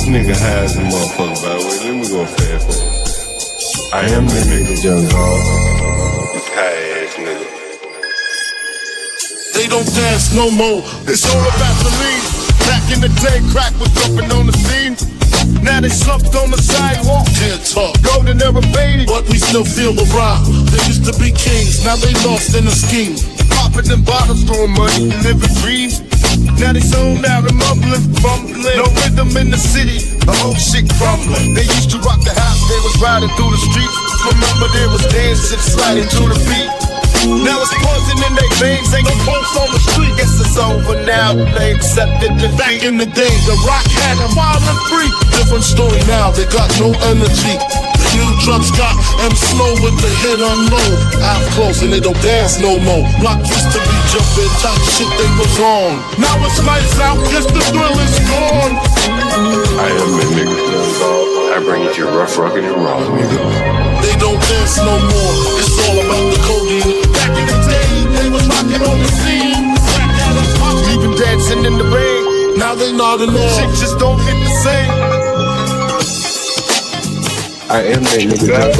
nigga high as a motherfucker, by the way. Let me go fast forward. I am the nigga, young dog. This high ass nigga. They don't dance no more. It's all about the lean. Back in the day, crack was jumping on the scene. Now they slumped on the sidewalk. Can't talk. Golden era faded, but we still feel the rock. They used to be kings, now they lost in the scheme. Popping them bottles, throwing money, living dreams. Now they zoned out and mumbling, fumbling. No rhythm in the city, the whole shit crumbling. They used to rock the house, they was riding through the streets. Remember there was dancing, sliding to the beat. Now it's poison in their veins, ain't no pulse on the street. Guess it's over now, they accepted defeat. Back in the day, the rock had them wild and free. Different story now, they got no energy. The new drugs got them slow with the hit unload. Out close and they don't dance no more. Rock used to be jumping, top shit they was on. Now it's lights out, guess the thrill is gone. I am the nigga, young dog. I bring you to rough, rockin' and raw, nigga. They don't dance no more, it's all about the codeine. Back in the day, they was rocking on the scene. Even dancing in the rain. Now they nodding off. Shit just don't hit the same. I am that nigga,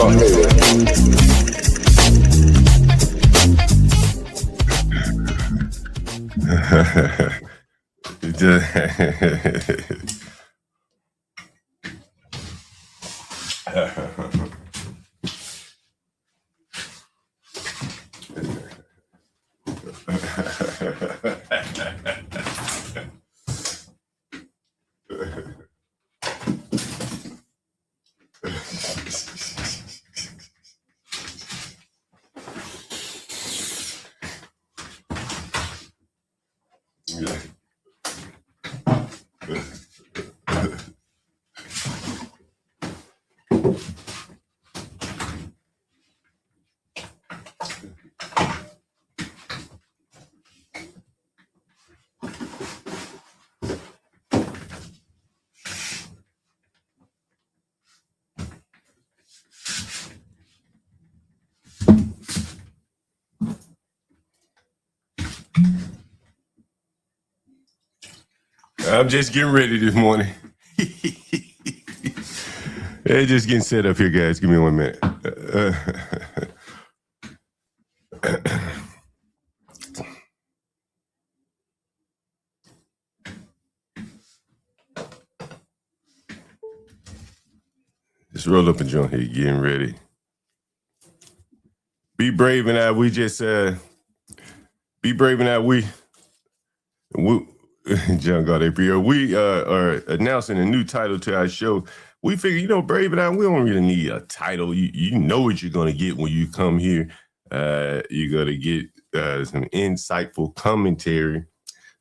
I'm just getting ready this morning. Hey, just getting set up here, guys. Give me 1 minute. Just roll up a joint here, getting ready. Be brave and we just be brave and we John God Appeal. We are announcing a new title to our show. We figure, Brave and we don't really need a title. You know what you're going to get when you come here. You're going to get some insightful commentary.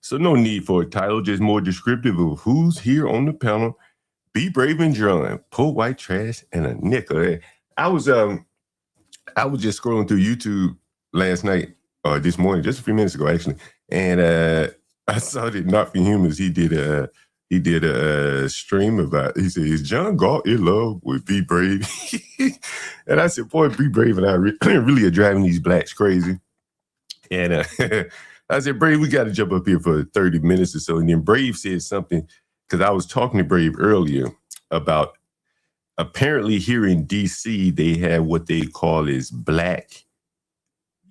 So no need for a title, just more descriptive of who's here on the panel. Be Brave and John, Pull White Trash, and a Nicca. I was just scrolling through YouTube last night, or this morning, just a few minutes ago, actually. And I saw that Not For Humans, he did a stream about, he said, is John Galt in love with Be Brave? And I said, boy, Be Brave and I really are driving these blacks crazy. And I said, Brave, we got to jump up here for 30 minutes or so. And then Brave said something, because I was talking to Brave earlier about apparently here in D.C., they have what they call is Black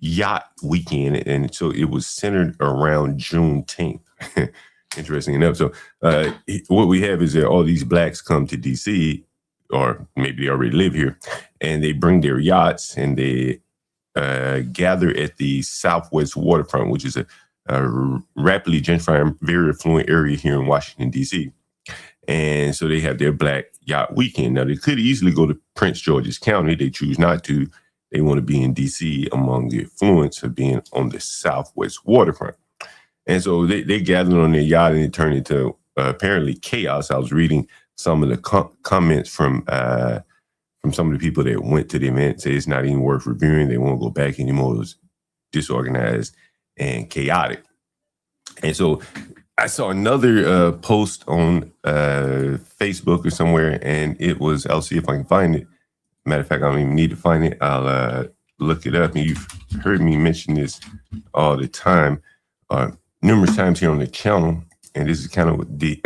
Yacht Weekend, and so it was centered around Juneteenth. Interesting enough. So what we have is that all these blacks come to DC, or maybe they already live here, and they bring their yachts and they gather at the Southwest Waterfront, which is a rapidly gentrifying, very affluent area here in Washington, D.C. And so they have their Black Yacht Weekend. Now, they could easily go to Prince George's County. They choose not to. They want to be in D.C. among the affluence of being on the Southwest Waterfront. And so they gathered on their yacht, and it turned into apparently chaos. I was reading some of the comments from some of the people that went to the event, say it's not even worth reviewing. They won't go back anymore. It was disorganized and chaotic. And so I saw another post on Facebook or somewhere, and it was, I'll see if I can find it. Matter of fact, I don't even need to find it. I'll look it up. And you've heard me mention this all the time, numerous times here on the channel. And this is kind of the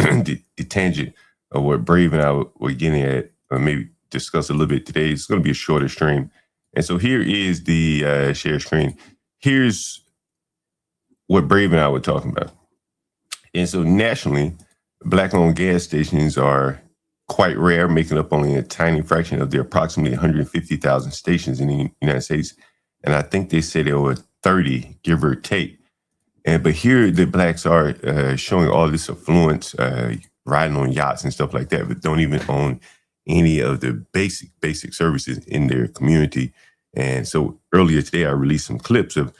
tangent of what Brave and I were getting at, or maybe discuss a little bit today. It's going to be a shorter stream. And so here is the share screen. Here's what Brave and I were talking about. And so nationally, Black-owned gas stations are quite rare, making up only a tiny fraction of the approximately 150,000 stations in the United States. And I think they say there were 30, give or take. But here the Blacks are showing all this affluence, riding on yachts and stuff like that, but don't even own any of the basic services in their community. And so earlier today, I released some clips of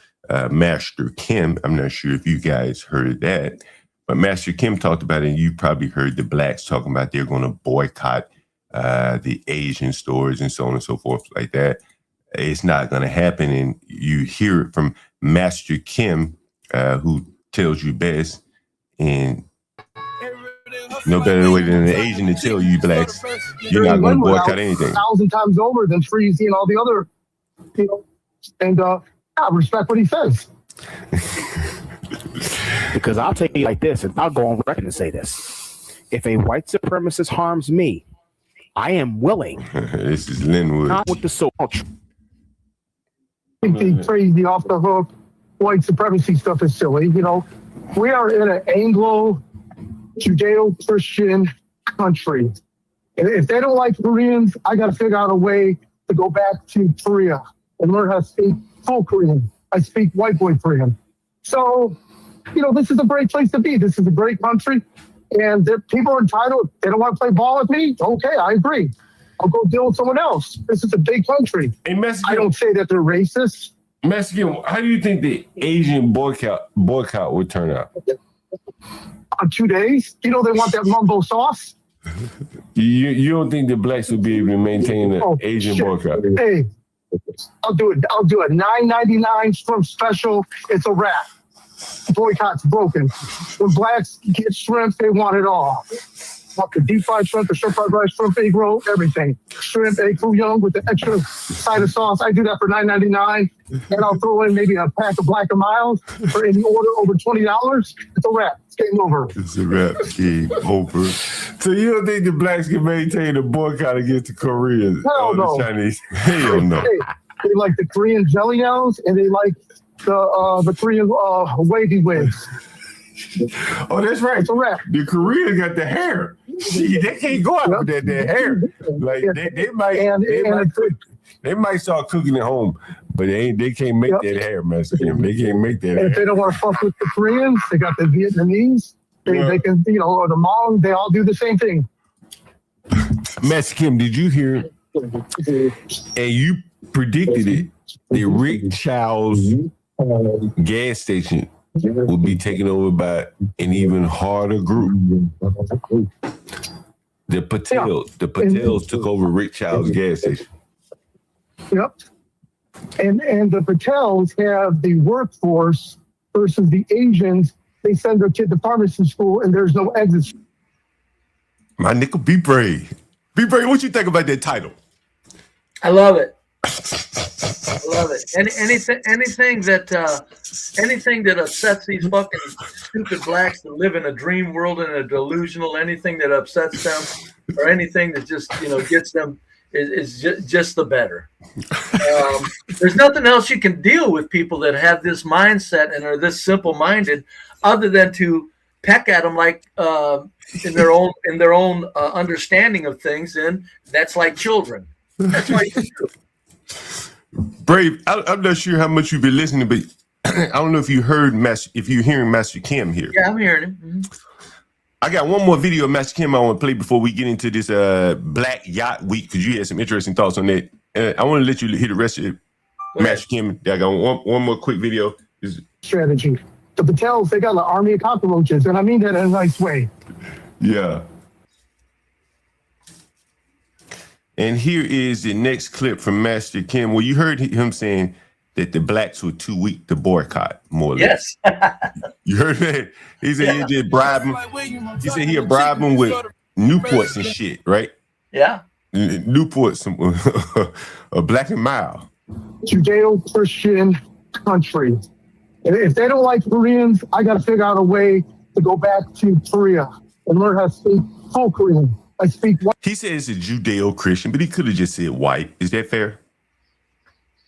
Master Kim. I'm not sure if you guys heard that, but Master Kim talked about it, and you probably heard the Blacks talking about they're going to boycott the Asian stores and so on and so forth like that. It's not going to happen. And you hear it from Master Kim, who tells you best, and no better way than an Asian to tell you Blacks, you're not going to boycott anything. 1,000 times over than Freezy and all the other, and I respect what he says. Because I'll tell you like this, and I'll go on record and say this. If a white supremacist harms me, I am willing. This is Linwood. Not with the soul. I think the crazy off the hook white supremacy stuff is silly. We are in an Anglo Judeo-Christian country. And if they don't like Koreans, I got to figure out a way to go back to Korea and learn how to speak full Korean. I speak white boy Korean. So, this is a great place to be. This is a great country. And people are entitled. They don't want to play ball with me. Okay, I agree. I'll go deal with someone else. This is a big country. Hey, I don't say that they're racist. Mexican, how do you think the Asian boycott would turn out? On 2 days, they want that mumbo sauce. You don't think the Blacks will be able to maintain the Asian boycott? Hey, I'll do it. I'll do a $9.99 shrimp special. It's a wrap. Boycott's broken. When Blacks get shrimp, they want it all. Want the deep fried shrimp, the stir fried rice, shrimp egg roll, everything. Shrimp egg foo young with the extra side of sauce. I do that for $9.99, and I'll throw in maybe a pack of Black & Milds for any order over $20. It's a wrap. It's game over. It's a wrap. Game over. So you don't think the Blacks can maintain a boycott against the Koreans? Hell no. The Chinese? Hell no. Hey, they like the Korean jelly yells, and they like the Korean wavy wigs. Oh, that's right. It's a wrap. The Koreans got the hair. See, they can't go out with that hair. Like they might start cooking at home, but they can't make that hair, Mexican. They can't make that hair. If they don't want to fuck with the Koreans, they got the Vietnamese. They can, or the Hmong. They all do the same thing. Mexican, did you hear? And you predicted it. The Rick Charles gas station will be taken over by an even harder group. The Patels took over Rick Charles gas station. Yep. And the Patels have the workforce versus the Asians. They send their kid to pharmacy school and there's no exit. My nickel, BeBrave. BeBrave, what you think about that title? I love it. I love it. Anything that upsets these fucking stupid blacks that live in a dream world and a delusional, anything that upsets them or anything that just gets them is just the better. There's nothing else you can deal with people that have this mindset and are this simple-minded, other than to peck at them like in their own understanding of things, and that's like children. That's why you do. Brave, I'm not sure how much you've been listening, but I don't know if you heard if you're hearing Master Kim here. Yeah, I'm hearing him. Mm-hmm. I got one more video of Master Kim I want to play before we get into this Black Yacht Week, because you had some interesting thoughts on that. I want to let you hear the rest of it. Master Kim. I got one more quick video. Strategy. The Patels, they got an army of cockroaches, and I mean that in a nice way. Yeah. And here is the next clip from Master Kim, where you heard him saying that the blacks were too weak to boycott, more or less. Yes. You heard that? He said he did bribe him. He said he'd bribe him with Newports and shit, right? Yeah. Newports, a Black & Mild. Judeo-Christian country. And if they don't like Koreans, I got to figure out a way to go back to Korea and learn how to speak full Korean. I speak white. He says it's Judeo-Christian, but he could have just said white. Is that fair?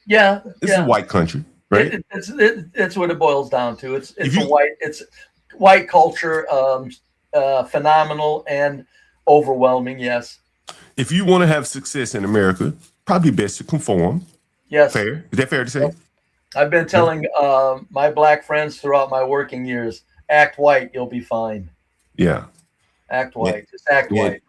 Yeah, This is a white country, right? It's what it boils down to. It's white culture, phenomenal and overwhelming. Yes. If you want to have success in America, probably best to conform. Yes. Fair. Is that fair to say? I've been telling my black friends throughout my working years, act white, you'll be fine. Yeah. Act white. Just act white.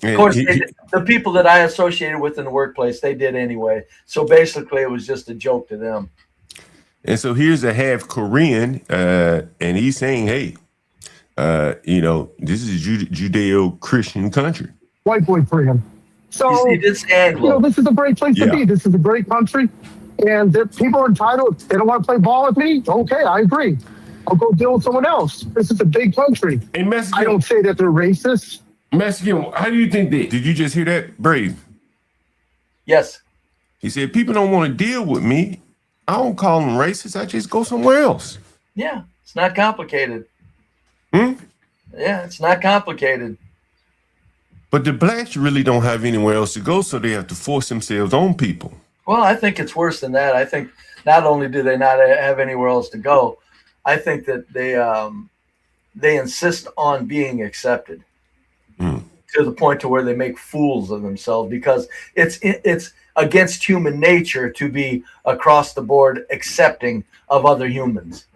And of course, the people that I associated with in the workplace, they did anyway. So basically, it was just a joke to them. And so here's a half Korean, and he's saying, hey, this is a Judeo-Christian country. White boy Korean. So, this Anglo. This is a great place to be. This is a great country. And people are entitled. They don't want to play ball with me. Okay, I agree. I'll go deal with someone else. This is a big country. Hey, Mexican, I don't say that they're racist. Mexican, how do you think that? Did you just hear that, Brave? Yes. He said, people don't want to deal with me. I don't call them racist. I just go somewhere else. Yeah, it's not complicated. Yeah, it's not complicated. But the blacks really don't have anywhere else to go, so they have to force themselves on people. Well, I think it's worse than that. I think not only do they not have anywhere else to go, I think that they insist on being accepted to the point to where they make fools of themselves, because it's against human nature to be across the board accepting of other humans.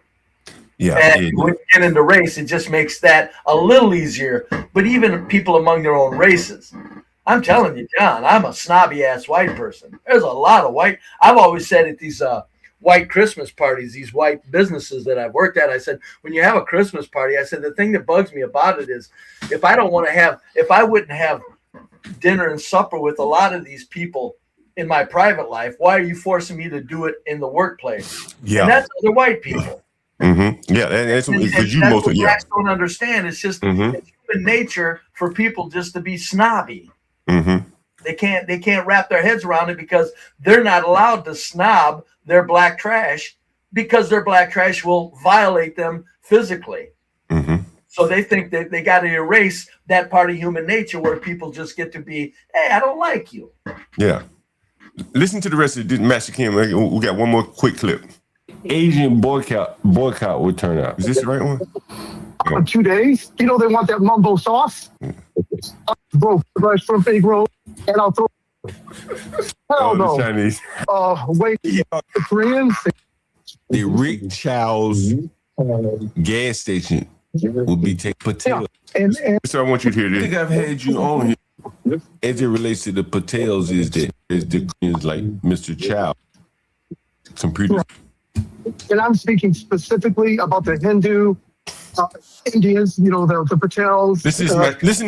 Yeah, and when you get into race, it just makes that a little easier. But even people among their own races, I'm telling you, John, I'm a snobby ass white person. There's a lot of white. I've always said at these white Christmas parties, these white businesses that I've worked at, I said, when you have a Christmas party, I said, the thing that bugs me about it is if I wouldn't have dinner and supper with a lot of these people in my private life, why are you forcing me to do it in the workplace? Yeah. And that's other white people. Yeah, that's because you that's most what blacks don't understand. It's just it's human nature for people just to be snobby. They can't wrap their heads around it because they're not allowed to snob their black trash, because their black trash will violate them physically. So they think that they got to erase that part of human nature where people just get to be, hey, I don't like you. Yeah. Listen to the rest of the Mexican. We got one more quick clip. Asian boycott would turn out. Is this the right one? For 2 days, they want that mumbo sauce. Bro, rice from Big Road, and I'll throw. Hell no. The Chinese. Wait, the Koreans. The Rick Chow's gas station will be taking Patel. And So I want you to hear this. I think I've had you on here. As it relates to the Patels, is like Mr. Chow. Computer. And I'm speaking specifically about the Hindu Indians, the Patels. Listen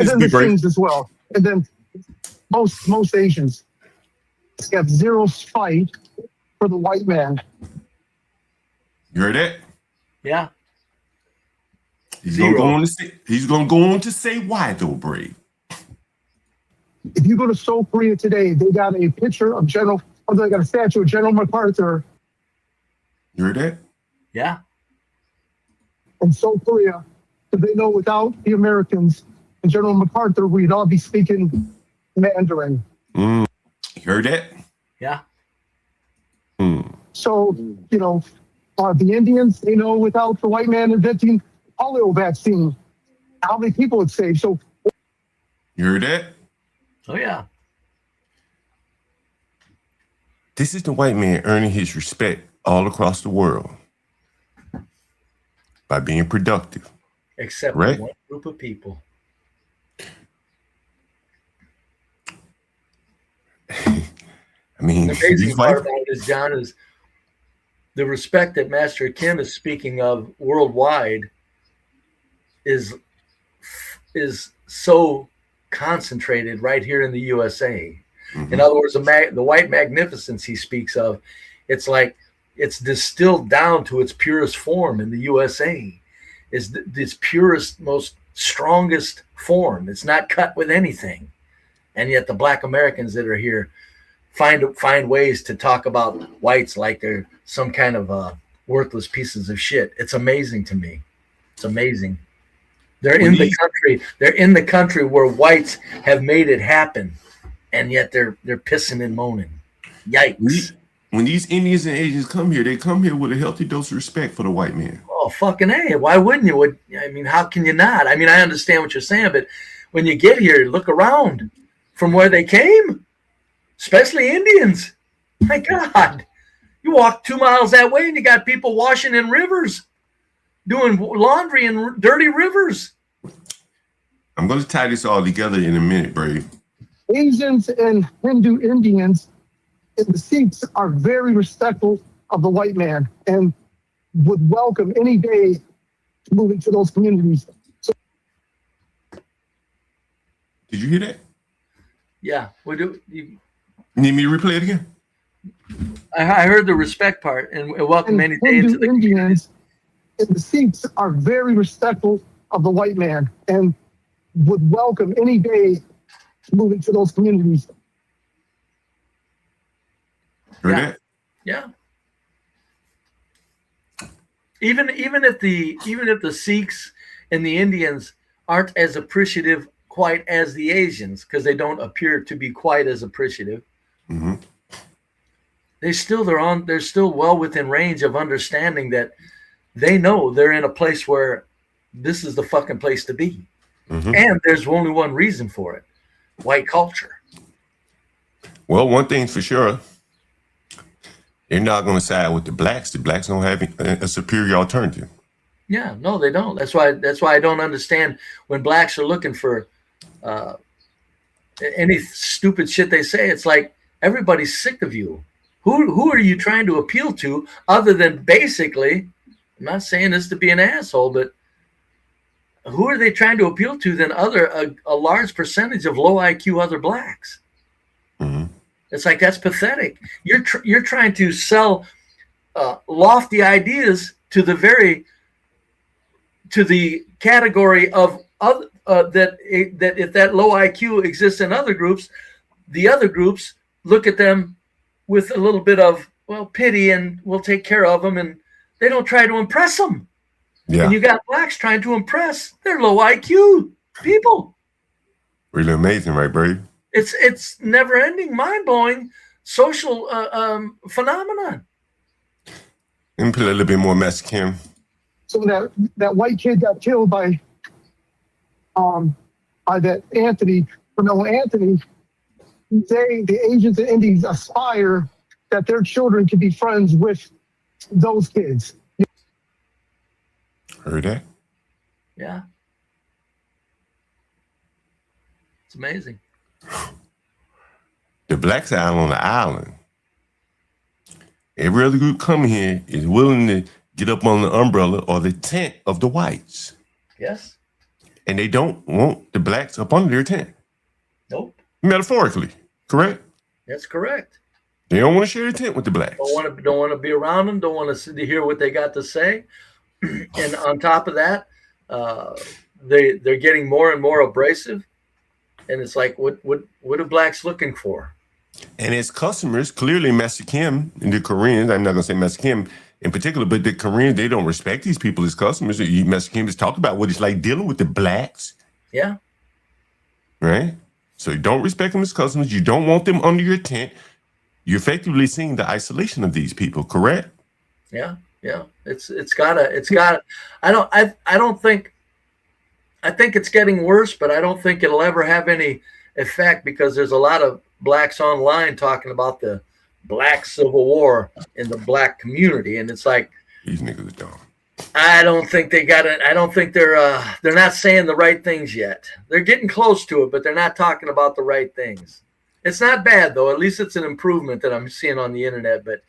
to the Singhs as well. And then most Asians have zero spite for the white man. You heard that? Yeah. He's gonna go on to say why though, Brave. If you go to Seoul, Korea today, they got a picture of they got a statue of General MacArthur. You heard that? Yeah. In Seoul, Korea, because they know without the Americans and General MacArthur, we'd all be speaking Mandarin. You heard that? Yeah. So, the Indians, they know without the white man inventing polio vaccine, how many people it saved. So, you heard that? Oh, yeah. This is the white man earning his respect all across the world by being productive. Except right? for one group of people. I mean, the amazing part about this, John, is the respect that Master Kim is speaking of worldwide is so concentrated right here in the USA. In other words, the white magnificence he speaks of, it's like it's distilled down to its purest form in the USA. Is this purest, most strongest form. It's not cut with anything. And yet the black Americans that are here find ways to talk about whites like they're some kind of worthless pieces of shit. It's amazing to me. It's amazing. They're in the country. They're in the country where whites have made it happen, and yet they're pissing and moaning. Yikes! When these Indians and Asians come here, they come here with a healthy dose of respect for the white man. Oh, fucking A. Why wouldn't you? I mean, how can you not? I mean, I understand what you're saying, but when you get here, look around from where they came, especially Indians. My God. You walk 2 miles that way and you got people washing in rivers, doing laundry in dirty rivers. I'm going to tie this all together in a minute, Brave. Asians and Hindu Indians and the Sikhs are very respectful of the white man and would welcome any day to move into those communities. So, did you hear that? Yeah. You need me to replay it again? I heard the respect part and welcome any day into the Indians and the Sikhs are very respectful of the white man and would welcome any day to move into those communities. Heard that? Yeah. Even if the Sikhs and the Indians aren't as appreciative quite as the Asians, because they don't appear to be quite as appreciative, mm-hmm. they're still well within range of understanding that they know they're in a place where this is the fucking place to be. Mm-hmm. And there's only one reason for it: white culture. Well, one thing's for sure. They're not going to side with the blacks. The blacks don't have a superior alternative. Yeah, no, they don't. That's why I don't understand when blacks are looking for any stupid shit they say. It's like everybody's sick of you. Who are you trying to appeal to other than basically, I'm not saying this to be an asshole, but who are they trying to appeal to than a large percentage of low IQ other blacks? Mm-hmm. It's like, that's pathetic. You're trying to sell lofty ideas to the category of that if that low IQ exists in other groups, the other groups look at them with a little bit of, well, pity, and we'll take care of them, and they don't try to impress them. Yeah. And you got blacks trying to impress their low IQ people. Really amazing, right, Brave? It's never-ending, mind-blowing social phenomenon. Let me play a little bit more Mexican. So that white kid got killed by that Anthony, Karmelo Anthony. The Asians and Indians aspire that their children can be friends with those kids. Heard that? Yeah. It's amazing. The blacks out on the island. Every other group coming here is willing to get up on the umbrella or the tent of the whites. Yes. And they don't want the blacks up under their tent. Nope. Metaphorically, correct? That's correct. They don't want to share a tent with the blacks. Don't want to be around them. Don't want to hear what they got to say. And on top of that, they're getting more and more abrasive. And it's like, what are blacks looking for? And as customers, clearly Mexican and the Koreans, I'm not going to say Mexican in particular, but the Koreans, they don't respect these people as customers. Mexicans talk about what it's like dealing with the blacks. Yeah. Right? So you don't respect them as customers. You don't want them under your tent. You're effectively seeing the isolation of these people, correct? Yeah. Yeah. It's gotta, I think it's getting worse, but I don't think it'll ever have any effect, because there's a lot of blacks online talking about the black civil war in the black community. And it's like, these niggas are dumb. I don't think they got it. I don't think they're not saying the right things yet. They're getting close to it, but they're not talking about the right things. It's not bad though. At least it's an improvement that I'm seeing on the internet. But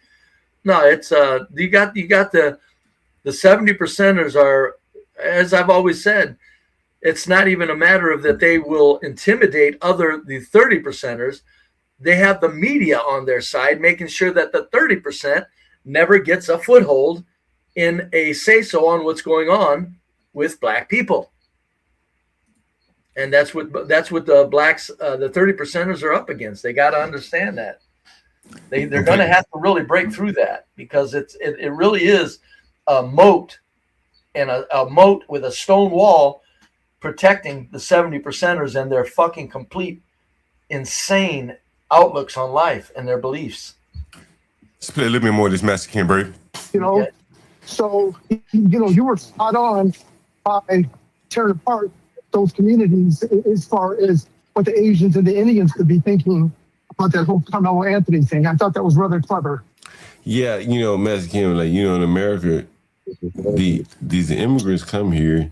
no, it's you got the 70%ers are, as I've always said, it's not even a matter of that they will intimidate the 30%ers. They have the media on their side, making sure that the 30% never gets a foothold in a say-so on what's going on with black people. And that's what the blacks, the 30%ers are up against. They got to understand that. They're going to have to really break through that, because it really is a moat, and a moat with a stone wall protecting the 70%ers and their fucking complete insane outlooks on life and their beliefs. Let's play a little bit more of this Master Ken, Brave. You know, Yeah. so, you know, you were spot on by tearing apart those communities as far as what the Asians and the Indians could be thinking about that whole Carmelo Anthony thing. I thought that was rather clever. Yeah, you know, Master Ken, like, you know, in America, these immigrants come here,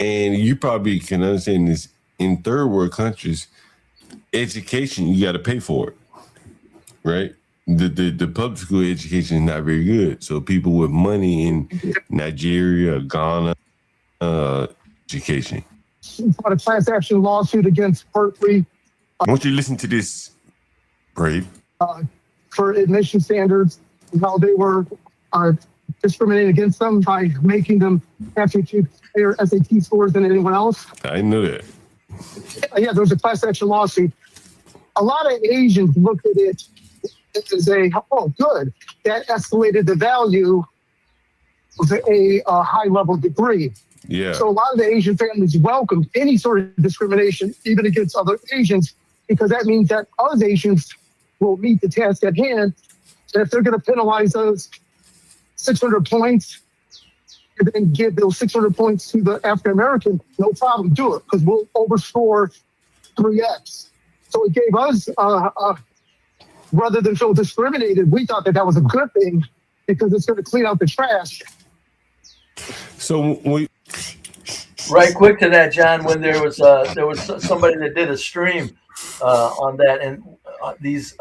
and you probably can understand this, in third world countries, education, you got to pay for it, right? The public school education is not very good. So people with money in Nigeria, Ghana, education. Fought a class action lawsuit against Berkeley I want you to listen to this, Brave. for admission standards and how they were discriminating against them by making them have to achieve higher SAT scores than anyone else. I didn't know that. Yeah, there was a class action lawsuit. A lot of Asians looked at it as oh, good. That escalated the value of a high level degree. Yeah. So a lot of the Asian families welcomed any sort of discrimination, even against other Asians, because that means that us Asians will meet the task at hand. And if they're going to penalize us 600 points and then give those 600 points to the African American, no problem, do it, because we'll overscore 3x. So it gave us, rather than feel discriminated, we thought that was a good thing because it's going to clean out the trash. So we. Right quick to that, John, when there was somebody that did a stream on that, and these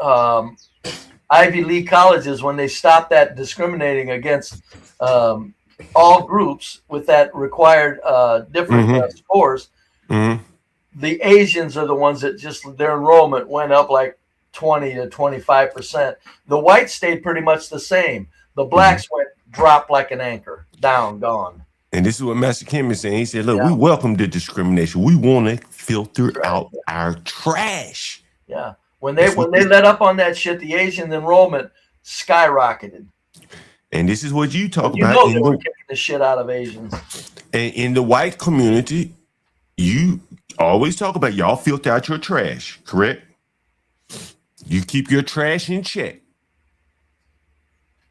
Ivy League colleges, when they stopped that discriminating against all groups with that required different scores, the Asians are the ones that just their enrollment went up like 20 to 25%. The whites stayed pretty much the same. The blacks dropped like an anchor, down, gone. And this is what Master Kim is saying. He said, look, we welcome the discrimination. We want to filter out our trash. Yeah. When they let up on that shit, the Asian enrollment skyrocketed. And this is what you talk You about. know they were kicking the shit out of Asians. And in the white community, you always talk about y'all filter out your trash, correct? You keep your trash in check.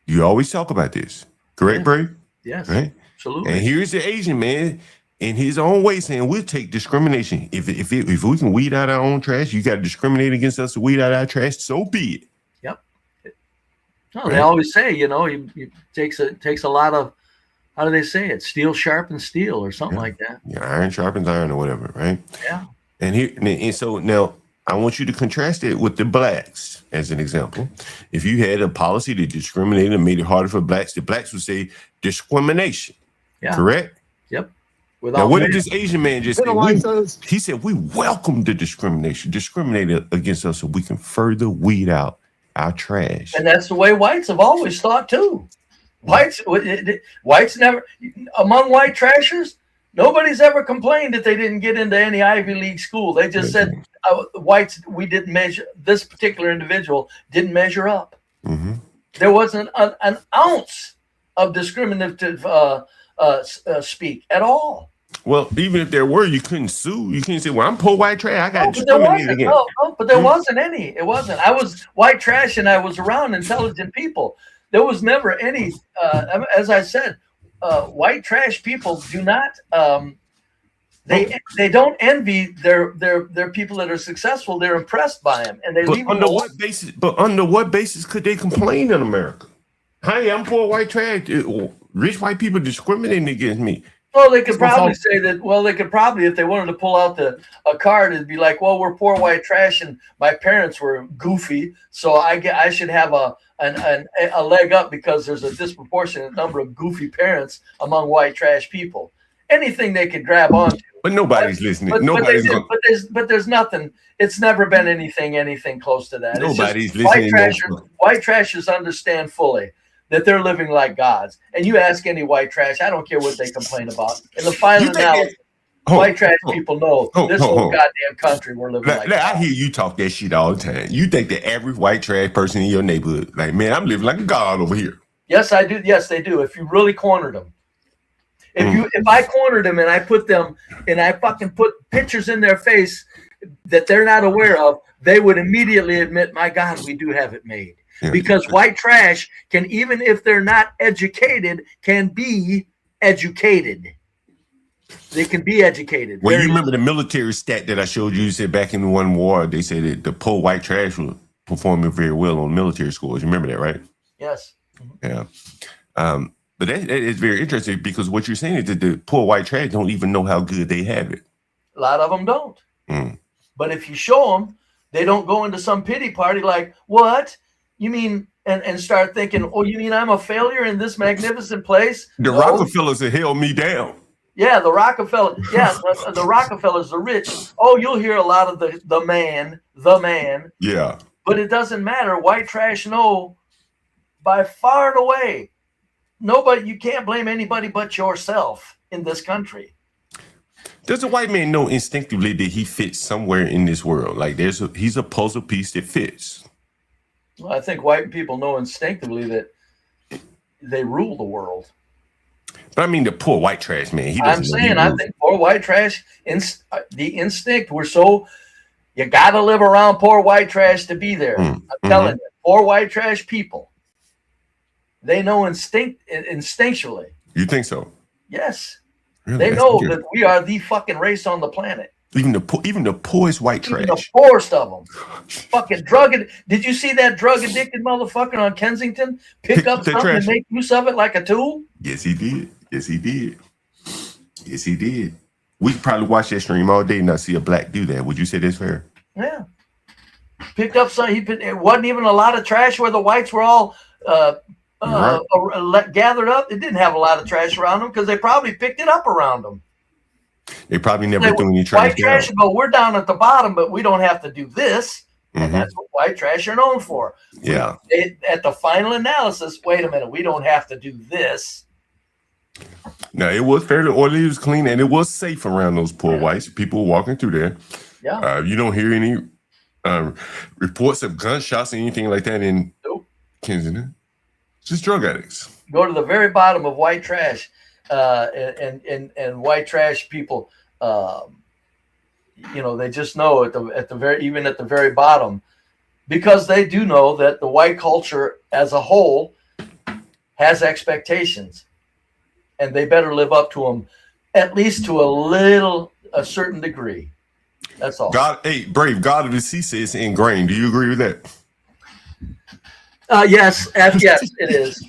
You always talk about this, correct, Brave? Yes. Right? Absolutely. And here's the Asian man in his own way saying, we'll take discrimination. If we can weed out our own trash, you got to discriminate against us to weed out our trash, so be it. Yep. No, they always say, you know, it takes a lot of, how do they say it? Steel sharpens steel or something like that. Yeah, iron sharpens iron or whatever, right? Yeah. And so now I want you to contrast it with the blacks as an example. If you had a policy that discriminated and made it harder for blacks, the blacks would say discrimination. Yeah. Correct? Yep. Now, what did this Asian man just say? He said, we welcome the discrimination. Discriminate against us so we can further weed out our trash. And that's the way whites have always thought too. Whites never, among white trashers, nobody's ever complained that they didn't get into any Ivy League school. They just said, whites, we didn't measure, this particular individual didn't measure up. Mm-hmm. There wasn't an ounce of discriminative speak at all. Well, even if there were, you couldn't sue. You couldn't say, well, I'm poor white trash. I got discriminated against. No, but there wasn't any. It wasn't. I was white trash and I was around intelligent people. There was never any, as I said, white trash people do not, they don't envy their people that are successful. They're impressed by them. And they leave under what basis? But under what basis could they complain in America? Hey, I'm poor white trash. Rich white people discriminating against me. Well, they could probably say that. Well, they could probably, if they wanted to pull out a card, it'd be like, well, we're poor white trash, and my parents were goofy, so I should have a leg up because there's a disproportionate number of goofy parents among white trash people. Anything they could grab onto. But nobody's listening. But there's nothing. It's never been anything close to that. Nobody's listening. White trashers understand fully that they're living like gods. And you ask any white trash, I don't care what they complain about. In the final analysis, white trash people know this whole goddamn country we're living like gods. I hear you talk that shit all the time. You think the average white trash person in your neighborhood, like, man, I'm living like a god over here. Yes, I do. Yes, they do. If you really cornered them. If I cornered them and I fucking put pictures in their face that they're not aware of, they would immediately admit, my God, we do have it made. Yeah. Because white trash can, even if they're not educated, can be educated. They can be educated. Well, you remember the military stat that I showed you? You said back in one war, they said that the poor white trash was performing very well on military schools. You remember that, right? Yes. Yeah. But that is very interesting because what you're saying is that the poor white trash don't even know how good they have it. A lot of them don't. But if you show them, they don't go into some pity party like, what? You mean, and start thinking, oh, you mean I'm a failure in this magnificent place? The Rockefellers have held me down. Yeah, the Rockefellers. Yeah, the Rockefellers, the rich. Oh, you'll hear a lot of the man. Yeah. But it doesn't matter. White trash know by far and away. Nobody, you can't blame anybody but yourself in this country. Does a white man know instinctively that he fits somewhere in this world? Like he's a puzzle piece that fits. Well, I think white people know instinctively that they rule the world. But I mean, the poor white trash man. I'm saying, I think poor white trash, the instinct, you got to live around poor white trash to be there. I'm telling you, poor white trash people, they know instinctually. You think so? Yes. Really? They know that we are the fucking race on the planet. Even the poorest white trash. Even the poorest of them. Fucking did you see that drug addicted motherfucker on Kensington pick up something and make use of it like a tool? Yes, he did. Yes, he did. Yes, he did. We could probably watch that stream all day and not see a black do that. Would you say that's fair? Yeah. Picked up some. It wasn't even a lot of trash where the whites were all gathered up. It didn't have a lot of trash around them because they probably picked it up around them. They probably never threw any trash. White trash go, we're down at the bottom, but we don't have to do this. And that's what white trash are known for. Yeah. At the final analysis, wait a minute, we don't have to do this. Now, it was fairly orderly, it was clean, and it was safe around those poor whites. People walking through there. Yeah. You don't hear any reports of gunshots or anything like that in Kensington. Just drug addicts. Go to the very bottom of white trash, and white trash people, they just know at the very bottom, because they do know that the white culture as a whole has expectations. And they better live up to them, at least to a certain degree. That's all. Brave, God of the sea says ingrained. Do you agree with that? Yes, it is.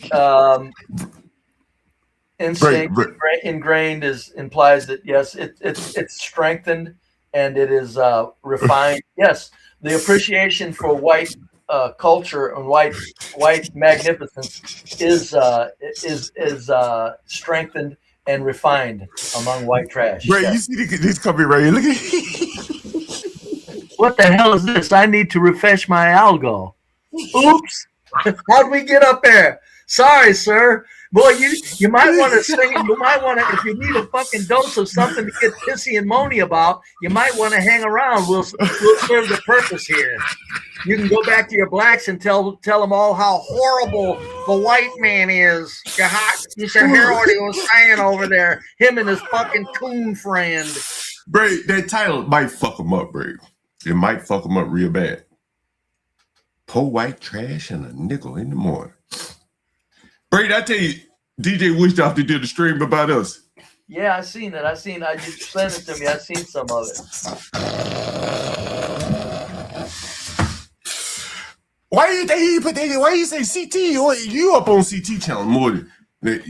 Ingrained implies that yes, it's strengthened and it is refined. Yes, the appreciation for white culture and white magnificence is strengthened and refined among white trash. Right, yes. You see this coming right here. Look at what the hell is this? I need to refresh my algo. Oops. How'd we get up there? Sorry, sir. Boy, you might want to sing. You might want to, if you need a fucking dose of something to get pissy and moany about, you might want to hang around. We'll serve the purpose here. You can go back to your blacks and tell them all how horrible the white man is. You should hear what he was saying over there. Him and his fucking coon friend. Brave, that title might fuck him up, Brave. It might fuck him up real bad. Poor white trash and a nickel in the morning. Brady, I tell you, DJ Wishdorf did the stream about us. Yeah, I seen it. I just sent it to me. I seen some of it. Why do you think he put that? Why you say CT? You up on CT channel more than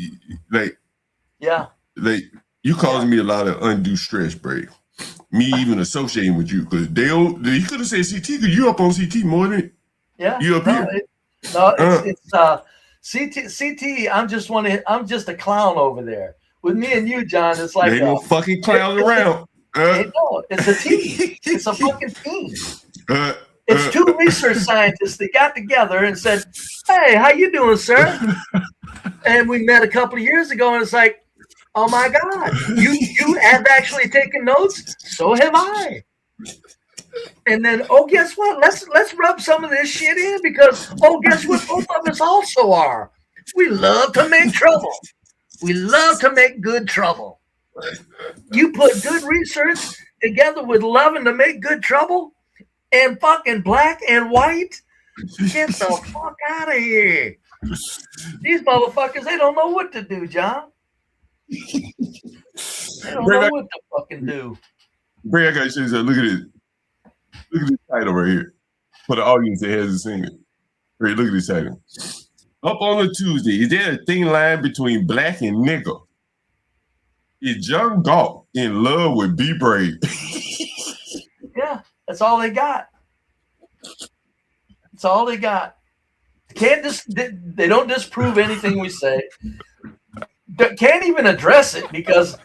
you causing me a lot of undue stress, Brady. Me even associating with you because you could have said CT because you up on CT more than you up here. It's CT. I'm just a clown over there. With me and you, John, it's like ain't no fucking clown around. It's a team. It's a fucking team. It's two research scientists that got together and said, "Hey, how you doing, sir?" And we met a couple of years ago, and it's like, "Oh my God, you have actually taken notes. So have I." And then, guess what? Let's rub some of this shit in because, guess what? Both of us also are. We love to make trouble. We love to make good trouble. You put good research together with loving to make good trouble and fucking black and white? Get the fuck out of here. These motherfuckers, they don't know what to do, John. They don't know what to fucking do. Bray, I gotta show you something. Look at this. Look at this title right here. For the audience that hasn't seen it. Bray, look at this title. Up on a Tuesday, is there a thin line between black and nigga? Is John Galt in love with BeBrave? Yeah, that's all they got. That's all they got. They don't disprove anything we say. They can't even address it, because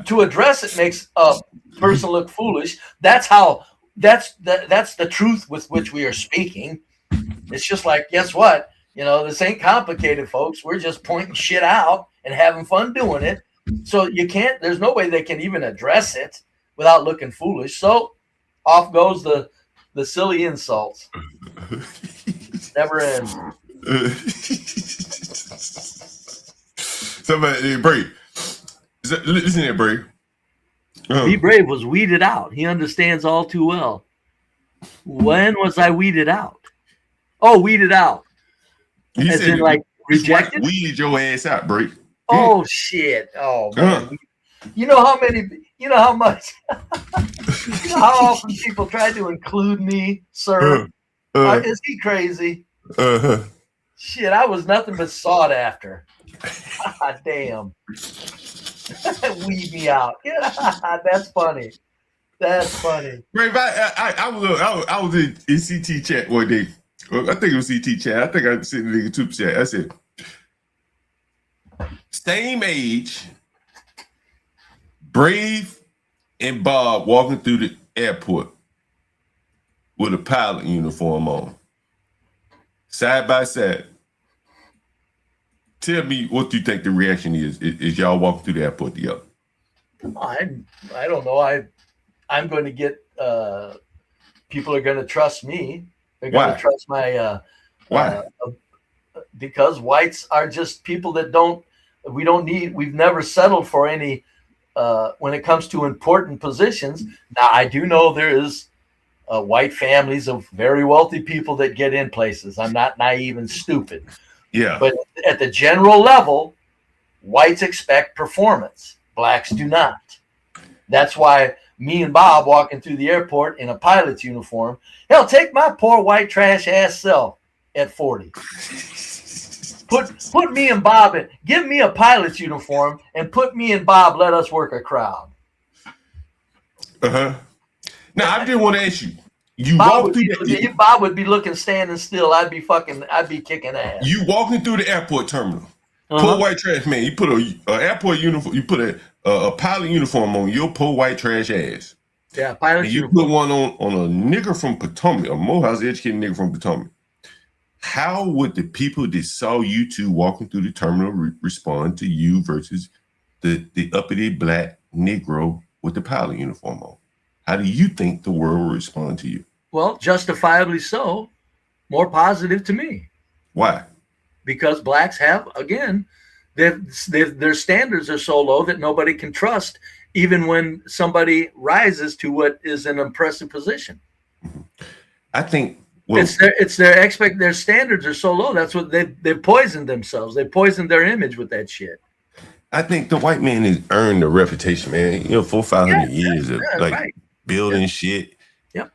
to address it makes a person look foolish. That's the truth with which we are speaking. It's just like, guess what? This ain't complicated, folks. We're just pointing shit out and having fun doing it. So there's no way they can even address it without looking foolish. So off goes the silly insults. Never ends. Somebody, Brave. Listen here, Brave. BeBrave was weeded out. He understands all too well. When was I weeded out? Oh, weeded out. He as said in, like, rejected? Weeded your ass out, Brave. Oh shit! Oh man, you know how much, you know how often people try to include me, sir. Is he crazy? Shit, I was nothing but sought after. God damn. Weed me out. That's funny. That's funny. Brave, I was in CT chat one day. I think it was CT chat. I think I sent the nigga tube chat. I said, same age, Brave and Bob walking through the airport with a pilot uniform on, side by side. Tell me what you think the reaction is y'all walking through the airport together. I don't know. I'm going to get people are going to trust me. They're going to trust my why? Because whites are just people that we've never settled for any when it comes to important positions. Now, I do know there is white families of very wealthy people that get in places. I'm not naive and stupid. Yeah. But at the general level, whites expect performance. Blacks do not. That's why me and Bob walking through the airport in a pilot's uniform. Hell, take my poor white trash ass self at 40. Put me and Bob in. Give me a pilot's uniform and put me and Bob. Let us work a crowd. Now I did want to ask you. Bob would be looking standing still. I'd be kicking ass. You walking through the airport terminal. Poor white trash man. You put a airport uniform. You put a pilot uniform on your poor white trash ass. Yeah, pilot and you uniform. put one on a nigger from Potomac, a Morehouse educated nigger from Potomac. How would the people that saw you two walking through the terminal respond to you versus the uppity black Negro with the pilot uniform on? How do you think the world will respond to you? Well, justifiably so. More positive to me. Why? Because blacks have, again, their standards are so low that nobody can trust, even when somebody rises to what is an impressive position. I think their standards are so low. That's what they've poisoned themselves. They poisoned their image with that shit. I think the white man has earned a reputation, man. 400-500 years of building shit. Yep.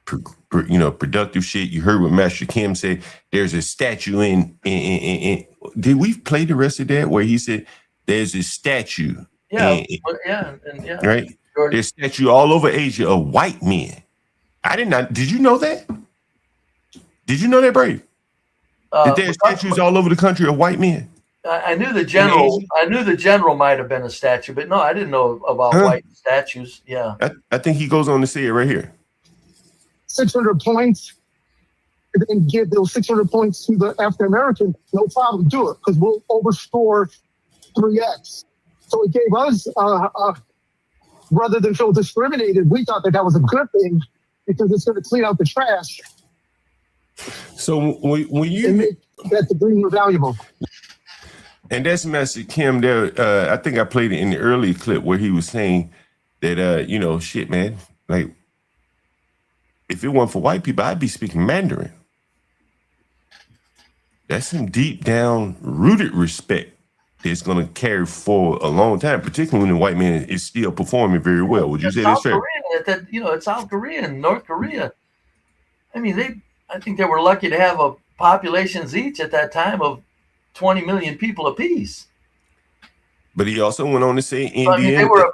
Productive shit. You heard what Master Kim said. There's a statue in did we play the rest of that where he said there's a statue? Yeah. Right. There's a statue all over Asia of white men. Did you know that? Did you know that, Brave? That there's statues all over the country of white men. I knew the general. I knew the general might have been a statue, but no, I didn't know about white statues. Yeah, I think he goes on to say it right here. 600 points, and then give those 600 points to the African American. No problem, do it because we'll overscore 3x. So it gave us, rather than feel discriminated, we thought that was a good thing because it's going to clean out the trash. So when you make that degree more valuable. And that's Master Kim there. I think I played it in the early clip where he was saying that, you know, shit, man, like, if it weren't for white people, I'd be speaking Mandarin. That's some deep down rooted respect that's going to carry for a long time, particularly when the white man is still performing very well. Would you say that's fair? It's South Korea and North Korea. I mean, I think they were lucky to have a populations each at that time of 20 million people apiece. But he also went on to say India. I mean, they were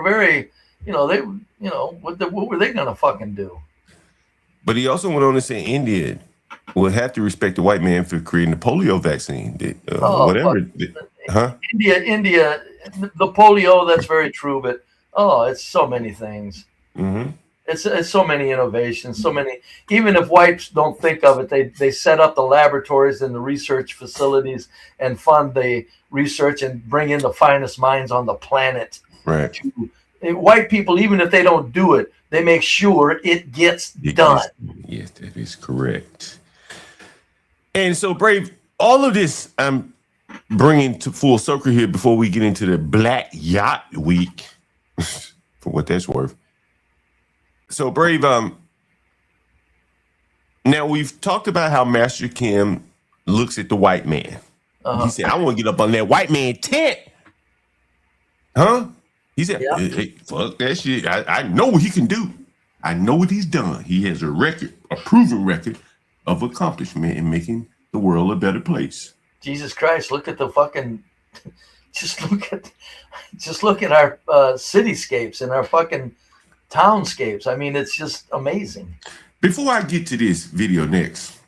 very, what were they going to fucking do? But he also went on to say India will have to respect the white man for creating the polio vaccine. India, the polio, that's very true, but it's so many things. Mm-hmm. It's so many innovations, so many. Even if whites don't think of it, they set up the laboratories and the research facilities and fund the research and bring in the finest minds on the planet. Right. White people, even if they don't do it, they make sure it gets done. Yes, that is correct. And so, Brave, all of this I'm bringing to full circle here before we get into the Black Yacht Week, for what that's worth. So, Brave, now we've talked about how Master Kim looks at the white man. He said, I want to get up on that white man tent. Huh? He said, hey, fuck that shit. I know what he can do. I know what he's done. He has a record, a proven record of accomplishment in making the world a better place. Jesus Christ, look at the fucking, just look at our cityscapes and our fucking townscapes. I mean, it's just amazing. Before I get to this video next,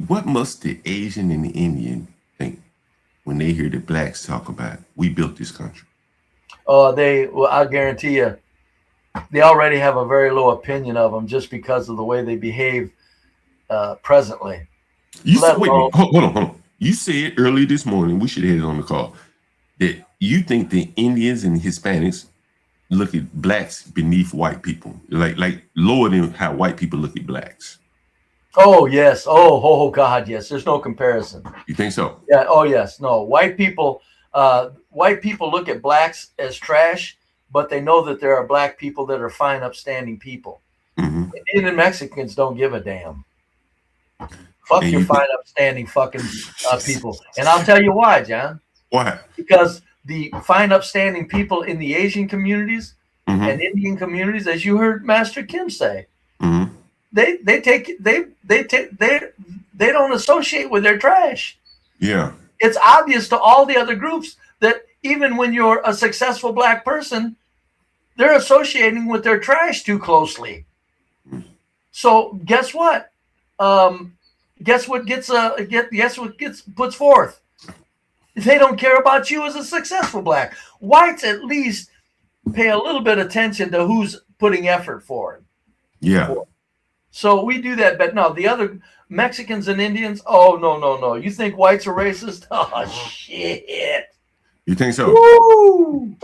what must the Asian and the Indian think when they hear the blacks talk about we built this country? I guarantee you, they already have a very low opinion of them just because of the way they behave presently. Hold on. You said earlier this morning, we should have had it on the call, that you think the Indians and Hispanics look at blacks beneath white people, like lower than how white people look at blacks. Oh, yes. Oh, God, yes. There's no comparison. You think so? Yeah. Oh, yes. No. White people look at blacks as trash, but they know that there are black people that are fine, upstanding people. Mm-hmm. Indian and Mexicans don't give a damn. Fuck your fine, upstanding fucking people. And I'll tell you why, John. Why? Because the fine, upstanding people in the Asian communities and Indian communities, as you heard Master Kim say, they don't associate with their trash. Yeah. It's obvious to all the other groups that even when you're a successful black person, they're associating with their trash too closely. So guess what? Guess what gets puts forth? They don't care about you as a successful black. Whites at least pay a little bit of attention to who's putting effort for it. Yeah. So we do that, but no, the other Mexicans and Indians, oh, no. You think whites are racist? Oh, shit. You think so? Woo!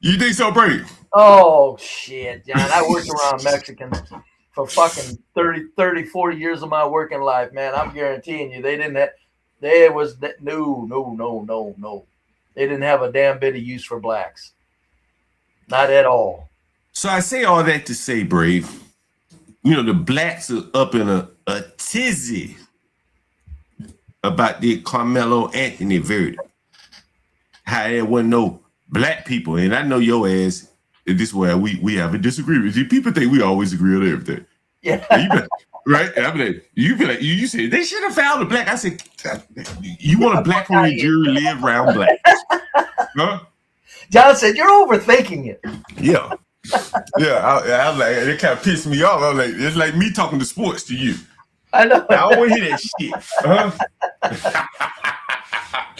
You think so, Brady? Oh, shit, John. I worked around Mexicans for fucking 30, 40 years of my working life, man. I'm guaranteeing you they didn't have, no. They didn't have a damn bit of use for blacks. Not at all. So I say all that to say, Brave, you know, the blacks are up in a tizzy about the Karmelo Anthony verdict. How there wasn't no black people. And I know your ass, this is where we have a disagreement. People think we always agree on everything. Yeah. Right? I mean, you said they should have found a black. I said, you want a black on your jury live around blacks? Huh? John said, you're overthinking it. Yeah. I was like, it kind of pissed me off. I was like, it's like me talking to sports to you. I know. I don't want to hear that shit.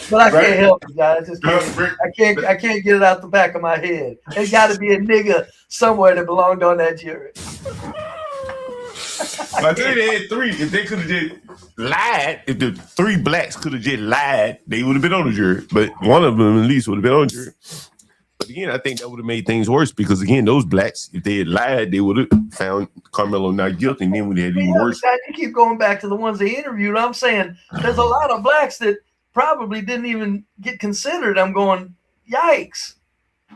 But I can't help it, John. I can't get it out the back of my head. There's got to be a nigga somewhere that belonged on that jury. I tell you, they had three. If they could have just lied, if the three blacks could have just lied, they would have been on the jury. But one of them at least would have been on the jury. But again, I think that would have made things worse because again, those blacks, if they had lied, they would have found Karmelo not guilty, and then we'd have had even worse. You keep going back to the ones they interviewed. I'm saying there's a lot of blacks that probably didn't even get considered. I'm going, yikes.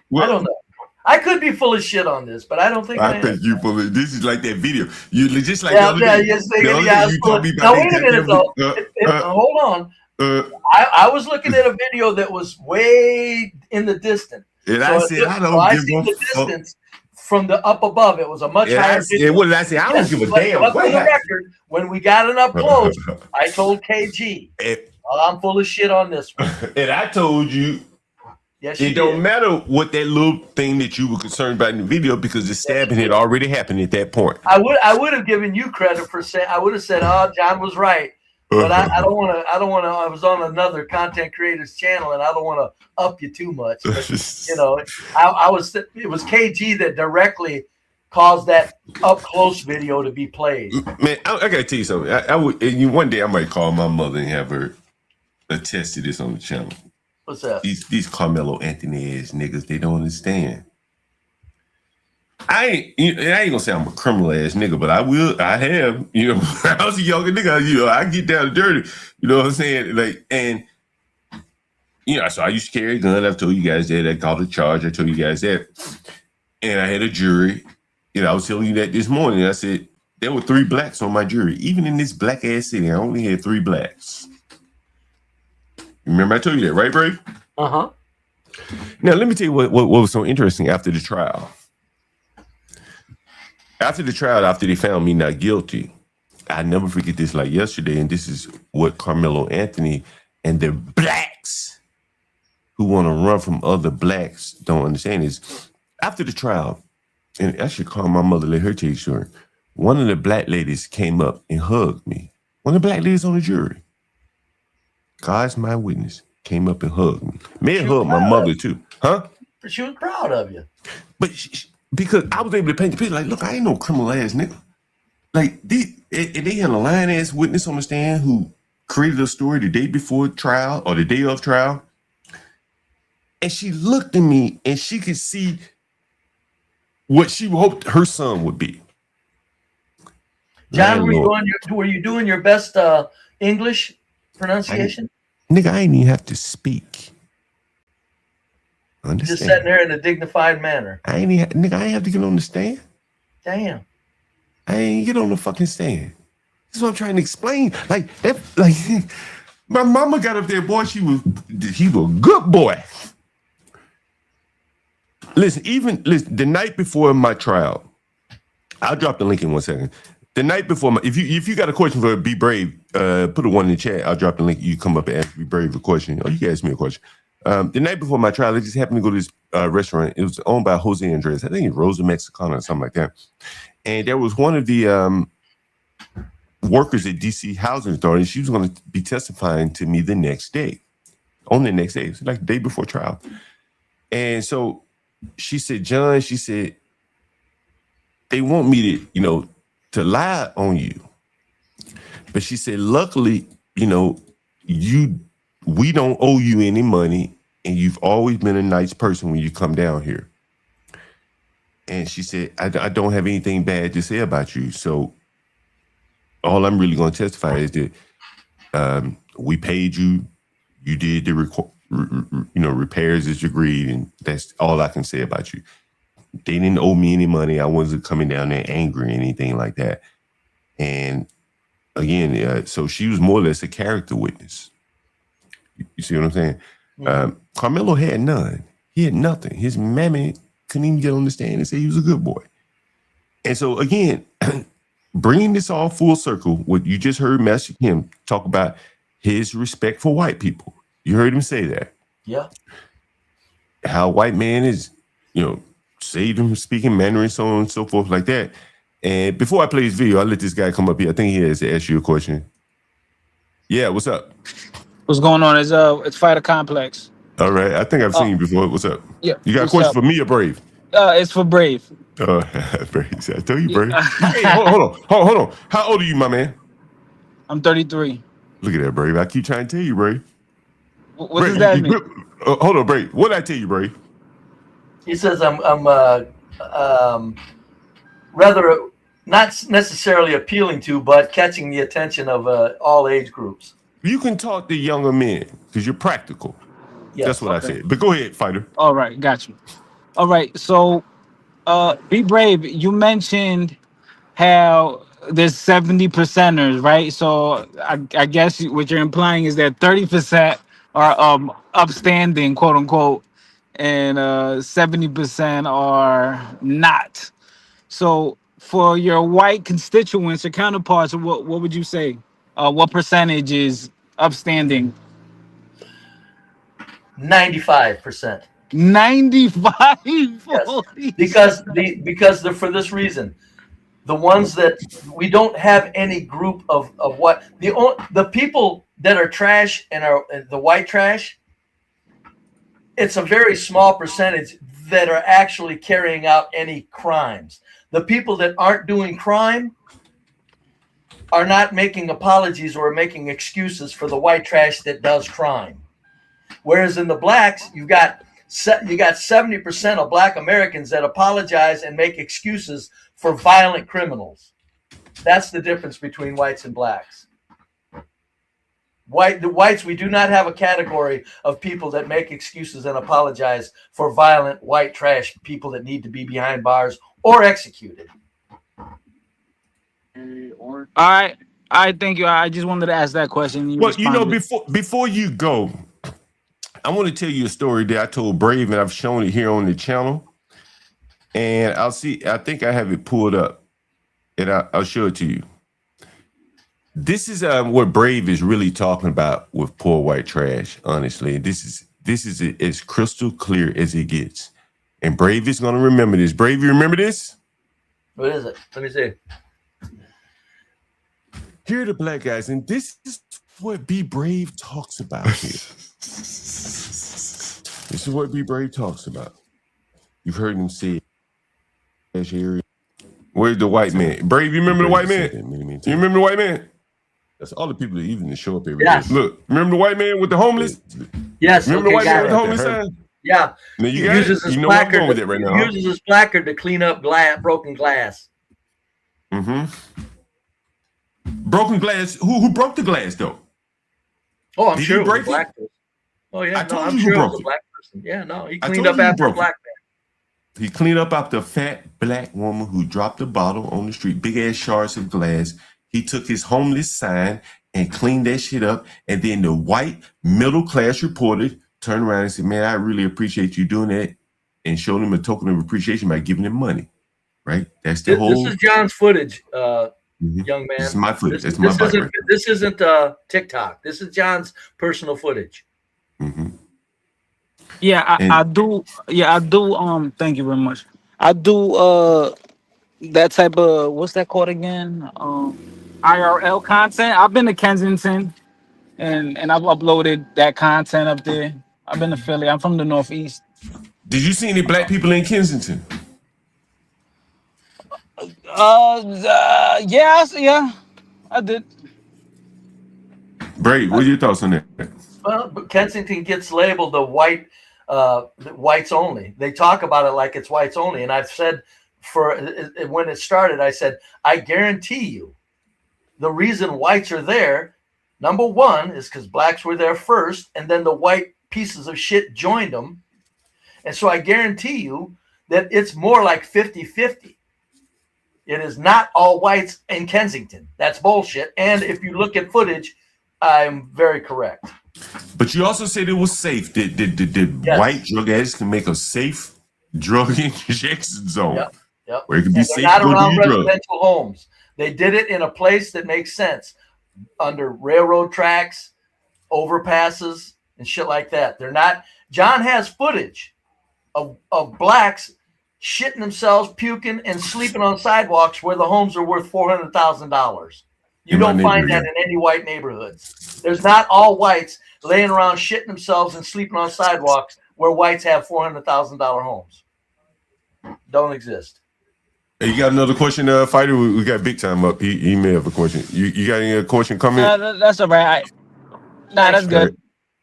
Well, I don't know. I could be full of shit on this, but I don't think I think you full of. This is like that video. You just like Now wait a minute though. Hold on. I was looking at a video that was way in the distance. And I said, I don't give a fuck. From the up above, it was a much higher video. And what did I say? I don't give a damn. But for the record, when we got it up close, I told KG, I'm full of shit on this one. And I told you, it don't matter what that little thing that you were concerned about in the video because the stabbing had already happened at that point. I would have given you credit for saying. I would have said, "Oh, John was right," but I don't want to. I was on another content creator's channel, and I don't want to up you too much. But, you know, I was. It was KG that directly caused that up close video to be played. Man, I gotta tell you something. I would. And one day I might call my mother and have her attest to this on the channel. What's that? These Karmelo Anthony ass niggas, they don't understand. I ain't gonna say I'm a criminal ass nigga, but I have, you know, I was a younger nigga, you know, I get down and dirty, you know what I'm saying? Like, and you know, so I used to carry a gun. I've told you guys that. I called a charge. I told you guys that. And I had a jury. You know, I was telling you that this morning. I said there were 3 blacks on my jury. Even in this black ass city, I only had 3 blacks. Remember I told you that, right, Brave? Uh-huh. Now, let me tell you what was so interesting after the trial. After the trial, after they found me not guilty, I never forget this like yesterday, and this is what Karmelo Anthony and the blacks who want to run from other blacks don't understand is after the trial, and I should call my mother, let her tell you story. One of the black ladies came up and hugged me. One of the black ladies on the jury. God's my witness. Came up and hugged me. May have hugged my mother too. Huh? But she was proud of you. But because I was able to paint the picture like, look, I ain't no criminal ass nigga. Like, they had a lying ass witness on the stand who created a story the day before trial or the day of trial. And she looked at me and she could see what she hoped her son would be. John, were you doing your best English pronunciation? Nigga, I ain't even have to speak. Understand? Just sitting there in a dignified manner. Nigga, I ain't have to get on the stand. Damn. I ain't get on the fucking stand. This is what I'm trying to explain. Like my mama got up there, boy. He was a good boy. Listen, the night before my trial, I'll drop the link in 1 second. The night before if you got a question for BeBrave, put a 1 in the chat. I'll drop the link. You come up and ask BeBrave a question, or you can ask me a question. The night before my trial, I just happened to go to this restaurant. It was owned by Jose Andres. I think it's Rosa Mexicana or something like that. And there was one of the workers at DC Housing Authority. She was going to be testifying to me the next day. On the next day. It was like the day before trial. And so she said, John, she said, they want me to, to lie on you. But she said, luckily, we don't owe you any money, and you've always been a nice person when you come down here. And she said, I don't have anything bad to say about you. So all I'm really going to testify is that we paid you. You did the repairs as you agreed, and that's all I can say about you. They didn't owe me any money. I wasn't coming down there angry or anything like that. And again, so she was more or less a character witness. You see what I'm saying? Mm-hmm. Karmelo had none. He had nothing. His mammy couldn't even get on the stand and say he was a good boy. And so again, bringing this all full circle, what you just heard Master Kim talk about his respect for white people. You heard him say that. Yeah. How a white man is, saved him from speaking Mandarin, so on and so forth like that. And before I play this video, I'll let this guy come up here. I think he has to ask you a question. Yeah, what's up? What's going on? It's Fighter Complex. All right. I think I've seen you before. What's up? Yeah. You got a question for me or Brave? It's for Brave. Brave. I tell you, Brave. Hey, hold on. How old are you, my man? I'm 33. Look at that, Brave. I keep trying to tell you, Brave. What does that mean? Hold on, Brave. What did I tell you, Brave? He says I'm rather not necessarily appealing to, but catching the attention of all age groups. You can talk to younger men because you're practical. Yes. That's what I said. But go ahead, fighter. All right, got you. All right, so Be Brave, you mentioned how there's 70 percenters, right? So I guess what you're implying is that 30% are upstanding, quote unquote, and 70% are not. So for your white constituents, your counterparts, what would you say? What percentage is upstanding? 95%. 95. Yes. Because they're for this reason. The ones that we don't have any group of what the people that are trash and are the white trash, it's a very small percentage that are actually carrying out any crimes. The people that aren't doing crime are not making apologies or making excuses for the white trash that does crime. Whereas in the blacks, you got 70% of black Americans that apologize and make excuses for violent criminals. That's the difference between whites and blacks. The whites, we do not have a category of people that make excuses and apologize for violent white trash people that need to be behind bars or executed. All right. I thank you. I just wanted to ask that question. Well, you know, before you go, I want to tell you a story that I told Brave, and I've shown it here on the channel. And I think I have it pulled up, and I'll show it to you. This is what Brave is really talking about with poor white trash, honestly. This is as crystal clear as it gets. And Brave is going to remember this. Brave, you remember this? What is it? Let me see. Here are the black guys, and this is what BeBrave talks about here. This is what BeBrave talks about. You've heard him say it. Where's the white man? Brave, you remember the white man? You remember the white man? That's all the people that even show up every day. Look, remember the white man with the homeless? Yes. Remember the white man with the homeless sign? Yeah. Now you got it. You know where I'm going with it right now. He uses his placard to clean up broken glass. Mm-hmm. Broken glass. Who broke the glass though? Oh, I'm Did sure he break it was a black person. Oh yeah, I'm sure it was a black person. Yeah, no, he cleaned up after a black man. He cleaned up after a fat black woman who dropped a bottle on the street, big ass shards of glass. He took his homeless sign and cleaned that shit up. And then the white middle class reporter turned around and said, "Man, I really appreciate you doing that," and showed him a token of appreciation by giving him money. Right? That's the whole. This is John's footage, young man. This is my footage. That's my bike. This isn't TikTok. This is John's personal footage. Mm-hmm. Yeah, I do. Yeah, I do. Thank you very much. I do. That type of, what's that called again? IRL content. I've been to Kensington, and I've uploaded that content up there. I've been to Philly. I'm from the Northeast. Did you see any black people in Kensington? Yeah, I did. Brave, what are your thoughts on that? Well, but Kensington gets labeled the whites only. They talk about it like it's whites only. And I've said when it started, I said, I guarantee you the reason whites are there, number one, is because blacks were there first, and then the white pieces of shit joined them. And so I guarantee you that it's more like 50-50. It is not all whites in Kensington. That's bullshit. And if you look at footage, I'm very correct. But you also said it was safe. Did yes. White drug addicts can make a safe drug injection zone? Yep. Where it can be safe. Not around residential homes. They did it in a place that makes sense, under railroad tracks, overpasses, and shit like that. They're not. John has footage of blacks shitting themselves, puking, and sleeping on sidewalks where the homes are worth $400,000. You don't find that in any white neighborhoods. There's not all whites laying around shitting themselves and sleeping on sidewalks where whites have $400,000 homes. Don't exist. Hey, you got another question, fighter? We got big time up. He may have a question. You got any question coming? That's all right. That's good.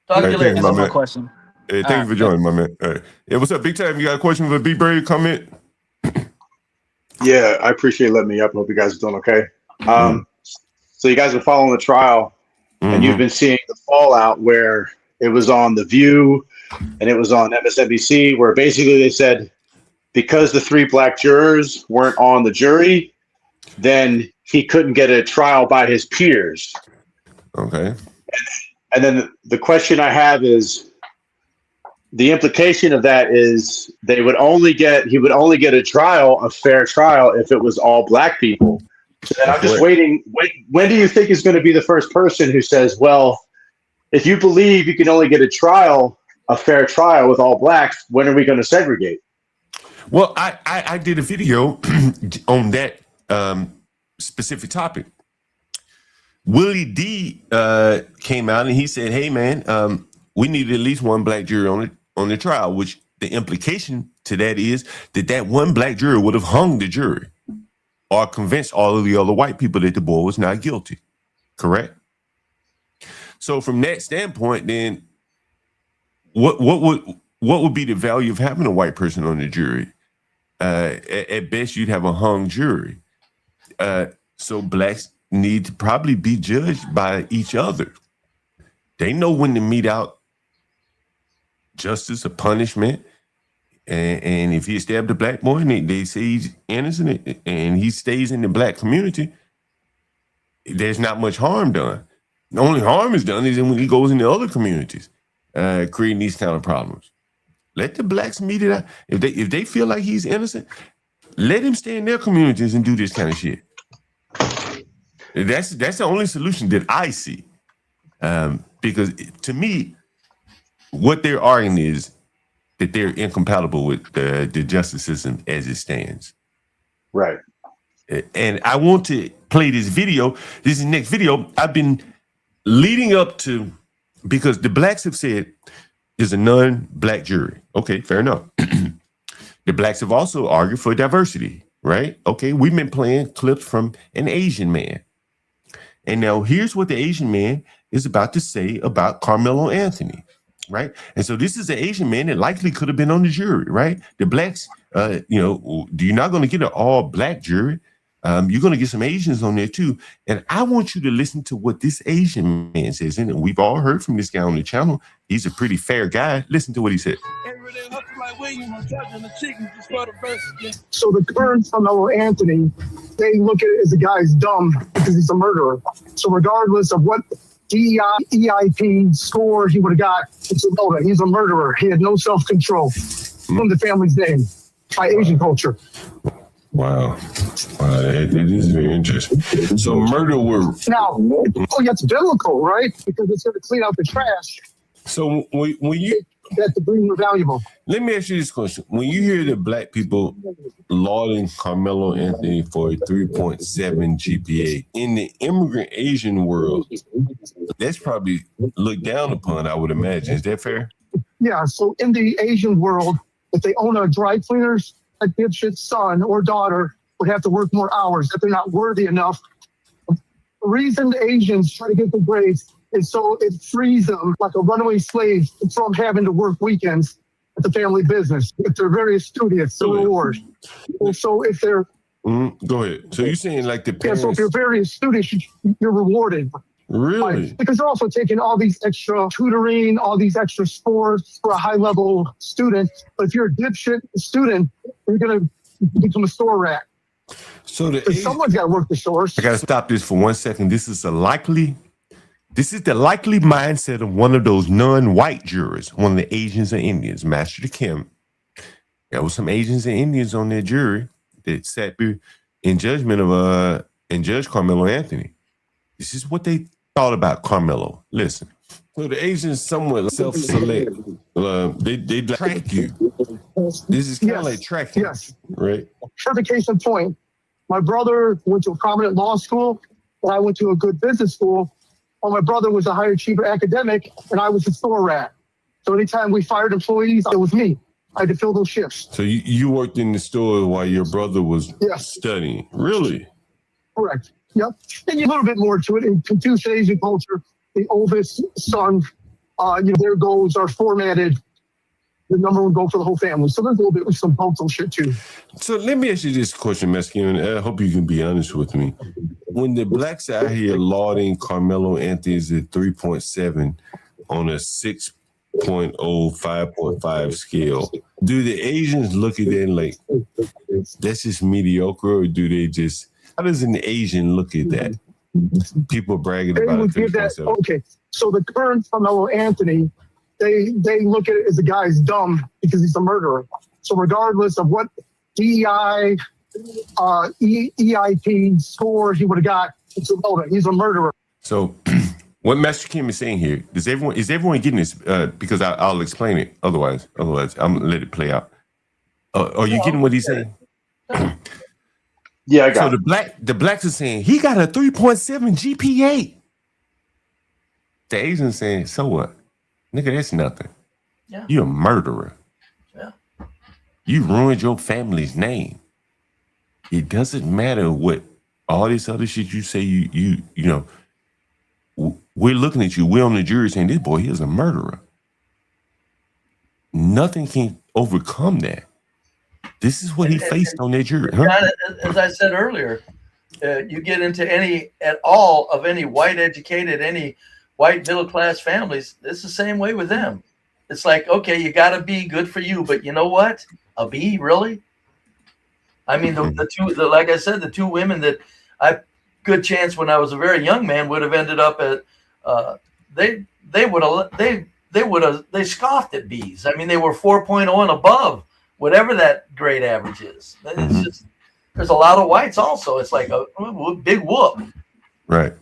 Talk to you later. That's my question. Hey, thank you for joining, my man. All right. Yeah, what's up, Big Time? You got a question for BeBrave? Comment? Yeah, I appreciate letting me up. Hope you guys are doing okay. So you guys are following the trial, and you've been seeing the fallout where it was on The View and it was on MSNBC, where basically they said because the 3 black jurors weren't on the jury, then he couldn't get a trial by his peers. Okay. And then the question I have is, the implication of that is he would only get a trial, a fair trial, if it was all black people. So then I'm just waiting. When do you think is going to be the first person who says, well, if you believe you can only get a trial, a fair trial with all blacks, when are we going to segregate? Well, I did a video on that specific topic. Willie D came out and he said, hey, man, we need at least one black jury on the trial, which the implication to that is that one black juror would have hung the jury or convinced all of the other white people that the boy was not guilty. Correct? So from that standpoint, then what would be the value of having a white person on the jury? At best, you'd have a hung jury. So blacks need to probably be judged by each other. They know when to mete out justice or punishment. And if he stabbed a black boy and they say he's innocent and he stays in the black community, there's not much harm done. The only harm is done is when he goes into other communities, creating these kind of problems. Let the blacks mete it out. If they feel like he's innocent, let him stay in their communities and do this kind of shit. That's the only solution that I see. Because to me, what they're arguing is that they're incompatible with the justice system as it stands. Right. And I want to play this video. This is the next video. I've been leading up to, because the blacks have said there's a non-black jury. Okay, fair enough. The blacks have also argued for diversity, right? Okay, we've been playing clips from an Asian man. And now here's what the Asian man is about to say about Karmelo Anthony, right? And so this is an Asian man that likely could have been on the jury, right? The blacks, you're not going to get an all-black jury. You're going to get some Asians on there too. And I want you to listen to what this Asian man says. And we've all heard from this guy on the channel. He's a pretty fair guy. Listen to what he said. So the current Karmelo Anthony, they look at it as the guy's dumb because he's a murderer. So regardless of what DEI, EIP score he would have got, it's irrelevant. He's a murderer. He had no self-control. From the family's name by Asian culture. Wow. It is very interesting. So murder were... Now, it's biblical, right? Because it's going to clean out the trash. So when you... That the green were valuable. Let me ask you this question. When you hear the black people lauding Karmelo Anthony for a 3.7 GPA, in the immigrant Asian world, that's probably looked down upon, I would imagine. Is that fair? Yeah, so in the Asian world, if they own a dry cleaners, a dipshit's son or daughter would have to work more hours if they're not worthy enough. The reason the Asians try to get the grades is so it frees them like a runaway slave from having to work weekends at the family business. If they're very studious, the reward. So if they're... Go ahead. So you're saying like the parents... Yeah, so if you're very studious, you're rewarded. Really? Because they're also taking all these extra tutoring, all these extra sports for a high-level student. But if you're a dipshit student, you're going to become a store rat. So someone's got to work the stores. I got to stop this for 1 second. This is the likely mindset of one of those non-white jurors, one of the Asians and Indians, Master Kim. There was some Asians and Indians on their jury that sat in judgment of and judged Karmelo Anthony. This is what they thought about Karmelo. Listen. So the Asians somewhat self-select. They track you. This is kind of like tracking. Yes. Right? Perfect case in point. My brother went to a prominent law school, and I went to a good business school. Well, my brother was a higher achiever academic, and I was a store rat. So anytime we fired employees, it was me. I had to fill those shifts. So you worked in the store while your brother was studying? Really? Correct. Yep. And a little bit more to it. In Confucian Asian culture, the oldest son, their goals are formatted the number would go for the whole family. So there's a little bit of some cultural shit too. So let me ask you this question, Mexican. I hope you can be honest with me. When the blacks out here lauding Karmelo Anthony's at 3.7 on a 6.0, 5.5 scale, do the Asians look at that and like, that's just mediocre, or do they just, how does an Asian look at that? People bragging They about would it. give that, okay. So the current Karmelo Anthony, they look at it as the guy's dumb because he's a murderer. So regardless of what DEI, EIP score he would have got, it's irrelevant. He's a murderer. So what Master Kim is saying here, is everyone getting this? Because I'll explain it. Otherwise, I'm gonna let it play out. Are you getting what he's saying? Yeah, I got so the blacks are saying he got a 3.7 GPA. The Asians saying, so what? Nigga, that's nothing. Yeah. You're a murderer. Yeah. You ruined your family's name. It doesn't matter what all this other shit you say. You know, we're looking at you. We're on the jury saying this boy, he is a murderer. Nothing can overcome that. This is what he faced on that jury. Huh? As I said earlier, you get into any white educated, any white middle class families, it's the same way with them. It's like, okay, you got to be good for you, but you know what? A B, really? I mean, like I said, the two women that good chance when I was a very young man would have ended up at, they scoffed at B's. I mean, they were 4.0 and above, whatever that grade average is. It's just, there's a lot of whites also. It's like a big whoop. Right.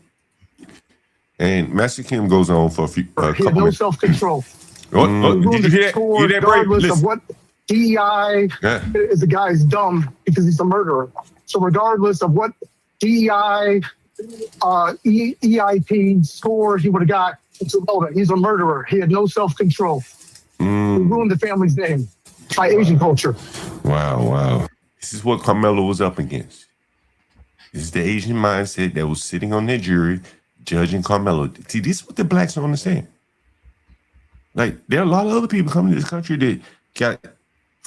And Master Kim goes on for a few. He had no self-control. Did you hear that? Regardless of what DEI is, the guy's dumb because he's a murderer. So regardless of what DEI, EIP score he would have got, it's irrelevant. He's a murderer. He had no self-control. He ruined the family's name by Asian culture. Wow. This is what Karmelo was up against. This is the Asian mindset that was sitting on that jury judging Karmelo. See, this is what the blacks don't understand. Like, there are a lot of other people coming to this country that got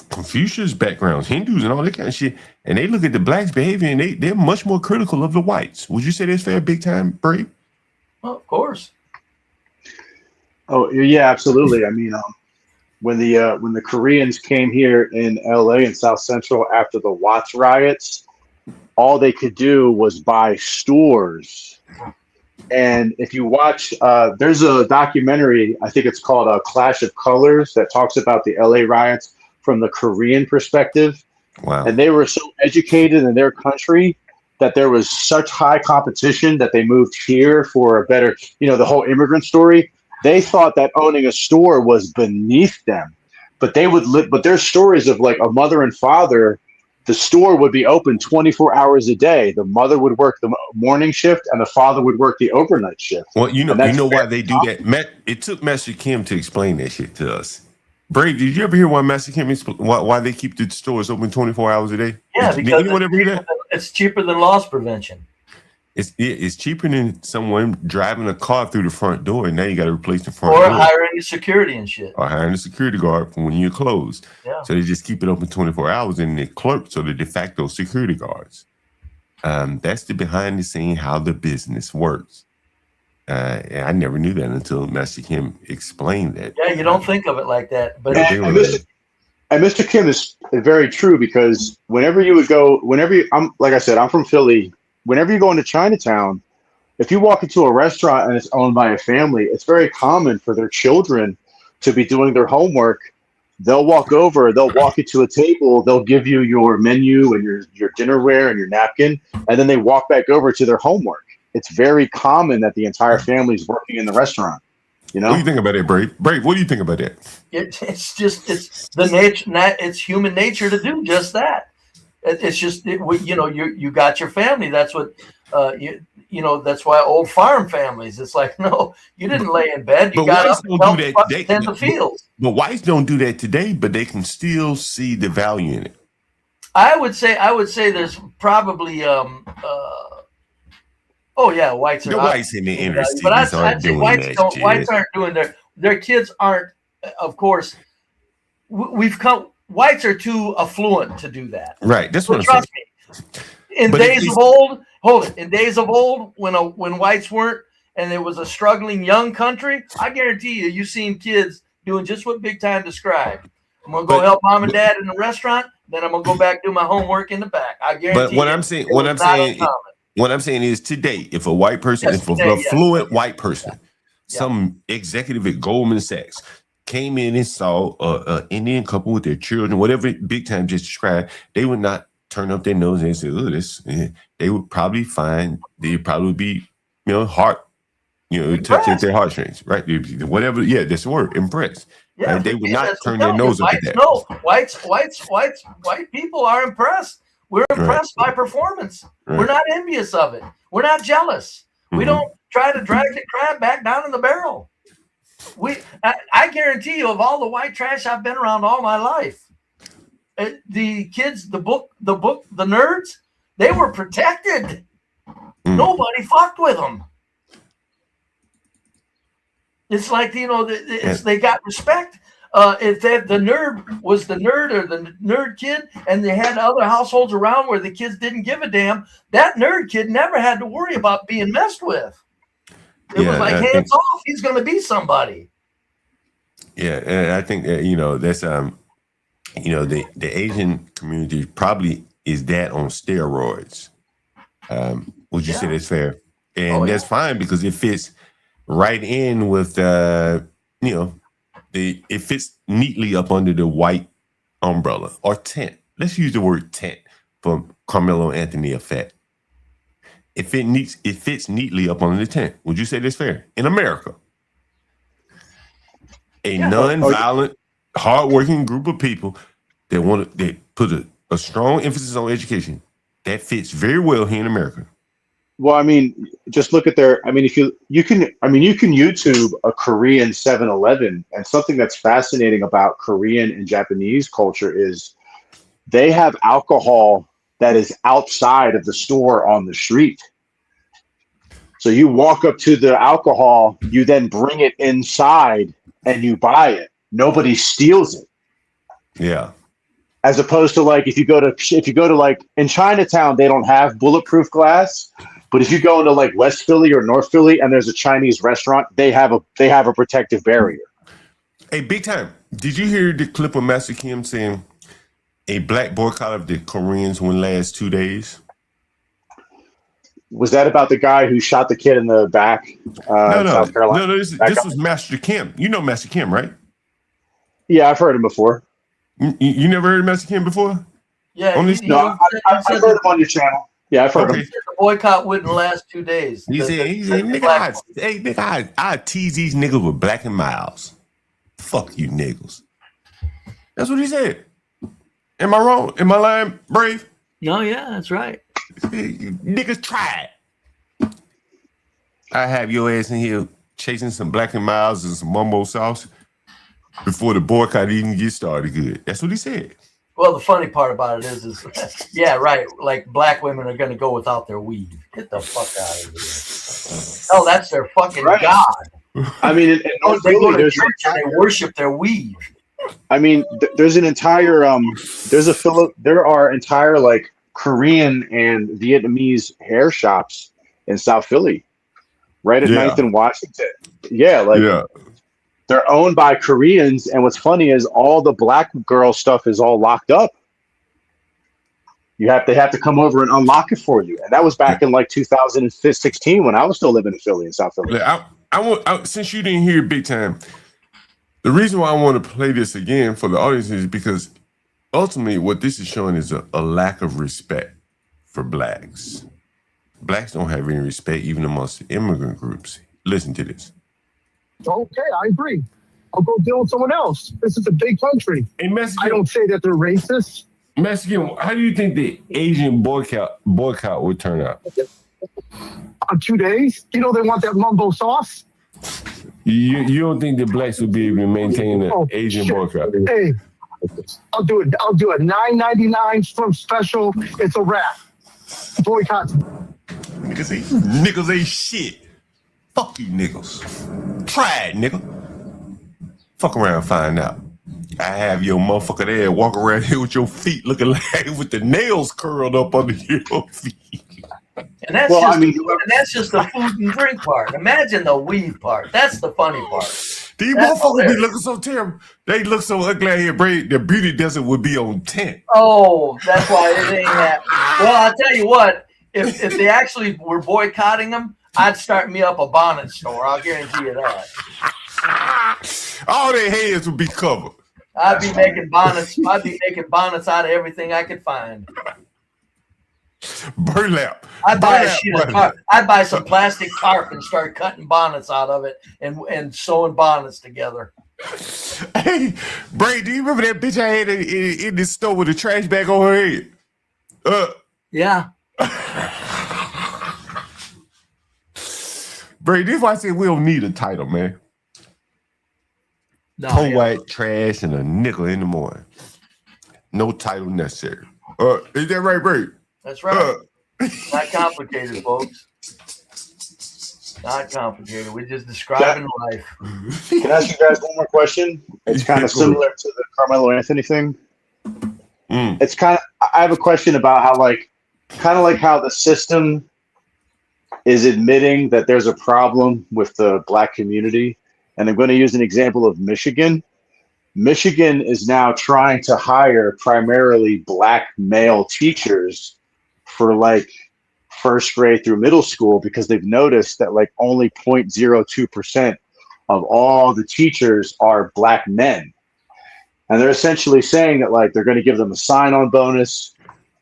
Confucius backgrounds, Hindus and all that kind of shit, and they look at the blacks' behavior and they're much more critical of the whites. Would you say that's fair, big time, Brave? Well, of course. Oh, yeah, absolutely. I mean, when the Koreans came here in LA and South Central after the Watts riots, all they could do was buy stores. And if you watch, there's a documentary, I think it's called Clash of Colors, that talks about the LA riots from the Korean perspective. Wow. And they were so educated in their country that there was such high competition that they moved here for a better, the whole immigrant story. They thought that owning a store was beneath them, but they would live, but there's stories of like a mother and father. The store would be open 24 hours a day. The mother would work the morning shift and the father would work the overnight shift. Well, you know why they do that? It took Master Kim to explain that shit to us. Brave, did you ever hear why Master Kim why they keep the stores open 24 hours a day? Yeah, did because anyone ever hear that? It's cheaper than loss prevention. It's cheaper than someone driving a car through the front door, and now you got to replace the front door. Or hiring a security and shit. Or hiring a security guard for when you're closed. Yeah. So they just keep it open 24 hours, and the clerks are the de facto security guards. That's the behind the scene how the business works. And I never knew that until Master Kim explained that. Yeah, you don't think of it like that, but and Mr. Kim is very true, because whenever I'm like I said, I'm from Philly. Whenever you go into Chinatown, if you walk into a restaurant and it's owned by a family, it's very common for their children to be doing their homework. They'll walk over, they'll walk you to a table, they'll give you your menu and your dinnerware and your napkin, and then they walk back over to their homework. It's very common that the entire family is working in the restaurant. What do you think about that, Brave? Brave, what do you think about that? It's the nature. It's human nature to do just that. It's just you got your family. That's what that's why old farm families. It's like, no, you didn't lay in bed. You got up and tend the fields. But whites don't do that today. But they can still see the value in it. I would say there's probably whites are the whites in the inner cities but I'd aren't say doing whites that shit. Whites aren't doing their kids aren't, of course. we've come. Whites are too affluent to do that. Right. That's what I'm trust saying. me. In days of old, in days of old, when whites weren't, and it was a struggling young country, I guarantee you've seen kids doing just what Big Time described. I'm gonna go help mom and dad in the restaurant, then I'm gonna go back do my homework in the back. I guarantee. But what I'm saying is today, if a white person, if a fluent white person, some executive at Goldman Sachs came in and saw an Indian couple with their children, whatever Big Time just described, they would not turn up their nose and say, "Oh, this." They would probably be, touch at their heartstrings, right? Whatever, that's the word, impressed. Yeah, they would not turn their nose up at that. No, white people are impressed. We're impressed by performance. Right. We're not envious of it. We're not jealous. We don't try to drag the crab back down in the barrel. I guarantee you, of all the white trash I've been around all my life, the kids, the nerds, they were protected. Nobody fucked with them. It's like, they got respect. If the nerd was the nerd or the nerd kid, and they had other households around where the kids didn't give a damn, that nerd kid never had to worry about being messed with. It was like, hands off, he's going to be somebody. Yeah, and I think that, that's the Asian community probably is that on steroids. Would you say that's fair? And that's fine because it fits right in with it fits neatly up under the white umbrella or tent. Let's use the word tent for Karmelo Anthony effect. It fits neatly up under the tent. Would you say that's fair? In America, a non-violent, hardworking group of people that they put a strong emphasis on education, that fits very well here in America. Well, I mean, just look at if you can YouTube a Korean 7-Eleven, and something that's fascinating about Korean and Japanese culture is they have alcohol that is outside of the store on the street. So you walk up to the alcohol, you then bring it inside and you buy it. Nobody steals it. Yeah. As opposed to if you go to in Chinatown, they don't have bulletproof glass. But if you go into West Philly or North Philly and there's a Chinese restaurant, they have a protective barrier. Hey, Big Time, did you hear the clip of Master Kim saying a black boycott of the Koreans wouldn't last 2 days? Was that about the guy who shot the kid in the back? South Carolina? No, this was Master Kim. You know Master Kim, right? Yeah, I've heard him before. You never heard of Master Kim before? Yeah, I've heard him on your channel. Yeah, I've heard him. The boycott wouldn't last 2 days. He said, nigga, I tease these niggas with Black and Miles. Fuck you niggas. That's what he said. Am I wrong? Am I lying, Brave? No, yeah, that's right. Niggas try it. I have your ass in here chasing some Black and Miles and some mumbo sauce before the boycott even gets started good. That's what he said. Well, the funny part about it is yeah, right. Like black women are going to go without their weave. Get the fuck out of here. Oh, that's their fucking god. I mean, in North they Philly, go to church and they worship their weave. I mean, there's an entire there are entire Korean and Vietnamese hair shops in South Philly, right at 9th and Washington. Yeah, they're owned by Koreans, and what's funny is all the black girl stuff is all locked up. They have to come over and unlock it for you, and that was back in 2016 when I was still living in Philly, in South Philly. Since you didn't hear Big Time, the reason why I want to play this again for the audience is because ultimately what this is showing is a lack of respect for blacks. Blacks don't have any respect even amongst immigrant groups. Listen to this. Okay, I agree. I'll go deal with someone else. This is a big country. Hey, Mexican, I don't say that they're racist. Mexican, how do you think the Asian boycott would turn out? On 2 days? They want that mumbo sauce? You don't think the blacks would be able to maintain an Asian boycott? Hey, I'll do it. I'll do a $9.99 from special. It's a wrap. Boycott. Niggas ain't shit. Fuck you niggas. Try it, nigga. Fuck around and find out. I have your motherfucker there walk around here with your feet looking like with the nails curled up under your feet. And that's just the food and drink part. Imagine the weave part. That's the funny part. These motherfuckers be looking so terrible. They look so ugly out here, Brady. The beauty desert would be on 10. Oh, that's why it ain't happening. Well, I'll tell you what. If they actually were boycotting them, I'd start me up a bonnet store. I'll guarantee you that. All their heads would be covered. I'd be making bonnets. I'd be making bonnets out of everything I could find. Burlap. I'd buy a sheet of tarp. I'd buy some plastic tarp and start cutting bonnets out of it and sewing bonnets together. Hey, Bray, do you remember that bitch I had in the store with a trash bag on her head? Yeah. Bray, this is why I said we don't need a title, man. No, white trash and a nickel in the morning. No title necessary. Is that right, Bray? That's right. Not complicated, folks. Not complicated. We're just describing life. Can I ask you guys one more question? It's kind of similar to the Karmelo Anthony thing. It's kind of. I have a question about how, kind of like how the system is admitting that there's a problem with the black community. And I'm going to use an example of Michigan. Michigan is now trying to hire primarily black male teachers for first grade through middle school because they've noticed that only 0.02% of all the teachers are black men. And they're essentially saying that they're going to give them a sign-on bonus.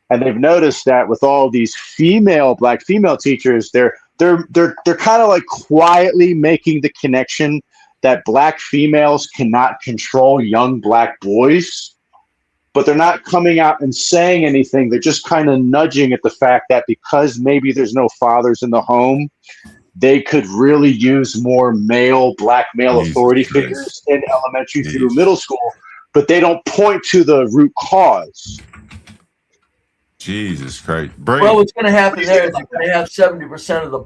And they've noticed that with all these black female teachers, they're kind of quietly making the connection that black females cannot control young black boys, but they're not coming out and saying anything. They're just kind of nudging at the fact that because maybe there's no fathers in the home, they could really use more black male authority figures in elementary through middle school, but they don't point to the root cause. Jesus Christ. Well, what's going to happen there is you're going to have 70% of the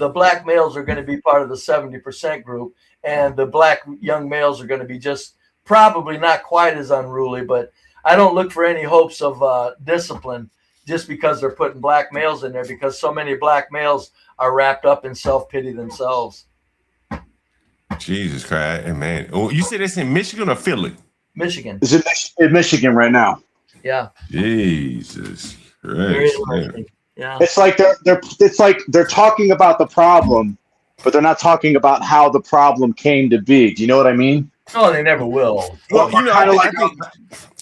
black males are going to be part of the 70% group, and the black young males are going to be just probably not quite as unruly, but I don't look for any hopes of discipline just because they're putting black males in there, because so many black males are wrapped up in self-pity themselves. Jesus Christ, man. Oh, you said it's in Michigan or Philly? Michigan. Is it in Michigan right now? Yeah. Jesus Christ. Yeah. It's they're talking about the problem, but they're not talking about how the problem came to be. Do you know what I mean? No, they never will. Well,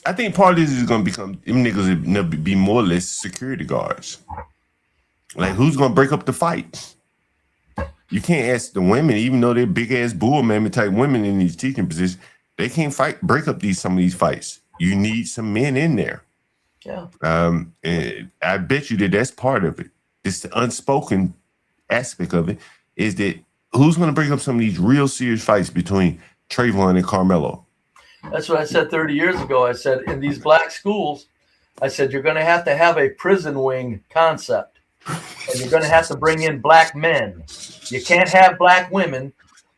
I think part of this is going to become them niggas be more or less security guards. Who's going to break up the fights? You can't ask the women, even though they're big ass bull mammy type women in these teaching positions, they can't break up some of these fights. You need some men in there. Yeah. And I bet you that's part of it. It's the unspoken aspect of it is that who's going to bring up some of these real serious fights between Trayvon and Karmelo? That's what I said 30 years ago. I said in these black schools, I said you're going to have a prison wing concept, and you're going to have to bring in black men. You can't have black women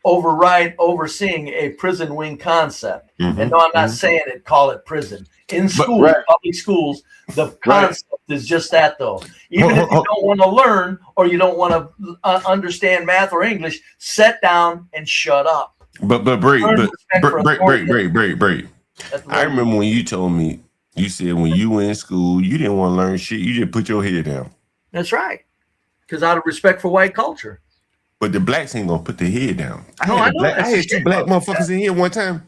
overseeing a prison wing concept. And no, I'm not saying it, call it prison. In schools, public schools, the concept is just that, though. Even if you don't want to learn or you don't want to understand math or English, sit down and shut up. But Bray. I remember when you told me, you said when you were in school, you didn't want to learn shit. You just put your head down. That's right. Because out of respect for white culture. But the blacks ain't gonna put their head down. I had two black motherfuckers in here one time,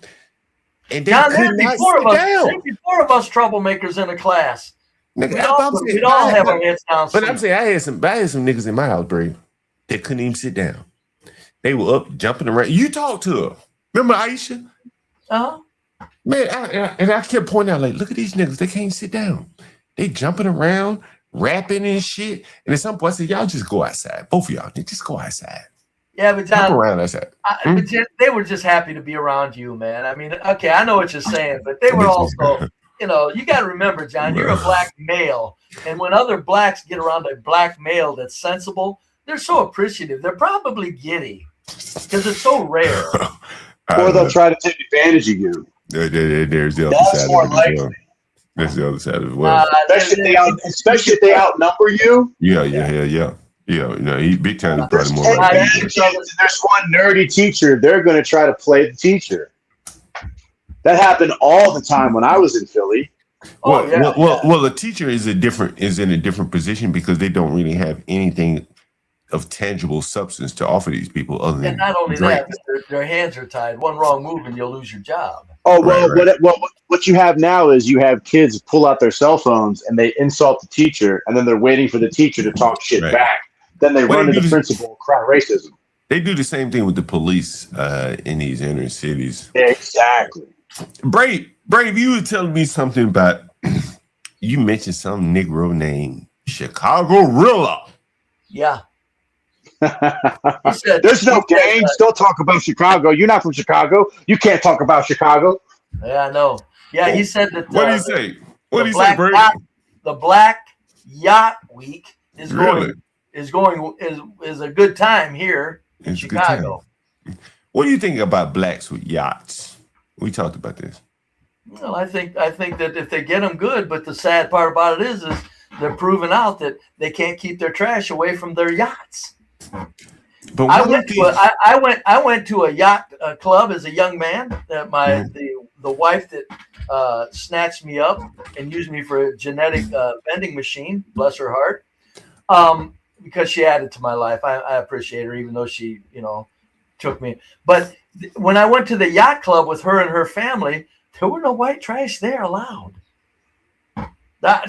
and they could not sit down. There'd be 4 of us troublemakers in a class. Nigga, we'd all have our heads down. But I'm saying I had some niggas in my house, Brave, that couldn't even sit down. They were up jumping around. You talked to her. Remember Aisha? Uh-huh. Man, I kept pointing out, look at these niggas. They can't sit down. They jumping around, rapping and shit. And at some point I said, y'all just go outside. Both of y'all, just go outside. Yeah, but John, jump around outside. They were just happy to be around you, man. I mean, okay, I know what you're saying, but they were also, you got to remember, John, you're a black male. And when other blacks get around a black male that's sensible, they're so appreciative. They're probably giddy because it's so rare. Or they'll try to take advantage of you. There's the other That's side more of it as well. likely. That's the other side as well. Especially if they outnumber you. Yeah. No, he big time is There's probably more 10 like bad that. kids and there's one nerdy teacher. They're going to try to play the teacher. That happened all the time when I was in Philly. Well, a teacher is in a different position because they don't really have anything of tangible substance to offer these people other than And not only drink. that, their hands are tied. One wrong move and you'll lose your job. Oh, well, Right. what you have now is you have kids pull out their cell phones and they insult the teacher, and then they're waiting for the teacher to talk shit Right. back. Then they run to the principal and cry racism. They do the same thing with the police in these inner cities. Exactly. Brave, you were telling me something about you mentioned some Negro named Chicago Rilla. Yeah. He said, There's no gangs. Don't talk about Chicago. You're not from Chicago. You can't talk about Chicago. Yeah, I know. Yeah, he said that. What did he say? What did he say, Brave? The Black Yacht Week is Really? is a good time here in It's a good Chicago. time. What do you think about blacks with yachts? We talked about this. Well, I think that if they get them good, but the sad part about it is they're proving out that they can't keep their trash away from their yachts. But I went to a yacht club as a young man. The wife that snatched me up and used me for a genetic vending machine, bless her heart, because she added to my life. I appreciate her, even though she, took me. But when I went to the yacht club with her and her family, there were no white trash there allowed. There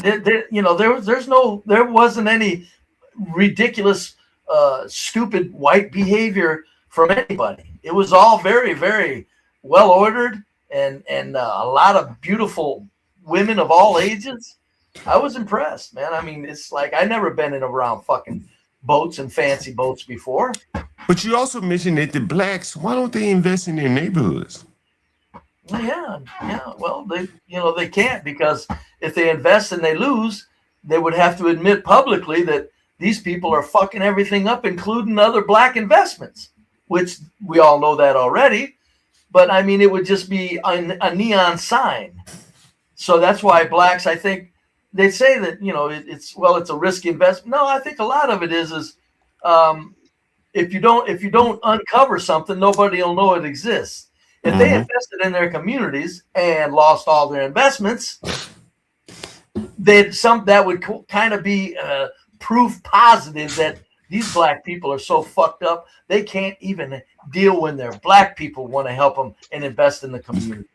wasn't any ridiculous, stupid white behavior from anybody. It was all very, very well ordered, and a lot of beautiful women of all ages. I was impressed, man. I mean, it's like I never been in around fucking boats and fancy boats before. But you also mentioned that the blacks, why don't they invest in their neighborhoods? Yeah. Well, they can't, because if they invest and they lose, they would have to admit publicly that these people are fucking everything up, including other black investments, which we all know that already. But I mean, it would just be a neon sign. So that's why blacks, I think, they say that it's a risky investment. No, I think a lot of it is if you don't uncover something, nobody will know it exists. If they invested in their communities and lost all their investments, that would kind of be proof positive that these black people are so fucked up they can't even deal when their black people want to help them and invest in the community.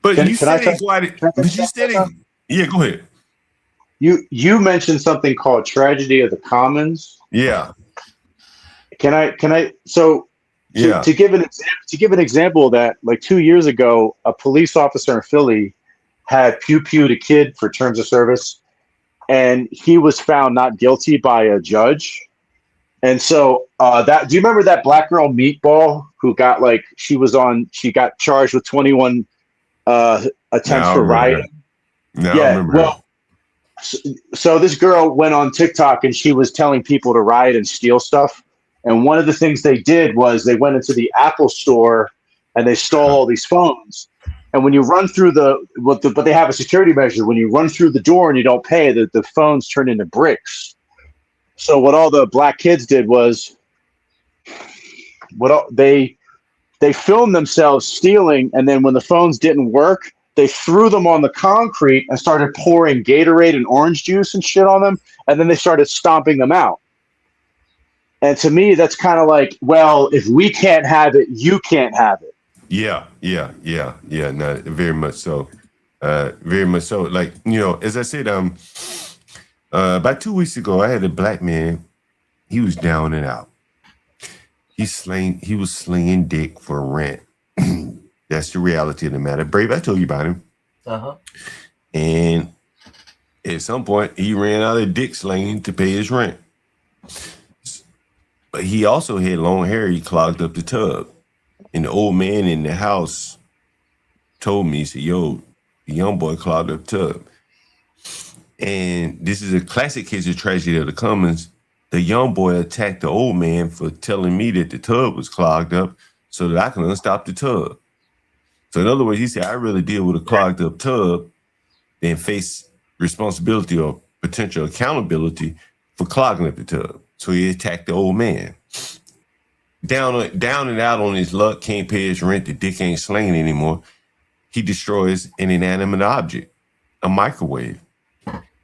But you said it. Yeah, go ahead. You mentioned something called tragedy of the commons. Yeah. Can I? So to give an example of that, like 2 years ago, a police officer in Philly had pew-pewed a kid for terms of service, and he was found not guilty by a judge. And so do you remember that black girl Meatball who got she got charged with 21 attempts for rioting? No, I remember. Well, so this girl went on TikTok and she was telling people to riot and steal stuff. And one of the things they did was they went into the Apple store and they stole all these phones. And when you run through but they have a security measure. When you run through the door and you don't pay, the phones turn into bricks. So what all the black kids did was they filmed themselves stealing, and then when the phones didn't work, they threw them on the concrete and started pouring Gatorade and orange juice and shit on them, and then they started stomping them out. And to me, that's kind of like, well, if we can't have it, you can't have it. Yeah. No, very much so. Very much so. Like, as I said, about 2 weeks ago, I had a black man. He was down and out. He was slinging dick for rent. That's the reality of the matter. Brave, I told you about him. And at some point, he ran out of dick slinging to pay his rent. But he also had long hair. He clogged up the tub. And the old man in the house told me, he said, yo, the young boy clogged up the tub. And this is a classic case of tragedy of the commons. The young boy attacked the old man for telling me that the tub was clogged up so that I can unstop the tub. So in other words, he said, I'd rather deal with a clogged up tub than face responsibility or potential accountability for clogging up the tub. So he attacked the old man. Down and out on his luck, can't pay his rent, the dick ain't slinging anymore. He destroys an inanimate object, a microwave.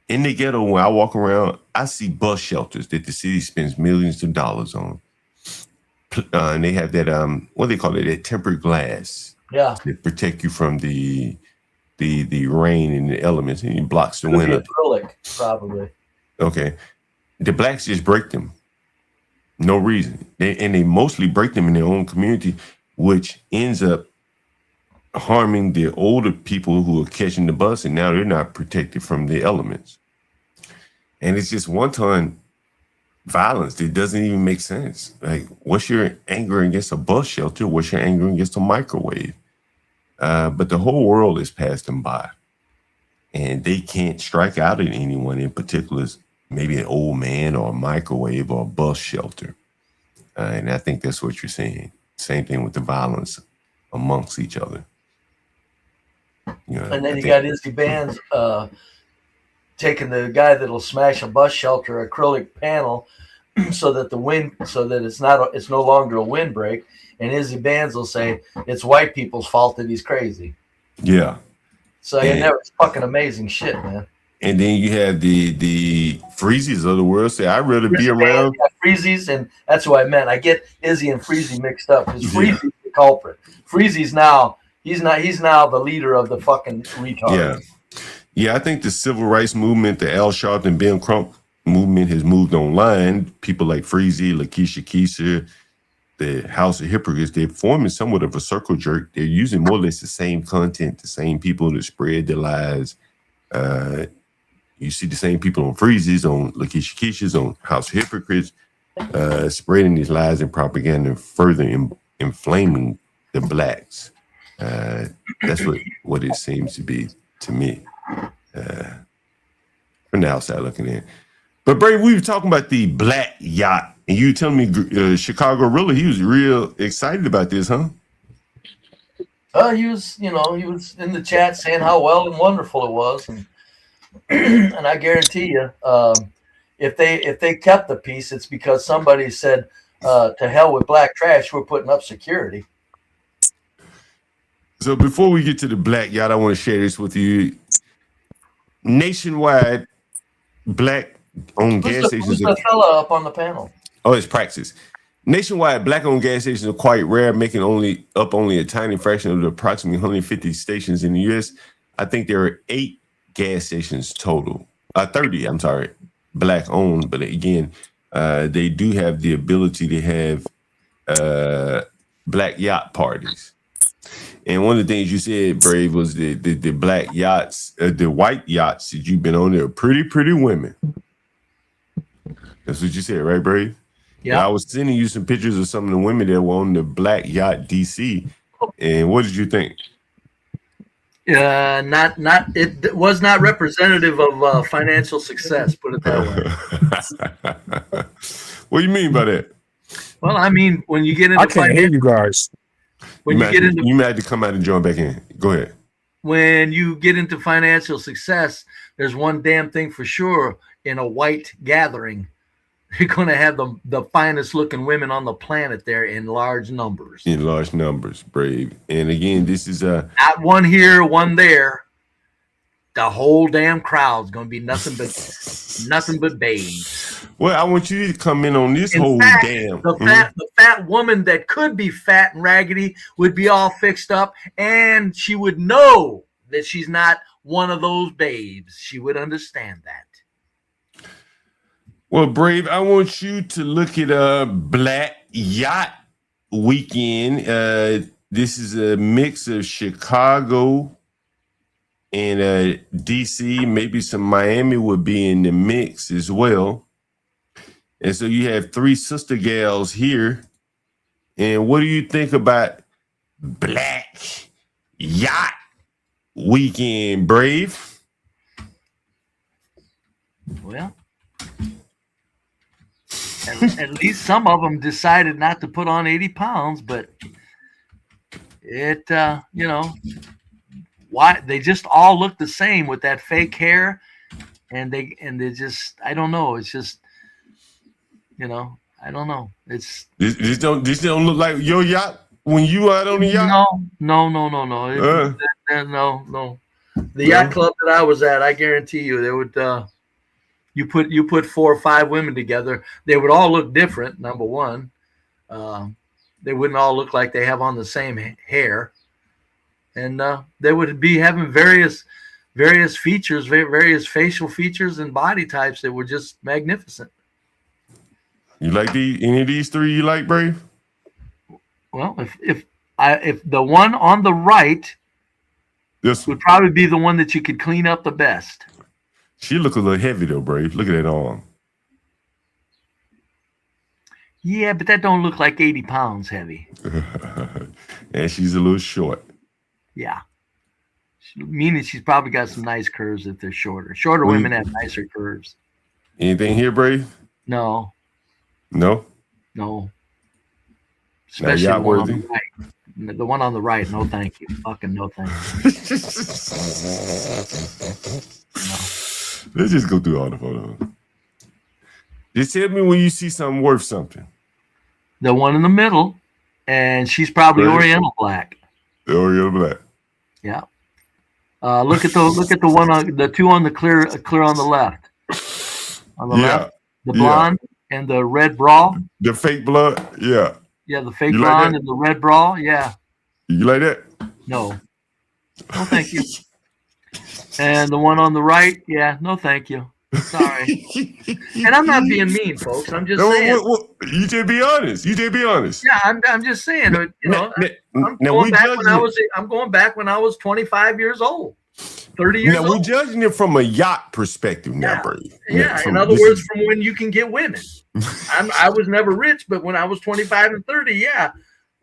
In the ghetto, when I walk around, I see bus shelters that the city spends millions of dollars on. And they have that, what do they call it, that tempered glass. Yeah. That protect you from the rain and the elements, and it blocks the wind. Acrylic, probably. Okay. The blacks just break them. No reason. They mostly break them in their own community, which ends up harming the older people who are catching the bus, and now they're not protected from the elements. And it's just wanton violence that doesn't even make sense. Like, what's your anger against a bus shelter? What's your anger against a microwave? But the whole world has passed them by, and they can't strike out at anyone in particular. Maybe an old man or a microwave or a bus shelter. And I think that's what you're saying. Same thing with the violence amongst each other. You know, and then you got Izzy Bands taking the guy that'll smash a bus shelter acrylic panel so that it's no longer a windbreak. And Izzy Bands will say it's white people's fault that he's crazy. Yeah. So it's fucking amazing shit, man. And then you have the Freezys of the world say, I'd rather be around Freezy's, and that's what I meant. I get Izzy and Freezy mixed up because Freezy's the culprit. Freezy's now he's now the leader of the fucking retard. Yeah, I think the civil rights movement, the Al Sharpton, Ben Crump movement has moved online. People like Freezy, Lakeisha Keisha, the House of Hypocrites, they're forming somewhat of a circle jerk. They're using more or less the same content, the same people to spread their lies. You see the same people on Freezy's, on Lakeisha Keisha's, on House of Hypocrites, spreading these lies and propaganda and further inflaming the blacks. That's what it seems to be to me. From the outside looking in. But Brave, we were talking about the Black Yacht, and you telling me Chicago Gorilla, he was real excited about this, huh? He was in the chat saying how well and wonderful it was, and and I guarantee you, if they kept the peace, it's because somebody said, "To hell with black trash, we're putting up security." So before we get to the Black Yacht, I want to share this with you. Nationwide, black-owned gas stations. Who's the fella up on the panel? Oh, it's Praxis. Nationwide, black-owned gas stations are quite rare, making only a tiny fraction of the approximately 150 stations in the U.S. I think there are 8 gas stations total. 30, I'm sorry, black-owned. But again, they do have the ability to have black yacht parties. And one of the things you said, Brave, was the black yachts, the white yachts that you've been on. They're pretty women. That's what you said, right, Brave? Yeah. I was sending you some pictures of some of the women that were on the black yacht DC. And what did you think? It was not representative of financial success, put it that way. What do you mean by that? Well, I mean, when you get into I can't hear you guys. You might have to come out and join back in. Go ahead. When you get into financial success, there's one damn thing for sure. In a white gathering, you're going to have the finest looking women on the planet there in large numbers. In large numbers, Brave. And again, this is not one here, one there. The whole damn crowd's going to be nothing but babes. Well, I want you to come in on this whole damn. The fat woman that could be fat and raggedy would be all fixed up, and she would know that she's not one of those babes. She would understand that. Well, Brave, I want you to look at Black Yacht Weekend. This is a mix of Chicago and DC, maybe some Miami would be in the mix as well. And so you have 3 sister gals here. And what do you think about Black Yacht Weekend, Brave? Well, at least some of them decided not to put on 80 pounds, but it, you know, why they just all look the same with that fake hair, and they just, I don't know. It's just, you know, I don't know. It's This don't look like your yacht when you out on the yacht. no. The yacht club that I was at, I guarantee you, they would. You put 4 or 5 women together, they would all look different. Number one, they wouldn't all look like they have on the same hair, and they would be having various features, various facial features and body types that were just magnificent. You like any of these 3 you like, Brave? Well, if the one on the right, this would probably be the one that you could clean up the best. She look a little heavy though, Brave. Look at that arm. Yeah, but that don't look like 80 pounds heavy. And she's a little short. Yeah. Meaning she's probably got some nice curves if they're shorter. Shorter women have nicer curves. Anything here, Brave? No. No? No. Especially the one on the right. The one on the right, no thank you. Fucking no thank you. No. Let's just go through all the photos. Just tell me when you see something worth something. The one in the middle, and she's probably Oriental black. The Oriental black. Yeah. Look at the one on the 2 on the clear on the left. On the left, the blonde and the red bra. The fake blood, yeah. Yeah, the fake blonde and the red bra, yeah. You like that? No. No, thank you. And the one on the right, yeah, no, thank you. Sorry. And I'm not being mean, folks. I'm just saying. You just be honest. Yeah, I'm just saying. You know, I'm going back when I was 25 years old, 30 years old. Now we're judging it from a yacht perspective now, Brave. Yeah. In other words, from when you can get women. I was never rich, but when I was 25 and 30, yeah,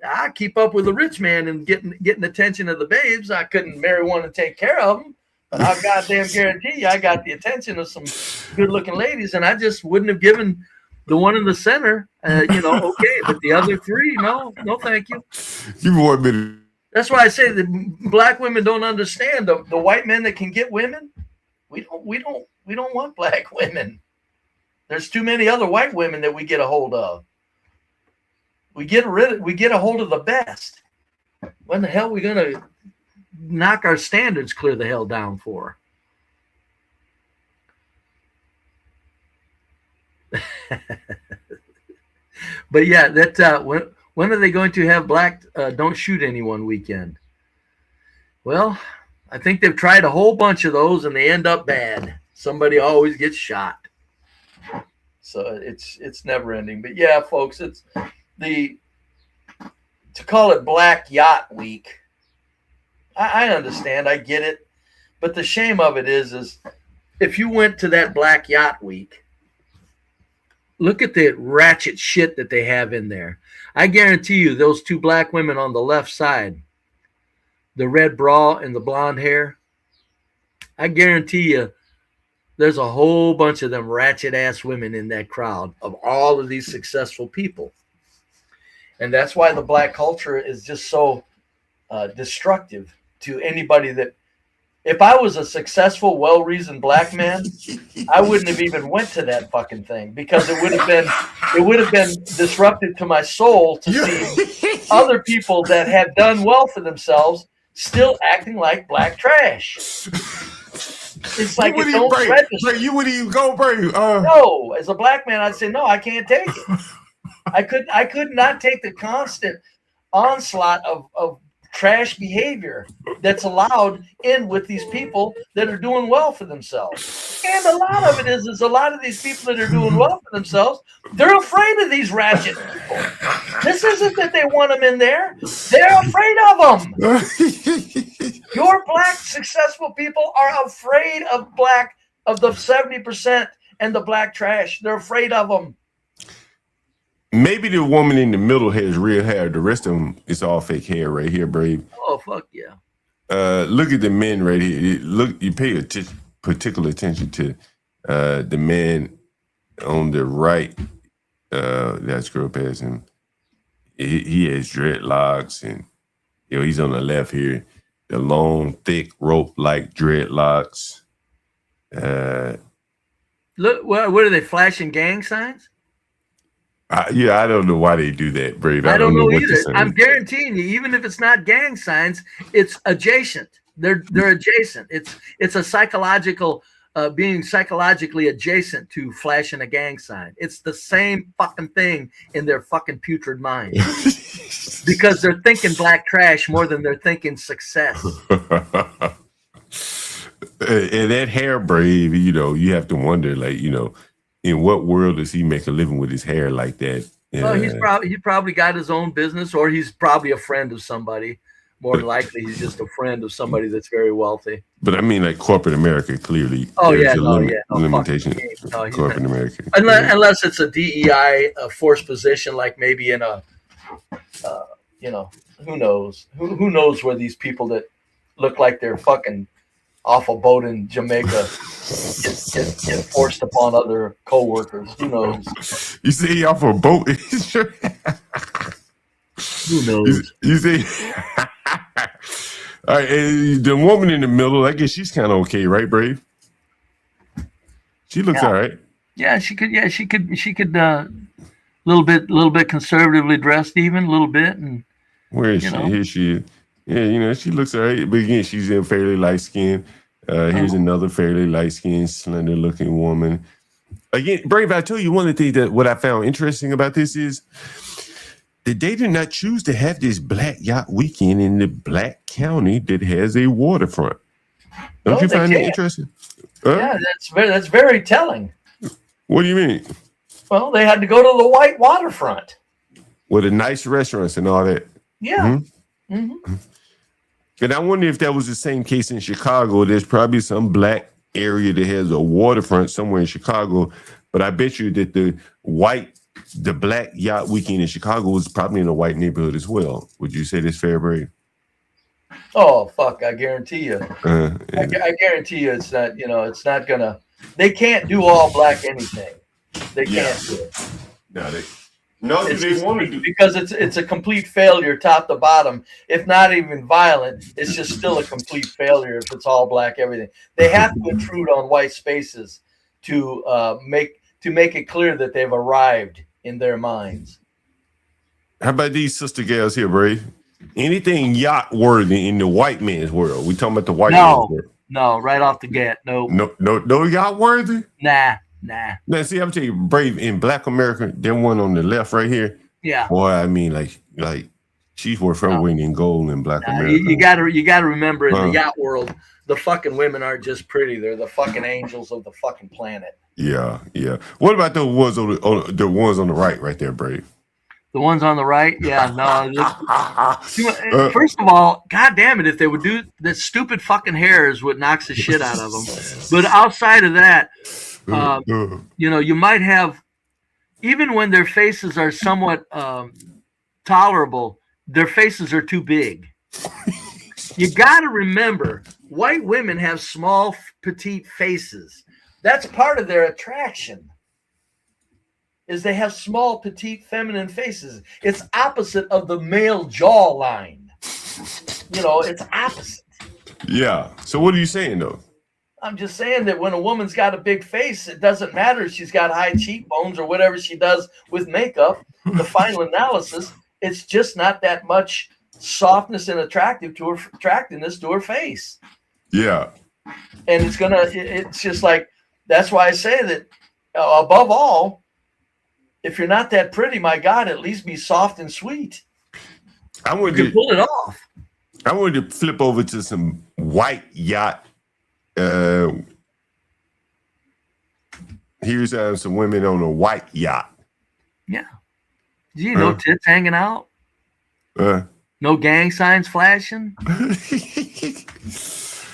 I keep up with a rich man and getting attention of the babes. I couldn't marry one and take care of them. But I goddamn guarantee you, I got the attention of some good-looking ladies, and I just wouldn't have given the one in the center, okay. But the other 3, no, thank you. You want me to? That's why I say that black women don't understand the white men that can get women. We don't want black women. There's too many other white women that we get a hold of. We get a hold of the best. When the hell are we gonna knock our standards clear the hell down for? But yeah, that when are they going to have black don't shoot anyone weekend? Well, I think they've tried a whole bunch of those and they end up bad. Somebody always gets shot. So it's never ending. But yeah, folks, it's to call it Black Yacht Week. I understand, I get it, but the shame of it is if you went to that Black Yacht Week, look at the ratchet shit that they have in there. I guarantee you, those 2 black women on the left side, the red bra and the blonde hair, I guarantee you, there's a whole bunch of them ratchet ass women in that crowd of all of these successful people, and that's why the black culture is just so destructive to anybody that, if I was a successful, well-reasoned black man, I wouldn't have even went to that fucking thing, because it would have been disruptive to my soul to see other people that had done well for themselves still acting like black trash. It's like it don't register. You wouldn't even go, Brave. No, as a black man, I'd say no. I can't take it. I could not take the constant onslaught of trash behavior that's allowed in with these people that are doing well for themselves. And a lot of it is a lot of these people that are doing well for themselves, they're afraid of these ratchet people. This isn't that they want them in there. They're afraid of them. Your black successful people are afraid of the 70% and the black trash. They're afraid of them. Maybe the woman in the middle has real hair. The rest of them, it's all fake hair right here, Brave. Oh, fuck yeah. Look at the men right here. You pay particular attention to the man on the right. That scroll past him. He has dreadlocks and He's on the left here. The long, thick, rope-like dreadlocks. Look, what are they flashing gang signs? I don't know why they do that, Brave. I don't know what to either. say. I'm guaranteeing you, even if it's not gang signs, it's adjacent. They're adjacent. It's a psychological being psychologically adjacent to flashing a gang sign. It's the same fucking thing in their fucking putrid mind because they're thinking black trash more than they're thinking success. And that hair, Brave, you have to wonder, like, in what world does he make a living with his hair like that? Well, he probably got his own business, or he's probably a friend of somebody. More than likely, he's just a friend of somebody that's very wealthy. But I mean, like corporate America, clearly. Oh yeah, limitation. Corporate America, unless it's a DEI forced position, like maybe in a, who knows? Who knows where these people that look like they're fucking off a boat in Jamaica get forced upon other co-workers. Who knows? You see, off a boat. Who knows? You see. All right, the woman in the middle, I guess she's kind of okay, right, Brave? She looks all right. Yeah, she could. Yeah, she could. Little bit conservatively dressed, even a little bit. And where is she? Here she is. Yeah, she looks all right. But again, she's in fairly light skin. Here's another fairly light skinned, slender looking woman. Again, Brave, I tell you one of the things that what I found interesting about this is that they did not choose to have this Black Yacht Weekend in the black county that has a waterfront. Don't you find that interesting? Yeah, that's very telling. What do you mean? Well, they had to go to the white waterfront with the nice restaurants and all that. Yeah. And I wonder if that was the same case in Chicago. There's probably some black area that has a waterfront somewhere in Chicago, but I bet you that the Black Yacht Weekend in Chicago is probably in a white neighborhood as well. Would you say that's fair, Brave? Oh, fuck, I guarantee you. I guarantee you it's not, it's not gonna, they can't do all black anything. They can't do it. They want to do because it's a complete failure top to bottom. If not even violent, it's just still a complete failure if it's all black everything. They have to intrude on white spaces to make it clear that they've arrived in their minds. How about these sister gals here, Brave? Anything yacht worthy in the white man's world? We talking about the white man's world? No, right off the gate. No yacht worthy? Nah. Now, see, I'm telling you, Brave, in Black America, that one on the left right here. Yeah. Boy, I mean, like she's worth her weight in gold in Black America. You gotta remember, in the yacht world, the fucking women aren't just pretty; they're the fucking angels of the fucking planet. Yeah. What about the ones on the right there, Brave? The ones on the right, yeah, no. First of all, God damn it, if they would do that, stupid fucking hair is what knocks the shit out of them. But outside of that, you might have, even when their faces are somewhat tolerable, their faces are too big. You got to remember, white women have small, petite faces. That's part of their attraction. Is they have small, petite, feminine faces. It's opposite of the male jawline. It's opposite. Yeah. So what are you saying, though? I'm just saying that when a woman's got a big face, it doesn't matter if she's got high cheekbones or whatever she does with makeup. The final analysis, it's just not that much softness and attractiveness to her face. Yeah. And it's just like, that's why I say that above all, if you're not that pretty, my God, at least be soft and sweet. You can pull it off. I wanted to flip over to some white yacht. Here's some women on a white yacht. Yeah. No tits hanging out. No gang signs flashing.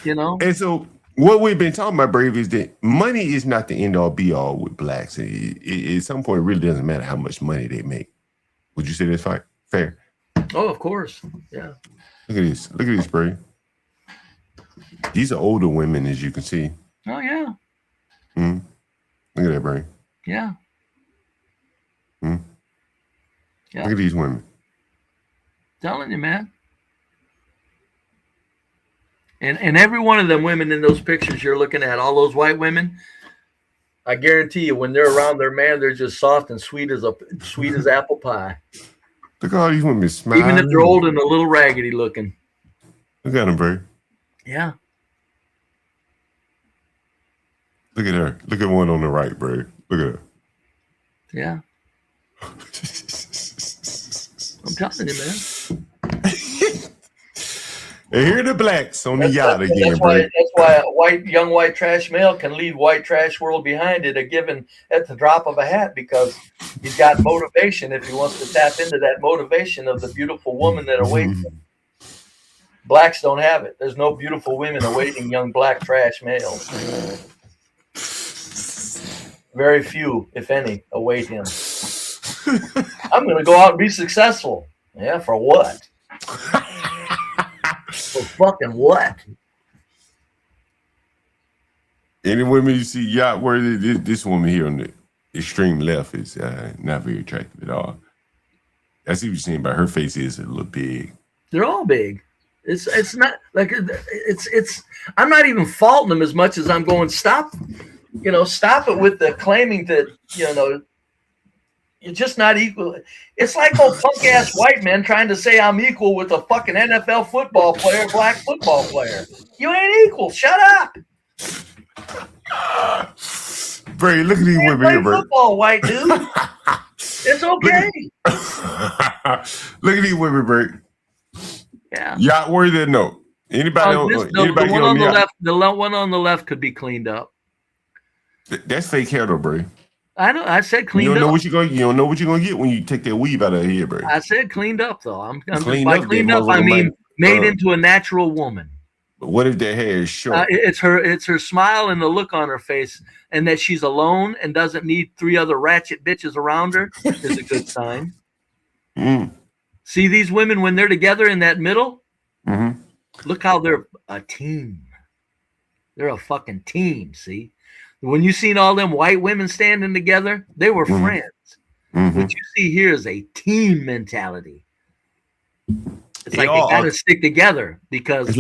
And so what we've been talking about, Brave, is that money is not the end all be all with blacks. At some point, it really doesn't matter how much money they make. Would you say that's fair? Oh, of course. Yeah. Look at this, Brave. These are older women, as you can see. Oh, yeah. Look at that, Brave. Yeah. Yeah. Look at these women. Telling you, man. And every one of them women in those pictures you're looking at, all those white women, I guarantee you, when they're around their man, they're just soft and sweet as apple pie. Look at all these women smiling. Even if they're old and a little raggedy looking. Look at them, bro. Yeah. Look at her. Look at one on the right, bro. Look at her. Yeah. I'm telling you, man. And here are the blacks on the yacht again, that's bro. why a young white trash male can leave white trash world behind at the drop of a hat, because he's got motivation if he wants to tap into that motivation of the beautiful woman that awaits him. Blacks don't have it. There's no beautiful women awaiting young black trash males. Very few, if any, await him. I'm going to go out and be successful. Yeah, for what? For fucking what? Any women you see yacht worthy, this woman here on the extreme left is not very attractive at all. I see what you're saying about her face is a little big. They're all big. It's not like it's. I'm not even faulting them as much as I'm going, stop it with the claiming that you're just not equal. It's like old punk ass white men trying to say I'm equal with a fucking NFL football player, black football player. You ain't equal. Shut up. Bray, look at these women here, bro. Football, white dude. It's okay. Look at these women, bro. Yeah. Yacht worthy or no? Anybody the one on the left, the one on the left could be cleaned up. That's fake hair though, bro. I know. I said cleaned up. You don't know what you're gonna get when you take that weave out of here, bro. I said cleaned up though. I'm cleaned up. I mean made into a natural woman. But what if that hair is short? It's her smile and the look on her face, and that she's alone and doesn't need 3 other ratchet bitches around her is a good sign. Mm. See these women when they're together in that middle? Mm-hmm. Look how they're a team. They're a fucking team, see? When you seen all them white women standing together, they were friends. Mm-hmm. What you see here is a team mentality. It's like they gotta stick together because, it's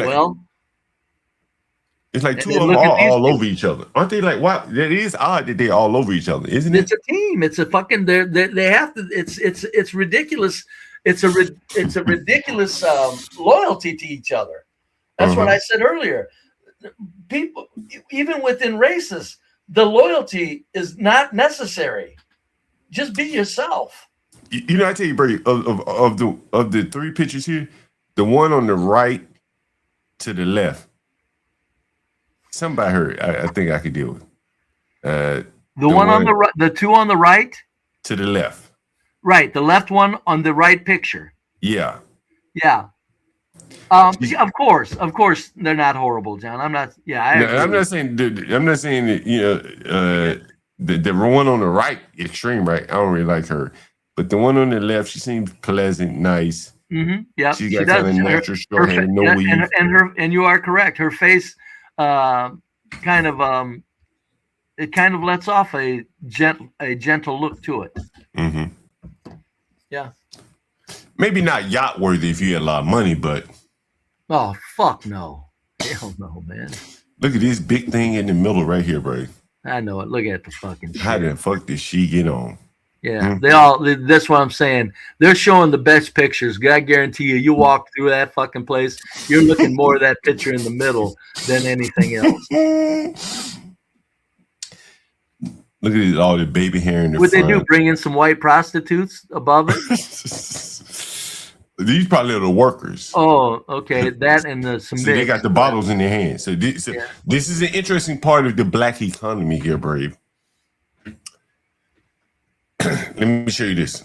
like two of them all over each other. Aren't they like, what? It is odd that they're all over each other, isn't it? It's a team. It's a fucking, they have to, it's ridiculous. It's a ridiculous loyalty to each other. That's what I said earlier. People, even within races, the loyalty is not necessary. Just be yourself. You know, I tell you, Brady, of the 3 pictures here, the one on the right to the left, something about her, I think I could deal with. The one on the right, the 2 on the right to the left. Right, the left one on the right picture. Yeah. Yeah. Of course, they're not horrible, John. I'm not. Yeah, I'm not saying that. The one on the right, extreme right, I don't really like her, but the one on the left, she seems pleasant, nice. Mm-hmm. Yeah, she got kind of natural short hair, no weave. And you are correct. Her face, kind of lets off a gentle look to it. Mm-hmm. Yeah. Maybe not yacht worthy if you had a lot of money, but. Oh, fuck no. Hell no, man. Look at this big thing in the middle right here, bro. I know it. Look at the fucking shit. How the fuck did she get on? Yeah, that's what I'm saying. They're showing the best pictures. I guarantee you walk through that fucking place, you're looking more at that picture in the middle than anything else. Look at all the baby hair in the front. What they do, bring in some white prostitutes above it? These probably are the workers. Oh, okay. That and some. See, they got the bottles in their hands. So this is an interesting part of the black economy here, Brave. Let me show you this.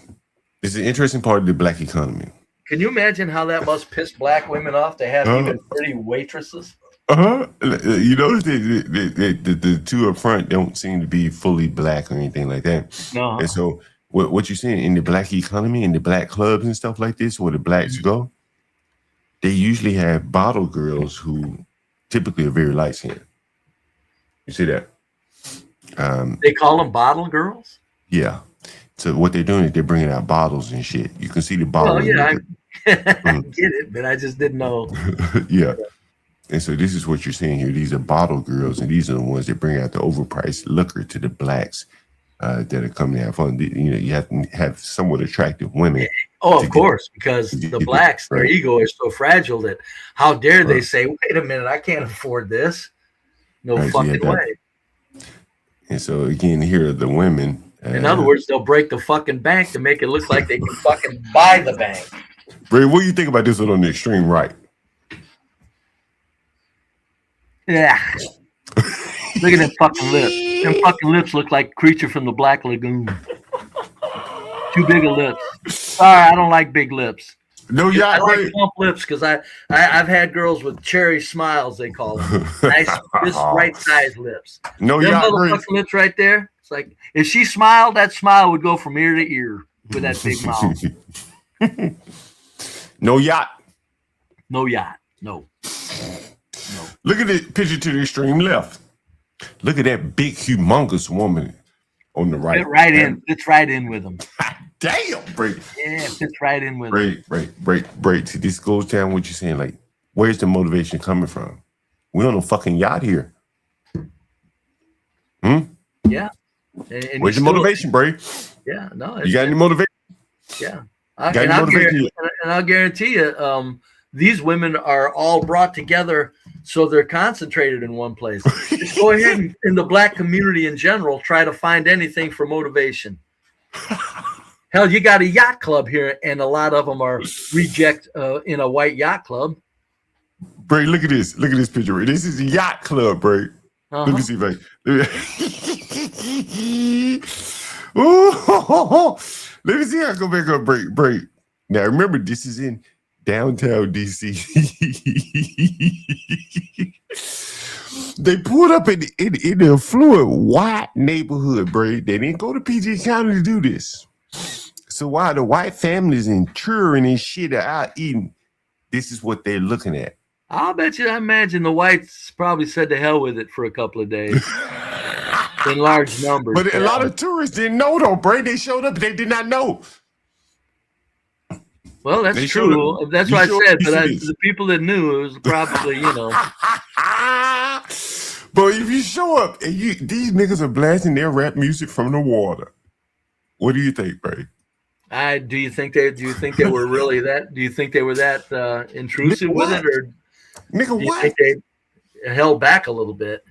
This is an interesting part of the black economy. Can you imagine how that must piss black women off to have even pretty waitresses? You notice the 2 up front don't seem to be fully black or anything like that. No. And so what you're seeing in the black economy, in the black clubs and stuff like this, where the blacks go, they usually have bottle girls who typically are very light skinned. You see that? They call them bottle girls? Yeah. So what they're doing is they're bringing out bottles and shit. You can see the bottle. Oh, yeah. I get it, but I just didn't know. Yeah. And so this is what you're seeing here. These are bottle girls, and these are the ones that bring out the overpriced liquor to the blacks that are coming to have fun. You know, you have to have somewhat attractive women. Oh, of course, because the blacks, their ego is so fragile that how dare they say, wait a minute, I can't afford this. No fucking way. And so again, here are the women. In other words, they'll break the fucking bank to make it look like they can fucking buy the bank. Ray, what do you think about this one on the extreme right? Yeah. Look at them fucking lips. Them fucking lips look like Creature from the Black Lagoon. Too big of lips. Sorry, I don't like big lips. No, yeah, I like plump lips because I've had girls with cherry smiles, they call them. Nice, just right size lips. No, them yeah, motherfucking lips right there. It's like if she smiled, that smile would go from ear to ear with that big mouth. No yacht. No yacht. No. Look at the picture to the extreme left. Look at that big, humongous woman on the right. Fits right in with them. Damn, break. Yeah, fits right in with them. Break. See, this goes down what you're saying. Like, where's the motivation coming from? We on a fucking yacht here. Yeah. And where's the motivation, Bray? Yeah, no. You got any motivation? Yeah. I'll guarantee you, these women are all brought together so they're concentrated in one place. Just go ahead and, in the black community in general, try to find anything for motivation. Hell, you got a yacht club here, and a lot of them are reject in a white yacht club. Bray, look at this. Look at this picture. Ray. This is a yacht club, Bray. Let me see, Bray. Let me see how I go back up, break. Now, remember, this is in downtown DC. They pulled up in the affluent white neighborhood, Bray. They didn't go to PG County to do this. So while the white families and touring and shit are out eating, this is what they're looking at. I imagine the whites probably said to hell with it for a couple of days. In large numbers. But a lot of tourists didn't know, though, Bray. They showed up, they did not know. Well, that's true. That's what I said. But the people that knew, it was probably, But if you show up and these niggas are blasting their rap music from the water, what do you think, Bray? Do you think they were really that? Do you think they were that intrusive with it, or nigga, do you think they held back a little bit?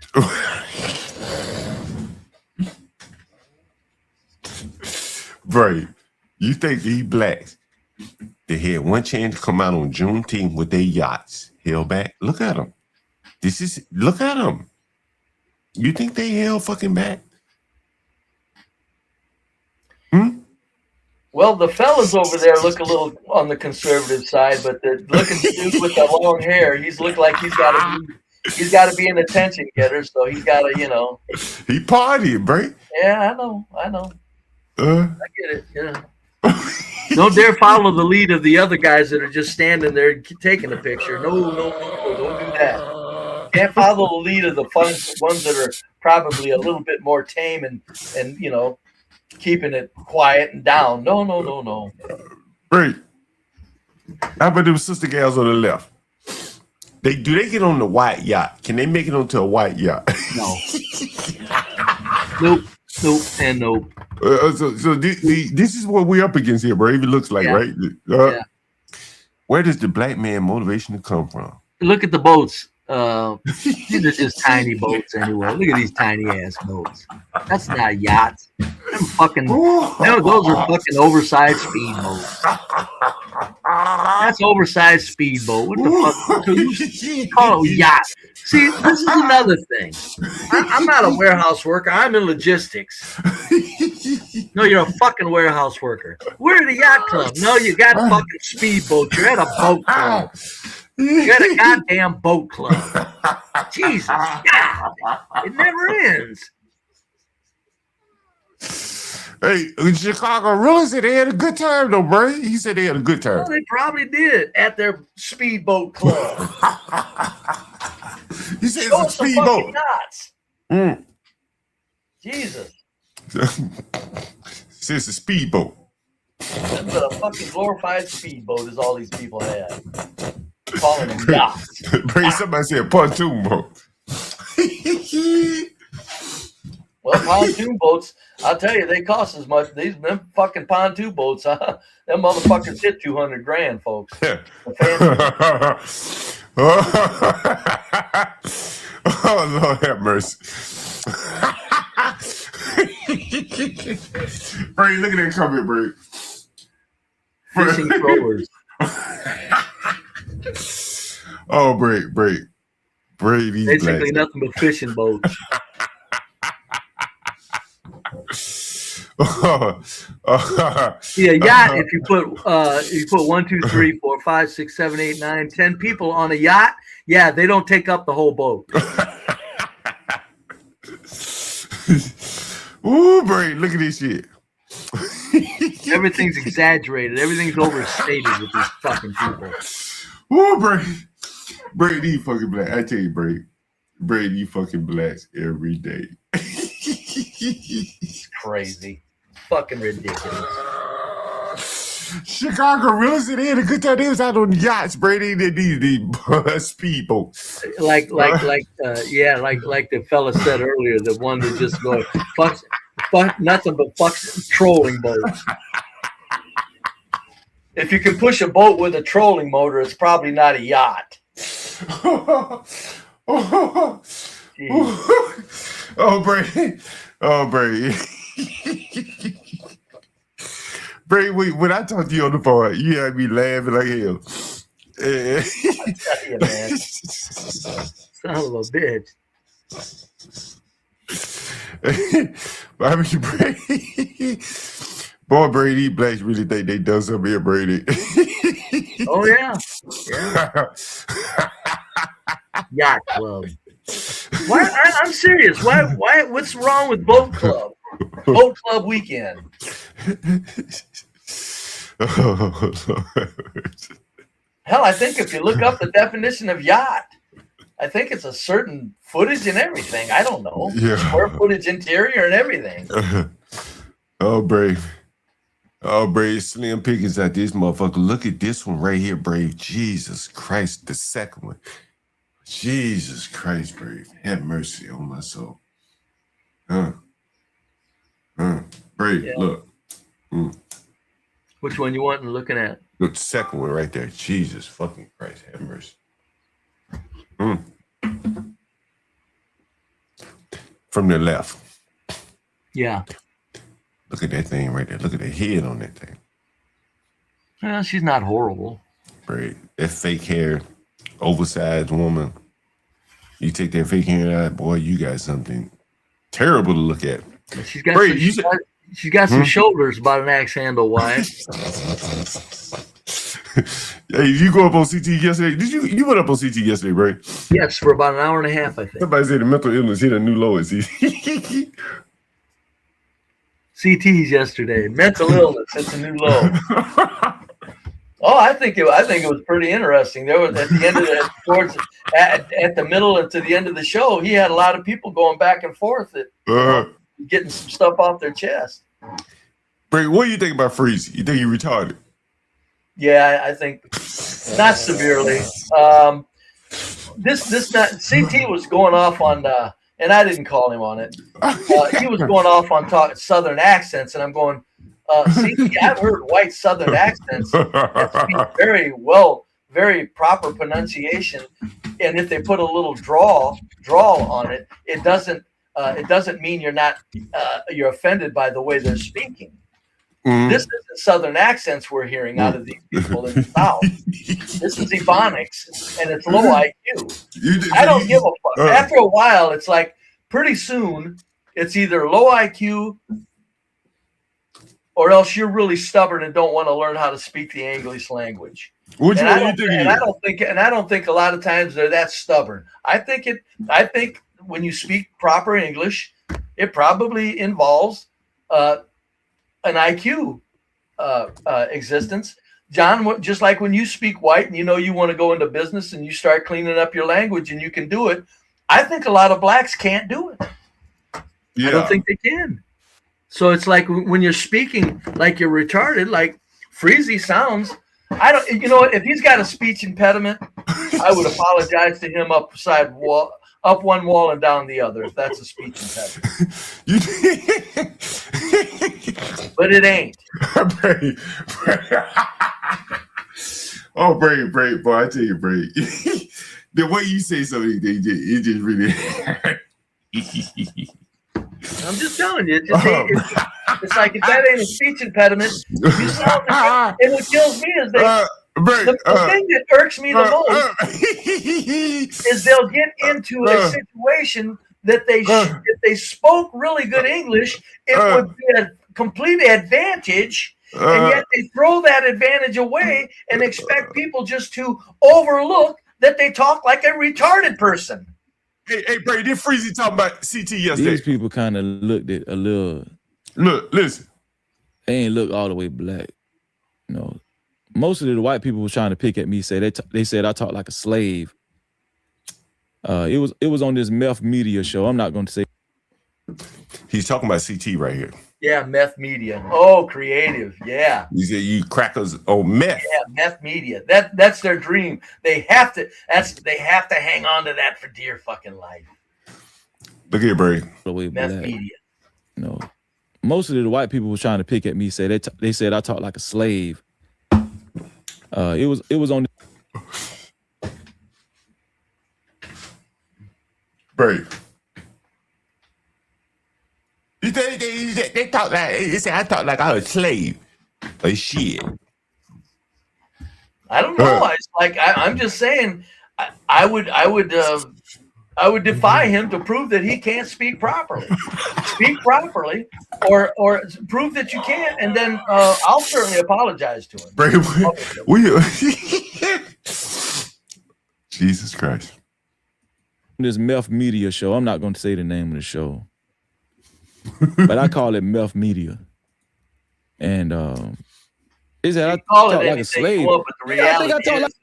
Bray, you think these blacks, they had one chance to come out on Juneteenth with their yachts held back? Look at them. Look at them. You think they held fucking back? Well, the fellas over there look a little on the conservative side, but the looking dude with the long hair, he's looked like he's got to be an attention getter, so he's got to, He partying, Bray. Yeah, I know. I get it. Yeah. Don't dare follow the lead of the other guys that are just standing there taking a picture. No, don't do that. Can't follow the lead of the ones that are probably a little bit more tame and keeping it quiet and down. No. Right. How about them sister gals on the left? Do they get on the white yacht? Can they make it onto a white yacht? No. Nope, and nope. So this is what we're up against here, Brave. It looks like, right? Where does the black man motivation come from? Look at the boats. These are just tiny boats anyway. Look at these tiny ass boats. That's not yachts. Those are fucking oversized speedboats. That's oversized speedboat. What the fuck? So you call it yacht? See, this is another thing. I'm not a warehouse worker. I'm in logistics. No, you're a fucking warehouse worker. We're at a yacht club. No, you got fucking speedboats. You're at a boat club. You're at a goddamn boat club. Jesus, God, it never ends. Hey, Chicago really said they had a good time, though, bro. He said they had a good time. Well, they probably did at their speedboat club. You said it's a speedboat. Jesus. It's a speedboat. That's a fucking glorified speedboat is all these people had. calling them yachts. Brady, somebody said pontoon boat. Well, pontoon boats, I'll tell you, they cost as much. Them fucking pontoon boats, them motherfuckers hit $200,000, folks. Oh, Lord have mercy. Brady, look at that comment, Brady. Fishing throwers. Oh, Brady. Basically nothing but fishing boats. Yeah, yacht. If you put 1, 2, 3, 4, 5, 6, 7, 8, 9, 10 people on a yacht, yeah, they don't take up the whole boat. Ooh, Brady, look at this shit. Everything's exaggerated. Everything's overstated with these fucking people. Ooh, Brady, you fucking black. I tell you, Brady, you fucking blacks every day. It's crazy. Fucking ridiculous. Chicago real estate, they had a good time. They was out on yachts, Brady. These speedboats. Like the fella said earlier, the one that just go fuck nothing but fucks trolling boats. If you can push a boat with a trolling motor, it's probably not a yacht. Brady. Brady, when I talked to you on the phone, you had me laughing like hell. I tell you, man. Son of a bitch. I mean, Brady, blacks really think they done something here, Brady. Oh, yeah. Yacht club. Why? I'm serious. Why? What's wrong with boat club? Boat club weekend. Hell, I think if you look up the definition of yacht, I think it's a certain footage and everything. I don't know. Yeah. Square footage, interior, and everything. Brave, slim pickings at this motherfucker. Look at this one right here, Brave. Jesus Christ, the second one. Jesus Christ, Brave. Have mercy on my soul. Brave, Yeah. look. Which one you want and looking at? Look, the second one right there. Jesus fucking Christ, have mercy. From the left. Yeah. Look at that thing right there. Look at the head on that thing. Well, she's not horrible. Brave. That fake hair, oversized woman. You take that fake hair out, boy, you got something terrible to look at. She's got Brave, she's got some shoulders about an axe handle wide. Hey, you go up on CT yesterday? You went up on CT yesterday, right? Yes, for about an hour and a half, I think. Somebody said the mental illness hit a new low at CT. CT's yesterday. Mental illness, it's a new low. Oh, I think it was pretty interesting. There was at the end of at the middle and to the end of the show, he had a lot of people going back and forth getting some stuff off their chest. Brady, what do you think about Freezy? You think he retarded? Yeah, I think not severely. CT was going off on, and I didn't call him on it. He was going off on Southern accents, and I'm going, CT, I've heard white Southern accents that speak very well, very proper pronunciation, and if they put a little drawl on it, it doesn't mean you're offended by the way they're speaking. This isn't Southern accents we're hearing out of these people in the South. This is Ebonics, and it's low IQ. I don't give a fuck. After a while, it's like pretty soon it's either low IQ or else you're really stubborn and don't want to learn how to speak the English language. I don't think a lot of times they're that stubborn. I think when you speak proper English, it probably involves an IQ existence. John, just like when you speak white and you want to go into business and you start cleaning up your language and you can do it, I think a lot of blacks can't do it. Yeah. I don't think they can. So it's like when you're speaking like you're retarded, like Freezy sounds. If he's got a speech impediment, I would apologize to him up one wall and down the other if that's a speech impediment. But it ain't. Oh, Brave, boy, I tell you, Brave. The way you say something, it just really. I'm just telling you, it's like if that ain't a speech impediment, you sound like and what kills me is the thing that irks me the most is they'll get into a situation that if they spoke really good English, it would be a complete advantage, and yet they throw that advantage away and expect people just to overlook that they talk like a retarded person. Hey, Brady, did Freezy talk about CT yesterday? These people kind of looked at a little. Look, listen. They ain't look all the way black. You know, most of the white people was trying to pick at me. They said I talk like a slave. It was on this meth media show. I'm not going to say. He's talking about CT right here. Yeah, meth media. Oh, creative. Yeah. You said you crackers on meth. Yeah, meth media. That's their dream. They have to hang on to that for dear fucking life. Look here, Brady. Meth media. You know, most of the white people was trying to pick at me. They said I talk like a slave. It was on. Brady. They talk like they say I talk like I was a slave. Or shit. I don't know. It's like I'm just saying. I would defy him to prove that he can't speak properly. Speak properly, or prove that you can't, and then I'll certainly apologize to him. Brady, Jesus Christ. This meth media show. I'm not going to say the name of the show. But I call it meth media. And is that I call talk it like a slave. But the reality is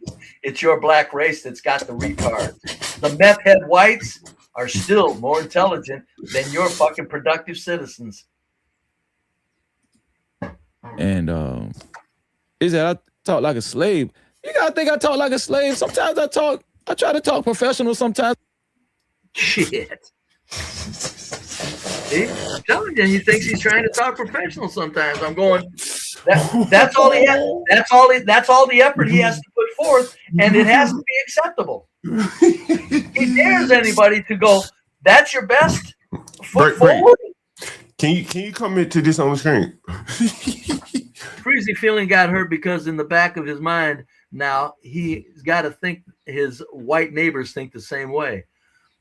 it's your black race that's got the retards. The meth head whites are still more intelligent than your fucking productive citizens. And is that I talk like a slave. You gotta think I talk like a slave. Sometimes I try to talk professional sometimes. Shit. See, I'm telling you, he thinks he's trying to talk professional sometimes. I'm going, that's all he has. That's all the effort he has to put forth, and it has to be acceptable. He dares anybody to go, that's your best foot forward. Can you comment to this on the screen? Freezy feeling got hurt because in the back of his mind now he's got to think his white neighbors think the same way.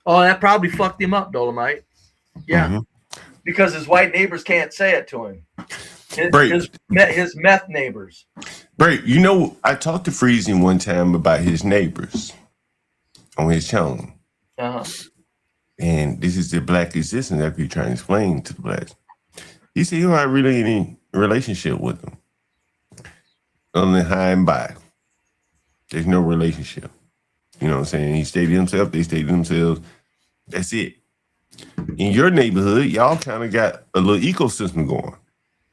Oh, that probably fucked him up, Dolomite. Yeah, because his white neighbors can't say it to him. His meth neighbors. Right. You know, I talked to Freezy one time about his neighbors on his channel. And this is the black existence that we're trying to explain to the blacks. He said, you don't have really any relationship with them. Only high and by. There's no relationship. You know what I'm saying? He stayed to himself, they stayed to themselves. That's it. In your neighborhood, y'all kind of got a little ecosystem going.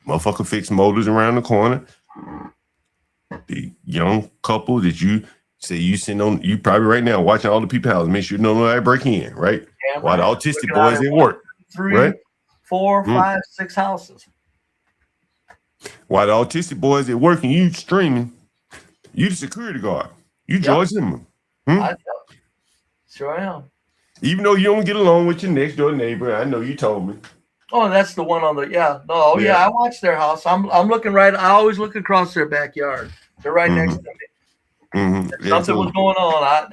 Motherfucker fix motors around the corner. The young couple that you say you sitting on, you probably right now watching all the people house, make sure nobody break in, right? Yeah, while the autistic boys at work. 3, 4, 5, 6 houses. While the autistic boys at work and you streaming, you the security guard. You George Zimmerman. Sure am. Even though you don't get along with your next door neighbor, I know you told me. Oh, that's the one on the I watched their house. I'm looking right. I always look across their backyard. They're right next to me. Something was going on.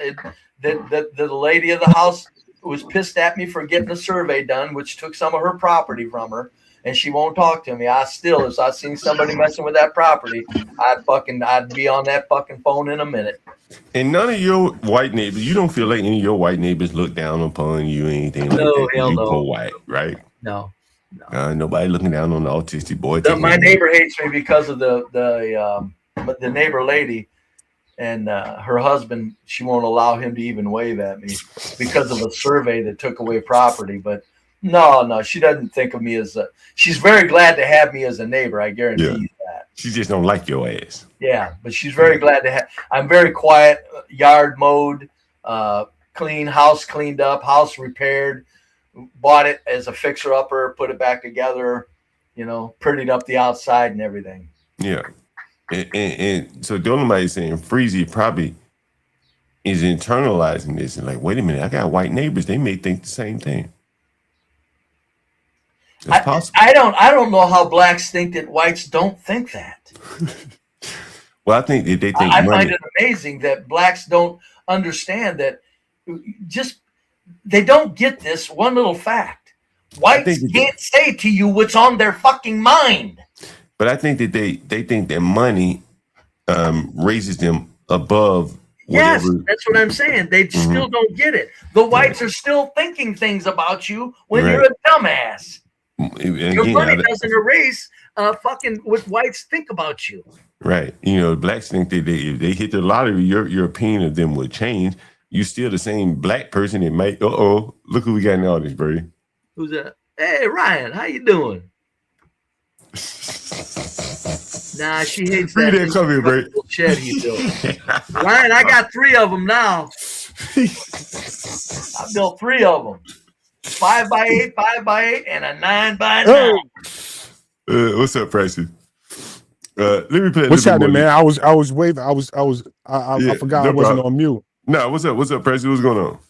The lady of the house was pissed at me for getting a survey done, which took some of her property from her, and she won't talk to me. If I seen somebody messing with that property, I'd be on that fucking phone in a minute. And none of your white neighbors, you don't feel like any of your white neighbors look down upon you or anything like that. Hell you no. poor white, right? No. Nobody looking down on the autistic boy. My neighbor hates me because of the neighbor lady and her husband. She won't allow him to even wave at me because of a survey that took away property. But no, she doesn't think of me as she's very glad to have me as a neighbor. I guarantee you that. She just don't like your ass. Yeah, but she's very glad to have. I'm very quiet. Yard mowed, clean, house cleaned up, house repaired. Bought it as a fixer-upper, put it back together, prettied up the outside and everything. Yeah. And so Dolomite's saying Freezy probably is internalizing this and like, wait a minute, I got white neighbors. They may think the same thing. That's possible. I don't know how blacks think that whites don't think that. Well, I think that they think I find it amazing that blacks don't understand that. They don't get this one little fact. Whites can't say to you what's on their fucking mind. But I think that they think that money raises them above whatever. Yes, that's what I'm saying. They still don't get it. The whites are still thinking things about you when you're a dumbass. Your money doesn't erase fucking what whites think about you. Right. Blacks think that if they hit the lottery, your opinion of them would change. You still the same black person that might. Look who we got in the audience, Brady. Who's that? Hey, Ryan, how you doing? Nah, she hates that. Come here, Brady. Shed he's doing. Ryan, I got 3 of them now. I built 3 of them. 5x8, 5x8, and a 9x9. What's up, Pricey? Let me play. What's happening, man? I was waving. I forgot I wasn't on mute. No, what's up? What's up, Pricey? What's going on?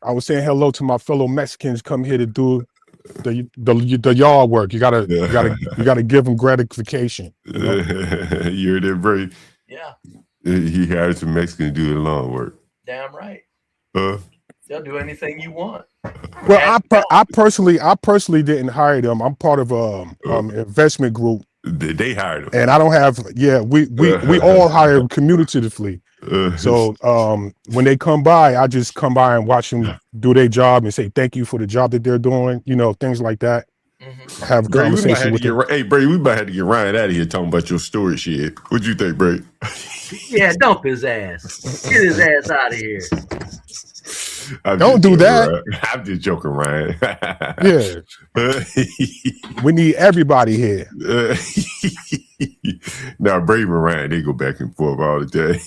I was saying hello to my fellow Mexicans. Come here to do the yard work. You gotta give them gratification. You heard that, Brady? Yeah. He hired some Mexicans to do the lawn work. Damn right. They'll do anything you want. Well, I personally didn't hire them. I'm part of investment group. They hired them, and I don't have. Yeah, we all hire communicatively. So when they come by, I just come by and watch them do their job and say thank you for the job that they're doing. Things like that. Have a conversation with them. Hey, Bray, we might have to get Ryan out of here talking about your storage shit. What'd you think, Bray? Yeah, dump his ass. Get his ass out of here. Don't do that. I'm just joking, Ryan. Yeah. We need everybody here. Now, Brave and Ryan, they go back and forth all the time.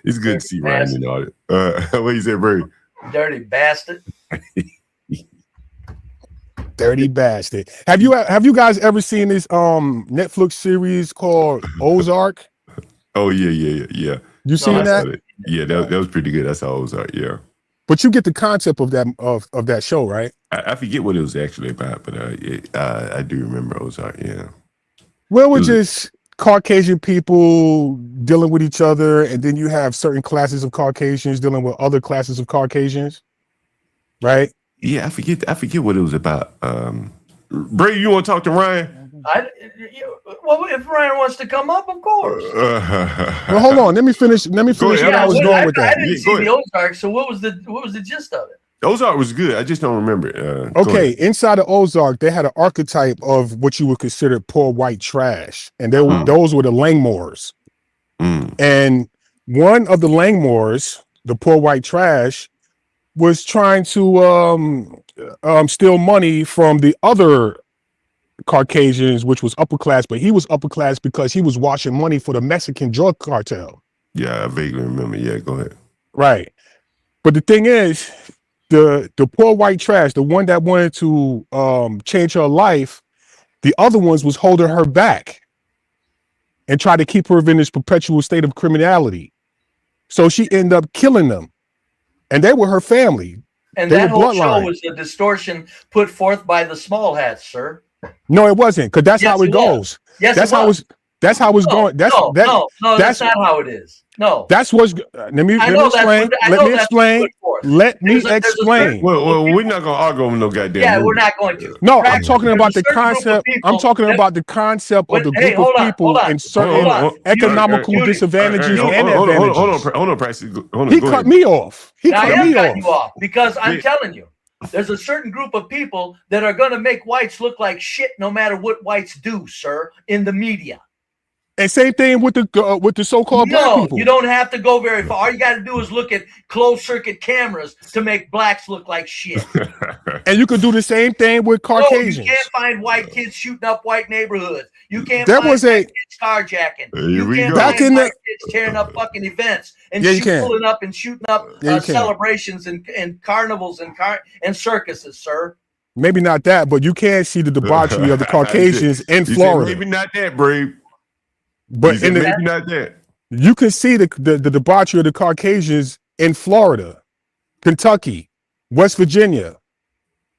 It's good to see Ryan in all that. What you say, Brave? Dirty bastard. Dirty bastard. Have you guys ever seen this Netflix series called Ozark? Oh, yeah. You seen that? Yeah, that was pretty good. That's how Ozark, yeah. But you get the concept of that show, right? I forget what it was actually about, but I do remember Ozark, yeah. Well, we're just Caucasian people dealing with each other, and then you have certain classes of Caucasians dealing with other classes of Caucasians, right? Yeah, I forget what it was about. Bray, you want to talk to Ryan? Well, if Ryan wants to come up, of course. Well, hold on. Let me finish what I was going with that. I didn't see the Ozark, so what was the gist of it? Ozark was good. I just don't remember it. Okay, inside of Ozark, they had an archetype of what you would consider poor white trash, and those were the Langmores. And one of the Langmores, the poor white trash, was trying to steal money from the other Caucasians, which was upper class, but he was upper class because he was washing money for the Mexican drug cartel. Yeah, I vaguely remember. Yeah, go ahead. Right. But the thing is, the poor white trash, the one that wanted to change her life, the other ones was holding her back and try to keep her in this perpetual state of criminality. So she ended up killing them. And they were her family. And that whole show was a distortion put forth by the small hats, sir. No, it wasn't, because that's how it goes. Yes, that's how it's going. That's not how it is. No, that's what's. Let me explain. Let me explain. Well, we're not gonna argue over no goddamn. Yeah, we're not going to. No, I'm talking about the concept. I'm talking about the concept of the group of people in certain economical disadvantages and advantages. Hold on, Price. He cut me off. He cut me off because I'm telling you. There's a certain group of people that are going to make whites look like shit no matter what whites do, sir, in the media. And same thing with the so-called black No, people. you don't have to go very far. All you got to do is look at closed-circuit cameras to make blacks look like shit. And you could do the same thing with Caucasians. No, you can't find white kids shooting up white neighborhoods. You can't There find was white kids carjacking. You can't Back find in white kids tearing up fucking events and Yeah, you can. pulling up and shooting up Yeah, you can. celebrations and carnivals and circuses, sir. Maybe not that, but you can see the debauchery of the Caucasians in You said Florida. maybe not that, Brave. But in maybe not that. You can see the debauchery of the Caucasians in Florida, Kentucky, West Virginia.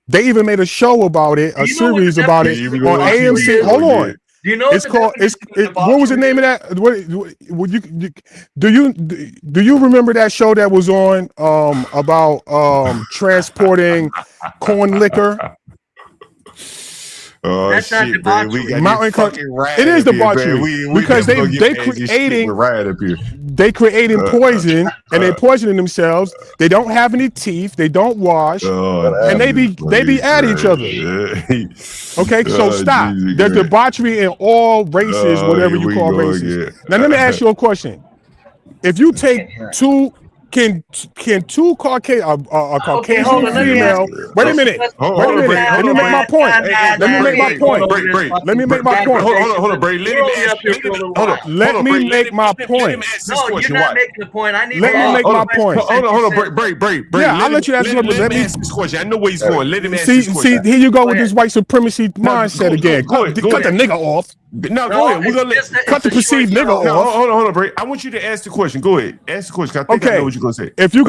They even made a show about it, a series about it on AMC. Hold on. Do you know it's called? What was the name of that? What do you remember that show that was on about transporting corn liquor? Oh, that's not debauchery. It is debauchery because they creating poison and they poisoning themselves. They don't have any teeth. They don't wash, and they be at each other. Okay, so stop. There's debauchery in all races, whatever you call races. Now let me ask you a question: if you take two. Can two Caucasian female? Wait a minute. Let me make my point. Let me make my point. Hold on, Bray. Let me make my point. No, you're not making the point. I need. Let me make my point. Hold on, Bray. Yeah, I'll let you ask something. Let me ask this question. I know where he's going. Let him ask this question. See, here you go with this white supremacy mindset again. Cut the nigga off. No, go ahead. We're gonna cut the perceived nigga off. Hold on, Bray. I want you to ask the question. Go ahead. Ask the question. I think I know what you're gonna say. If you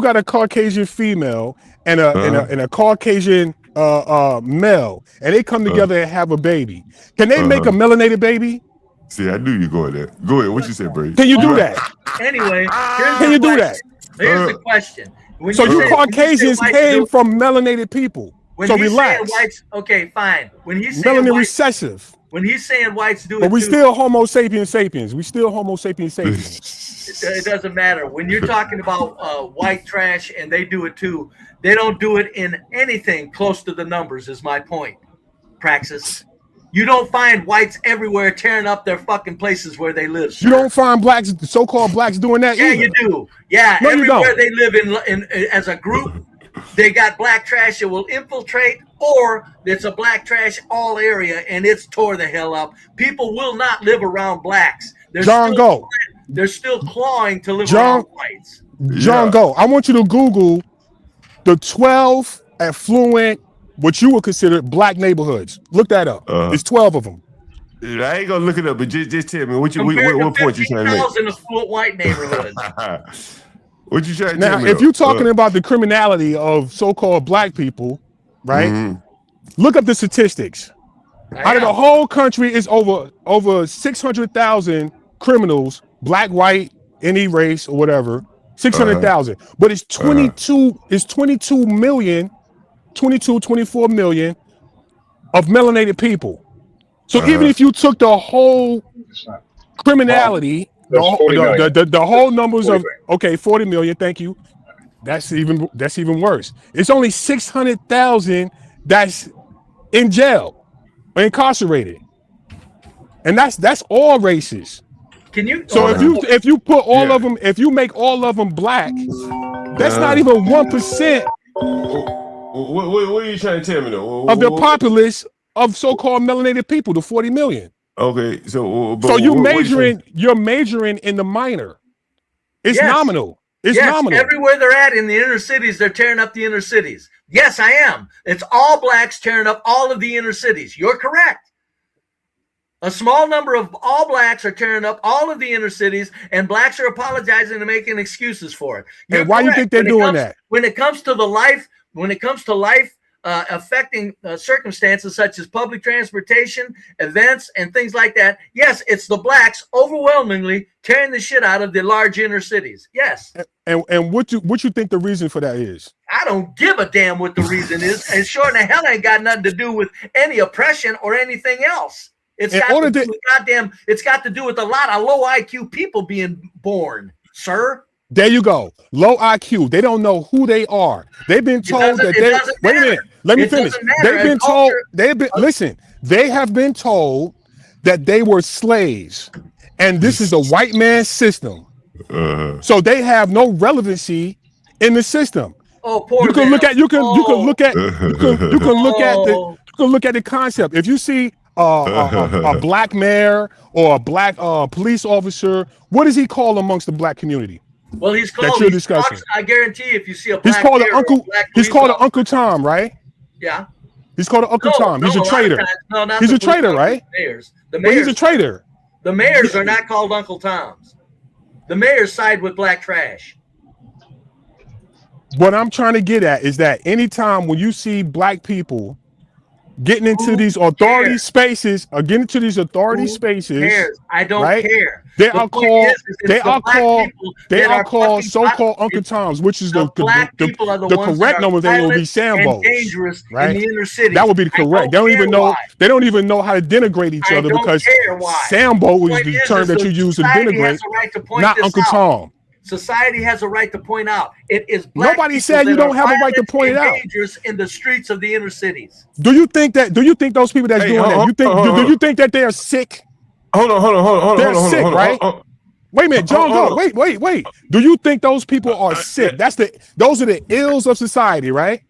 got a Caucasian female and a Caucasian male, and they come together and have a baby, can they make a melanated baby? See, I knew you going there. Go ahead. What you said, Bray? Can you do that? Anyway, can you do that? Here's the question. So you Caucasians came from melanated people. So relax. Whites, okay, fine. When he's saying melanin recessive. When he's saying whites do it, but we still Homo sapiens sapiens. We still Homo sapiens sapiens. It doesn't matter. When you're talking about white trash and they do it too, they don't do it in anything close to the numbers. Is my point, Praxis. You don't find whites everywhere tearing up their fucking places where they live. Sir. You don't find blacks, so-called blacks, doing that. Yeah, either. You do. Yeah, no, everywhere they live in as a group, they got black trash that will infiltrate, or it's a black trash all area and it's tore the hell up. People will not live around blacks. They're still clawing to live around whites. John Go. I want you to Google the 12 affluent, what you would consider black neighborhoods. Look that up. It's 12 of them. I ain't gonna look it up, but just tell me what point you trying to make. 15,000 affluent white neighborhoods. What you trying to now, tell me? If you're talking about the criminality of so-called black people, right? Mm-hmm. Look up the statistics. Out of the whole country, is over 600,000 criminals, black, white, any race or whatever. 600,000, but it's 22 million, 24 million of melanated people. So even if you took the whole criminality, the whole numbers of 40 million, thank you. That's even worse. It's only 600,000 that's in jail or incarcerated, and that's all races. Can you? So if you put all of them, if you make all of them black, that's not even 1%. What are you trying to tell me though? Of the populace of so-called melanated people, the 40 million. Okay, so you're majoring in the minor. It's nominal. It's nominal. Everywhere they're at in the inner cities, they're tearing up the inner cities. Yes, I am. It's all blacks tearing up all of the inner cities. You're correct. A small number of all blacks are tearing up all of the inner cities, and blacks are apologizing and making excuses for it. And why do you think they're doing that? When it comes to life affecting circumstances such as public transportation, events, and things like that, yes, it's the blacks overwhelmingly tearing the shit out of the large inner cities. Yes. And what you think the reason for that is? I don't give a damn what the reason is, and sure in the hell ain't got nothing to do with any oppression or anything else. It's got to do with a lot of low IQ people being born, sir. There you go. Low IQ. They don't know who they are. They've been told that wait a minute. Let me finish. They've been told. Listen. They have been told that they were slaves. and this is a white man's system. So they have no relevancy in the system. Oh, poor you can them. look at you can look at the concept. If you see a black mayor or a black police officer, what does he call amongst the black community? Well, he's called. That you're discussing. I guarantee, if you see a He's black called mayor an uncle. or a black He's police called an officer- Uncle Tom, right? Yeah. He's called an Uncle Tom. He's a lot of traitor. times- no, not He's the a traitor, police right? Mayors. The Well, mayors. he's a traitor. The mayors are not called Uncle Toms. The mayors side with black trash. What I'm trying to get at is that anytime when you see black people getting into these authority spaces, or getting into these authority spaces, cares? I don't right? care. They The are point called. is it's They the are black called. people They that are called fucking so-called vi- Uncle Toms, which is the black the people are the ones correct that number are thing would be violent and Sambos, dangerous right? in the inner city. That would be correct. They don't even know. why. They don't even know how to denigrate each I other don't because care why. Sambo is Point the is, term is that the you use to society denigrate, has a right to point not this Uncle out. Tom. Society has a right to point out it is black Nobody people said you that don't are have a right to violent point it and out. dangerous in the streets of the inner cities. Do you think those people that's doing that? Do you think that they are sick? Hold on. They're sick, right? Wait a minute, John. Go. Wait. Do you think those people are sick? Those are the ills of society, right?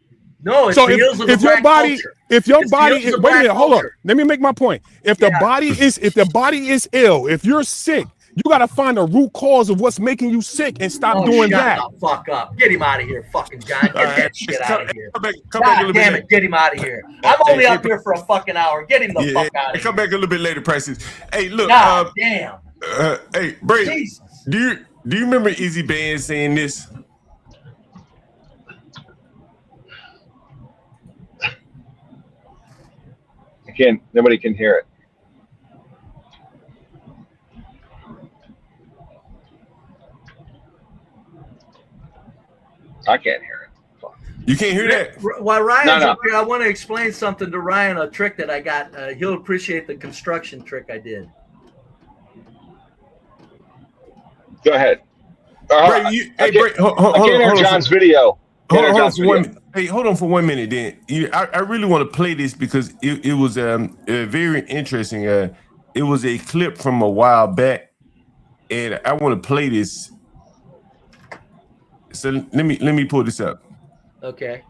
No, it's so the ills of the if your black body, culture. if your It's the body, ills of the wait a minute, black hold on. culture. Let me make my point. If the body is ill, if you're sick, you got to find the root cause of what's making you sick and stop doing that. Shut the fuck up. Get him out of here, fucking John. Get that shit out of here. Come back a God little damn bit. it, get him out of here. I'm only up here for a fucking hour. Get him the fuck out of here. Come back a little bit later, prices. Hey, look. God damn. Hey, Brady, Jesus. do you remember Easy Band saying this? Nobody can hear it. I can't hear it. You can't hear that? While Ryan's No. up here, I want to explain something to Ryan, a trick that I got. He'll appreciate the construction trick I did. Go ahead. Brady, I can't hear John's video. Hold on for 1 minute, then. I really want to play this because it was very interesting. It was a clip from a while back, and I want to play this. So let me pull this up. Okay.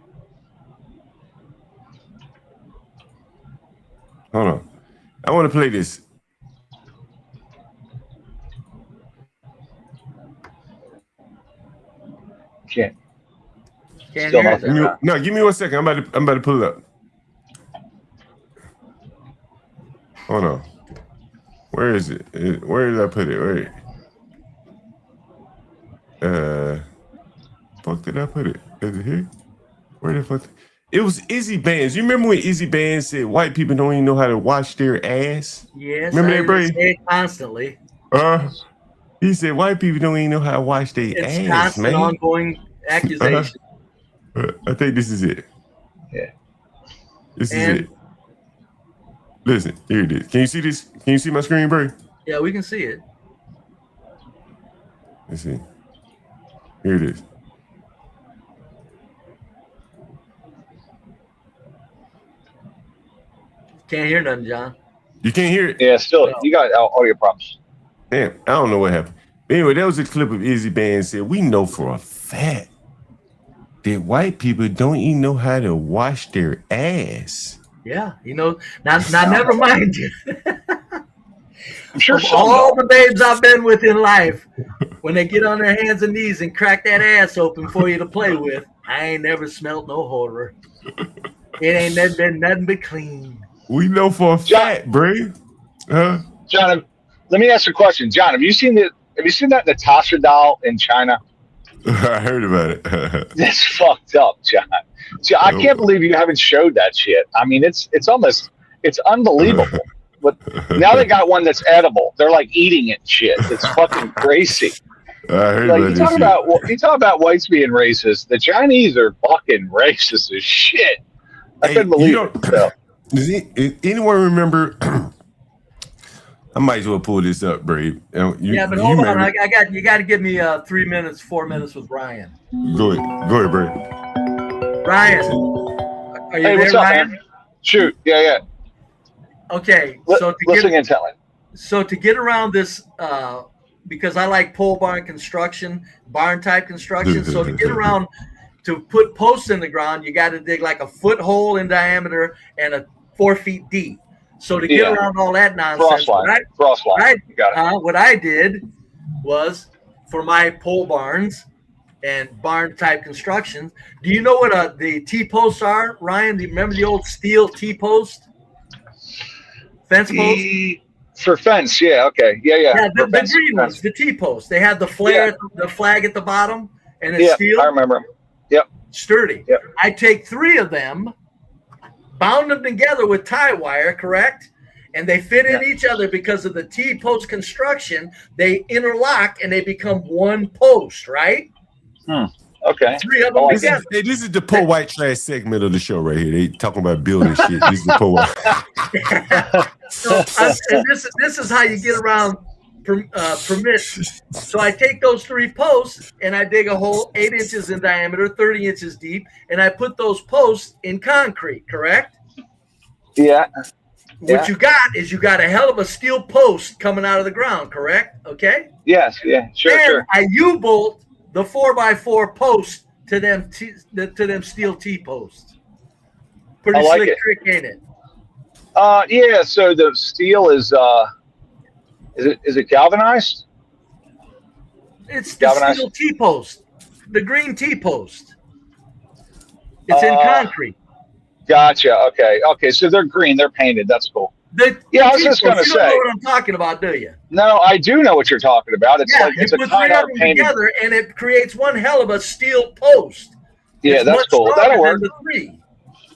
Hold on. I want to play this. Can't hear it. No, give me 1 second. I'm about to pull it up. Hold on. Where is it? Where did I put it? Fuck did I put it? Is it here? Where the fuck? It was Izzy Bands. You remember when Izzy Bands said white people don't even know how to wash their ass? Yes, remember I that, Brady? say it constantly. He said white people don't even know how to wash their It's ass, constant, man. ongoing accusation. I think this is it. Yeah. This is it. Listen, here it is. Can you see this? Can you see my screen, Brady? Yeah, we can see it. Let's see. Here it is. Can't hear nothing, John. You can't hear it? Yeah, still, you got audio problems. Damn, I don't know what happened. Anyway, that was a clip of Izzy Band said, we know for a fact that white people don't even know how to wash their ass. Yeah, now never mind you. I'm sure all the babes I've been with in life, when they get on their hands and knees and crack that ass open for you to play with, I ain't never smelt no horror. It ain't never been nothing but clean. We know for a fact, Brave. John, let me ask you a question. John, have you seen that Natasha doll in China? I heard about it. That's fucked up, John. I can't believe you haven't showed that shit. I mean, it's unbelievable. But now they got one that's edible. They're like eating it and shit. It's fucking crazy. I heard like, about you talk about whites being racist. The Chinese are fucking racist as shit. I couldn't believe it. So. Does anyone remember? I might as well pull this up, Brave. But hold on. You got to give me 3 minutes, 4 minutes with Ryan. Go ahead, Brave. Ryan, are you there, what's up, Ryan? man? Shoot, yeah. Okay, Listening intently. So to get around this, because I like pole barn construction, barn type construction. So to get around to put posts in the ground, you got to dig like a foot hole in diameter and a 4 feet deep. So to get around all that nonsense, what I did was for my pole barns and barn type constructions. Do you know what the T-posts are, Ryan? Do you remember the old steel T-post? Fence post? For fence, yeah, okay. Yeah, the green ones, the T-post. They had the flare, the flag at the bottom, and it's steel. I remember. Yep. Sturdy. Yep. I take 3 of them, bound them together with tie wire, correct? And they fit in each other because of the T-post construction. They interlock and they become one post, right? Okay. 3 of them together. This is the poor white trash segment of the show right here. They talking about building shit. This is the poor white. And this is how you get around permits. So I take those 3 posts and I dig a hole 8 inches in diameter, 30 inches deep, and I put those posts in concrete, correct? Yeah. What you got is you got a hell of a steel post coming out of the ground, correct? Okay? Yes, sure. I U-bolt the 4x4 post to them steel T-posts. Pretty slick trick, ain't it? Yeah, so the steel is it galvanized? It's the steel T-post, the green T-post. It's in concrete. Gotcha. Okay. So they're green. They're painted. That's cool. I was just going to say. You don't know what I'm talking about, do you? No, I do know what you're talking about. It's it's a kind of painted together, and it creates one hell of a steel post. Yeah, that's cool. That'll work.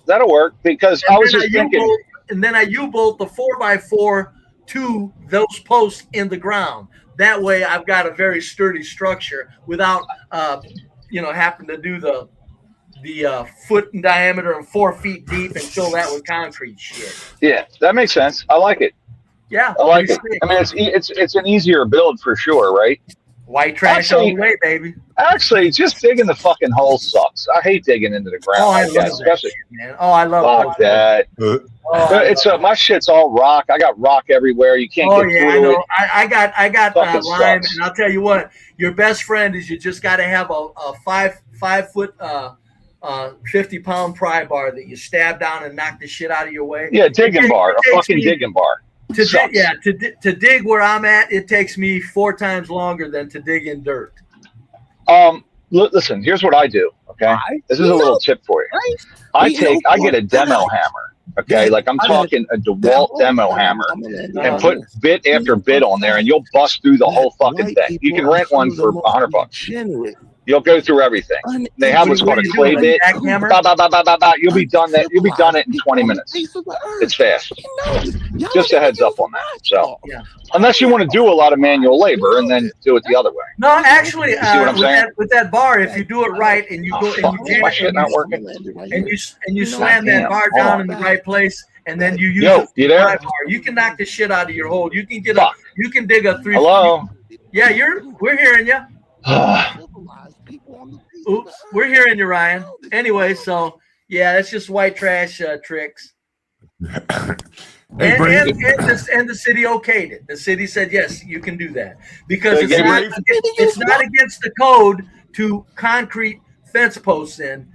That'll work because I was just thinking. And then I U-bolt the 4x4 to those posts in the ground. That way, I've got a very sturdy structure without, having to do the foot in diameter and 4 feet deep and fill that with concrete shit. Yeah, that makes sense. I like it. Yeah, I like it. I mean, it's an easier build for sure, right? White trash all the way, baby. Actually, just digging the fucking hole sucks. I hate digging into the ground. Oh, I love that shit, man. Oh, I love that. It's my shit's all rock. I got rock everywhere. You can't get through I know. it. I got lime, and I'll tell you what. Your best friend is you just got to have a 5 foot 50-pound pry bar that you stab down and knock the shit out of your way. Yeah, digging bar, a fucking digging bar. To dig where I'm at, it takes me 4 times longer than to dig in dirt. Listen, here's what I do. Okay, this is a little tip for you. I get a demo hammer. Okay, like I'm talking a DeWalt demo hammer, and put bit after bit on there, and you'll bust through the whole fucking thing. You can rent one for $100. You'll go through everything. They have what's called a clay bit. You'll be done that. You'll be done it in 20 minutes. It's fast. Just a heads up on that. So, unless you want to do a lot of manual labor and then do it the other way. No, actually, with that bar, if you do it right and you go and my shit not working, and you slam that bar down in the right place, and then you use you there? Bar, you can knock the shit out of your hole. You can dig a 3. Hello. Yeah, we're hearing you. Oops, we're hearing you, Ryan. Anyway, so that's just white trash tricks. And the city okayed it. The city said yes, you can do that because it's not against the code to concrete fence posts in.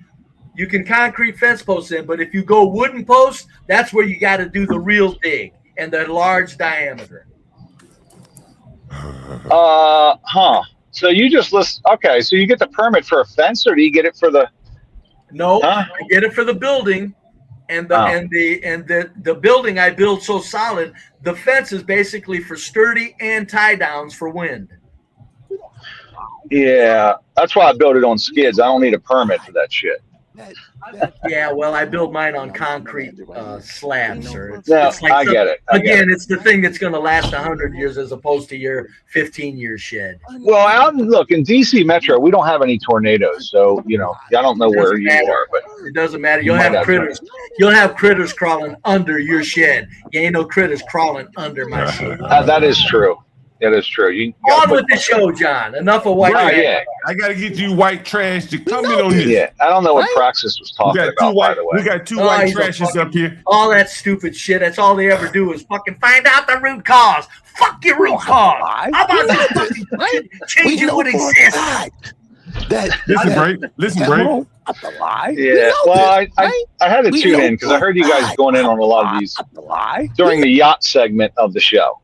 You can concrete fence posts in, but if you go wooden posts, that's where you got to do the real dig and the large diameter. So you just list. Okay, so you get the permit for a fence, or do you get it for the? No, I get it for the building, and the building I build so solid. The fence is basically for sturdy and tie downs for wind. Yeah, that's why I built it on skids. I don't need a permit for that shit. Yeah, well, I build mine on concrete slabs, sir. It's like I get it. It's the thing that's going to last 100 years as opposed to your 15-year shed. Well, look, in DC Metro, we don't have any tornadoes, so I don't know where you are, but it doesn't matter. You'll have critters. You'll have critters crawling under your shed. You ain't no critters crawling under my shed. That is true. That is true. You On with the show, John. Enough of white. Right, yeah. I gotta get you white trash to comment on this. Yeah, I don't know what Praxis was talking about, by the way. We got two white he's a trashes up here. All that stupid shit. That's all they ever do is fucking find out the root cause. Fuck your root cause. How about this fucking change it what exists? Listen, Brave. Yeah, well, I had to tune in because I heard you guys going in on a lot of these during the yacht segment of the show.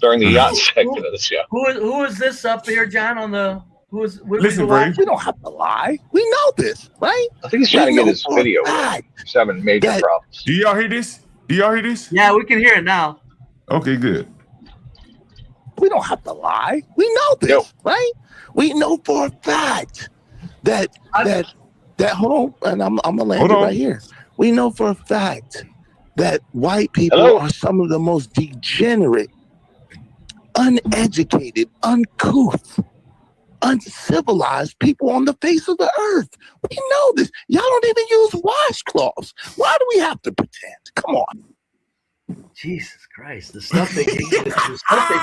During the yacht segment of the show. Who is this up here, John? On the listen, Brave. We don't have to lie. We know this, right? I think he's trying to get his video. He's having major problems. Do y'all hear this? Yeah, we can hear it now. Okay, good. We don't have to lie. We know this, right? We know for a fact that hold on, and I'm gonna land it right here. We know for a fact that white people are some of the most degenerate, uneducated, uncouth, uncivilized people on the face of the earth. We know this. Y'all don't even use washcloths. Why do we have to pretend? Come on. Jesus Christ, the stuff they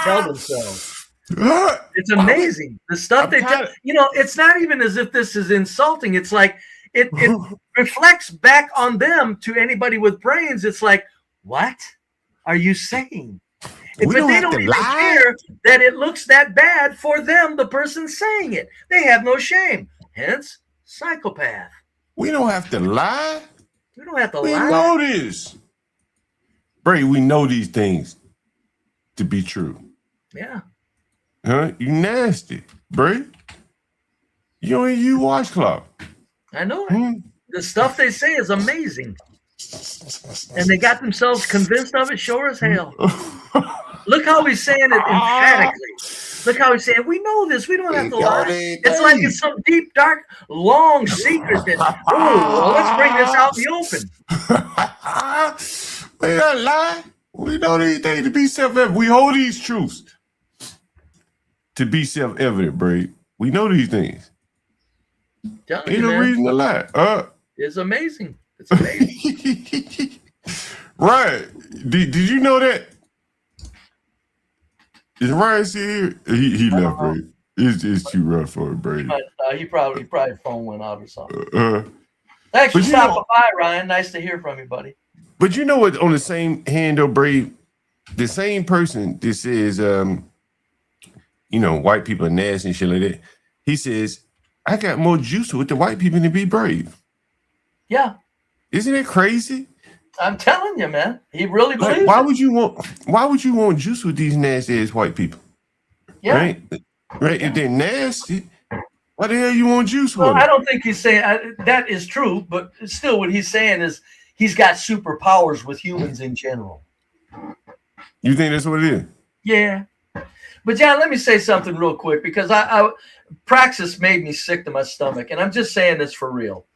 tell themselves. It's amazing. The stuff they tell, it's not even as if this is insulting. It's like it reflects back on them to anybody with brains. It's like, what are you saying? But they don't even care that it looks that bad for them, the person saying it. They have no shame. Hence, psychopath. We don't have to lie. We don't have to we lie. We know this. Bray, we know these things to be true. Yeah. Huh? You nasty, Bray. You don't even use washcloth. I know it. The stuff they say is amazing. And they got themselves convinced of it, sure as hell. Look how he's saying it emphatically. Look how he's saying, we know this. We don't have to lie. It's like it's some deep, dark, long secret that, let's bring this out in the open. We don't lie. We know these things to be self-evident. We hold these truths to be self-evident, Bray. We know these things. Ain't no reason to lie. It's amazing. It's amazing. Right. Did you know that? Is Ryan still here? He left, Bray. It's too rough for him, Bray. He probably phone went out or something. Thanks for stopping by, Ryan. Nice to hear from you, buddy. But you know what? On the same hand, though, Brave, the same person that says, white people are nasty and shit like that. He says, I got more juice with the white people than BeBrave. Yeah. Isn't it crazy? I'm telling you, man. He really believes. Why would you want juice with these nasty ass white people? Yeah. Right. If they're nasty, why the hell you want juice with them? I don't think he's saying that is true, but still, what he's saying is he's got superpowers with humans in general. You think that's what it is? Yeah. But John, let me say something real quick because Praxis made me sick to my stomach, and I'm just saying this for real.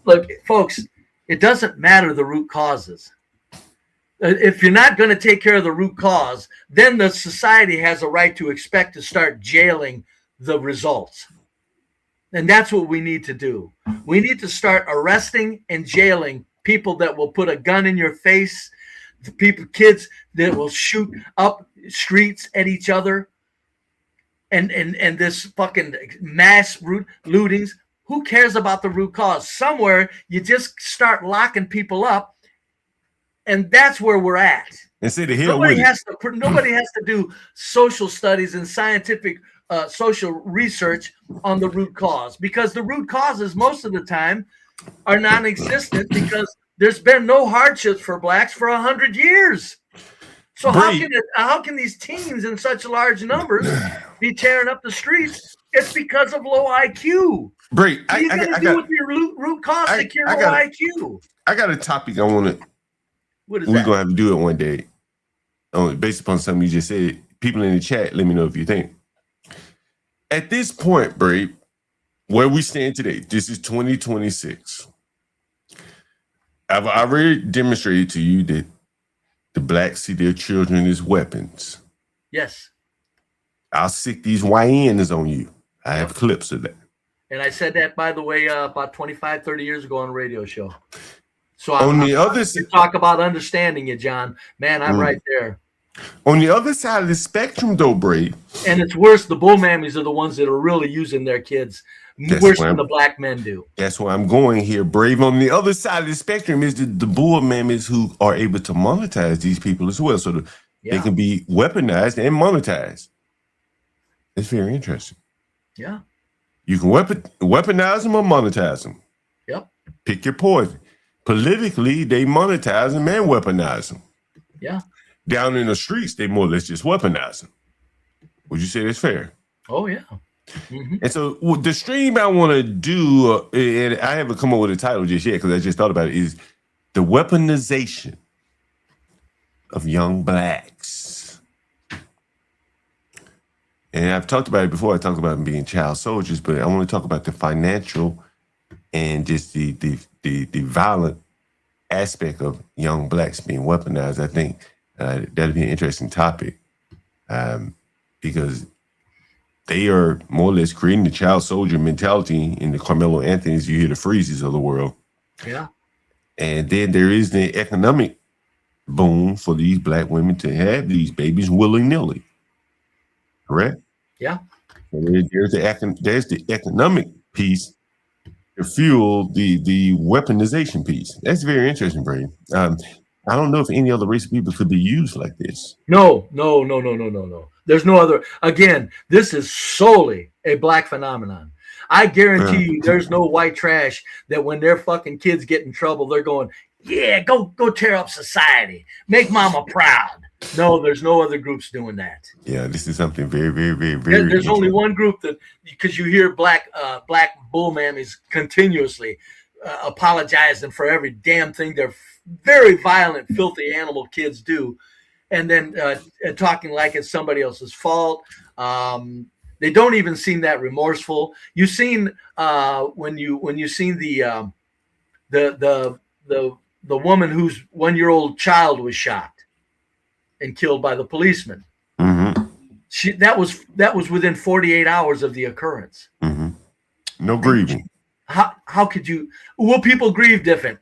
Look, folks, it doesn't matter the root causes. If you're not going to take care of the root cause, then the society has a right to expect to start jailing the results. And that's what we need to do. We need to start arresting and jailing people that will put a gun in your face, kids that will shoot up streets at each other, and this fucking mass lootings. Who cares about the root cause? Somewhere you just start locking people up, and that's where we're at. And say the hell nobody has to do social studies and scientific social research on the root cause, because the root causes most of the time are non-existent because there's been no hardships for blacks for 100 years. So how can these teens in such large numbers be tearing up the streets? It's because of low IQ. Great. What are you going to do with your root cause to cure low IQ? I got a topic I want to. What is we're that? going to have to do it one day. Based upon something you just said. People in the chat, let me know if you think. At this point, Brave, where we stand today, this is 2026. I've already demonstrated to you that the blacks see their children as weapons. Yes. I'll stick these YNs on you. I have clips of that. And I said that, by the way, about 25, 30 years ago on a radio show. So on the other side, talk about understanding you, John. Man, I'm right there. On the other side of the spectrum, though, Brave. And it's worse. The bull mammies are the ones that are really using their kids worse than the black men do. That's where I'm going here, Brave. On the other side of the spectrum is the bull mammies who are able to monetize these people as well. So they can be weaponized and monetized. It's very interesting. Yeah. You can weaponize them or monetize them. Yep. Pick your poison. Politically, they monetize them and weaponize them. Yeah. Down in the streets, they more or less just weaponize them. Would you say that's fair? Oh, yeah. And so the stream I want to do, and I haven't come up with a title just yet because I just thought about it, is the weaponization of young blacks. And I've talked about it before. I talked about them being child soldiers, but I want to talk about the financial and just the violent aspect of young blacks being weaponized. I think that'd be an interesting topic because they are more or less creating the child soldier mentality in the Karmelo Anthony's. You hear the Freezys of the world. Yeah. And then there is the economic boom for these black women to have these babies willy-nilly. Correct? Yeah. And there's the economic piece to fuel the weaponization piece. That's very interesting, Brady. I don't know if any other race of people could be used like this. No. There's no other. Again, this is solely a black phenomenon. I guarantee you there's no white trash that when their fucking kids get in trouble, they're going, yeah, go tear up society. Make mama proud. No, there's no other groups doing that. Yeah, this is something very, very, very, very. There's only one group that, because you hear black bull mammies continuously apologizing for every damn thing their very violent, filthy animal kids do, and then talking like it's somebody else's fault. They don't even seem that remorseful. You've seen when you seen the woman whose 1-year-old child was shot and killed by the policeman. Mm-hmm. That was within 48 hours of the occurrence. Mm-hmm. No grieving. How could you? Well, people grieve different.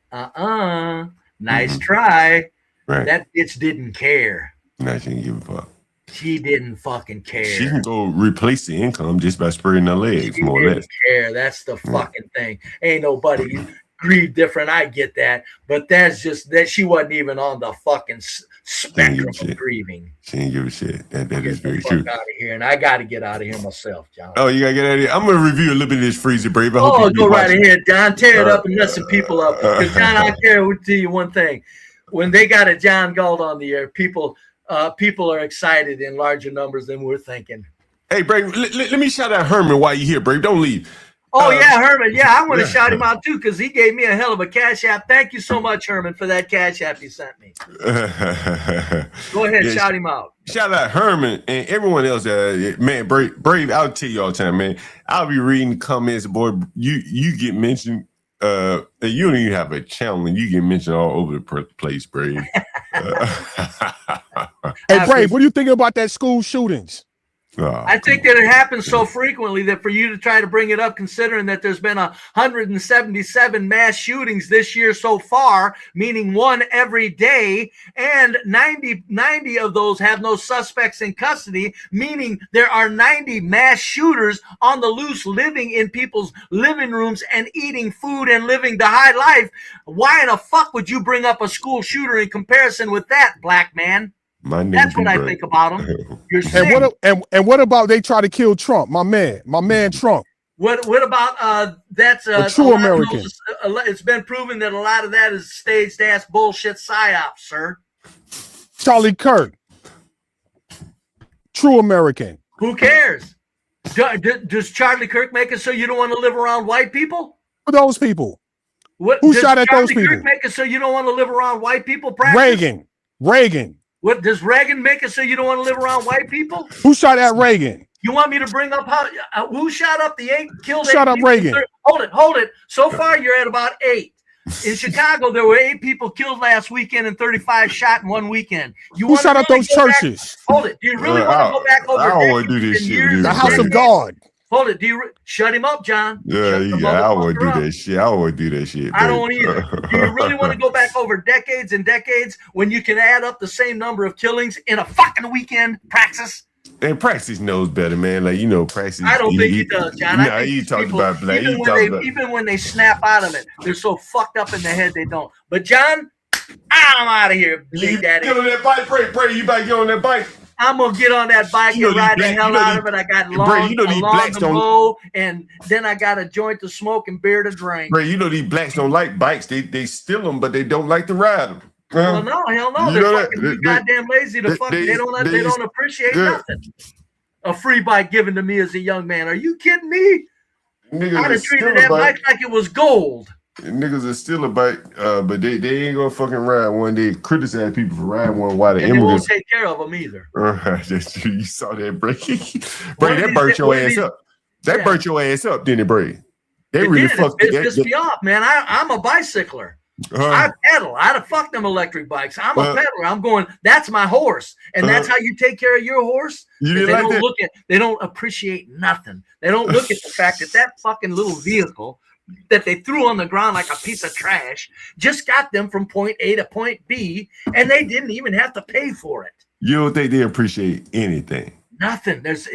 Nice try. Right. That bitch didn't care. No, she didn't give a fuck. She didn't fucking care. She can go replace the income just by spreading her legs, more or less. Care. That's the fucking thing. Ain't nobody grieve different. I get that, but that's just that she wasn't even on the fucking spectrum of grieving. She didn't give a shit. That is very true. Out of here, and I got to get out of here myself, John. Oh, you gotta get out of here. I'm gonna review a little bit of this Freezy Brave. Go right ahead, John. Tear it up and mess some people up. Because John, I care. We'll tell you one thing: when they got a John Galt on the air, people are excited in larger numbers than we're thinking. Hey, Brave, let me shout out Herman while you're here, Brave. Don't leave. Oh, yeah, Herman. Yeah, I want to shout him out, too, because he gave me a hell of a cash app. Thank you so much, Herman, for that cash app you sent me. Go ahead, shout him out. Shout out Herman and everyone else. Man, Brave, I'll tell you all the time, man. I'll be reading the comments, boy. You get mentioned. You don't even have a channel, and you get mentioned all over the place, Brave. Hey, Brave, what do you think about that school shootings? I think that it happens so frequently that for you to try to bring it up, considering that there's been 177 mass shootings this year so far, meaning one every day, and 90 of those have no suspects in custody, meaning there are 90 mass shooters on the loose living in people's living rooms and eating food and living the high life. Why in the fuck would you bring up a school shooter in comparison with that, black man? That's what I think about him. You're sick. And what about they try to kill Trump? My man Trump. What about that's a true American? It's been proven that a lot of that is staged ass bullshit psyops, sir. Charlie Kirk. True American. Who cares? Does Charlie Kirk make it so you don't want to live around white people? For those people. Who shot at those people? Does Charlie Kirk make it so you don't want to live around white people? Practice? Reagan. What does Reagan make it so you don't want to live around white people? Who shot at Reagan? You want me to bring up who shot up killed? Who shot up Reagan? Hold it. So far, you're at about 8. In Chicago, there were 8 people killed last weekend and 35 shot in one weekend. Who shot up those churches? Hold it. Do you really want to go back over I don't want to do this shit. The House of God. Hold it. Shut him up, John. Yeah, I won't do that shit. I won't do that shit. I don't either. Do you really want to go back over decades and decades when you can add up the same number of killings in a fucking weekend, Praxis? And Praxis knows better, man. Like, Praxis. I don't think he does, John. Nah, he talked about black. Even when they snap out of it, they're so fucked up in the head they don't. But John, I'm out of here, Big Daddy. Get on that bike, pray. You better get on that bike. I'm gonna get on that bike and ride the hell out of it. I got long to mow, and then I got a joint to smoke and beer to drink. Bray, these blacks don't like bikes. They steal them, but they don't like to ride them. Well, no, hell no. They're fucking goddamn lazy to fuck. They don't appreciate nothing. A free bike given to me as a young man. Are you kidding me? I'd have treated that bike like it was gold. Niggas are still a bike, but they ain't gonna fucking ride one. They criticize people for riding one while the immigrants won't take care of them either. You saw that, Bray. Bray, that burnt your ass up. That burnt your ass up, didn't it, Bray? They really fucked it. It pissed me off, man. I'm a bicycler. I pedal. I'd have fucked them electric bikes. I'm a peddler. I'm going, that's my horse. And that's how you take care of your horse. They don't appreciate nothing. They don't look at the fact that fucking little vehicle that they threw on the ground like a piece of trash just got them from point A to point B, and they didn't even have to pay for it. You don't think they appreciate anything? Nothing. That's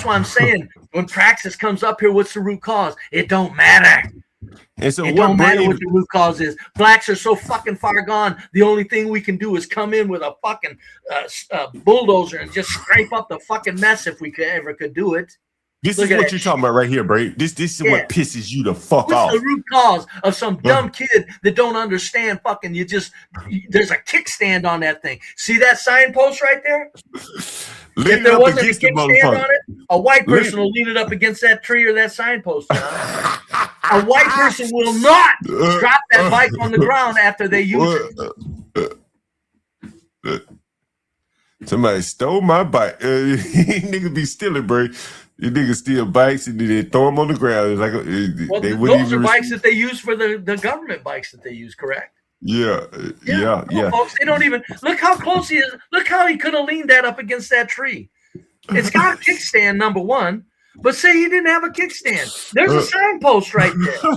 why I'm saying when Praxis comes up here, what's the root cause? It don't matter. And so it don't matter what the root cause is. Blacks are so fucking far gone. The only thing we can do is come in with a fucking bulldozer and just scrape up the fucking mess if we could do it. This is what you're talking about right here, Bray. This is what pisses you the fuck off. What's the root cause of some dumb kid that don't understand fucking there's a kickstand on that thing. See that signpost right there? If there wasn't a kickstand on it, a white person will lean it up against that tree or that signpost. A white person will not drop that bike on the ground after they use it. Somebody stole my bike. Niggas be stealing, bro. You niggas steal bikes and then they throw them on the ground. It's like those are bikes that they use for the government bikes that they use, correct? Yeah. Folks, they don't even look how close he is. Look how he could have leaned that up against that tree. It's got a kickstand, number one. But say he didn't have a kickstand. There's a signpost right there.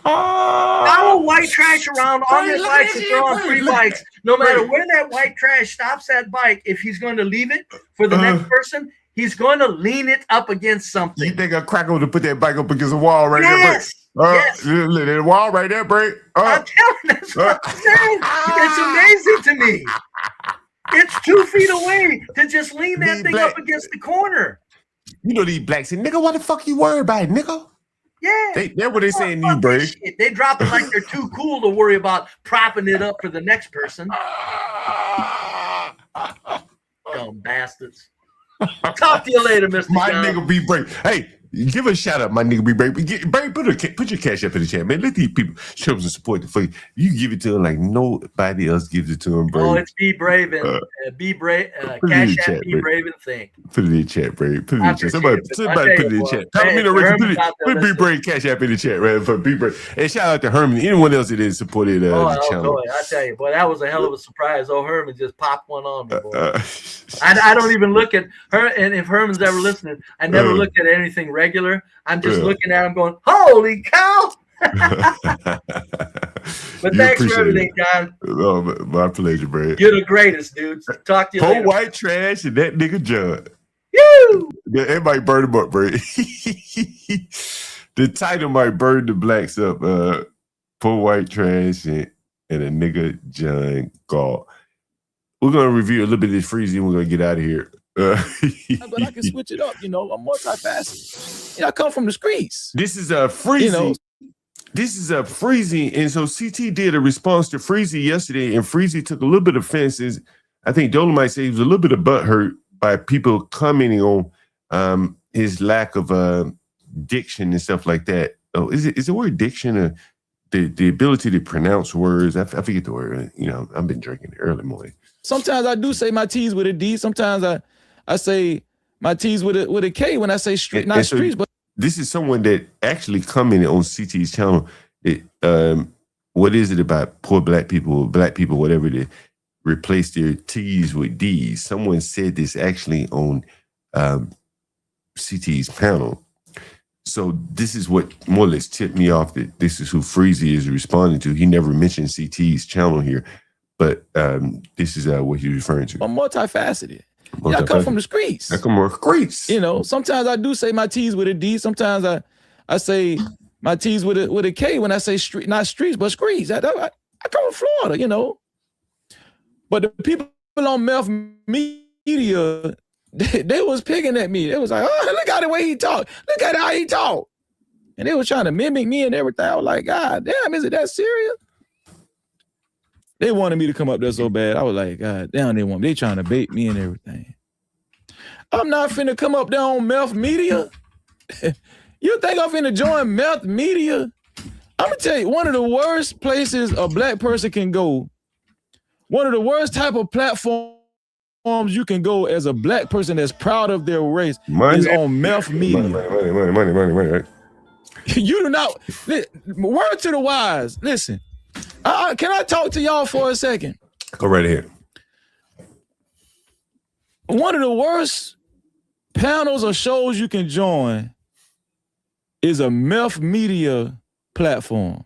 Follow white trash around on their bikes if they're on free bikes. No matter where that white trash stops that bike, if he's going to leave it for the next person, he's going to lean it up against something. You think a cracker to put that bike up against a wall right there, yes. That wall right there, Bray. I'm telling you, that's what I'm saying. It's amazing to me. It's 2 feet away to just lean that thing up against the corner. These blacks say, nigga, what the fuck you worry about it, nigga? Yeah. That's what they saying to you, Bray. They drop it like they're too cool to worry about propping it up for the next person. Dumb bastards. Talk to you later, Mr. My John. nigga BeBrave. Hey, give a shout out, my nigga BeBrave. Bray, put your cash up in the chat, man. Let these people show some support. You give it to them like nobody else gives it to them, Bray. Oh, it's BeBrave and BeBrave. Cash app BeBrave and think. Put it in the chat, Bray. Put it in the chat. Somebody put it in the chat. Put BeBrave cash app in the chat, right? For BeBrave. And shout out to Herman. Anyone else that is supported the channel. Boy, I tell you, boy, that was a hell of a surprise. Oh, Herman just popped one on me, boy. I don't even look at her, and if Herman's ever listening, I never look at anything regular. I'm just looking at him going, holy cow. But thanks for everything, John. Oh, my pleasure, bro. You're the greatest, dude. Talk to you later. White trash and that nigga John. Woo! Everybody burn him up, bro. The title might burn the blacks up. Poor white trash and a nigga John Gall. We're gonna review a little bit of this Freezy and we're gonna get out of here. But I can switch it up, I'm multifaceted. I come from the streets. This is a Freezy. This is a Freezy, and so CT did a response to Freezy yesterday, and Freezy took a little bit of offense. I think Dolomite said he was a little bit of butthurt by people commenting on his lack of diction and stuff like that. Oh, is the word diction or the ability to pronounce words? I forget the word. I've been drinking early morning. Sometimes I do say my T's with a D. Sometimes I say my T's with a K when I say street, not streets. But this is someone that actually commented on CT's channel. What is it about poor black people, whatever, to replace their T's with D's? Someone said this actually on CT's panel. So this is what more or less tipped me off that this is who Freezy is responding to. He never mentioned CT's channel here, but this is what he's referring to. I'm multifaceted. Yeah, I come from the streets. I come from the streets. You know, sometimes I do say my T's with a D. Sometimes I say my T's with a K when I say street, not streets, but streets. I come from Florida, you know. But the people on Meth Media, they was picking at me. They was like, oh, look at the way he talk. Look at how he talk. And they was trying to mimic me and everything. I was like, God damn, is it that serious? They wanted me to come up there so bad. I was like, God damn, they trying to bait me and everything. I'm not finna come up there on Meth Media. You think I'm finna join Meth Media? I'm gonna tell you, one of the worst places a black person can go, one of the worst type of platforms you can go as a black person that's proud of their race is on Meth Media. Money. You do not, word to the wise, listen. Can I talk to y'all for a second? Go right ahead. One of the worst panels or shows you can join is a Meth Media platform.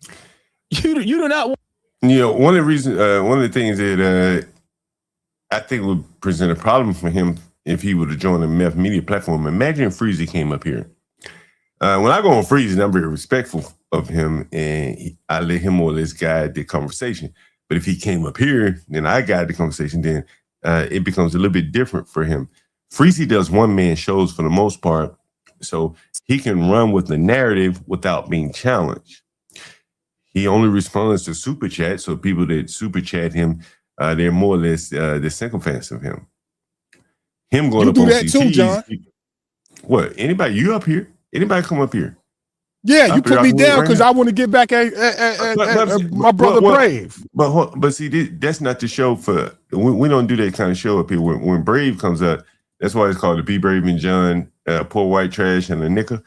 You do not. You know, one of the things that I think would present a problem for him if he would have joined the Meth Media platform. Imagine if Freezy came up here. When I go on Freezy, I'm very respectful of him, and I let him or this guide the conversation. But if he came up here, then I guide the conversation, then it becomes a little bit different for him. Freezy does one-man shows for the most part, so he can run with the narrative without being challenged. He only responds to super chat, so people that super chat him, they're more or less the sycophants of him. Him going up on CTs, too, John. What? Anybody? You up here? Anybody come up here? Yeah, you put me down because I want to get back at my brother Brave. But see, that's not the show for. We don't do that kind of show up here. When Brave comes up, that's why it's called the BeBrave and John, Poor White Trash and the Nicca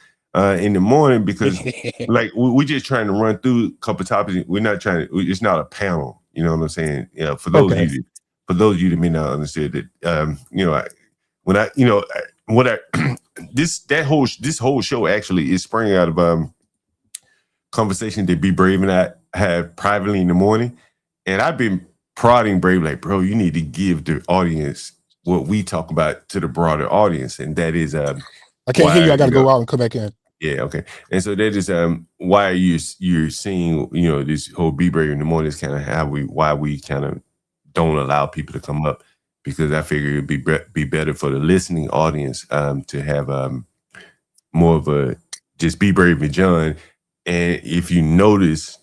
in the morning, because like we're just trying to run through a couple of topics. We're not trying to. It's not a panel. You know what I'm saying? Yeah. For those of you that may not understand that, this whole show actually is springing out of conversation that BeBrave and I have privately in the morning, and I've been prodding Brave like, bro, you need to give the audience what we talk about to the broader audience, and that is I can't hear you. I got to go out and come back in. Yeah, okay. And so that is why you're seeing this whole BeBrave in the morning is kind of why we kind of don't allow people to come up, because I figure it'd be better for the listening audience to have more of a just BeBrave and John. And if you notice,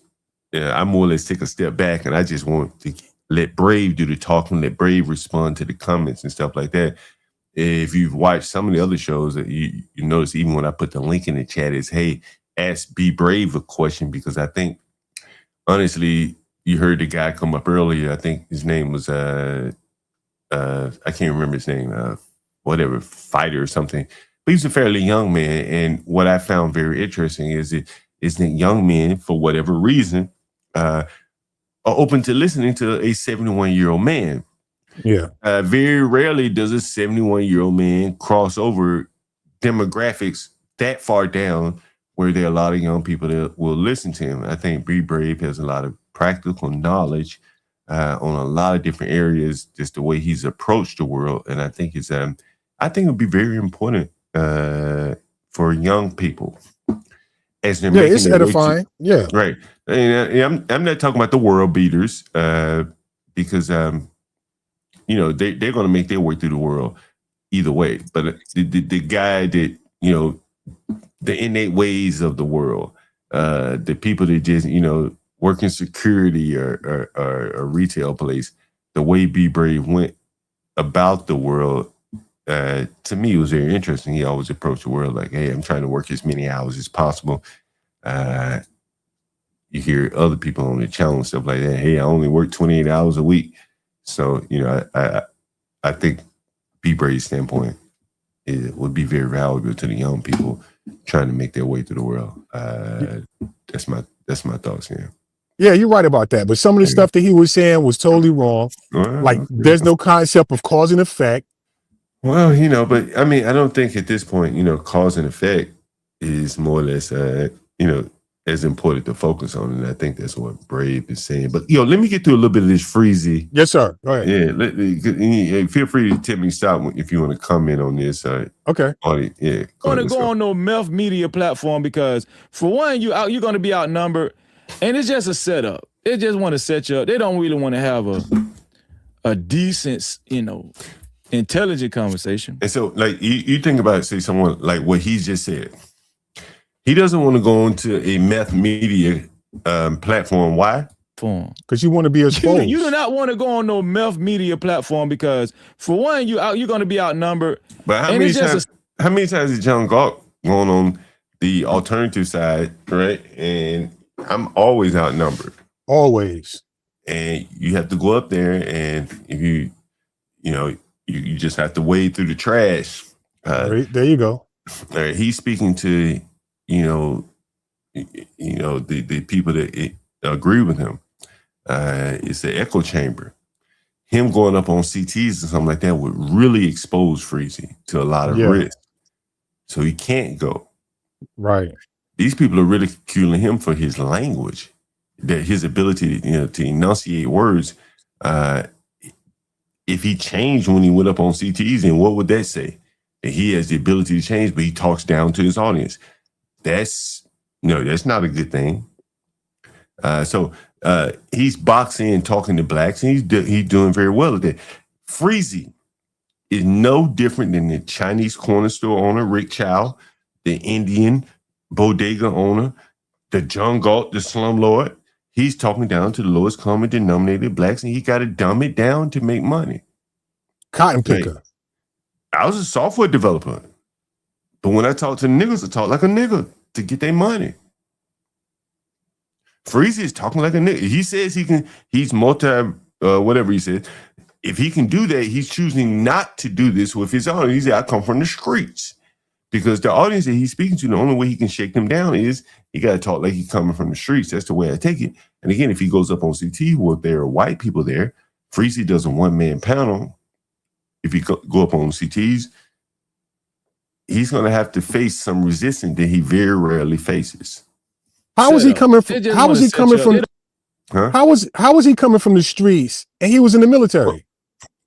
I more or less take a step back, and I just want to let Brave do the talking, let Brave respond to the comments and stuff like that. If you've watched some of the other shows, that you notice, even when I put the link in the chat, is hey, ask BeBrave a question, because I think honestly, you heard the guy come up earlier. I think his name was I can't remember his name, whatever, Fighter or something. But he's a fairly young man, and what I found very interesting is that young men, for whatever reason, are open to listening to a 71-year-old man. Yeah. Very rarely does a 71-year-old man cross over demographics that far down where there are a lot of young people that will listen to him. I think BeBrave has a lot of practical knowledge on a lot of different areas, just the way he's approached the world. And I think it'll be very important for young people. As they're making it's edifying. Yeah. Right. And I'm not talking about the world beaters, because they're going to make their way through the world either way. But the guy that, the innate ways of the world, the people that just, work in security or a retail place, the way BeBrave went about the world, to me, it was very interesting. He always approached the world like, hey, I'm trying to work as many hours as possible. You hear other people on the channel and stuff like that. Hey, I only work 28 hours a week. So, I think BeBrave's standpoint would be very valuable to the young people trying to make their way through the world. That's my thoughts here. Yeah, you're right about that. But some of the stuff that he was saying was totally wrong. Like, there's no concept of cause and effect. Well, but I mean, I don't think at this point, cause and effect is more or less, as important to focus on. And I think that's what Brave is saying. But, let me get through a little bit of this Freezy. Yes, sir. Go ahead. Yeah, feel free to tell me stop if you want to comment on this. Okay. Yeah. I want to go on no meth media platform because, for one, you're going to be outnumbered, and it's just a setup. They just want to set you up. They don't really want to have a decent, intelligent conversation. And so, like, you think about, say, someone like what he just said. He doesn't want to go into a meth media platform. Why? Because you want to be exposed. You do not want to go on no meth media platform because, for one, you're going to be outnumbered. But how many times has John Galt gone on the alternative side, right? And I'm always outnumbered. Always. And you have to go up there, and if you just have to wade through the trash. There you go. He's speaking to, the people that agree with him. It's the echo chamber. Him going up on CTs and something like that would really expose Freezy to a lot of risk. So he can't go. Right. These people are ridiculing him for his language, that his ability to enunciate words. If he changed when he went up on CTs, then what would that say? That he has the ability to change, but he talks down to his audience. That's not a good thing. So he's boxing and talking to blacks, and he's doing very well at that. Freezy is no different than the Chinese corner store owner, Rick Chow, the Indian bodega owner, the John Galt, the slumlord. He's talking down to the lowest common denominator blacks, and he got to dumb it down to make money. Cotton picker. Like, I was a software developer, but when I talk to niggas, I talk like a nigga to get their money. Freezy is talking like a nigga. He says he's whatever he said. If he can do that, he's choosing not to do this with his audience. He said, I come from the streets. Because the audience that he's speaking to, the only way he can shake them down is he got to talk like he's coming from the streets. That's the way I take it. And again, if he goes up on CT where there are white people there, Freezy does a one-man panel. If he go up on CTs, he's going to have to face some resistance that he very rarely faces. How was he coming from the streets and he was in the military?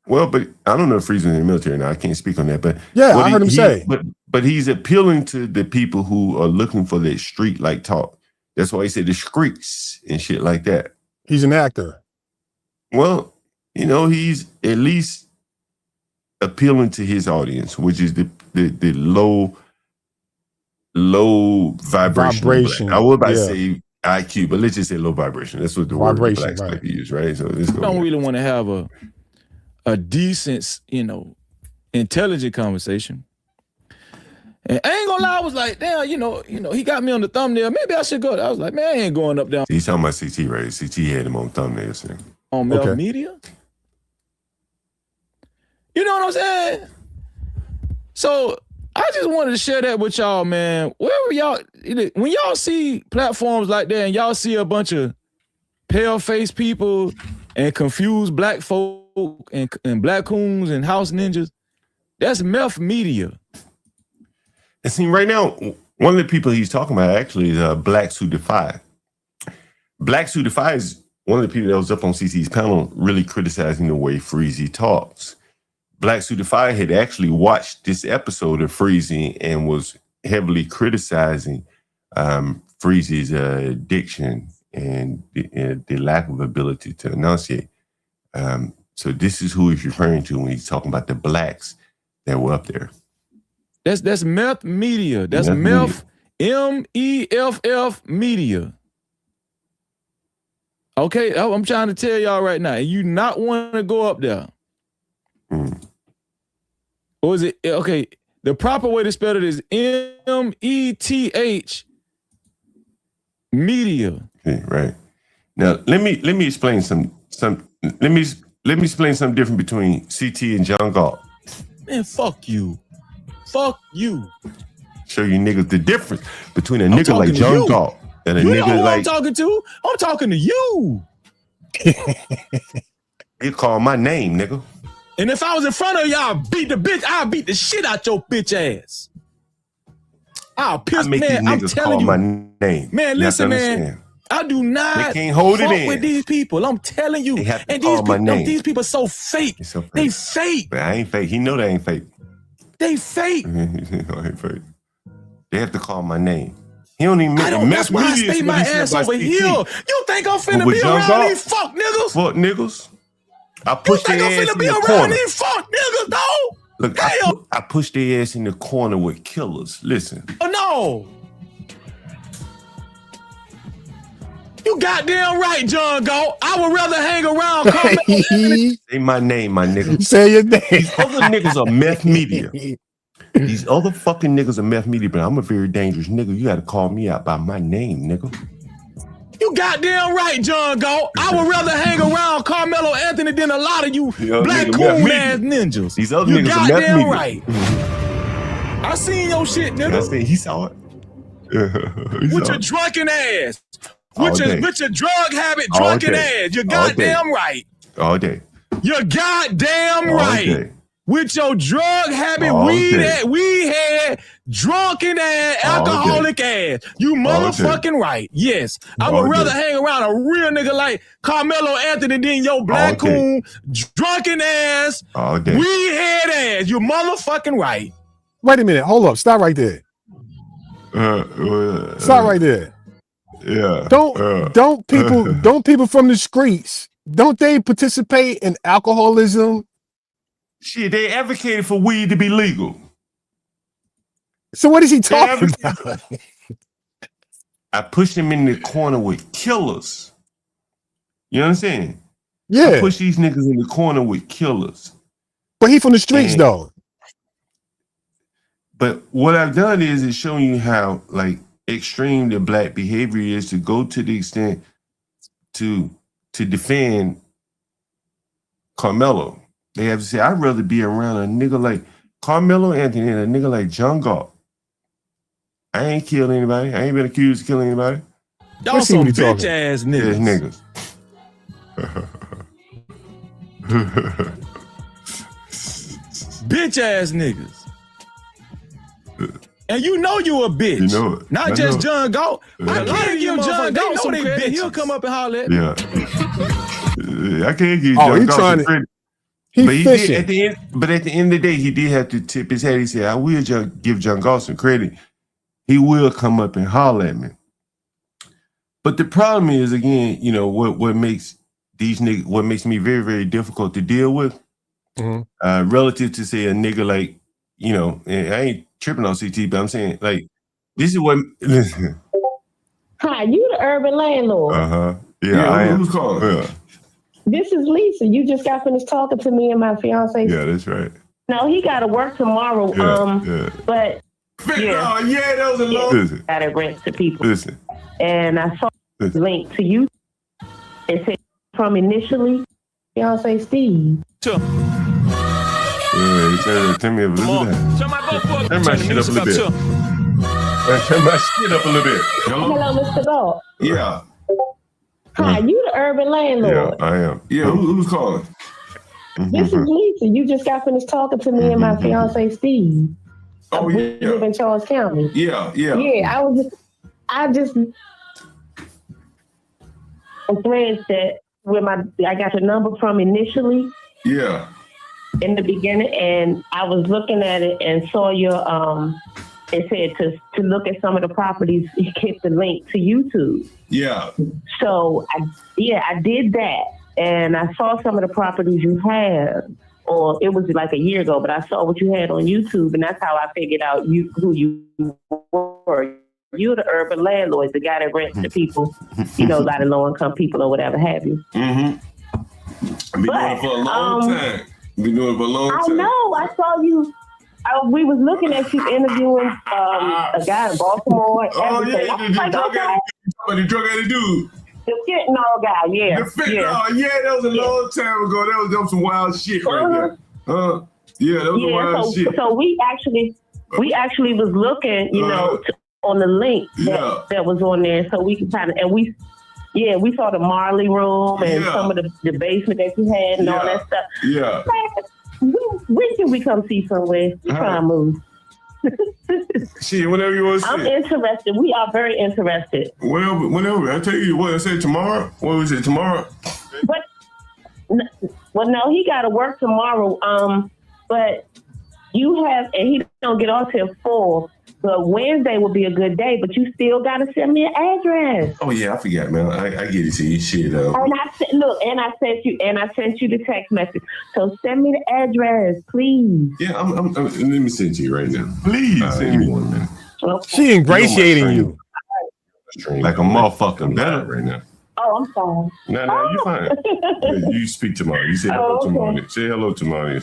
Well, but I don't know if Freezy's in the military now. I can't speak on that. But yeah, I heard him say. But he's appealing to the people who are looking for that street-like talk. That's why he said the streets and shit like that. He's an actor. Well, he's at least appealing to his audience, which is the low vibration. I was about to say IQ, but let's just say low vibration. That's what the word blacks like to use, right? So this don't really want to have a decent, intelligent conversation. And I ain't gonna lie, I was like, damn, he got me on the thumbnail. Maybe I should go. I was like, man, I ain't going up down. He's talking about CT, right? CT had him on thumbnails. On Mel Media? You know what I'm saying? So I just wanted to share that with y'all, man. Wherever y'all, when y'all see platforms like that and y'all see a bunch of pale-faced people and confused black folk and black coons and house ninjas, that's meth media. And see, right now, one of the people he's talking about actually is Blacks Who Defy. Blacks Who Defy is one of the people that was up on CC's panel really criticizing the way Freezy talks. Blacks Who Defy had actually watched this episode of Freezy and was heavily criticizing Freezy's diction and the lack of ability to enunciate. So this is who he's referring to when he's talking about the blacks that were up there. That's meth media. That's meth, MEFF media. Okay, I'm trying to tell y'all right now, you not want to go up there. Or is it, okay, the proper way to spell it is METH media. Okay, right. Now let me explain let me explain something different between CT and John Galt. Man, fuck you. Fuck you. Show you niggas the difference between a nigga like John Galt and a nigga like... I'm talking to? I'm talking to you. You call my name, nigga. And if I was in front of y'all, I'd beat the shit out your bitch ass. I'll piss, I make man. these I'm niggas telling call you, my name. man. Listen, man. I do not they can't hold it fuck in with these people. I'm telling you. They have to And call my name. these people so fake. So fake. They fake. But I ain't fake. He know they ain't fake. They fake. I ain't fake. They have to call my name. He don't even. That's why I stay my ass over here. You think I'm finna be around these fuck niggas? Fuck niggas. I push their ass in the corner. These fuck niggas, though. Look, I push their ass in the corner with killers. Listen. Oh no. You goddamn right, John Go. I would rather hang around. Say my name, my nigga. Say your name. These other niggas are meth media. These other fucking niggas are meth media, but I'm a very dangerous nigga. You gotta call me out by my name, nigga. You goddamn right, John Go. I would rather hang around Karmelo Anthony than a lot of you black coon ass ninjas. These other niggas are meth media. Right. I seen your shit, nigga. I seen he saw it. With your drunken ass. With your drug habit, drunken ass. You're goddamn right. All day. You're goddamn right. Day. With your drug habit, weed head, drunken ass, alcoholic ass. You motherfucking right. Yes. I would rather hang around a real nigga like Karmelo Anthony than your black coon, drunken ass, weed head ass. You motherfucking right. Wait a minute. Hold up. Stop right there. Stop right there. Yeah. Don't people from the streets, don't they participate in alcoholism? Shit, they advocated for weed to be legal. So what is he talking about? I pushed him in the corner with killers. You know what I'm saying? Yeah. I push these niggas in the corner with killers. But he from the streets though. But what I've done is showing you how like extreme the black behavior is to go to the extent to defend Karmelo. They have to say, I'd rather be around a nigga like Karmelo Anthony and a nigga like John Galt. I ain't killed anybody. I ain't been accused of killing anybody. Y'all some bitch ass niggas. Bitch ass niggas. And you know you a bitch. You know it. Not just John Galt. I can't give John Galt some credit. He'll come up and holler at me. Yeah. I can't give John Galt some credit. But he did at the end. But at the end of the day, he did have to tip his hat. He said, "I will give John Galt some credit. He will come up and holler at me." But the problem is, again, you know what makes these niggas, what makes me very, very difficult to deal with, relative to say a nigga like, you know, and I ain't tripping on CT, but I'm saying like this is what. Hi, you the urban landlord. Yeah, I am. Who's calling? Yeah. This is Lisa. You just got finished talking to me and my fiance. Yeah, that's right. No, he got to work tomorrow. But that was a long. Got to rent to people. Listen. And I saw the link to you. It said from initially, fiance Steve. Sure. Yeah, turn me up a little bit. Turn my shit up a little bit. Turn my shit up a little bit. Hello, Mr. Dog. Yeah. Hi, you the urban landlord. Yeah, I am. Yeah, who's calling? This is Lisa. You just got finished talking to me and my fiance Steve. Oh, we live in Charles County. Yeah. Yeah, I just threads that I got your number from initially. Yeah. In the beginning, and I was looking at it and saw your it said to look at some of the properties. You get the link to YouTube. Yeah. So I did that, and I saw some of the properties you have. Or it was like a year ago, but I saw what you had on YouTube, and that's how I figured out who you were. You're the urban landlord, the guy that rents to people, you know, a lot of low-income people or whatever have you. I've been doing it for a long time. I know. I saw you. We was looking at you interviewing a guy in Baltimore. The drug addict dude. The fentanyl guy, yeah. The fentanyl, that was a long time ago. That was some wild shit right there. Yeah, that was some wild shit. So we actually was looking, you know, on the link that was on there, so we could kind of, and we saw the Marley room and some of the basement that you had and all that stuff. Yeah. When can we come see somewhere? We try to move. Shit, whenever you want to I'm interested. We are very interested. Whenever. I tell you what, I said tomorrow. What was it, tomorrow? But, well, no, he got to work tomorrow. But you have, and he don't get off till 4. But Wednesday will be a good day, but you still got to send me an address. Oh yeah, I forgot, man. I get it to you. Shit. And I sent you the text message. So send me the address, please. Yeah, I'm let me send you right now. Please send me one, man. Okay. She ingratiating you like a motherfucking better right now. Oh, I'm sorry. No, you fine. Yeah, you speak tomorrow. You say hello tomorrow. Say hello tomorrow.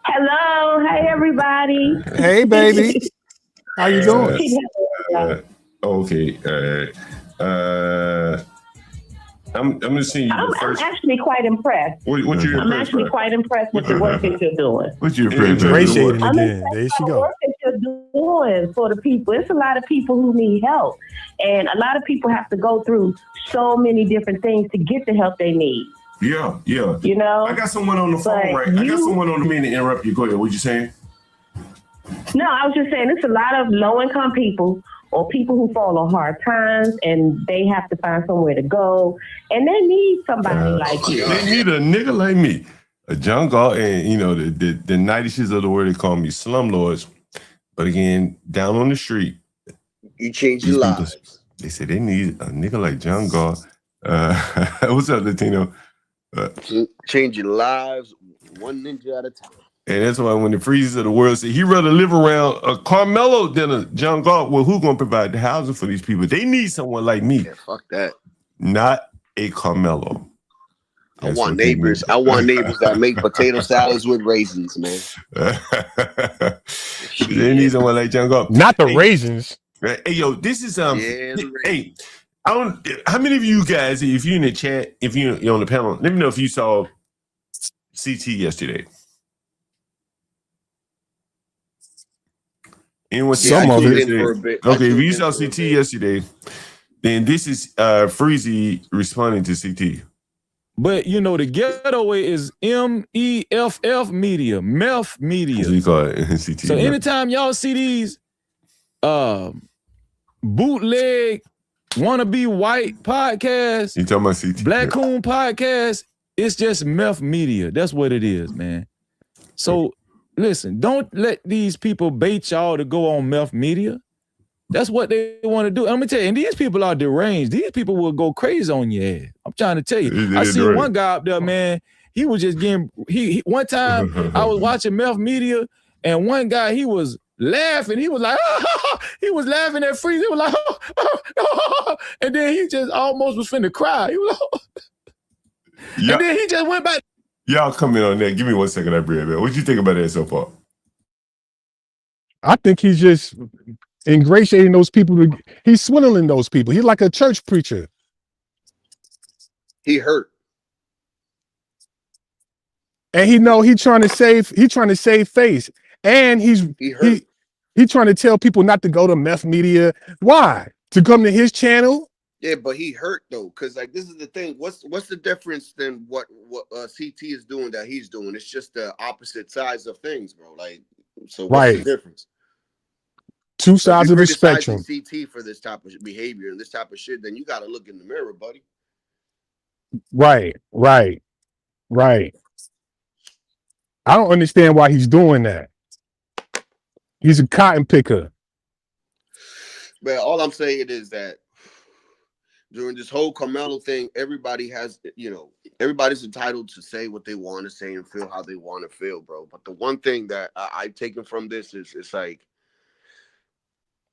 Hello, hey everybody. Hey, baby. How you doing? Okay. I'm gonna see you. I'm actually quite impressed. I'm actually quite impressed with the work that you're doing. What you appreciating I'm again? There she the go. work that you're doing for the people. It's a lot of people who need help, and a lot of people have to go through so many different things to get the help they need. Yeah. You know, I got someone on the phone, right? I got someone on the mean to interrupt you. Go ahead. What you saying? No, I was just saying it's a lot of low-income people or people who fall on hard times and they have to find somewhere to go and they need somebody like you. They need a nigga like me, a jungle, and you know the 90s of the world they call me slumlords. But again, down on the street, you change your lives. They say they need a nigga like John God. What's up, Latino? Change your lives one ninja at a time. And that's why when the Freezes of the world say he'd rather live around a Karmelo than a John God, well, who's gonna provide the housing for these people? They need someone like me. Yeah, fuck that. Not a Karmelo. I want neighbors. I want neighbors that make potato salads with raisins, man. They need someone like John God. Not the raisins. Hey, yo, this is hey, I don't. How many of you guys, if you're in the chat, if you're on the panel, let me know if you saw CT yesterday. Anyone see some of it? yesterday? Okay, if you saw CT yesterday, then this is Freezy responding to CT. But you know, the getaway is MEFF media, MEF media. So you call it CT. So anytime y'all see these bootleg wannabe white podcast, you talking about CT? Black Coon podcast, it's just MEF media. That's what it is, man. So listen, don't let these people bait y'all to go on MEF media. That's what they want to do. I'm gonna tell you, and these people are deranged. These people will go crazy on your ass. I'm trying to tell you. I see one guy up there, man. He was just getting. He one time I was watching MEF media, and one guy he was laughing. He was like, he was laughing at Freezy. He was like, and then he just almost was finna cry. He was like, and then he just went back. Y'all come in on that. Give me 1 second, I bring it. What you think about that so far? I think he's just ingratiating those people. He's swindling those people. He's like a church preacher. He hurt. And he's trying to save face. And he's trying to tell people not to go to MEF media. Why? To come to his channel? Yeah, but he hurt though, because like this is the thing. What's the difference than what CT is doing that he's doing? It's just the opposite sides of things, bro. Like, so what's the difference? Two sides of the spectrum. CT for this type of behavior and this type of shit, then you got to look in the mirror, buddy. Right. I don't understand why he's doing that. He's a cotton picker. But all I'm saying is that during this whole Karmelo thing, everybody has, everybody's entitled to say what they want to say and feel how they want to feel, bro. But the one thing that I've taken from this is it's like,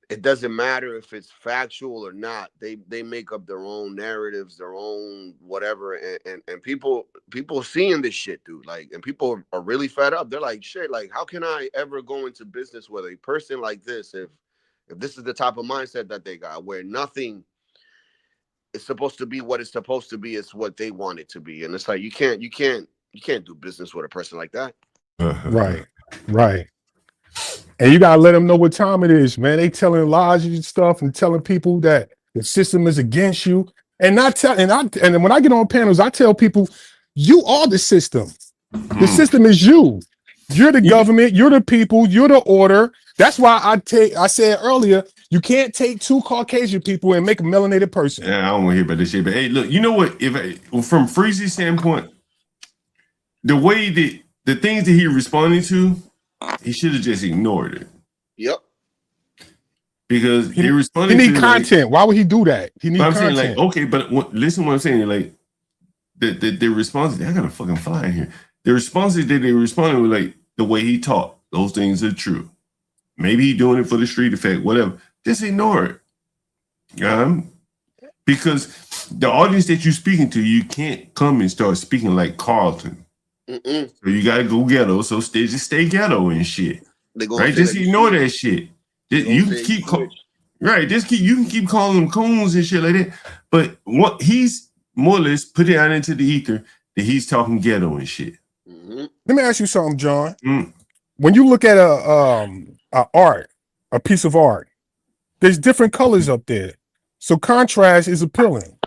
it doesn't matter if it's factual or not. They make up their own narratives, their own whatever, and people seeing this shit, dude. Like, and people are really fed up. They're like, shit, like, how can I ever go into business with a person like this if this is the type of mindset that they got, where nothing is supposed to be what it's supposed to be, it's what they want it to be. And it's like you can't do business with a person like that. Right. And you gotta let them know what time it is, man. They telling lies and stuff and telling people that the system is against you. And and when I get on panels, I tell people, you are the system. The system is you. You're the government. You're the people. You're the order. That's why I said earlier, you can't take two Caucasian people and make a melanated person. Yeah, I don't want to hear about this shit. But hey, look, you know what? From Freezy's standpoint, the way that the things that he responded to, he should have just ignored it. Yep. Because he responded. He need content. Like, why would he do that? He need content. Saying, like, okay, but listen to what I'm saying. Like the responses, I got a fucking fly in here. The responses that they responded with, like the way he talked, those things are true. Maybe he doing it for the street effect, whatever. Just ignore it. Because the audience that you're speaking to, you can't come and start speaking like Carlton. So you gotta go ghetto. So just stay ghetto and shit. Right? Just ignore that shit. You can keep you can keep calling them coons and shit like that. But what he's more or less put it out into the ether that he's talking ghetto and shit. Let me ask you something, John. When you look at a piece of art, there's different colors up there. So contrast is appealing.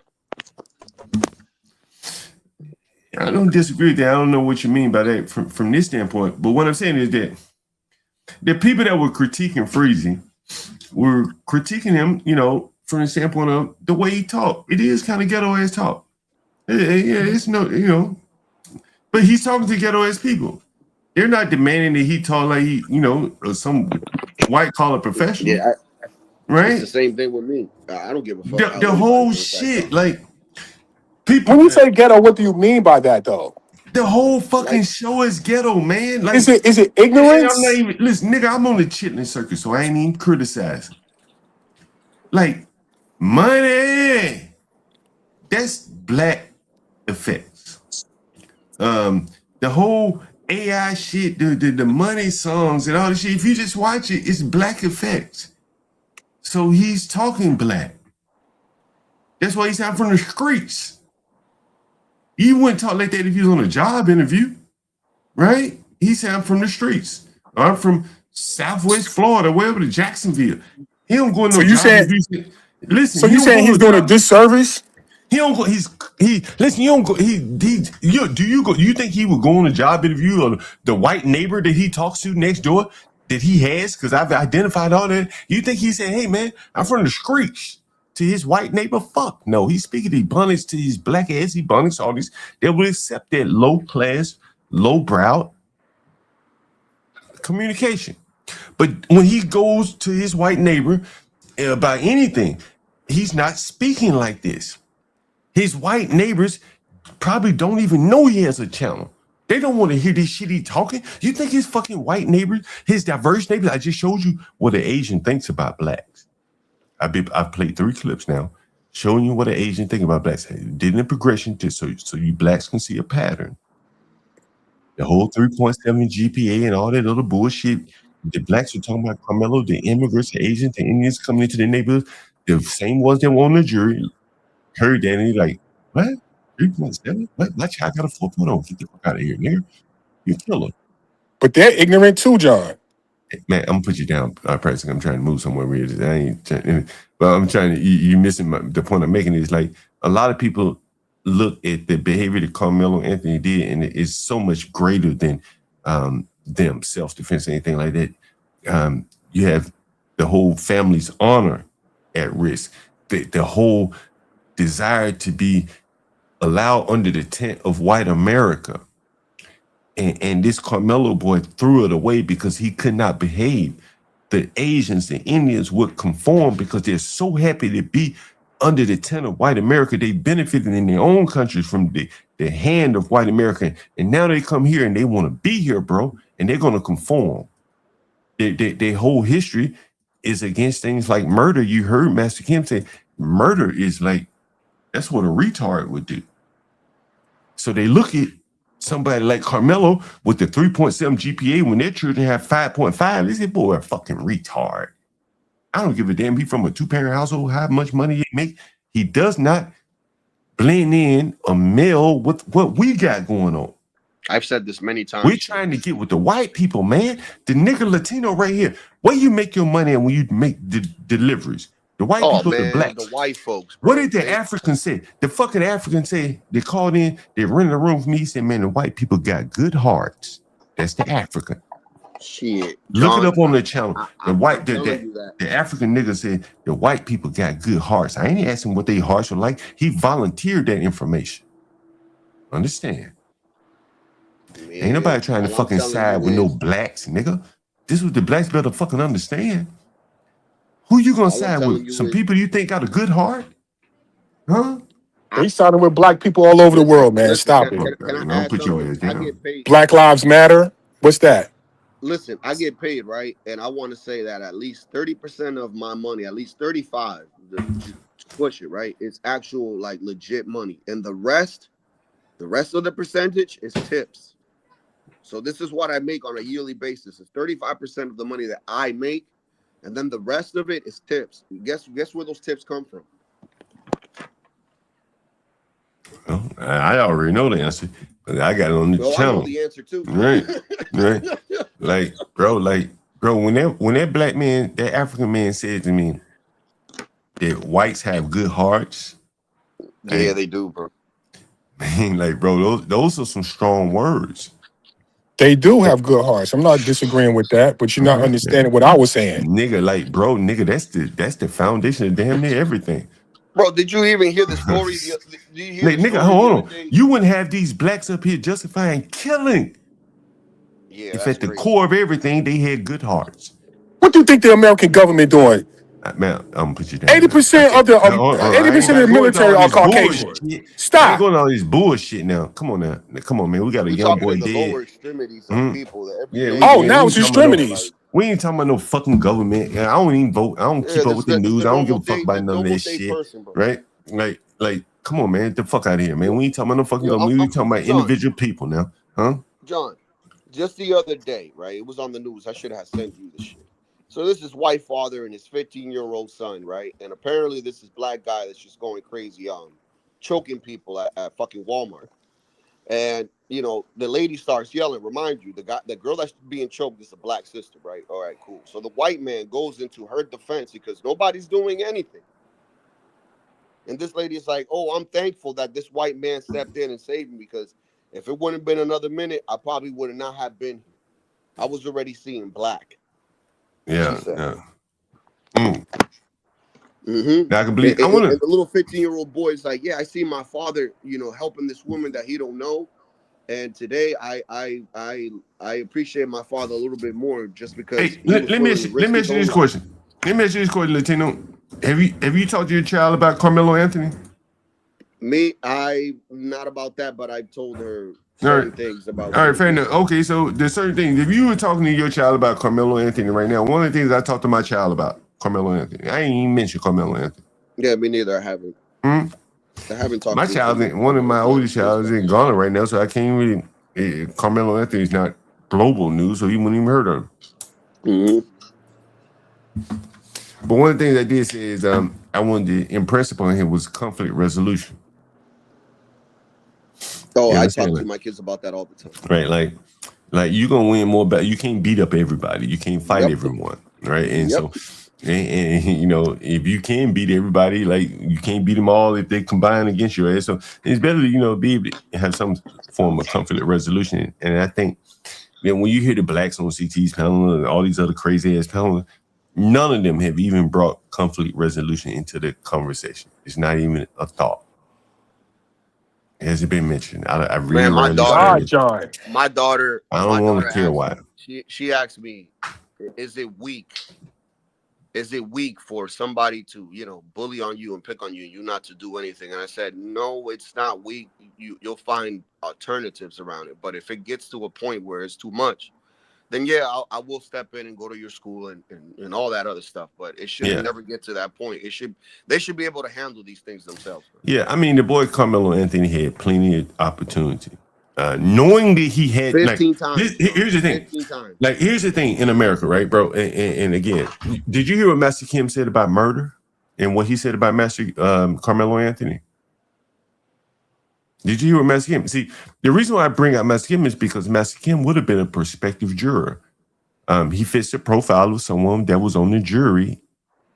I don't disagree with that. I don't know what you mean by that from this standpoint. But what I'm saying is that the people that were critiquing Freezy were critiquing him, you know, from the standpoint of the way he talked. It is kind of ghetto ass talk. Yeah, it's no, you know, but he's talking to ghetto ass people. They're not demanding that he talk like he, you know, some white collar professional. Yeah, right. It's the same thing with me. I don't give a fuck. The whole shit, like people. When you say ghetto, what do you mean by that, though? The whole fucking show is ghetto, man. Like, is it ignorance? I'm not even listen, nigga. I'm on the chitlin circuit, so I ain't even criticizing. Like money, that's black effects. The whole AI shit, the money songs and all this shit. If you just watch it, it's black effects. So he's talking black. That's why he's out from the streets. You wouldn't talk like that if he was on a job interview, right? He said, I'm from the streets. I'm from Southwest Florida, wherever, to Jacksonville. He don't go in no job interview. Listen, so you saying he's doing a disservice? He don't go. Listen. You don't go. You think he would go on a job interview on the white neighbor that he talks to next door that he has? Because I've identified all that. You think he said, "Hey man, I'm from the streets." To his white neighbor, fuck no. He's speaking to bonnets to his black ass. He bonnets all these. They will accept that low class, low brow communication. But when he goes to his white neighbor about anything, he's not speaking like this. His white neighbors probably don't even know he has a channel. They don't want to hear this shit he talking. You think his fucking white neighbors, his diverse neighbors, I just showed you what an Asian thinks about blacks. I've played 3 clips now showing you what an Asian think about blacks. Did in progression just so you blacks can see a pattern. The whole 3.7 GPA and all that other bullshit. The blacks are talking about Karmelo, the immigrants, the Asians, the Indians coming into the neighborhood. The same ones that were on the jury heard that and he's like, what? 3.7? What? My child got a 4.0. Get the fuck out of here, nigga. You kill her. But they're ignorant too, John. Man, I'm gonna put you down, President. I'm trying to move somewhere weird. I ain't trying, but I'm trying to. You missing the point I'm making is like a lot of people look at the behavior that Carmelo Anthony did, and it's so much greater than them self-defense or anything like that. You have the whole family's honor at risk. The whole desire to be allowed under the tent of white America. And this Karmelo boy threw it away because he could not behave. The Asians, the Indians would conform because they're so happy to be under the tent of white America. They benefited in their own countries from the hand of white America. And now they come here and they want to be here, bro. And they're going to conform. Their whole history is against things like murder. You heard Master Kim say, murder is like, that's what a retard would do. So they look at somebody like Karmelo with the 3.7 GPA when their children have 5.5, they say, boy, a fucking retard. I don't give a damn. He from a 2-parent household, how much money he make. He does not blend in a male with what we got going on. I've said this many times. We're trying to get with the white people, man. The nigga Latino right here. Where you make your money and when you make the deliveries? The white people, man, the blacks. The white folks. Bro. What did the Africans say? The fucking Africans say, they called in, they rented a room for me, said, man, the white people got good hearts. That's the African. Shit. Look John, it up on the channel. I'm telling you that. The African nigga said the white people got good hearts. I ain't asking what their hearts are like. He volunteered that information. Understand? Man, Ain't nobody trying to all I'm fucking telling side you with no is- blacks, nigga. This was the blacks better fucking understand. Who you gonna All I'm side telling with? you Some is- people you think got a good heart? Huh? They siding with black people all over the world, man. Stop it. Can I add something? I get paid. Black Lives Matter. What's that? Listen, I get paid, right? And I want to say that at least 30% of my money, at least 35, to push it, right? It's actual, like, legit money. And the rest of the percentage is tips. So this is what I make on a yearly basis. It's 35% of the money that I make, and then the rest of it is tips. Guess where those tips come from? Well, I already know the answer, but I got it on the Well, channel. I know the answer too. Right. Like, bro, when that black man, that African man said to me that whites have good hearts. Yeah, they do, bro. Man, like, bro, those are some strong words. They do have good hearts. I'm not disagreeing with that, but you're not understanding what I was saying. Nigga, like, bro, nigga, that's the foundation of damn near everything. Bro, did you even hear the story? Did you hear Like, nigga, hold on. You wouldn't have these blacks up here justifying killing. Yeah, if at the core of everything, they had good hearts. What do you think the American government doing? Man, I'm gonna put you down. 80% of the 80% of the military are Caucasian. I ain't Stop. going on all this bullshit now. Come on now. Come on, man. We got a young boy the dead. lower extremities of people. That every day now it's extremities. We ain't talking about no fucking government. I don't even vote. I don't keep up with the news. I don't give a fuck about none of that shit. Right? Like, come on, man. Get the fuck out of here, man. We ain't talking about no fucking government. We talking about individual people now. Huh? John, just the other day, right? It was on the news. I should have sent you the shit. So this is white father and his 15-year-old son, right? And apparently this is black guy that's just going crazy on choking people at fucking Walmart. And you know, the lady starts yelling. Remind you, the girl that's being choked is a black sister, right? All right, cool. So the white man goes into her defense because nobody's doing anything. And this lady is like, "Oh, I'm thankful that this white man stepped in and saved me, because if it wouldn't have been another minute, I probably would have not have been here. I was already seeing black." Yeah. Mm-hmm. I can believe. And the little 15-year-old boy is like, "Yeah, I see my father, you know, helping this woman that he don't know, and today I appreciate my father a little bit more just because." Hey, let me ask you this question. Let me ask you this question, Latino. Have you talked to your child about Karmelo Anthony? Me, I not about that, but I told her certain things about. All right, fair enough. Okay, so there's certain things. If you were talking to your child about Karmelo Anthony right now, one of the things I talked to my child about Karmelo Anthony, I ain't even mentioned Karmelo Anthony. Yeah, me neither. I haven't. I haven't talked. My child, one of my oldest child, is in Ghana right now, so I can't really. Karmelo Anthony's not global news, so you wouldn't even heard of him. Mm-hmm. But one of the things I did say is I wanted to impress upon him was conflict resolution. Oh, I talk to my kids about that all the time. Right, like you're gonna win more battles. You can't beat up everybody. You can't fight everyone, right? And so, and you know, if you can beat everybody, like you can't beat them all if they combine against you, right? So it's better to, you know, be able to have some form of conflict resolution. And I think that when you hear the blacks on CT's panel and all these other crazy ass panels, none of them have even brought conflict resolution into the conversation. It's not even a thought. It hasn't been mentioned. I really my daughter. I don't want to care why. She asked me, "Is it weak? Is it weak for somebody to, you know, bully on you and pick on you and you not to do anything?" And I said, "No, it's not weak. You'll find alternatives around it. But if it gets to a point where it's too much, then yeah, I will step in and go to your school and all that other stuff. But it should never get to that point. They should be able to handle these things themselves." Yeah, I mean, the boy Karmelo Anthony had plenty of opportunity. Knowing that he had 15 times. Here's the thing. 15 times. Like, here's the thing in America, right, bro? And again, did you hear what Master Kim said about murder and what he said about Master Karmelo Anthony? Did you hear what Master Kim? See, the reason why I bring up Master Kim is because Master Kim would have been a prospective juror. He fits the profile of someone that was on the jury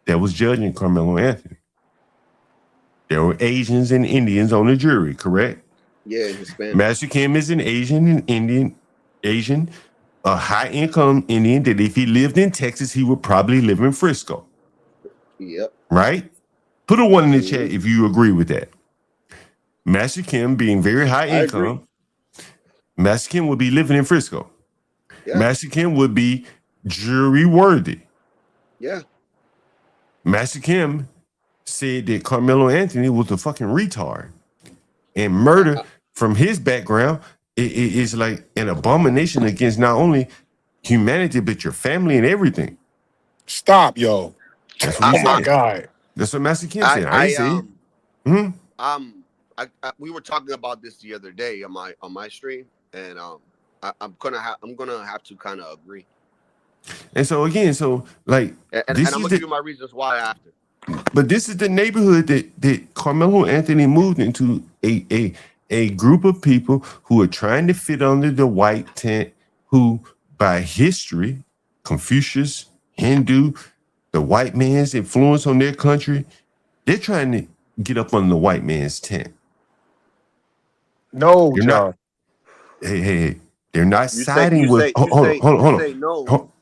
that was judging Karmelo Anthony. There were Asians and Indians on the jury, correct? Yeah, Hispanic. Master Kim is an Asian and Indian. a high income Indian that if he lived in Texas, he would probably live in Frisco. Yep. Right? Put a 1 in the chat if you agree with that. Master Kim being very high income, Master Kim would be living in Frisco. Yeah. Master Kim would be jury worthy. Yeah. Master Kim said that Karmelo Anthony was a fucking retard. And murder from his background is like an abomination against not only humanity, but your family and everything. Stop, yo. That's what he said. My God. That's what Master Kim said. We were talking about this the other day on my stream, and I'm gonna have to kind of agree. And so again, like, and I'm gonna give you my reasons why after. But this is the neighborhood that Karmelo Anthony moved into, a group of people who are trying to fit under the white tent, who by history, Confucius, Hindu, the white man's influence on their country, they're trying to get up under the white man's tent. No, they're John. not. Hey, they're not siding with. Hold on.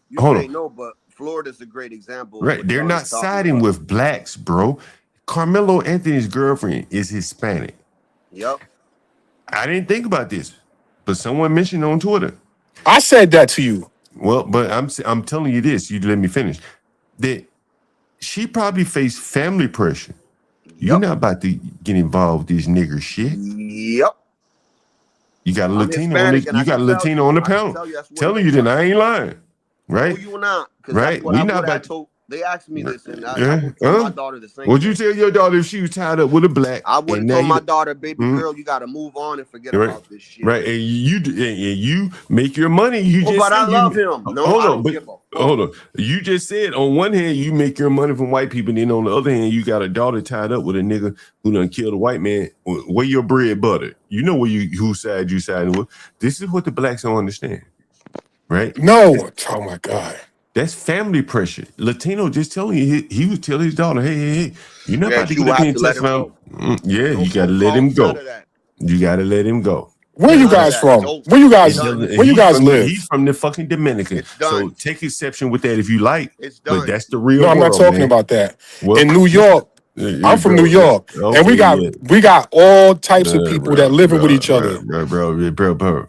You say no, but Florida's a great example. Right, they're not siding with blacks, bro. Karmelo Anthony's girlfriend is Hispanic. Yep. I didn't think about this, but someone mentioned on Twitter. I said that to you. Well, but I'm telling you this. You let me finish. That she probably faced family pressure. You're not about to get involved with this nigger shit. Yep. You got a Latino on this, you got a Latino on the panel. Telling you that I ain't lying. Right? No, you not. Right? We not about to. They asked me this, and I would tell my daughter the same. Would you tell your daughter if she was tied up with a black? I would tell my daughter, baby girl, you got to move on and forget about this shit. Right, and you make your money. You just but I love him. No, hold on. You just said on one hand you make your money from white people, and then on the other hand you got a daughter tied up with a nigga who done killed a white man. Where your bread butter? You know whose side you siding with. This is what the blacks don't understand. Right? No. Oh my God. That's family pressure. Latino just telling you, he would tell his daughter, hey, you're not about to get up here and testify. Yeah, you got to let him go. You got to let him go. Where you guys from? Where you guys live? He's from the fucking Dominican. So take exception with that if you like. But that's the real No, I'm not talking about that. In New York, I'm from New York, and we got all types of people that living with each other. Bro.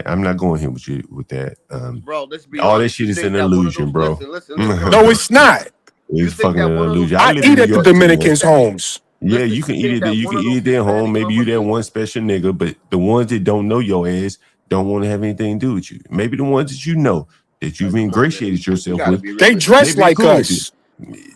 I'm not going here with you with that. Bro, let's be all that shit is an illusion, bro. Listen. No, it's not. It's fucking an illusion. I eat at the Dominicans' homes. Yeah, you can eat it. You can eat their home. Maybe you that one special nigga, but the ones that don't know your ass don't want to have anything to do with you. Maybe the ones that you know that you've ingratiated yourself with. They dress like us.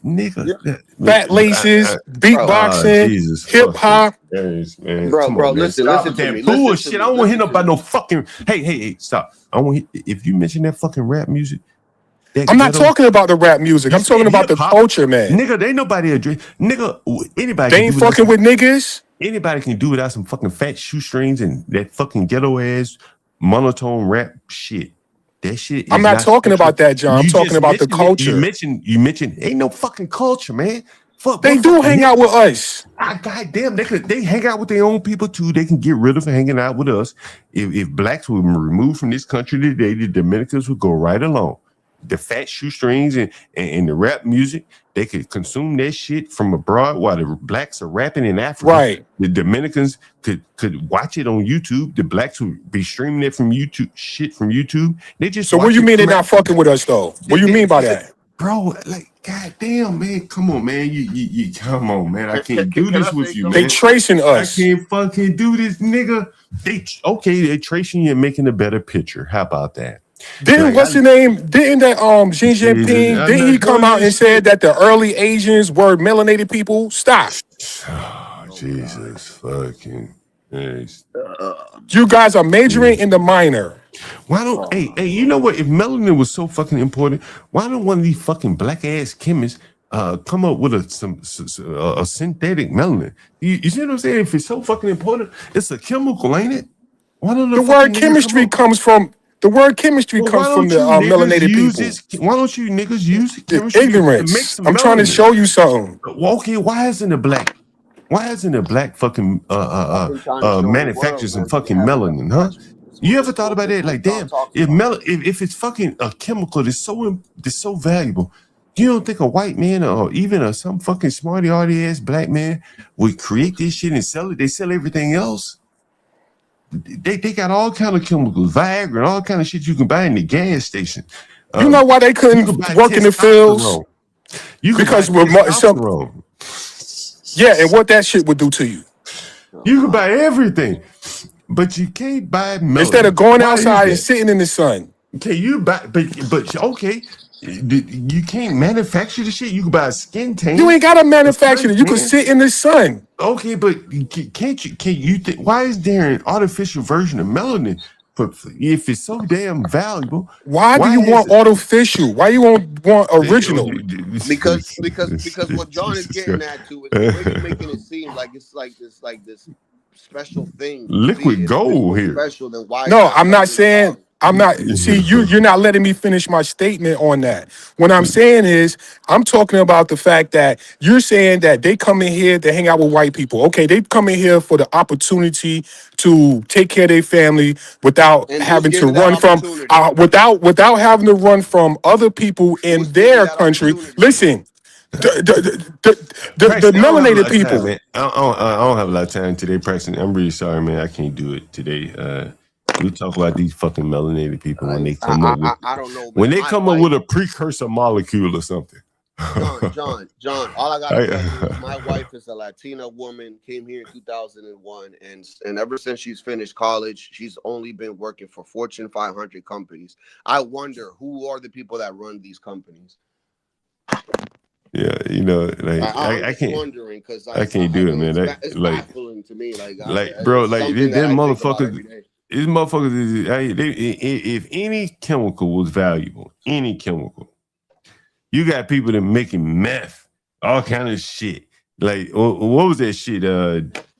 Nigga, fat laces, beatboxing, hip hop. Bro, listen to me. Bullshit. I don't want to hear no about no fucking. Hey, stop. I want if you mention that fucking rap music. I'm not talking about the rap music. I'm talking about the culture, man. Nigga, they ain't nobody address. Nigga, anybody. They ain't fucking with niggas. Anybody can do without some fucking fat shoestrings and that fucking ghetto ass monotone rap shit. That shit. I'm not talking about that, John. I'm talking about the culture. You mentioned ain't no fucking culture, man. Fuck. They do hang out with us. Goddamn, they hang out with their own people too. They can get rid of hanging out with us. If blacks were removed from this country today, the Dominicans would go right along. The fat shoestrings and the rap music, they could consume that shit from abroad while the blacks are rapping in Africa. Right. The Dominicans could watch it on YouTube. The blacks would be streaming it from YouTube. They just so what do you mean they're not fucking with us though? What do you mean by that? Bro, like, goddamn, man, come on, man. You come on, man. I can't do this with you, man. They tracing us. I can't fucking do this, nigga. They tracing you and making a better picture. How about that? Didn't what's the name? Didn't that Xi Jinping? Didn't he come out and said that the early Asians were melanated people? Stop. Oh, Jesus fucking Christ. You guys are majoring in the minor. Why don't hey, you know what? If melanin was so fucking important, why don't one of these fucking black ass chemists come up with a synthetic melanin? You see what I'm saying? If it's so fucking important, it's a chemical, ain't it? Why don't the word chemistry comes from the melanated people. Why don't you niggas use chemistry? Ignorance. I'm trying to show you something. Okay, why isn't the black fucking manufacture some fucking melanin, huh? You ever thought about that? Like, damn, if it's fucking a chemical that's so valuable, you don't think a white man or even some fucking smarty arty ass black man would create this shit and sell it? They sell everything else. They got all kind of chemicals, Viagra, and all kind of shit you can buy in the gas station. You know why they couldn't work in the fields? Because testosterone. Yeah, and what that shit would do to you. You can buy everything, but you can't buy melanin. Instead of going outside and sitting in the sun. Okay, you buy, but okay, you can't manufacture the shit. You can buy a skin tan. You ain't gotta manufacture it. You can sit in the sun. Okay, but can't you think? Why is there an artificial version of melanin? If it's so damn valuable, why do you want artificial? Why you want original? Because what John is getting at too is the way you're making it seem like it's like this special thing. Liquid gold here. Special, then why? No, I'm not saying. I'm not. See, you're not letting me finish my statement on that. What I'm saying is, I'm talking about the fact that you're saying that they come in here to hang out with white people. Okay, they come in here for the opportunity to take care of their family without having to run from, without having to run from other people in their country. Listen. The melanated people. Time, I don't have a lot of time today, Preston. I'm really sorry, man. I can't do it today. We talk about these fucking melanated people when they come up with. I don't know. When they come up with a precursor molecule or something. John. All I gotta tell you is my wife is a Latina woman, came here in 2001, and ever since she's finished college, she's only been working for Fortune 500 companies. I wonder who are the people that run these companies. Yeah, you know, like I can't. Wondering because I can't do it, man. It's baffling to me, bro, like these motherfuckers. These motherfuckers, if any chemical was valuable, any chemical, you got people that making meth, all kind of shit. Like, what was that shit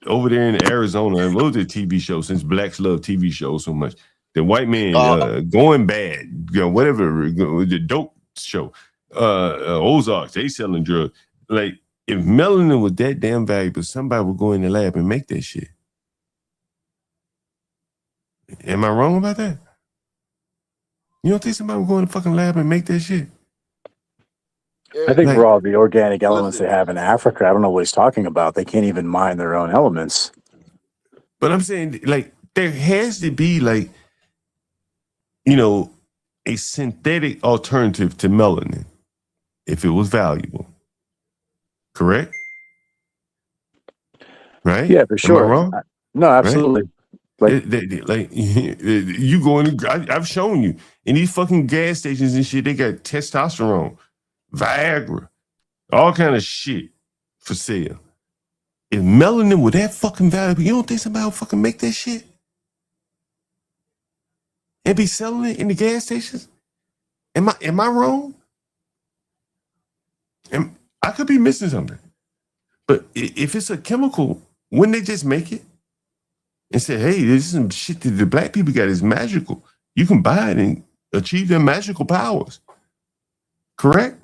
over there in Arizona? What was the TV show? Since blacks love TV shows so much, the white man going bad, whatever, the dope show, Ozarks, they selling drugs. Like, if melanin was that damn valuable, somebody would go in the lab and make that shit. Am I wrong about that? You don't think somebody would go in the fucking lab and make that shit? I think for all the organic elements they have in Africa, I don't know what he's talking about. They can't even mine their own elements. But I'm saying, like, there has to be, like, you know, a synthetic alternative to melanin if it was valuable. Correct? Right? Yeah, for sure. Am I wrong? No, absolutely. Right? Like you go in, I've shown you in these fucking gas stations and shit, they got testosterone, Viagra, all kind of shit for sale. If melanin were that fucking valuable, you don't think somebody would fucking make that shit and be selling it in the gas stations? Am I wrong? I could be missing something. But if it's a chemical, wouldn't they just make it? And say, hey, this is some shit that the black people got is magical. You can buy it and achieve their magical powers. Correct?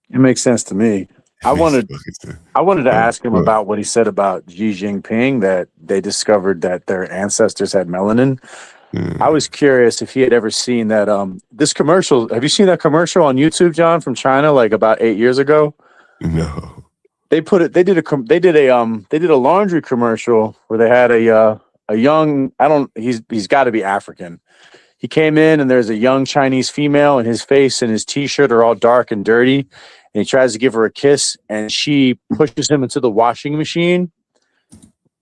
It makes sense to me. I wanted to ask him about what he said about Xi Jinping, that they discovered that their ancestors had melanin. I was curious if he had ever seen that this commercial. Have you seen that commercial on YouTube, John, from China, like about 8 years ago? No. They did a laundry commercial where they had a young, he's got to be African. He came in and there's a young Chinese female and his face and his t-shirt are all dark and dirty. And he tries to give her a kiss and she pushes him into the washing machine.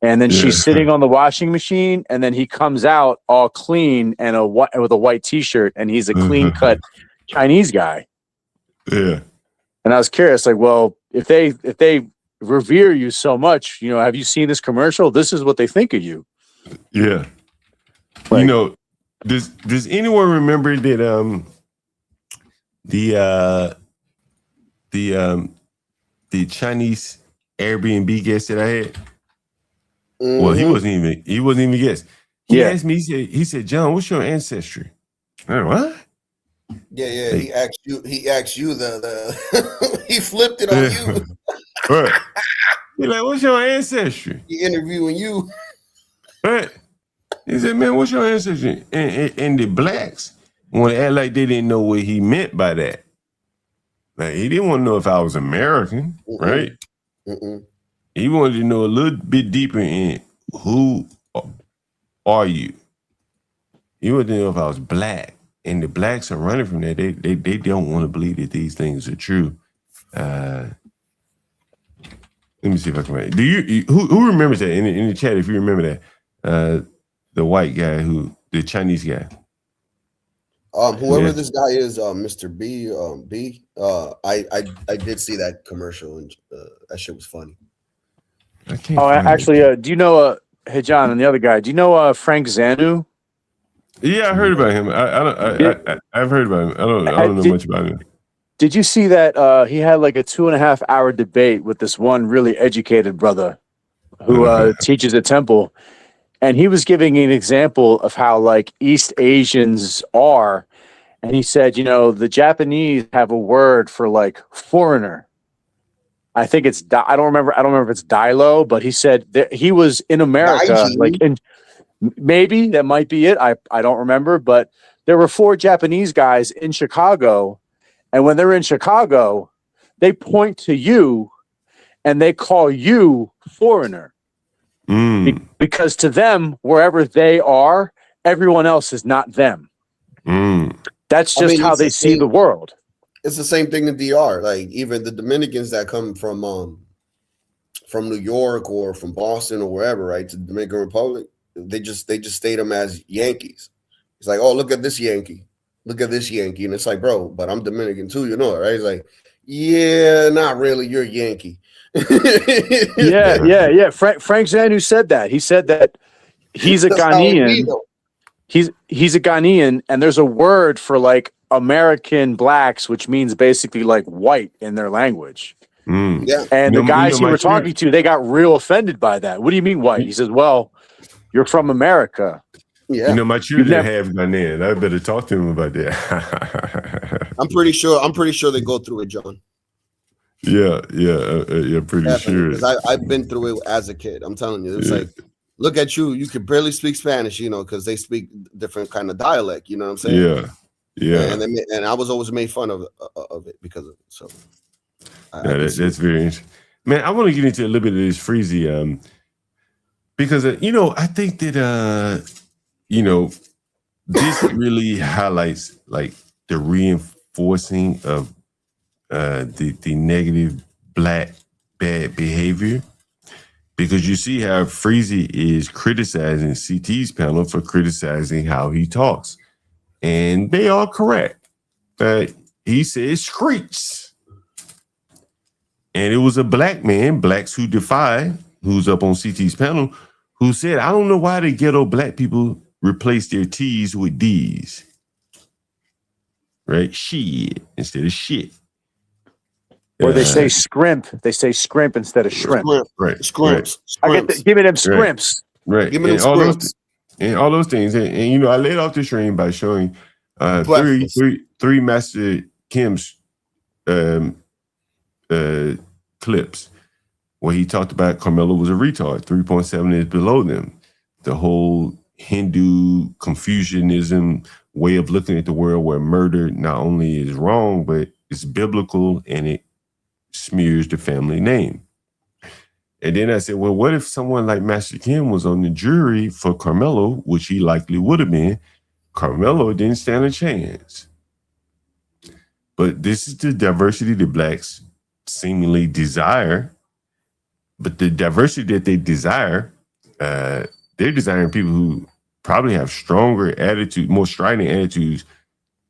And then she's sitting on the washing machine and then he comes out all clean and with a white t-shirt and he's a clean cut Chinese guy. Yeah. And I was curious, like, well, if they revere you so much, you know, have you seen this commercial? This is what they think of you. Yeah. Like, you know, does anyone remember that the Chinese Airbnb guest that I had? Mm-hmm. Well, he wasn't even a guest. He asked me, he said, John, what's your ancestry? I went, what? Yeah. He asked you the he flipped it on you. Right. He's like, what's your ancestry? He interviewing you. Right? He said, man, what's your ancestry? And the blacks want to act like they didn't know what he meant by that. Like, he didn't want to know if I was American, right? He wanted to know a little bit deeper in who are you? He wanted to know if I was black. And the blacks are running from that. They don't want to believe that these things are true. Let me see if I can. Do you who remembers that in the chat? If you remember that, the white guy the Chinese guy. Whoever this guy is, Mr. B. I did see that commercial and that shit was funny. Actually, do you know? Hey, John, and the other guy. Do you know Frank Zanu? Yeah, I heard about him. I've heard about him. I don't know much about him. Did you see that he had like a 2.5 hour debate with this one really educated brother who teaches at Temple, and he was giving an example of how like East Asians are, and he said, you know, the Japanese have a word for like foreigner. I think it's I don't remember if it's Dilo, but he said that he was in America, maybe that might be it. I don't remember, but there were 4 Japanese guys in Chicago, and when they're in Chicago, they point to you and they call you foreigner. Because to them, wherever they are, everyone else is not them. That's just how they see the world. It's the same thing in DR. Like even the Dominicans that come from New York or from Boston or wherever, right, to the Dominican Republic, they just state them as Yankees. It's like, oh, look at this Yankee, and it's like, bro, but I'm Dominican too, you know, right? It's like, yeah, not really, you're Yankee. yeah. Frank Zanu said that. He said that he's a Ghanaian. He's a Ghanaian, and there's a word for like American blacks, which means basically like white in their language. Yeah. And the guys he were talking to, they got real offended by that. What do you mean white? He says, well, you're from America. Yeah. You know, my children have Ghanaian. I better talk to them about that. I'm pretty sure they go through it, John. Yeah, pretty sure. Because I've been through it as a kid. I'm telling you, it's like, look at you. You can barely speak Spanish, you know, because they speak different kind of dialect. You know what I'm saying? Yeah. And I was always made fun of it because of it. So that's very interesting, man. I want to get into a little bit of this Freezy, because you know, I think that you know, this really highlights like the reinforcing of the negative black bad behavior, because you see how Freezy is criticizing CT's panel for criticizing how he talks, and they are correct. He says screech, and it was a black man, Blacks Who Defy, who's up on CT's panel, who said, I don't know why the ghetto black people replace their T's with D's. Right? Shit instead of shit. Or they say scrimp. They say scrimp instead of shrimp. Right. Scrimps. Give me them scrimps. Right. Give me them scrimps. And all those things. And you know, I laid off the stream by showing three Master Kim's clips where he talked about Karmelo was a retard. 3.7 is below them. The whole Hindu Confucianism way of looking at the world, where murder not only is wrong, but it's biblical and it smears the family name. And then I said, well, what if someone like Master Kim was on the jury for Karmelo, which he likely would have been? Karmelo didn't stand a chance. But this is the diversity that blacks seemingly desire. But the diversity that they desire, they're desiring people who probably have stronger attitude, more strident attitudes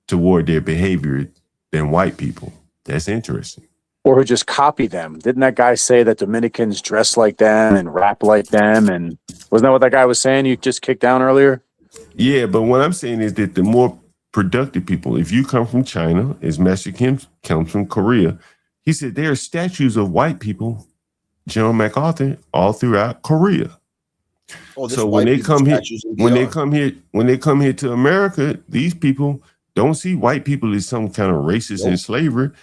toward their behavior than white people. That's interesting. Or who just copy them. Didn't that guy say that Dominicans dress like them and rap like them? And wasn't that what that guy was saying you just kicked down earlier? Yeah, but what I'm saying is that the more productive people, if you come from China, as Master Kim comes from Korea, he said there are statues of white people, General MacArthur, all throughout Korea. So when they come here to America, these people don't see white people as some kind of racist enslaver.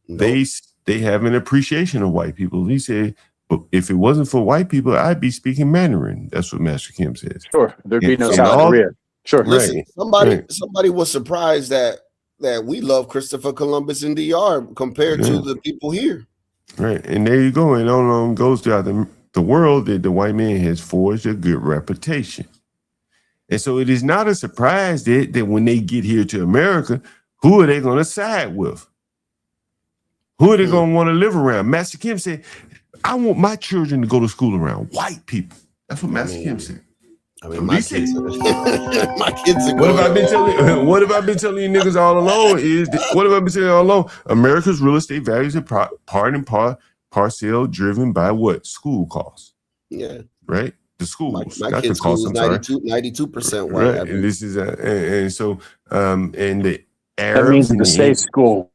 They have an appreciation of white people. He said But if it wasn't for white people, I'd be speaking Mandarin. That's what Master Kim says. Sure, there'd be no And South Korea. Sure, Listen, right. somebody was surprised that we love Christopher Columbus in DR compared to the people here. Right, and there you go. And on goes throughout the world that the white man has forged a good reputation. And so it is not a surprise that when they get here to America, who are they going to side with? Who are they going to want to live around? Master Kim said, I want my children to go to school around white people. That's what Master Kim said. I mean, my kids are What have I been telling? What have I been telling you niggas all along? What have I been telling you all along? America's real estate values are parcel driven by what? School costs. Yeah. Right. The schools. My not kids' the cost. school is 92% white. Right. And this is and so and the Arabs. That means the state school.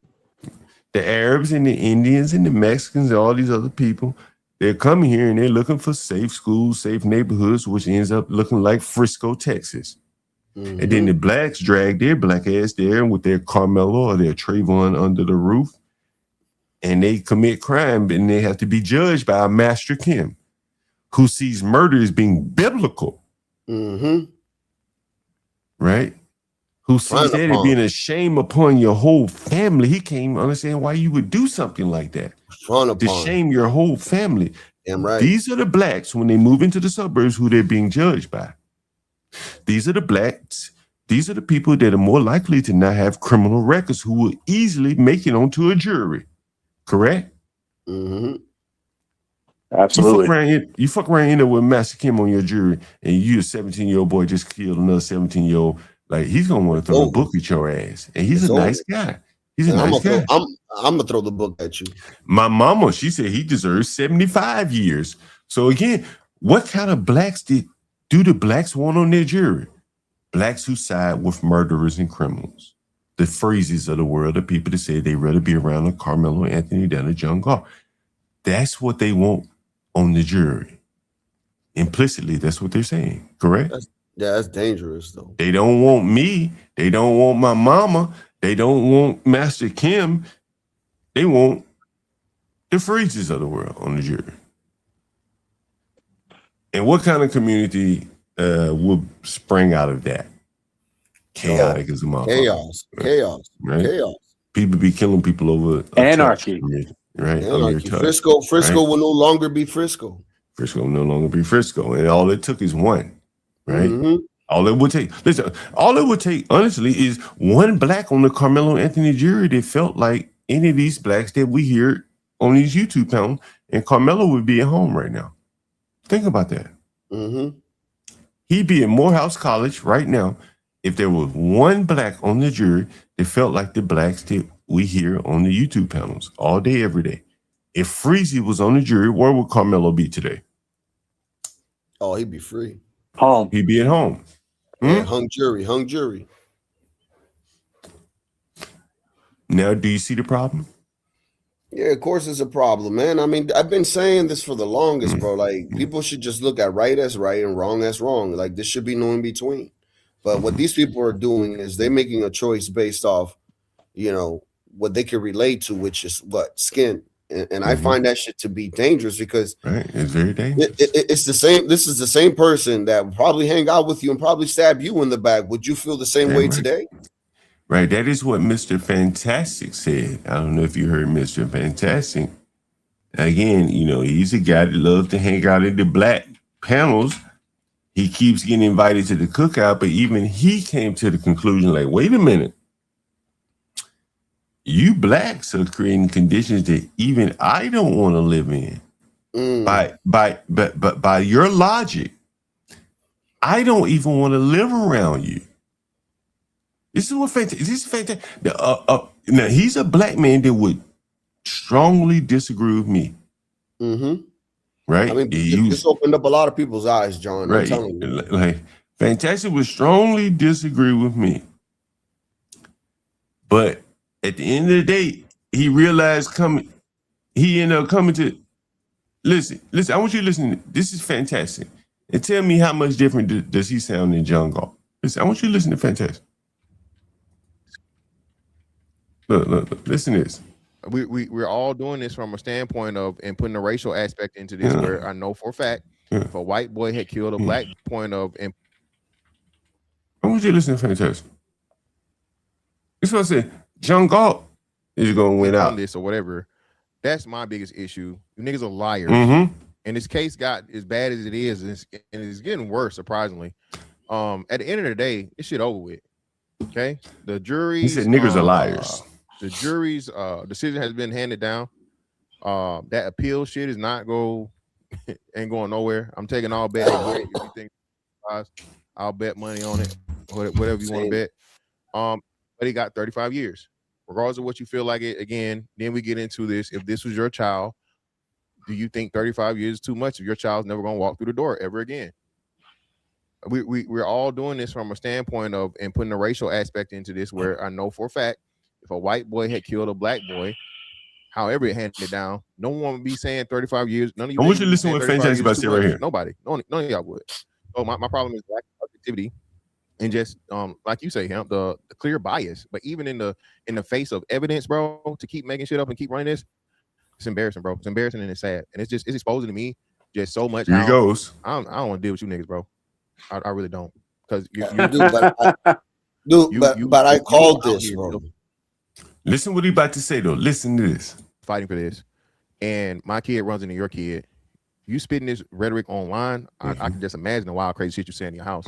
The Arabs and the Indians and the Mexicans and all these other people. They're coming here and they're looking for safe schools, safe neighborhoods, which ends up looking like Frisco, Texas. And then the blacks drag their black ass there with their Karmelo or their Trayvon under the roof. And they commit crime and they have to be judged by a Master Kim who sees murder as being biblical. Right? Who sees that as being a shame upon your whole family. He can't understand why you would do something like that. To shame your whole family. Damn right. These are the blacks when they move into the suburbs who they're being judged by. These are the blacks. These are the people that are more likely to not have criminal records who will easily make it onto a jury. Correct? Absolutely. You fuck around end up with Master Kim on your jury and you a 17-year-old boy just killed another 17-year-old. Like, he's going to want to throw the book at your ass. And he's a nice guy. He's a nice guy. I'm going to throw the book at you. My mama, she said he deserves 75 years. So again, what kind of blacks do the blacks want on their jury? Blacks who side with murderers and criminals. The Freezys of the world, the people that say they'd rather be around a Karmelo Anthony than a John Gar. That's what they want on the jury. Implicitly, that's what they're saying. Correct? That's dangerous, though. They don't want me. They don't want my mama. They don't want Master Kim. They want the Freezes of the world on the jury. And what kind of community would spring out of that? Chaotic as a motherfucker. Chaos. People be killing people over anarchy. Right? Anarchy. Frisco will no longer be Frisco. Frisco will no longer be Frisco. And all it took is one. Right? All it would take, honestly, is one black on the Karmelo Anthony jury that felt like any of these blacks that we hear on these YouTube channels, and Karmelo would be at home right now. Think about that. He'd be in Morehouse College right now if there was one black on the jury that felt like the blacks that we hear on the YouTube panels all day, every day. If Freezy was on the jury, where would Karmelo be today? Oh, he'd be free. Home. He'd be at home. Yeah, hung jury. Now, do you see the problem? Yeah, of course it's a problem, man. I mean, I've been saying this for the longest, bro. Like, people should just look at right as right and wrong as wrong. Like, this should be no in between. But what these people are doing is they're making a choice based off, what they can relate to, which is what? Skin. And I find that shit to be dangerous because it's very dangerous. It's the same. This is the same person that will probably hang out with you and probably stab you in the back. Would you feel the same way today? Right. That is what Mr. Fantastic said. I don't know if you heard Mr. Fantastic. Again, he's a guy that loves to hang out in the black panels. He keeps getting invited to the cookout, but even he came to the conclusion, like, wait a minute. You blacks are creating conditions that even I don't want to live in. By your logic, I don't even want to live around you. This is fantastic. Now he's a black man that would strongly disagree with me. Right? I mean, this opened up a lot of people's eyes, John. Right. I'm telling you. Like, Fantastic would strongly disagree with me. But at the end of the day, he realized he ended up coming to, listen, I want you to listen. This is Fantastic. And tell me how much different does he sound than John Galt. Listen, I want you to listen to Fantastic. Look, listen to this. we're all doing this from a standpoint of and putting a racial aspect into this. Where I know for a fact, if a white boy had killed a black point of, and I want you to listen to Fantastic. This is what I said. John Galt is going to win out. This or whatever. That's my biggest issue. You niggas are liars. And this case got as bad as it is, and it's getting worse, surprisingly. At the end of the day, this shit over with. Okay? The jury. He said niggas are liars. The jury's decision has been handed down. That appeal shit is not ain't going nowhere. I'm taking all bets. If you think I'll bet money on it, whatever you want to bet. But he got 35 years. Regardless of what you feel like it, again, then we get into this. If this was your child, do you think 35 years is too much if your child's never going to walk through the door ever again? We're all doing this from a standpoint of and putting a racial aspect into this, where I know for a fact, if a white boy had killed a black boy, however it handed it down, no one would be saying 35 years. None of you. I want you to listen to what Fantastic about to say right here. Nobody. None of y'all would. So my problem is lack of objectivity. And just like you say, Hemp, the clear bias. But even in the face of evidence, bro, to keep making shit up and keep running this, it's embarrassing, bro. It's embarrassing and it's sad. And it's exposing to me just so much. Here he goes. I don't want to deal with you niggas, bro. I really don't. Because you but I called this, bro. Listen what he about to say though. Listen to this. Fighting for this. And my kid runs into your kid. You spitting this rhetoric online, I can just imagine the wild, crazy shit you say in your house.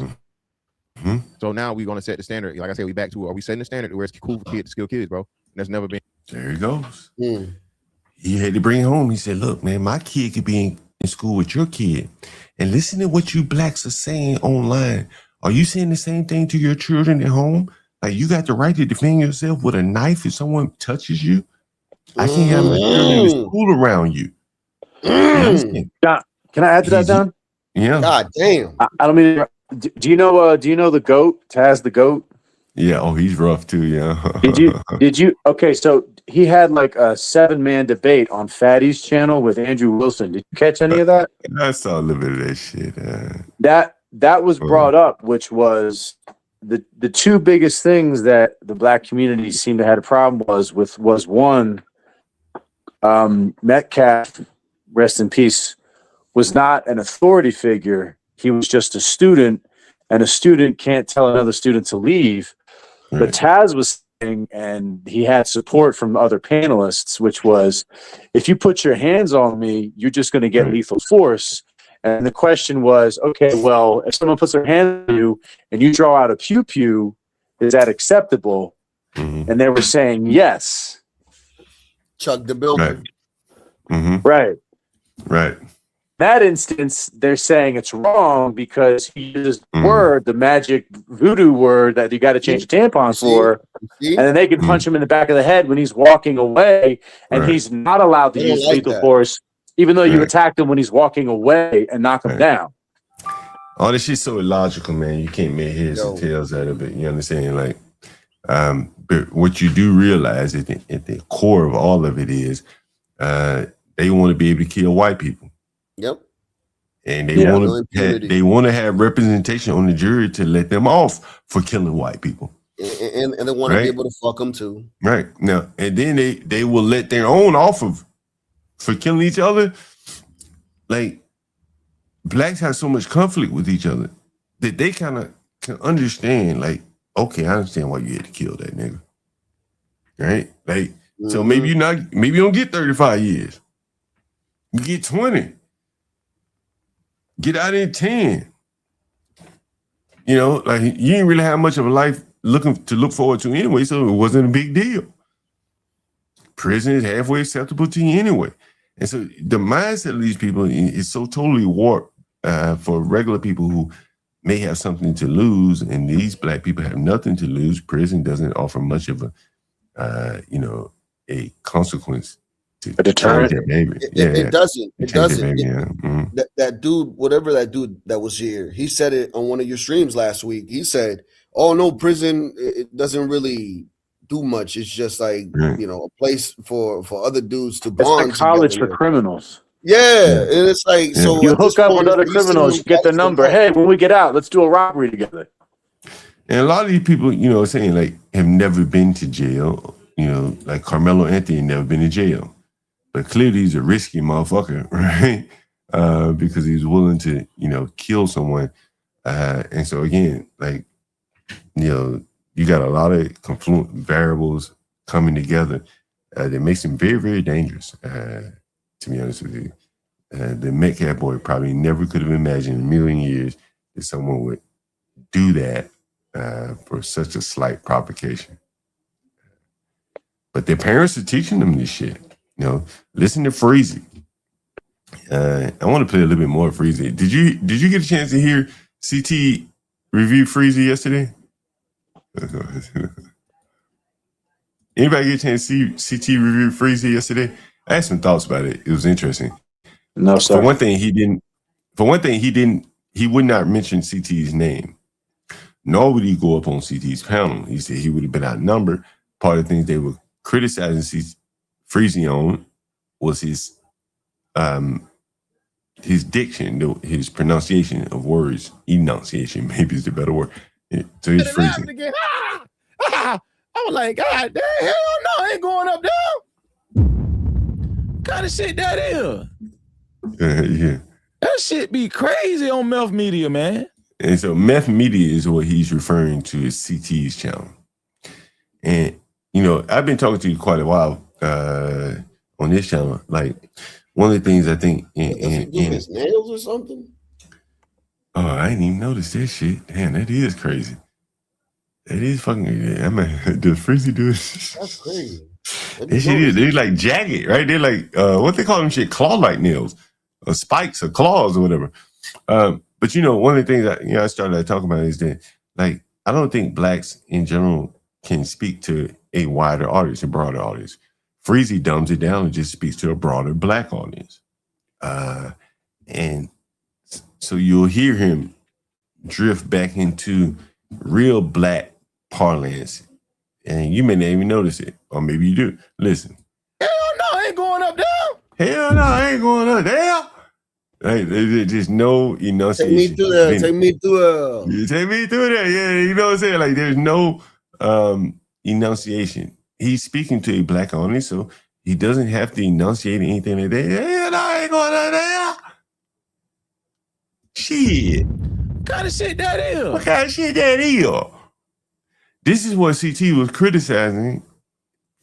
So now we're gonna set the standard. Like I said, we back to are we setting the standard where it's cool for kids to kill kids, bro? And that's never been. There he goes. He had to bring it home. He said, "Look, man, my kid could be in school with your kid, and listen to what you blacks are saying online. Are you saying the same thing to your children at home? Like you got the right to defend yourself with a knife if someone touches you? I can't have my children in school around you." John, can I add to that, John? Yeah. God damn. I don't mean. Do you know the GOAT, Taz the GOAT? Yeah, oh, he's rough too, yeah. Did you okay, so he had like a 7-man debate on Fatty's channel with Andrew Wilson. Did you catch any of that? I saw a little bit of that shit. That was brought up, which was the two biggest things that the black community seemed to have a problem was one, Metcalf, rest in peace, was not an authority figure. He was just a student, and a student can't tell another student to leave. Right. But Taz was saying, and he had support from other panelists, which was, if you put your hands on me, you're just going to get lethal force. And the question was, okay, well, if someone puts their hand on you and you draw out a pew-pew, is that acceptable? And they were saying yes. Chuck the building. Right. Right. That instance, they're saying it's wrong because he used the word, the magic voodoo word that you got to change the tampons for, and then they can punch him in the back of the head when he's walking away, and he's not allowed to use lethal force, even though you attacked him when he's walking away and knock him down. All this shit's so illogical, man. You can't make heads and tails out of it. You understand? Like, but what you do realize at the core of all of it is they want to be able to kill white people. Yep. And they want to have representation on the jury to let them off for killing white people. And they want to be able to fuck them too. Right. Now, and then they will let their own off for killing each other. Like, blacks have so much conflict with each other that they kind of can understand, like, okay, I understand why you had to kill that nigga. Right? Like, so maybe you don't get 35 years. You get 20. Get out in 10. You know, like you didn't really have much of a life to look forward to anyway, so it wasn't a big deal. Prison is halfway acceptable to you anyway. And so the mindset of these people is so totally warped for regular people who may have something to lose, and these black people have nothing to lose. Prison doesn't offer much of a consequence. A deterrent. It doesn't. It doesn't. That dude, whatever that dude that was here, he said it on one of your streams last week. He said, "Oh no, prison it doesn't really do much. It's just like a place for other dudes to bond. It's like college for criminals." Yeah, and it's like so you hook up with other criminals, you get the number. Hey, when we get out, let's do a robbery together. And a lot of these people, saying like have never been to jail. like Carmelo Anthony never been in jail. But clearly he's a risky motherfucker, right? Because he's willing to, kill someone. And so again, like, you got a lot of confluent variables coming together that makes him very, very dangerous, to be honest with you. The Metcalf boy probably never could have imagined in a million years that someone would do that for such a slight provocation. But their parents are teaching them this shit. Listen to Freezy. I want to play a little bit more of Freezy. Did you get a chance to hear CT review Freezy yesterday? Anybody get a chance to see CT review Freezy yesterday? I had some thoughts about it. It was interesting. No, sir. For one thing, he would not mention CT's name. Nor would he go up on CT's panel. He said he would have been outnumbered. Part of the things they were criticizing Freezy on was his diction, his pronunciation of words. Enunciation, maybe is the better word. So he's Freezy. Again. I was like, God damn, hell no, I ain't going up there. What kind of shit that is? Yeah. That shit be crazy on Meth Media, man. And so Meth Media is what he's referring to as CT's channel. And, I've been talking to you quite a while on this channel. Like, one of the things I think in his nails or something? Oh, I didn't even notice that shit. Damn, that is crazy. That is fucking. Does Freezy do it? That's crazy. They're like jagged, right? They're like what they call them shit, claw-like nails, or spikes, or claws, or whatever. But one of the things that I started talking about is that, like, I don't think blacks in general can speak to a wider audience, a broader audience. Freezy dumbs it down and just speaks to a broader black audience, and so you'll hear him drift back into real black parlance, and you may not even notice it, or maybe you do. Listen. Hell no, I ain't going up there. Hell no, I ain't going up there. Like, there's just no enunciation. Take me through that. Take me through that. Yeah, you know what I'm saying? Like, there's no enunciation. He's speaking to a black audience, so he doesn't have to enunciate anything like that. Hell no, I ain't going up there. Shit. What kind of shit that is? What kind of shit that is? This is what CT was criticizing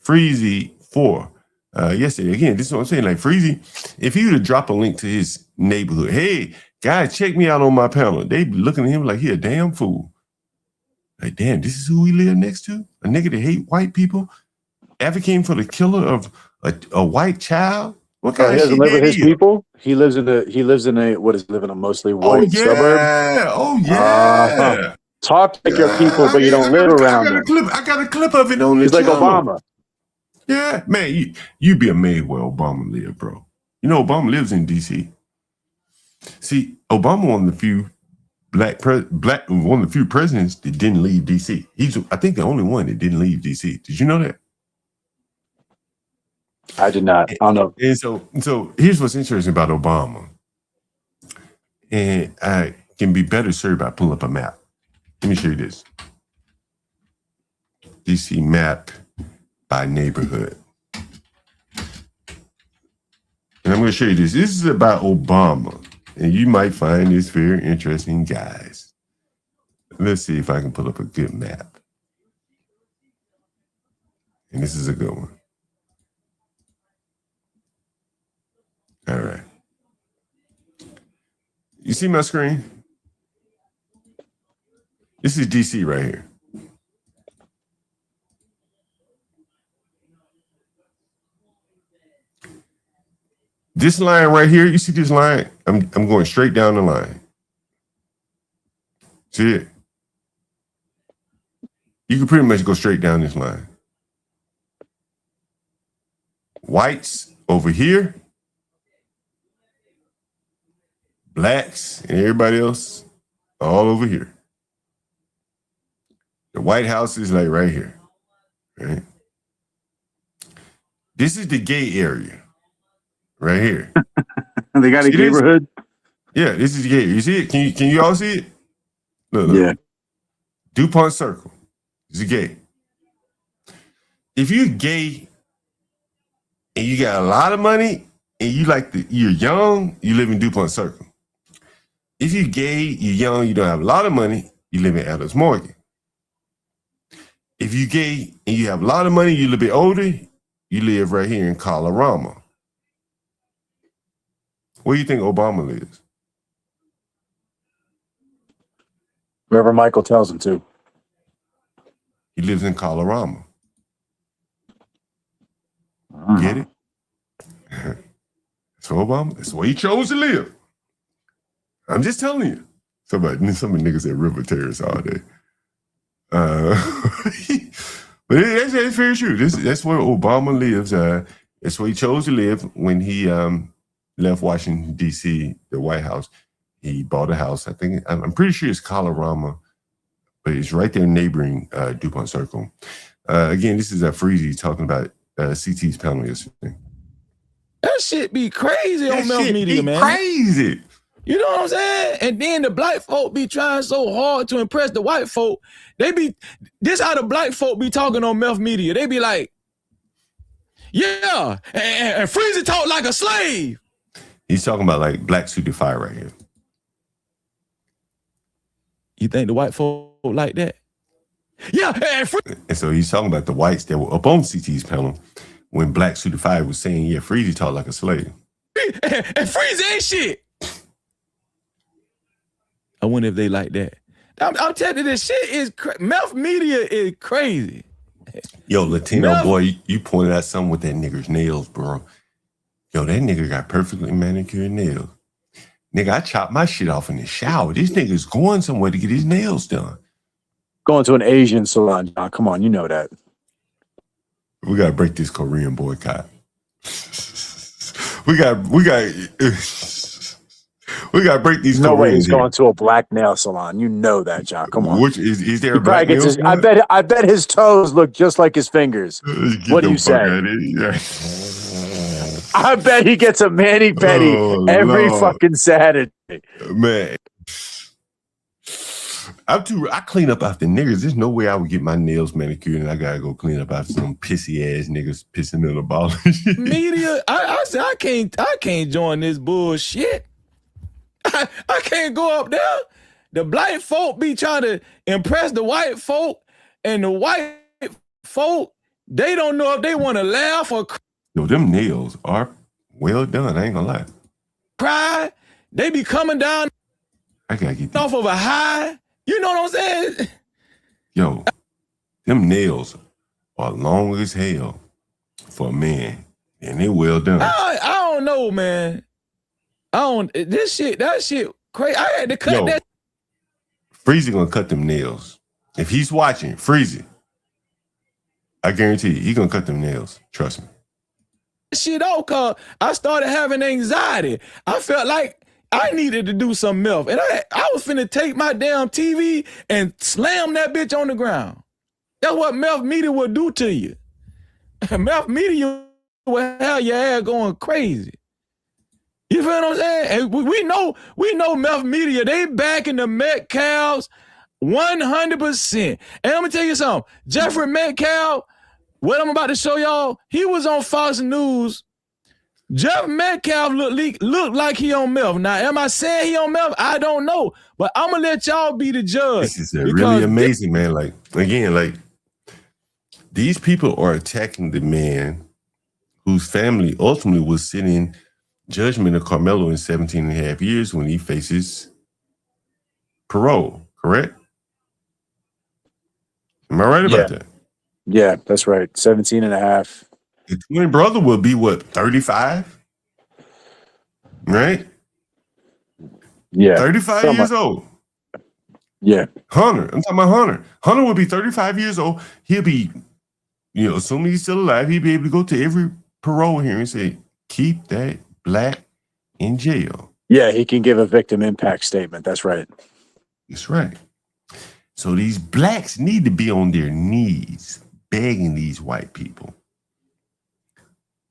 Freezy for yesterday. Again, this is what I'm saying. Like, Freezy, if he would have dropped a link to his neighborhood, hey, guys, check me out on my panel, they'd be looking at him like he a damn fool. Like, damn, this is who we live next to? A nigga that hate white people? Advocating for the killer of a white child? What kind of shit live with his is? people? He lives in a mostly white suburb. Oh yeah. Talk like your people, but you don't live around them. I got a clip of it on He's like Obama. Yeah, man, you'd be amazed where Obama lived, bro. Obama lives in D.C. See, Obama one of the few one of the few presidents that didn't leave D.C. He's, I think, the only one that didn't leave D.C. Did you know that? I did not. I don't know. And so here's what's interesting about Obama. And I can be better served by pulling up a map. Let me show you this. DC map by neighborhood. And I'm going to show you this. This is about Obama. And you might find this very interesting, guys. Let's see if I can pull up a good map. And this is a good one. All right. You see my screen? This is DC right here. This line right here, you see this line? I'm going straight down the line. See it? You can pretty much go straight down this line. Whites over here. Blacks and everybody else all over here. The White House is like right here. Right? This is the gay area. Right here. They got a neighborhood? Yeah, this is gay. You see it? Can you all see it? Look. Yeah. DuPont Circle. This is gay. if you're gay and you got a lot of money and you're young, you live in DuPont Circle. If you're gay, you're young, you don't have a lot of money, you live in Adams Morgan. If you're gay and you have a lot of money, you're a little bit older, you live right here in Colorado. Where do you think Obama lives? Wherever Michael tells him to. He lives in Colorado. Get it? So Obama, that's where he chose to live. I'm just telling you. Some niggas at River Terrace all day. But that's very true. That's where Obama lives. That's where he chose to live when he left Washington, D.C., the White House. He bought a house. I'm pretty sure it's Colorado, but it's right there neighboring DuPont Circle. Again, this is Freezy talking about CT's panel yesterday. That shit be crazy on Mouth Media, man. Crazy. You know what I'm saying? And then the black folk be trying so hard to impress the white folk. This how the black folk be talking on Mouth Media. They be like, yeah, and Freezy talk like a slave. He's talking about like Black Suited Fire right here. You think the white folk like that? Yeah, and so he's talking about the whites that were up on CT's panel when Black Suited Fire was saying, yeah, Freezy talk like a slave. And Freezy ain't shit. I wonder if they like that. I'm telling you, this shit is Mouth Media is crazy. Yo, Latino boy, you pointed out something with that nigger's nails, bro. Yo, that nigga got perfectly manicured nails. Nigga, I chopped my shit off in the shower. This nigga's going somewhere to get his nails done. Going to an Asian salon. Oh, come on, you know that. We gotta break this Korean boycott. We gotta break these. No way he's here. going to a black nail salon. You know that, John. Come on. Which is there a black nail salon? I bet his toes look just like his fingers. What do you say? I bet he gets a mani-pedi every fucking Saturday. Man. I clean up after niggas. There's no way I would get my nails manicured and I gotta go clean up after some pissy ass niggas pissing in the ball. Media, I said I can't join this bullshit. I can't go up there. The black folk be trying to impress the white folk, and the white folk, they don't know if they want to laugh or Yo, them nails are well done. I ain't gonna lie. Cry. They be coming down I gotta get off of a high. You know what I'm saying? Yo, them nails are long as hell for a man, and they well done. I don't know, man. That shit crazy. I had to cut that. Freezy gonna cut them nails. If he's watching, Freezy, I guarantee you, he gonna cut them nails. Trust me. Shit off, cause I started having anxiety. I felt like I needed to do some milk. And I was finna take my damn TV and slam that bitch on the ground. That's what Mouth Media will do to you. Mouth Media will have your ass going crazy. You feel what I'm saying? And we know Mouth Media, they backing the Metcalfs 100%. And I'm gonna tell you something. Jeffrey Metcalf, what I'm about to show y'all, he was on Fox News. Jeff Metcalf look like he on Meth. Now, am I saying he on Meth? I don't know. But I'm going to let y'all be the judge. This is really amazing, man. Like, again, like, these people are attacking the man whose family ultimately will sit in judgment of Karmelo in 17 and a half years when he faces parole, correct? Am I right about that? Yeah, that's right. 17 and a half. The twin brother will be, what, 35? Right? Yeah. 35 years old. Yeah. Hunter. I'm talking about Hunter. Hunter will be 35 years old. He'll be, assuming he's still alive, he'll be able to go to every parole hearing and say, keep that black in jail. Yeah, he can give a victim impact statement. That's right. That's right. So these blacks need to be on their knees begging these white people.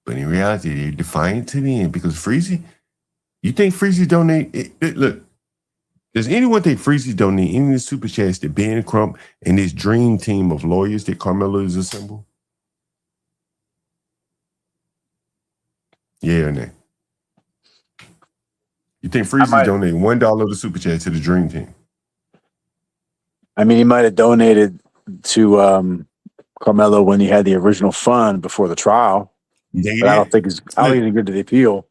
But in reality, they're defiant to the end because Freezy, you think Freezy donate? Look, does anyone think Freezy donate any of the super chats to Ben Crump and this dream team of lawyers that Karmelo has assembled? Yeah or nay? You think Freezy donated $1 to Super Chat to the Dream Team? I mean, he might have donated to Karmelo when he had the original fund before the trial. Yeah, but I don't think he's good to the appeal.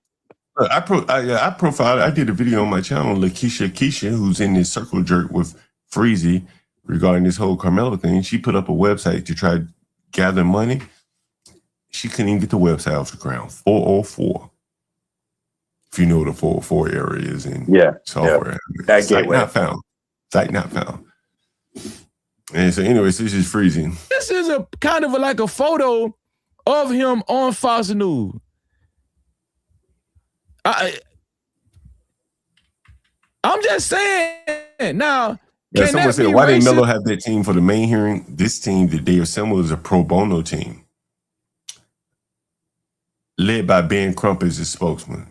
I profiled. I did a video on my channel, Keisha, who's in this circle jerk with Freezy regarding this whole Karmelo thing. She put up a website to try to gather money. She couldn't even get the website off the ground. 404. If you know what the 404 area is in software. That Site gateway. not found. Site not found. And so, anyways, this is Freezy. This is a kind of like a photo of him on Fox News. I'm just saying. Now, Yeah, someone said, why didn't Melo have that team for the main hearing? This team that they assembled is a pro bono team, led by Ben Crump as his spokesman.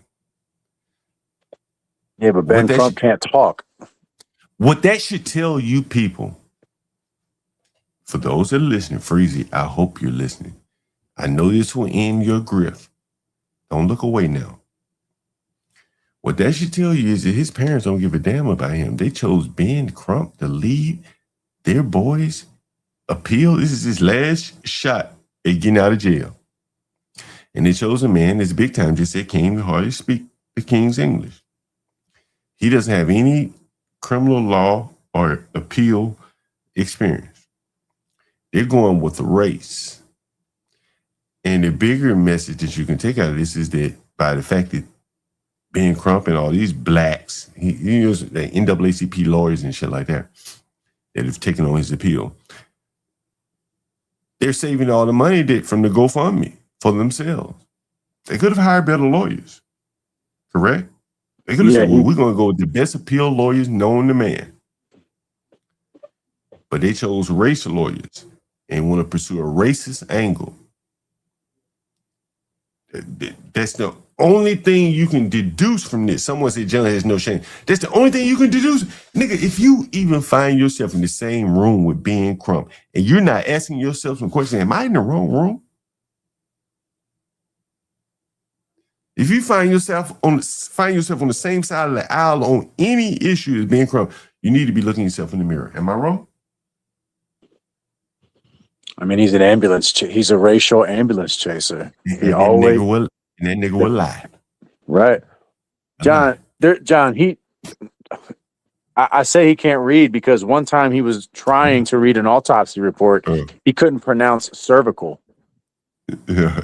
Yeah, but Ben Crump can't talk. What that should tell you people, for those that are listening, Freezy, I hope you're listening. I know this will end your grift. Don't look away now. What that should tell you is that his parents don't give a damn about him. They chose Ben Crump to lead their boys' appeal. This is his last shot at getting out of jail. And they chose a man that's big time, just said King, hardly speak the King's English. He doesn't have any criminal law or appeal experience. They're going with the race. And the bigger message that you can take out of this is that by the fact that Ben Crump and all these blacks, he used the NAACP lawyers and shit like that have taken on his appeal. They're saving all the money from the GoFundMe for themselves. They could have hired better lawyers, correct? They could have said, well, we're going to go with the best appeal lawyers known to man. But they chose racial lawyers and want to pursue a racist angle. That's the only thing you can deduce from this. Someone said John has no shame. That's the only thing you can deduce. Nigga, if you even find yourself in the same room with Ben Crump and you're not asking yourself some questions, am I in the wrong room? If you find yourself on the same side of the aisle on any issue as Ben Crump, you need to be looking yourself in the mirror. Am I wrong? I mean, he's an he's a racial ambulance chaser. And that nigga will lie. Right. John, I say he can't read because one time he was trying to read an autopsy report. He couldn't pronounce cervical. Yeah,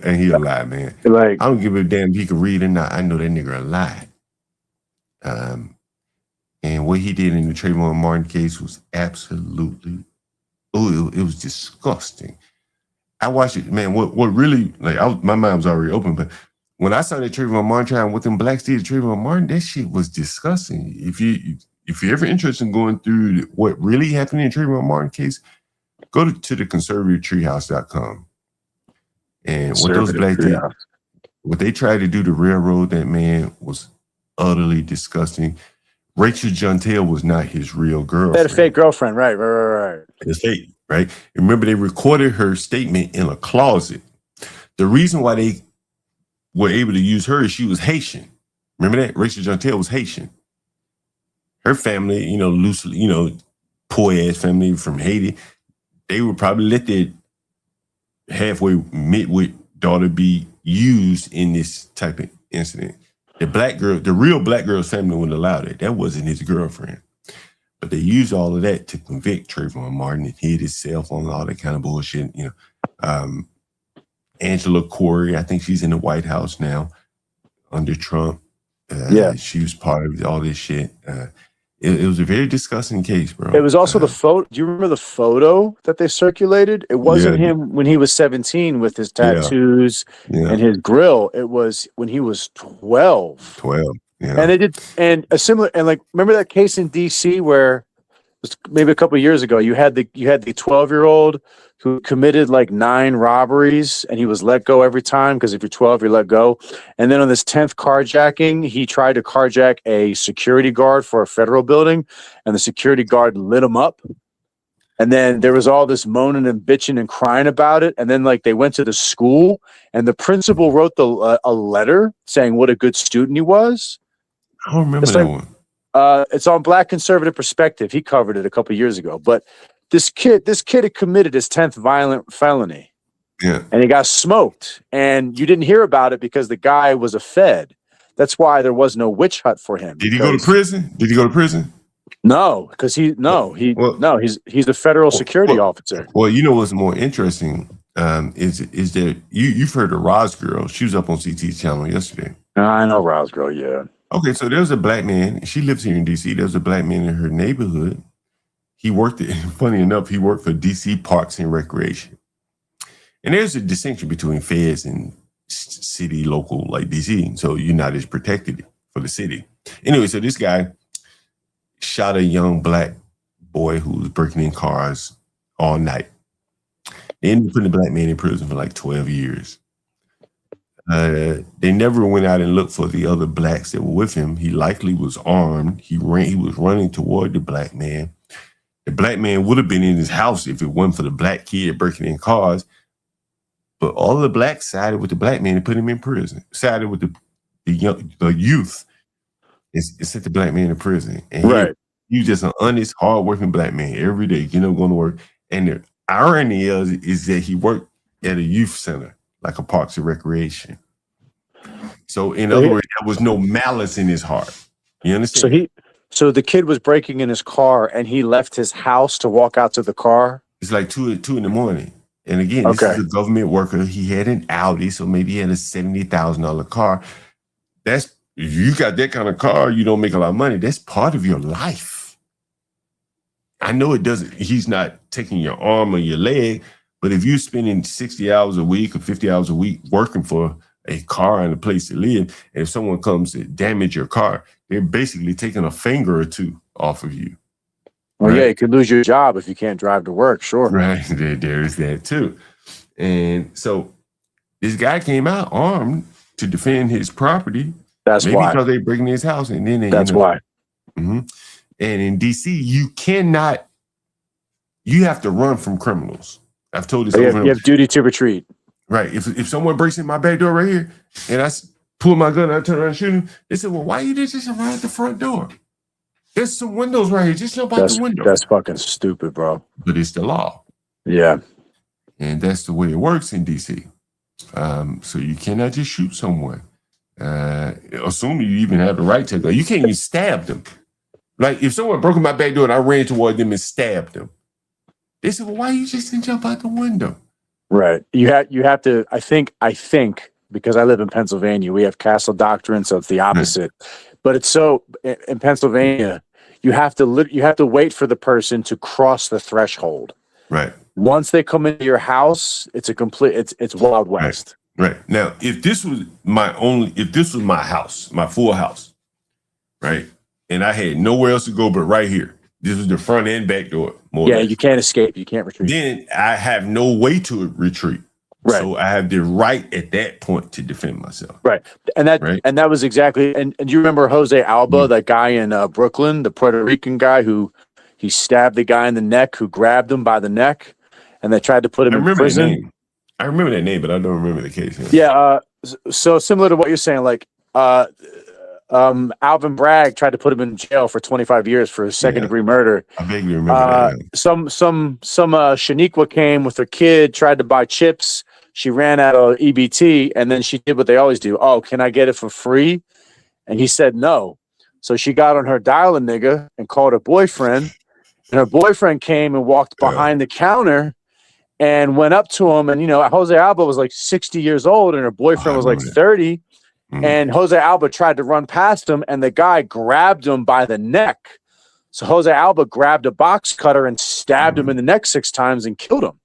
and he a lie, man. Like, I don't give a damn if he can read or not. I know that nigga a lie. And what he did in the Trayvon Martin case was absolutely, it was disgusting. I watched it, man. What really, my mind was already open, but when I saw that Trayvon Martin trial and what them blacks did to Trayvon Martin, that shit was disgusting. If you're ever interested in going through what really happened in the Trayvon Martin case, go to the conservativetreehouse.com. And what those blacks did, what they tried to do to railroad that man was utterly disgusting. Rachel Jontel was not his real girlfriend. They had a fake girlfriend, right. It's fake, right? And remember, they recorded her statement in a closet. The reason why they were able to use her is she was Haitian. Remember that? Rachel Jontel was Haitian. Her family, loosely, poor-ass family from Haiti, they would probably let their halfway midwit daughter be used in this type of incident. The real black girl's family wouldn't allow that. That wasn't his girlfriend. But they used all of that to convict Trayvon Martin and hid his cell phone and all that kind of bullshit. Angela Corey, I think she's in the White House now under Trump. She was part of all this shit. It was a very disgusting case, bro. It was also the photo. Do you remember the photo that they circulated? It wasn't him when he was 17 with his tattoos and his grill. It was when he was 12. 12. Yeah. And they did, and a similar, and remember that case in DC where it was maybe a couple of years ago, you had the 12-year-old who committed 9 robberies and he was let go every time because if you're 12, you're let go. And then on this 10th carjacking, he tried to carjack a security guard for a federal building and the security guard lit him up. And then there was all this moaning and bitching and crying about it. And then like they went to the school and the principal wrote a letter saying what a good student he was. I don't remember that one. It's on Black Conservative Perspective. He covered it a couple years ago. But this kid had committed his 10th violent felony. Yeah. And he got smoked. And you didn't hear about it because the guy was a Fed. That's why there was no witch hunt for him. Did he go to prison? Did he go to prison? No, because he's a federal security officer. Well, you know what's more interesting is that you've heard of Roz Girl. She was up on CT's channel yesterday. I know Roz Girl, yeah. Okay, so there's a black man. She lives here in DC. There's a black man in her neighborhood. He worked funny enough, he worked for DC Parks and Recreation. And there's a distinction between feds and city, local, like DC. So you're not as protected for the city. Anyway, so this guy shot a young black boy who was breaking in cars all night. They ended up putting the black man in prison for like 12 years. They never went out and looked for the other blacks that were with him. He likely was armed. He was running toward the black man. The black man would have been in his house if it wasn't for the black kid breaking in cars. But all of the blacks sided with the black man and put him in prison. Sided with the youth and sent the black man in prison. And he was just an honest, hardworking black man every day, going to work. And the irony is that he worked at a youth center, like a Parks and Recreation. So in other words, there was no malice in his heart. You understand? So the kid was breaking in his car and he left his house to walk out to the car? It's like 2 in the morning. And again, this is a government worker. He had an Audi, so maybe he had a $70,000 car. If you got that kind of car, you don't make a lot of money. That's part of your life. I know it doesn't. He's not taking your arm or your leg, but if you're spending 60 hours a week or 50 hours a week working for a car and a place to live, and if someone comes to damage your car, they're basically taking a finger or two off of you. Well, yeah, you could lose your job if you can't drive to work, sure. Right, there is that too. And so this guy came out armed to defend his property. That's maybe why. because they breaking his house. And then That's why. Mm-hmm. And in DC, you have to run from criminals. I've told this over. You have duty to retreat. Right. If someone breaks in my back door right here and I pull my gun and I turn around and shoot him, they said, well, why you didn't just run at the front door? There's some windows right here. Just jump out the window. That's fucking stupid, bro. But it's the law. Yeah. And that's the way it works in DC. So you cannot just shoot someone. Assuming you even have the right to go. You can't even stab them. Like if someone broke in my back door and I ran toward them and stabbed them, they said, well, why you just didn't jump out the window? Right. You have to, I think, because I live in Pennsylvania, we have castle doctrine, so it's the opposite. But it's so in Pennsylvania, you have to wait for the person to cross the threshold. Right. Once they come into your house, it's it's Wild West. Right. Now, if this was my house, my full house, right, and I had nowhere else to go but right here, this was the front and back door. You can't escape. You can't retreat. Then I have no way to retreat. Right. So I have the right at that point to defend myself. Right. And that was exactly, and you remember Jose Alba, that guy in Brooklyn, the Puerto Rican guy who he stabbed the guy in the neck, who grabbed him by the neck, and they tried to put him in prison. I remember that name, but I don't remember the case. Yeah. So similar to what you're saying, like Alvin Bragg tried to put him in jail for 25 years for his second-degree murder. I vaguely remember that. Some Shaniqua came with her kid, tried to buy chips. She ran out of EBT, and then she did what they always do. Oh, can I get it for free? And he said no. So she got on her dial-a nigga and called her boyfriend. And her boyfriend came and walked behind the counter and went up to him. And, Jose Alba was like 60 years old, and her boyfriend was like 30. And Jose Alba tried to run past him, and the guy grabbed him by the neck. So Jose Alba grabbed a box cutter and stabbed him in the neck 6 times and killed him.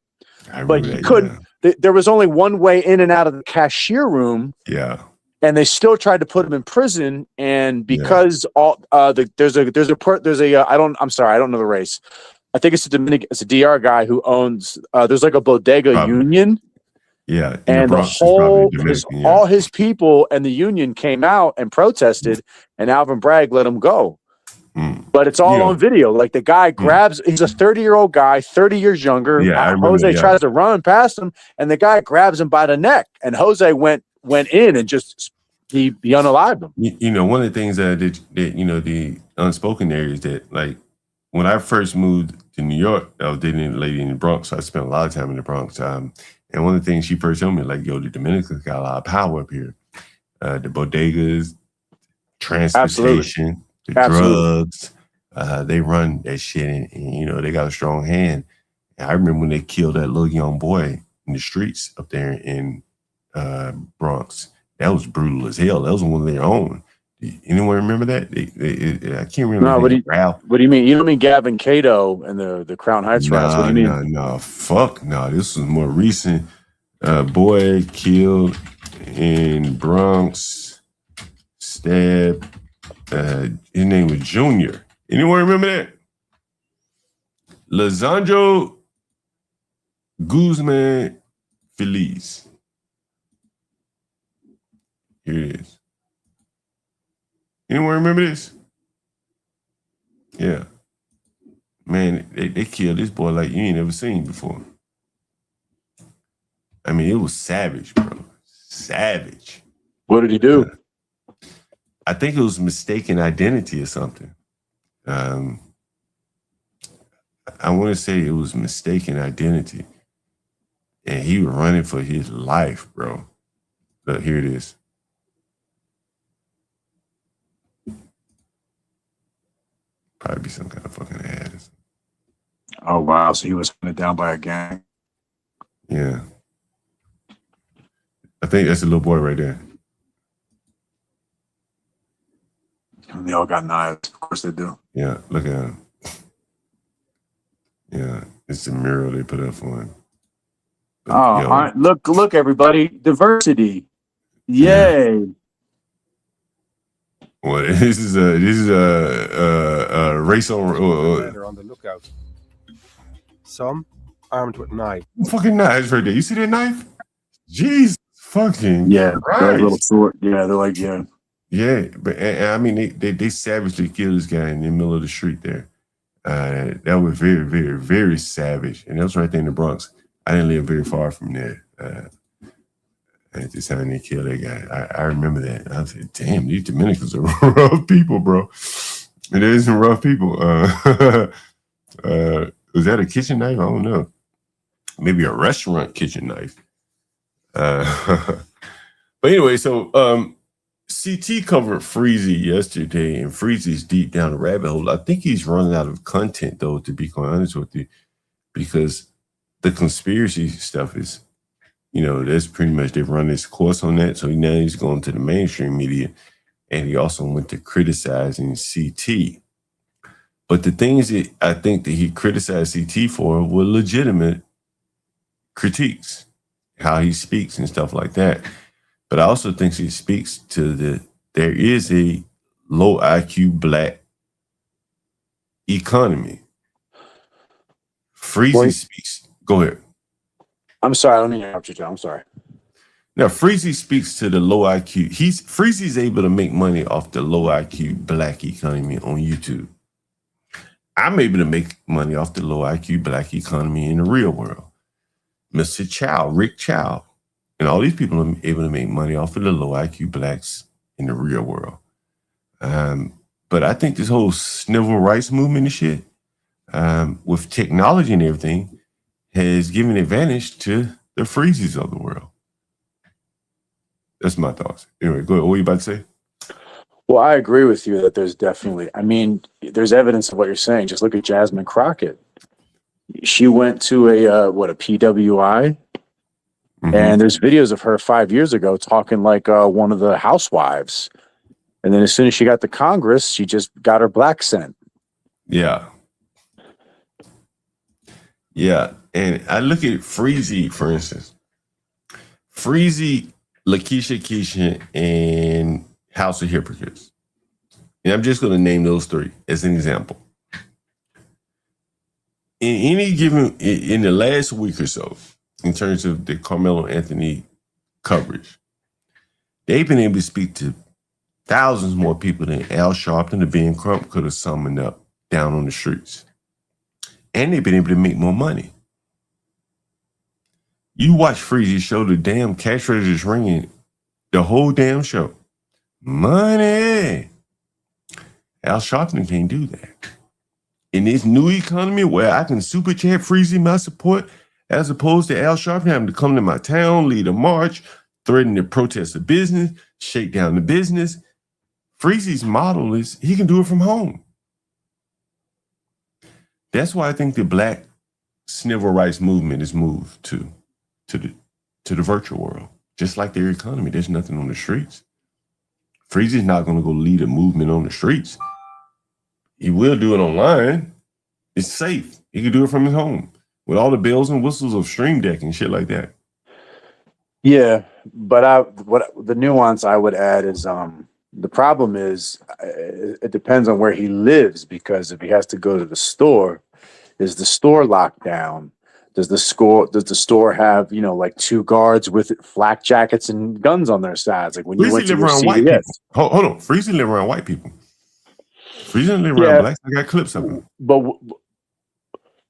But he couldn't. There was only one way in and out of the cashier room. Yeah. And they still tried to put him in prison. And because I don't know the race. I think it's a DR guy who owns. There's like a bodega union. Yeah, and all his people and the union came out and protested, and Alvin Bragg let him go. But it's all on video. Like the guy grabs, he's a 30-year-old guy, 30 years younger. Yeah, I remember, Jose tries to run past him, and the guy grabs him by the neck. And Jose went in and just he unalived him. You know, one of the things that you know, the unspoken there is that, like, when I first moved to New York, I was dating a lady in the Bronx, so I spent a lot of time in the Bronx. And one of the things she first told me, like, yo, the Dominicans got a lot of power up here. The bodegas, transportation, the drugs, they run that shit, and, you know, they got a strong hand. And I remember when they killed that little young boy in the streets up there in Bronx. That was brutal as hell. That was one of their own. Anyone remember that? I can't remember. No, what do you mean? You don't mean Gavin Cato and the Crown Heights riots? What do you mean? No, fuck no. This was more recent. Boy killed in Bronx, stabbed. His name was Junior. Anyone remember that? Lizandro Guzman Feliz. Here it is. Anyone remember this? Yeah. Man, they killed this boy like you ain't never seen before. I mean, it was savage, bro. Savage. What did he do? I think it was mistaken identity or something. I want to say it was mistaken identity. And he was running for his life, bro. Look, here it is. Probably be some kind of fucking ad. Oh, wow. So he was hunted down by a gang. Yeah. I think that's a little boy right there. And they all got knives. Of course they do. Yeah, look at him. Yeah, it's the mural they put up for him. But, all right. Look, everybody. Diversity. Yay. Well, this is a race on the lookout. Some armed with knife. Fucking knives right there. You see that knife? Jesus fucking Christ. Little short. Yeah, they're like Yeah, but and I mean they savagely killed this guy in the middle of the street there. That was very, very, very savage, and that was right there in the Bronx. I didn't live very far from there. At the time they killed that guy, I remember that. I said, "Damn, these Dominicans are rough people, bro." And there's some rough people. Was that a kitchen knife? I don't know. Maybe a restaurant kitchen knife. But anyway, so CT covered Freezy yesterday, and Freezy's deep down the rabbit hole. I think he's running out of content, though, to be quite honest with you, because the conspiracy stuff is, you know, that's pretty much, they've run its course on that. So now he's going to the mainstream media, and he also went to criticizing CT. But the things that I think that he criticized CT for were legitimate critiques, how he speaks and stuff like that. But I also think he speaks to there is a low IQ black economy. Freezy speaks. Go ahead. I'm sorry, I don't mean to interrupt you, John. I'm sorry. Now, Freezy speaks to the low IQ. Freezy's able to make money off the low IQ black economy on YouTube. I'm able to make money off the low IQ black economy in the real world. Mr. Chow, Rick Chow, and all these people are able to make money off of the low IQ blacks in the real world. But I think this whole civil rights movement and shit, with technology and everything, has given advantage to the Freezys of the world. That's my thoughts. Anyway, go ahead. What were you about to say? Well, I agree with you that there's definitely, I mean, there's evidence of what you're saying. Just look at Jasmine Crockett. She went to a PWI, and there's videos of her 5 years ago talking like one of the housewives. And then as soon as she got to Congress, she just got her black scent. Yeah. Yeah. And I look at Freezy, for instance. Freezy, Lakeisha, and House of Hypocrites. And I'm just going to name those three as an example. In the last week or so, in terms of the Carmelo Anthony coverage, they've been able to speak to thousands more people than Al Sharpton and Ben Crump could have summoned up down on the streets. And they've been able to make more money. You watch Freezy show, the damn cash register's ringing the whole damn show. Money. Al Sharpton can't do that. In this new economy where I can super chat Freezy my support, as opposed to Al Sharpton having to come to my town, lead a march, threaten to protest the business, shake down the business. Freezy's model is he can do it from home. That's why I think the Black civil rights movement is moved to the virtual world. Just like their economy, there's nothing on the streets. Freezy's not going to go lead a movement on the streets. He will do it online. It's safe. He can do it from his home with all the bells and whistles of Stream Deck and shit like that. Yeah, but what the nuance I would add is the problem is it depends on where he lives, because if he has to go to the store, is the store locked down? Does the store have, you know, like 2 guards with flak jackets and guns on their sides? Like when you went to your around white CVS. people. Hold on. Freezy live around white people. Freezy live around blacks. I got clips of him.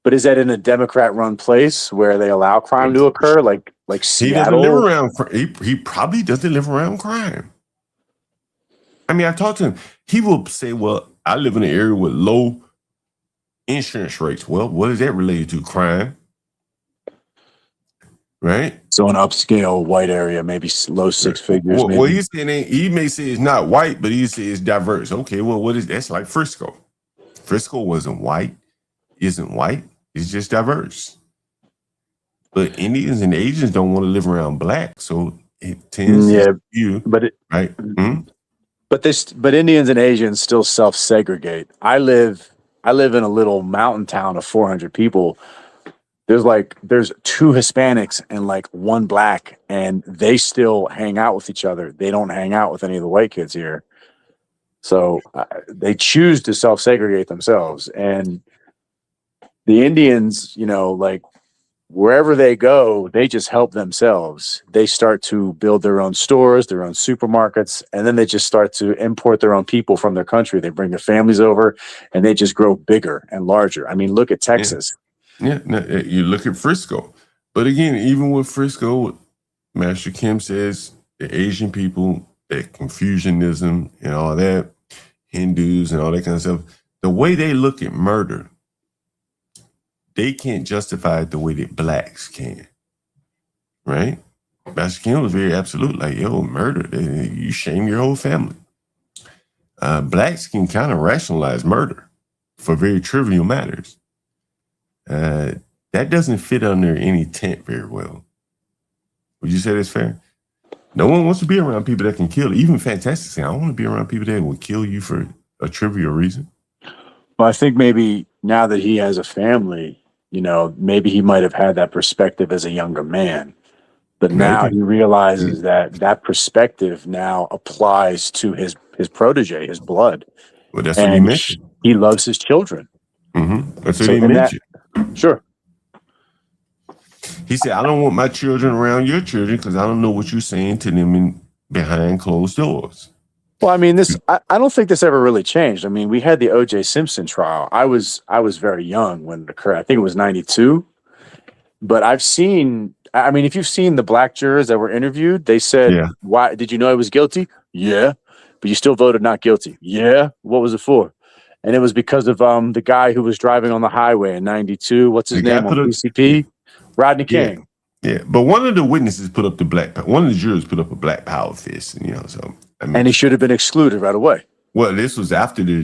But is that in a Democrat-run place where they allow crime to occur, like Seattle? He doesn't live around. He probably doesn't live around crime. I mean, I've talked to him. He will say, "Well, I live in an area with low insurance rates." Well, what is that related to? Crime, right? So an upscale white area, maybe low 6 figures. Well, he's saying he may say it's not white, but he says it's diverse. Okay, well, what is that's like Frisco? Frisco wasn't white, isn't white. It's just diverse. But Indians and Asians don't want to live around black, so it tends to skew, right? Mm-hmm. But Indians and Asians still self-segregate. I live in a little mountain town of 400 people. There's 2 Hispanics and like 1 black, and they still hang out with each other. They don't hang out with any of the white kids here. So they choose to self-segregate themselves. And the Indians, you know, like wherever they go, they just help themselves. They start to build their own stores, their own supermarkets, and then they just start to import their own people from their country. They bring their families over, and they just grow bigger and larger. I mean, look at Texas. Yeah, you look at Frisco. But again, even with Frisco, Master Kim says the Asian people, that Confucianism and all that, Hindus and all that kind of stuff, the way they look at murder, they can't justify it the way that blacks can, right? Master Kim was very absolute, like, yo, murder, you shame your whole family. Blacks can kind of rationalize murder for very trivial matters. That doesn't fit under any tent very well. Would you say that's fair? No one wants to be around people that can kill. Even Fantastic say, I don't want to be around people that will kill you for a trivial reason. Well, I think maybe now that he has a family, you know, maybe he might have had that perspective as a younger man. But now he realizes that perspective now applies to his protege, his blood. Well, that's what he mentioned. He loves his children. Mm-hmm. That's what he mentioned. Sure. He said, I don't want my children around your children because I don't know what you're saying to them behind closed doors. Well, I mean, I don't think this ever really changed. I mean, we had the O.J. Simpson trial. I was very young when it occurred. I think it was 92. But I've seen, I mean, if you've seen the black jurors that were interviewed, they said, why did you know he was guilty? Yeah. But you still voted not guilty. Yeah. What was it for? And it was because of the guy who was driving on the highway in 92. What's his name on PCP? Rodney King. Yeah. But one of the witnesses put up one of the jurors put up a black power fist, and, you know, so. I mean, and he should have been excluded right away. Well, this was after the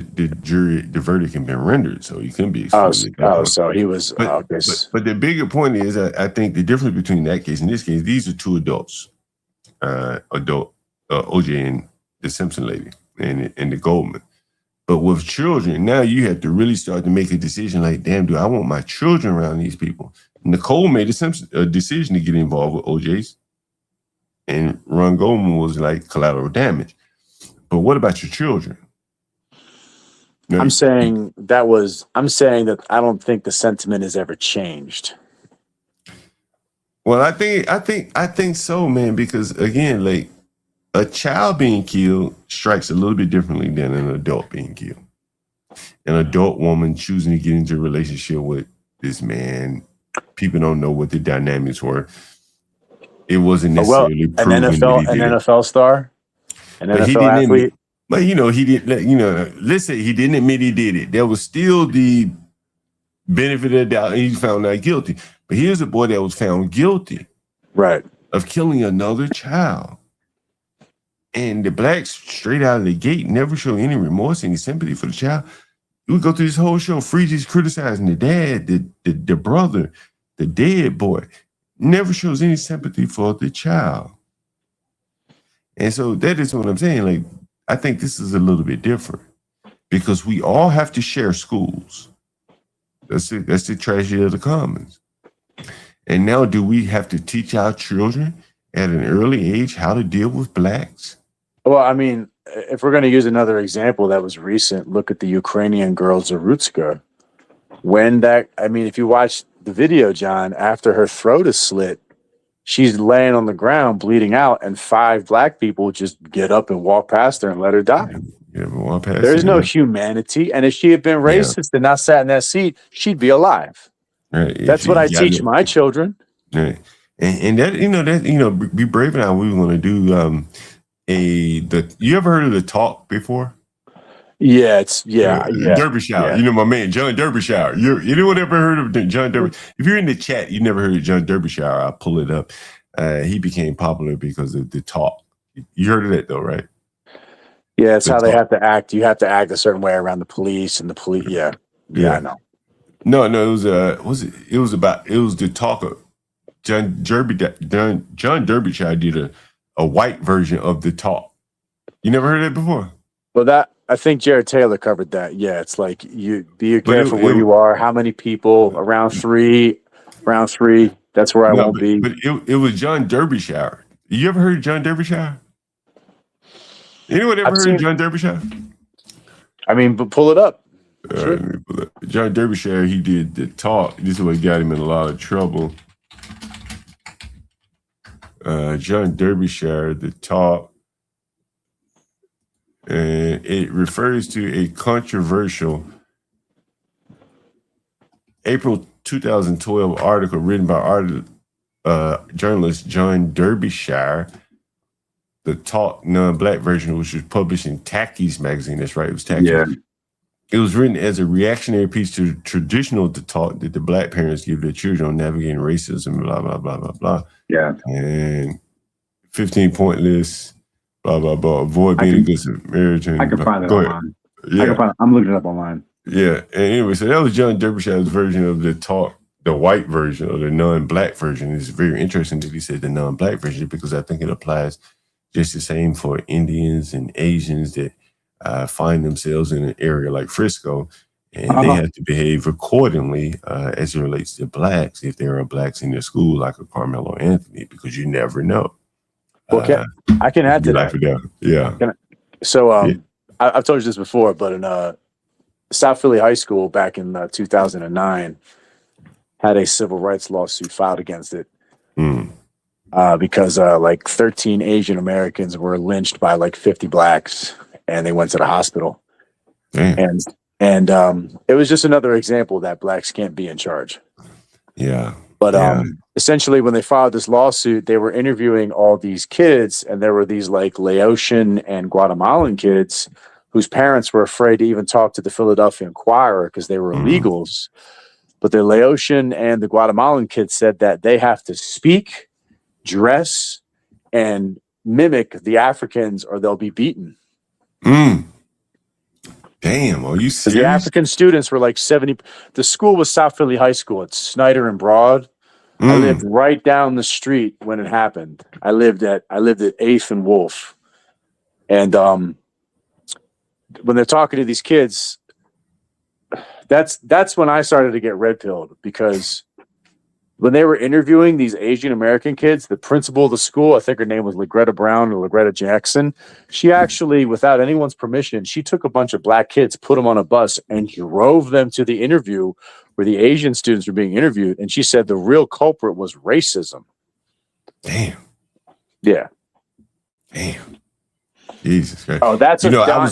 verdict had been rendered, so he couldn't be excluded. So he was. But the bigger point is, I think the difference between that case and this case, these are 2 adults, OJ and the Simpson lady and the Goldman. But with children, now you have to really start to make a decision like, damn, do I want my children around these people? Nicole made a decision to get involved with OJ's. And Ron Goldman was like collateral damage. But what about your children? I'm saying that I don't think the sentiment has ever changed. Well, I think so, man, because again, like a child being killed strikes a little bit differently than an adult being killed. An adult woman choosing to get into a relationship with this man, people don't know what the dynamics were. It wasn't necessarily proven that he did an it. NFL star, an But he NFL didn't athlete. admit, but he didn't, let's say he didn't admit he did it. There was still the benefit of the doubt, and he found not guilty. But here's a boy that was found guilty, right, of killing another child. And the blacks straight out of the gate never show any remorse, any sympathy for the child. We go through this whole show. Freezy's criticizing the dad, the brother, the dead boy. Never shows any sympathy for the child. And so that is what I'm saying. Like, I think this is a little bit different because we all have to share schools. That's the tragedy of the commons. And now, do we have to teach our children at an early age how to deal with blacks? Well, I mean, if we're going to use another example that was recent, look at the Ukrainian girl Zarutska. If you watch the video, John, after her throat is slit, she's laying on the ground bleeding out, and 5 black people just get up and walk past her and let her die. There's no humanity. And if she had been racist and not sat in that seat, she'd be alive. Right. That's what I teach my children. Right. And Be Brave and I, we were going to do you ever heard of the talk before? Yeah, Derbyshire. Yeah. My man, John Derbyshire. Anyone ever heard of John Derbyshire? If you're in the chat, you never heard of John Derbyshire, I'll pull it up. He became popular because of the talk. You heard of that though, right? Yeah, it's how they have to act. You have to act a certain way around the police and the police. Yeah, I know. No, it was it was the talk of John Derbyshire did a white version of the talk. You never heard of it before? Well, I think Jared Taylor covered that. Yeah, it's like you be careful where you are. How many people around three? That's where I won't be. But it was John Derbyshire. You ever heard of John Derbyshire? Anyone ever heard of John Derbyshire? I mean, but pull it up. Sure. Let me pull it up. John Derbyshire, he did the talk. This is what got him in a lot of trouble. John Derbyshire, the talk. And it refers to a controversial April 2012 article written by journalist John Derbyshire, the talk non-black version, which was published in Tacky's magazine. That's right, it was Tacky. Yeah. It was written as a reactionary piece to traditional talk that the black parents give their children on navigating racism, blah, blah, blah, blah, blah. Yeah. And 15-point list, blah, blah, blah. Avoid being a good Samaritan. I can find it online. Yeah. I'm looking it up online. Yeah. And anyway, so that was John Derbyshire's version of the talk, the white version or the non-black version. It's very interesting that he said the non-black version because I think it applies just the same for Indians and Asians that find themselves in an area like Frisco, and they have to behave accordingly as it relates to blacks if there are blacks in their school, like a Carmelo Anthony, because you never know. Okay, I can add to that. Yeah. I've told you this before, but in South Philly High School back in 2009 had a civil rights lawsuit filed against it because like 13 Asian Americans were lynched by like 50 blacks. And they went to the hospital. Damn. And it was just another example that blacks can't be in charge. Yeah. But essentially, when they filed this lawsuit, they were interviewing all these kids, and there were these like Laotian and Guatemalan kids whose parents were afraid to even talk to the Philadelphia Inquirer because they were illegals. But the Laotian and the Guatemalan kids said that they have to speak, dress, and mimic the Africans or they'll be beaten. Damn, are you serious? The African students were like 70. The school was South Philly High School. It's Snyder and Broad. I lived right down the street when it happened. I lived at 8th and Wolf. And when they're talking to these kids, that's when I started to get red pilled because when they were interviewing these Asian American kids, the principal of the school, I think her name was Legretta Brown or Legretta Jackson, she actually, without anyone's permission, she took a bunch of black kids, put them on a bus, and drove them to the interview where the Asian students were being interviewed. And she said the real culprit was racism. Damn. Yeah. Damn. Jesus Christ. Oh, that's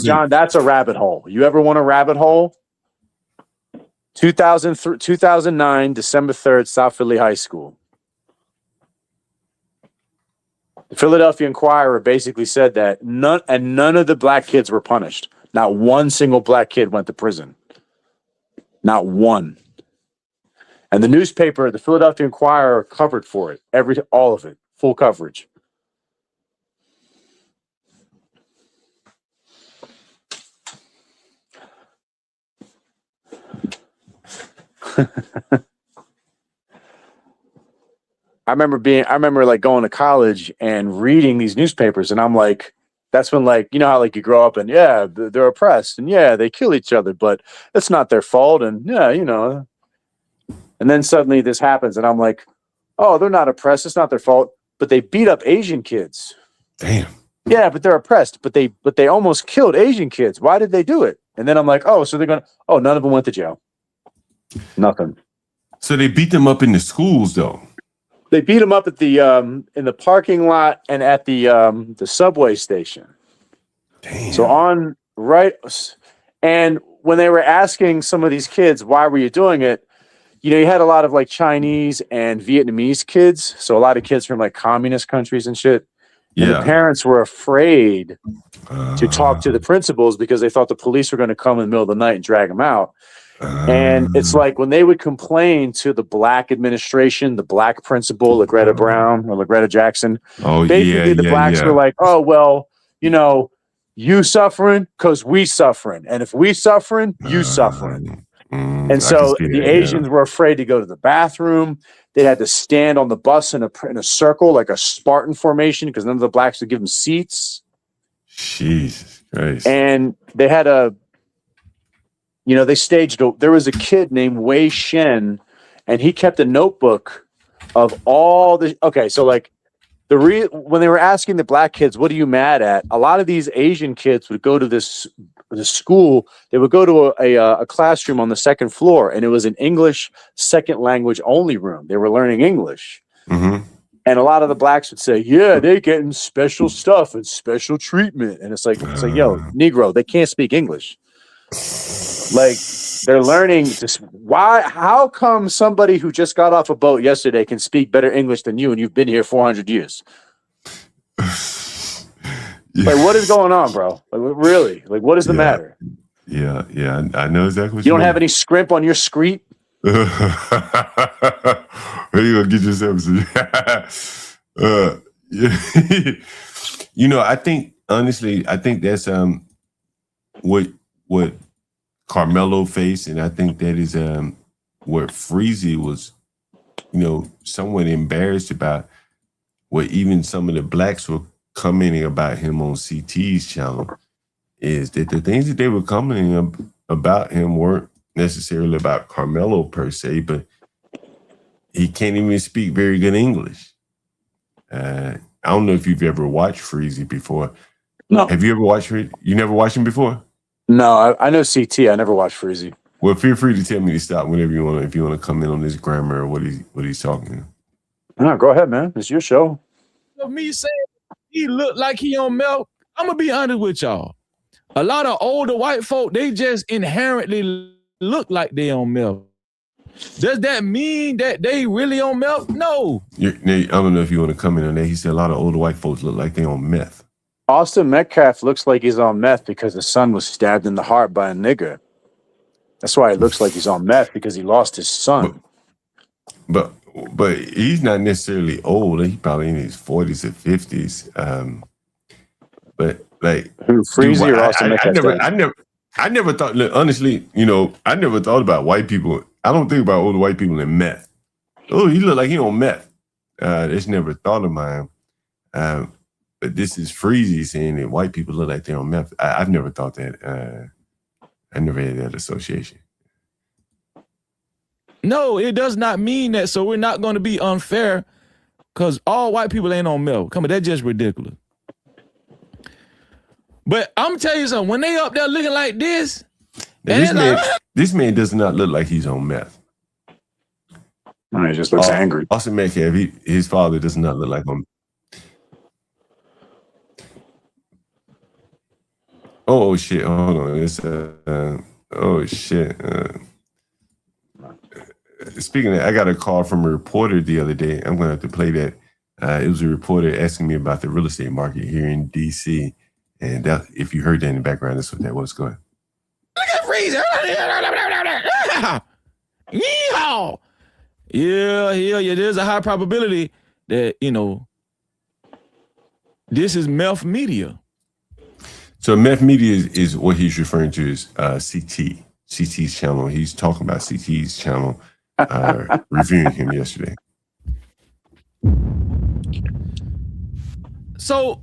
John. That's a rabbit hole. You ever want a rabbit hole? 2009, December 3rd, South Philly High School. The Philadelphia Inquirer basically said that none of the black kids were punished. Not one single black kid went to prison. Not one. And the newspaper, the Philadelphia Inquirer, covered for it. All of it. Full coverage. I remember like going to college and reading these newspapers, and I'm like, that's when, like, you know how like you grow up and yeah, they're oppressed and yeah, they kill each other, but it's not their fault. And yeah, you know, and then suddenly this happens and I'm like, oh, they're not oppressed. It's not their fault, but they beat up Asian kids. Damn. Yeah, but they're oppressed, but they almost killed Asian kids. Why did they do it? And then I'm like, oh, so none of them went to jail. Nothing. So they beat them up in the schools though. They beat him up at the in the parking lot and at the subway station. Damn. So and when they were asking some of these kids, why were you doing it? You know, you had a lot of like Chinese and Vietnamese kids. So a lot of kids from like communist countries and shit. And the parents were afraid to talk to the principals because they thought the police were going to come in the middle of the night and drag them out. And it's like when they would complain to the black administration, the black principal, Loretta Brown or Loretta Jackson, basically the blacks were like, oh, well, you know, you suffering because we suffering. And if we suffering, you suffering. And so the Asians were afraid to go to the bathroom. They had to stand on the bus in a circle, like a Spartan formation, because none of the blacks would give them seats. Jesus Christ. And they had they staged there was a kid named Wei Shen, and he kept a notebook of all the, okay, so like when they were asking the black kids, what are you mad at? A lot of these Asian kids would go to the school, they would go to a classroom on the second floor, and it was an English second language only room. They were learning English. Mm-hmm. And a lot of the blacks would say, yeah, they're getting special stuff and special treatment. And it's like, yo, Negro, they can't speak English. Like, they're learning how come somebody who just got off a boat yesterday can speak better English than you and you've been here 400 years? Like, what is going on, bro? Like, really? Like, what is the matter? Yeah, I know exactly what you don't have any scrimp on your screet? Where you gonna get yourself you know, I think that's what Karmelo faced, and I think that is what Freezy was, you know, somewhat embarrassed about, what even some of the blacks were commenting about him on CT's channel, is that the things that they were commenting about him weren't necessarily about Karmelo per se, but he can't even speak very good English. I don't know if you've ever watched Freezy before. No. Have you ever watched Freezy? You never watched him before? No, I know CT. I never watched Freezy. Well, feel free to tell me to stop whenever you want. If you want to come in on this grammar or what he's talking. No, go ahead, man. It's your show. Of me saying he looked like he on milk, I'm gonna be honest with y'all. A lot of older white folk, they just inherently look like they on milk. Does that mean that they really on milk? No. I don't know if you want to come in on that. He said a lot of older white folks look like they on meth. Austin Metcalf looks like he's on meth because his son was stabbed in the heart by a nigger. That's why it looks like he's on meth, because he lost his son. But he's not necessarily old. He's probably in his 40s or 50s. But like, who, Freezy or Austin Metcalf? I never thought. Look, honestly, you know, I never thought about white people. I don't think about older white people in meth. Oh, he look like he on meth. That's never thought of mine. But this is Freezy saying that white people look like they're on meth. I've never thought that. I never had that association. No, it does not mean that. So we're not going to be unfair because all white people ain't on milk. Come on, that's just ridiculous. But I'm telling you something. When they up there looking like this, this man does not look like he's on meth. He just looks angry. Austin Metcalf, his father does not look like him. Oh shit! Hold on. It's oh shit. Speaking of that, I got a call from a reporter the other day. I'm gonna have to play that. It was a reporter asking me about the real estate market here in DC, and that, if you heard that in the background, that's what that was. Go ahead. Look at Freezy. Yeehaw. Yeah. There's a high probability that, this is meth media. So meth media is what he's referring to as CT's channel. He's talking about CT's channel, reviewing him yesterday. So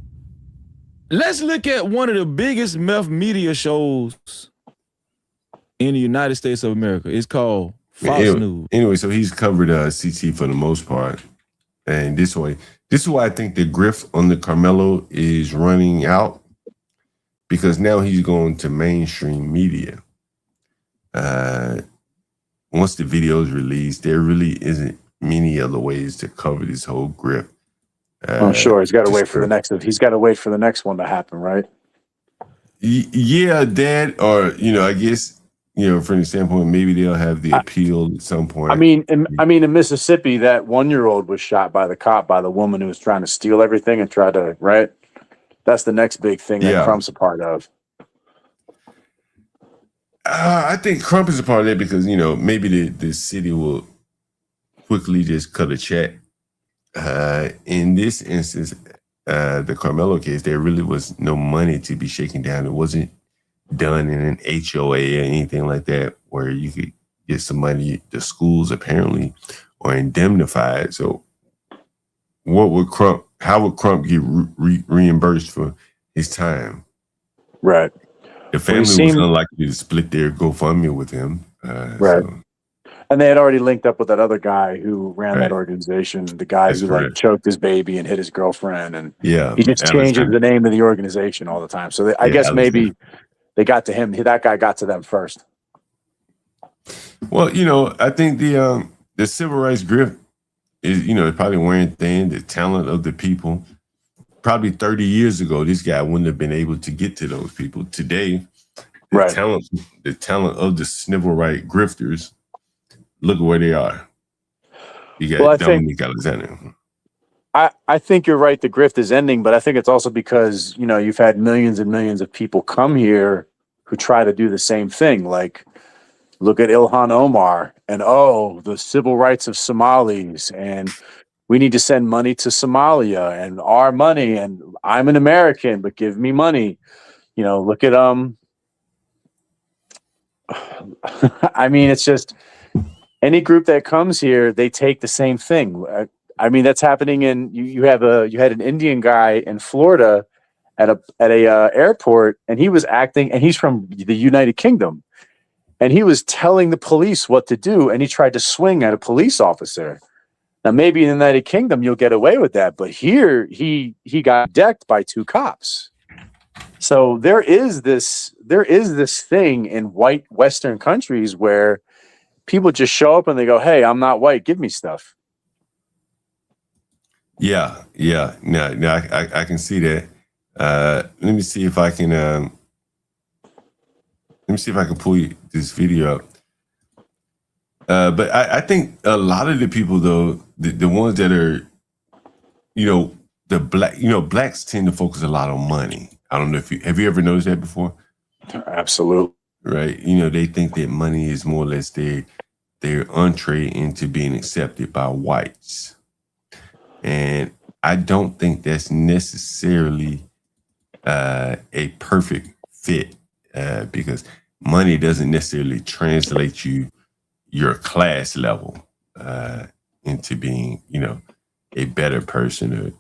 let's look at one of the biggest meth media shows in the United States of America. It's called Fox News. Anyway, so he's covered CT for the most part. And this is why I think the grift on the Karmelo is running out, because now he's going to mainstream media. Once the video is released, there really isn't many other ways to cover this whole grift. I'm sure he's got to wait for the next. He's got to wait for the next one to happen, right? Yeah, that, or I guess from the standpoint, maybe they'll have the appeal at some point. I mean, in Mississippi, that 1-year-old was shot by the cop by the woman who was trying to steal everything and try to right. That's the next big thing that Crump's a part of. I think Crump is a part of that because maybe the city will quickly just cut a check. In this instance, the Karmelo case, there really was no money to be shaken down. It wasn't done in an HOA or anything like that where you could get some money. The schools apparently are indemnified. So how would Crump get reimbursed for his time? Right. The family was unlikely to split their GoFundMe with him. Right. So. And they had already linked up with that other guy who ran that organization, the guy who choked his baby and hit his girlfriend. And he just changes the name of the organization all the time. So I guess maybe they got to him. That guy got to them first. Well, I think the civil rights grift is, probably wearing thin, the talent of the people. Probably 30 years ago, this guy wouldn't have been able to get to those people. Today, the talent of the civil rights grifters, look at where they are. You got Dominic Alexander. I think you're right. The grift is ending, but I think it's also because, you've had millions and millions of people come here who try to do the same thing. Like, look at Ilhan Omar and, the civil rights of Somalis, and we need to send money to Somalia and our money, and I'm an American, but give me money. Look at, I mean, it's just any group that comes here, they take the same thing. I mean, that's happening in, you had an Indian guy in Florida at a airport, and he was acting, and he's from the United Kingdom, and he was telling the police what to do, and he tried to swing at a police officer. Now, maybe in the United Kingdom, you'll get away with that. But here, he got decked by 2 cops. So there is this thing in white Western countries where people just show up and they go, hey, I'm not white. Give me stuff. Yeah. No, I can see that. Let me see if I can pull this video up. But I think a lot of the people, though, the ones that are, the blacks tend to focus a lot on money. I don't know if have you ever noticed that before? Absolutely. Right. They think that money is more or less their entree into being accepted by whites. And I don't think that's necessarily a perfect fit because money doesn't necessarily translate your class level into being, a better person.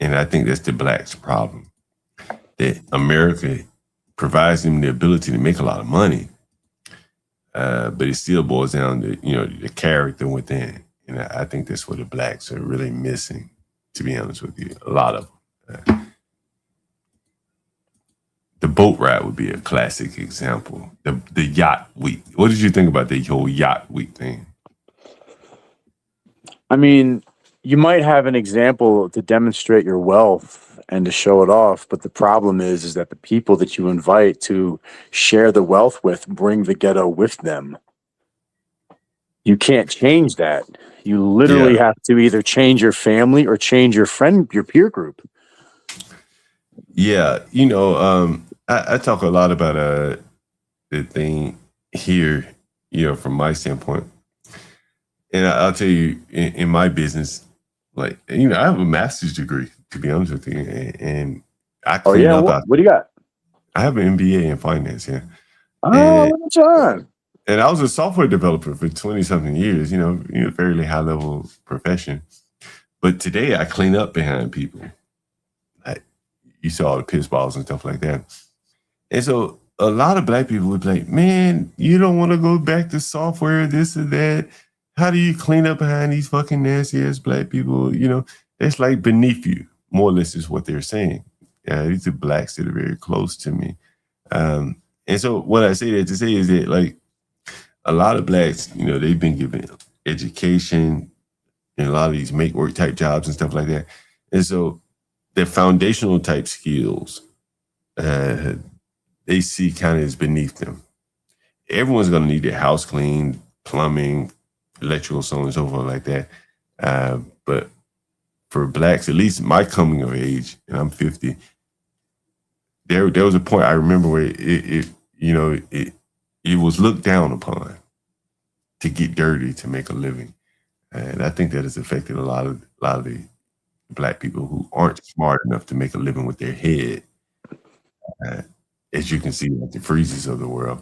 And I think that's the blacks' problem. That America provides them the ability to make a lot of money, but it still boils down to, the character within. And I think that's what the blacks are really missing, to be honest with you. A lot of them. The boat ride would be a classic example. The yacht week. What did you think about the whole yacht week thing? I mean, you might have an example to demonstrate your wealth and to show it off. But the problem is that the people that you invite to share the wealth with bring the ghetto with them. You can't change that. You literally have to either change your family or change your peer group. Yeah, I talk a lot about the thing here, from my standpoint. And I'll tell you, in my business, like, I have a master's degree, to be honest with you. And I clean up. What do you got? I have an MBA in finance, yeah. Oh, look at you. And I was a software developer for 20-something years, fairly high-level profession. But today I clean up behind people. You saw all the piss balls and stuff like that. And so a lot of black people would be like, man, you don't want to go back to software, this or that. How do you clean up behind these fucking nasty ass black people? It's like beneath you, more or less is what they're saying. These are blacks that are very close to me. And so what I say that to say is that, like, a lot of blacks, they've been given education and a lot of these make work type jobs and stuff like that. And so their foundational type skills, they see kind of as beneath them. Everyone's going to need their house cleaned, plumbing, electrical, so on and so forth like that. But for blacks, at least my coming of age, and I'm 50, there was a point I remember where it was looked down upon to get dirty to make a living. And I think that has affected a lot of the black people who aren't smart enough to make a living with their head. As you can see, like the Freezys of the world.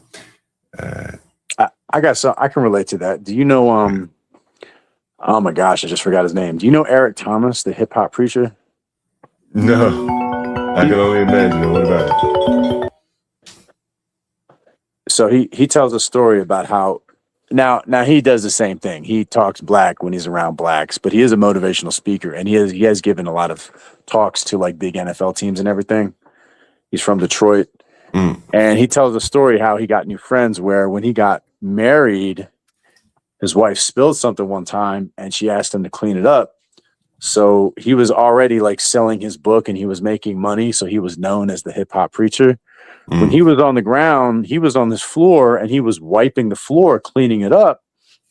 I got some. I can relate to that. Do you know? Oh my gosh, I just forgot his name. Do you know Eric Thomas, the hip hop preacher? No, I can only imagine. What about it? So he tells a story about how now he does the same thing. He talks black when he's around blacks, but he is a motivational speaker, and he has given a lot of talks to like big NFL teams and everything. He's from Detroit. And he tells a story how he got new friends where when he got married, his wife spilled something one time and she asked him to clean it up. So he was already like selling his book and he was making money. So he was known as the hip hop preacher. When he was on the ground, he was on this floor and he was wiping the floor, cleaning it up,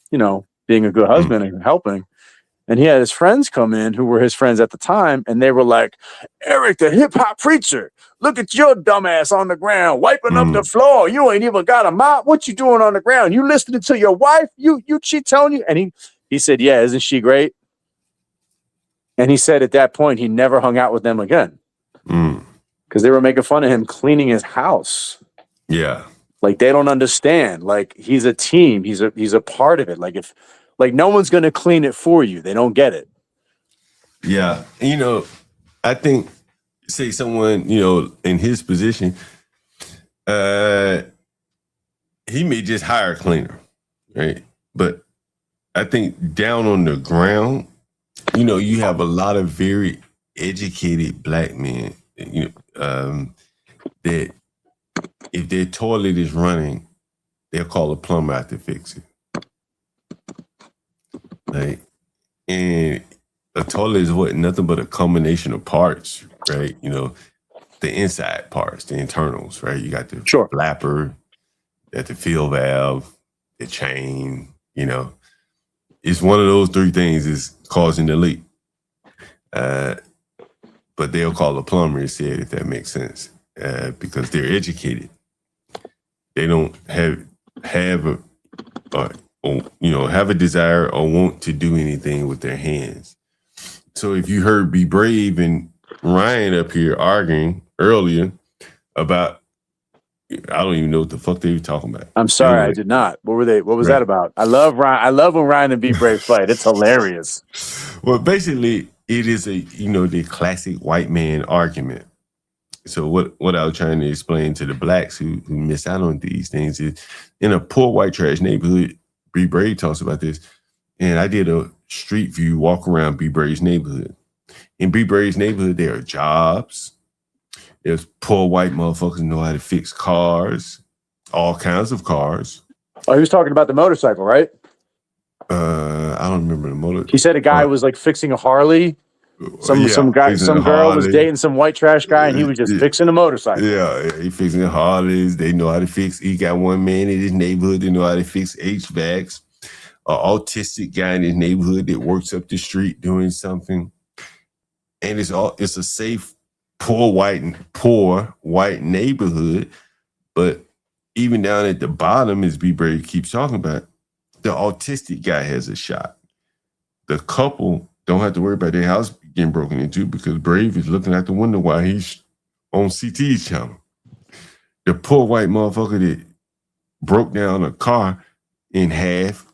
being a good husband and helping. And he had his friends come in who were his friends at the time. And they were like, Eric, the hip hop preacher, look at your dumbass on the ground, wiping up the floor. You ain't even got a mop. What you doing on the ground? You listening to your wife? She telling you? And he said, yeah, isn't she great? And he said at that point, he never hung out with them again. Because they were making fun of him cleaning his house. Yeah. Like they don't understand. Like he's a team. He's a part of it. Like no one's going to clean it for you. They don't get it. Yeah. I think, say someone, in his position, he may just hire a cleaner, right? But I think down on the ground, you have a lot of very educated black men, that if their toilet is running, they'll call a plumber out to fix it. Like, and a toilet is nothing but a combination of parts, right? The inside parts, the internals, right? You got the flapper, got the fill valve, the chain, It's one of those three things is causing the leak. But they'll call a plumber instead, if that makes sense, because they're educated. They don't have a desire or want to do anything with their hands. So if you heard BeBrave and Ryan up here arguing earlier about, I don't even know what the fuck they were talking about. I'm sorry, I did not. What were they? What was that about? I love Ryan. I love when Ryan and BeBrave fight. It's hilarious. Well, basically, it is the classic white man argument. So what I was trying to explain to the blacks who miss out on these things is, in a poor white trash neighborhood, BeBrave talks about this, and I did a street view walk around BeBrave's neighborhood. In BeBrave's neighborhood, there are jobs. There's poor white motherfuckers who know how to fix cars, all kinds of cars. Oh, he was talking about the motorcycle, right? I don't remember the motor. He said a guy was like fixing a Harley. Some girl was dating some white trash guy, and he was just fixing a motorcycle. Yeah, he fixing Harleys. They know how to fix. He got one man in his neighborhood that know how to fix HVACs. An autistic guy in his neighborhood that works up the street doing something. And it's a safe, poor white neighborhood. But even down at the bottom, as BeBrave keeps talking about, the autistic guy has a shot. The couple don't have to worry about their house getting broken into because Brave is looking out the window while he's on CT's channel. The poor white motherfucker that broke down a car in half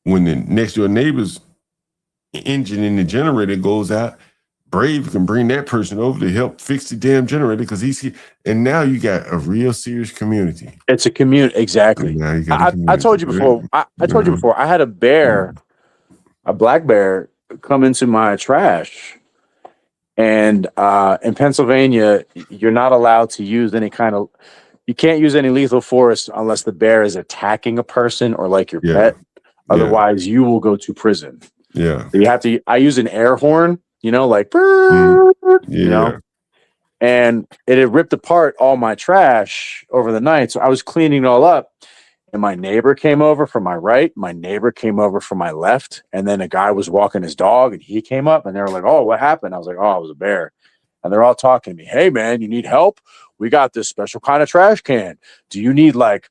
when the next door neighbor's engine in the generator goes out, Brave can bring that person over to help fix the damn generator because he's here. And now you got a real serious community. It's a community, exactly. I told you before. I told you before. I had a bear, a black bear, come into my trash, and in Pennsylvania, you're not allowed to use any kind of. You can't use any lethal force unless the bear is attacking a person or like your pet. Otherwise, you will go to prison. Yeah. So you have to. I use an air horn. You know, like, you know, and it had ripped apart all my trash over the night. So I was cleaning it all up, and my neighbor came over from my right. My neighbor came over from my left. And then a guy was walking his dog, and he came up, and they were like, "Oh, what happened?" I was like, "Oh, it was a bear." And they're all talking to me. "Hey, man, you need help? We got this special kind of trash can. Do you need like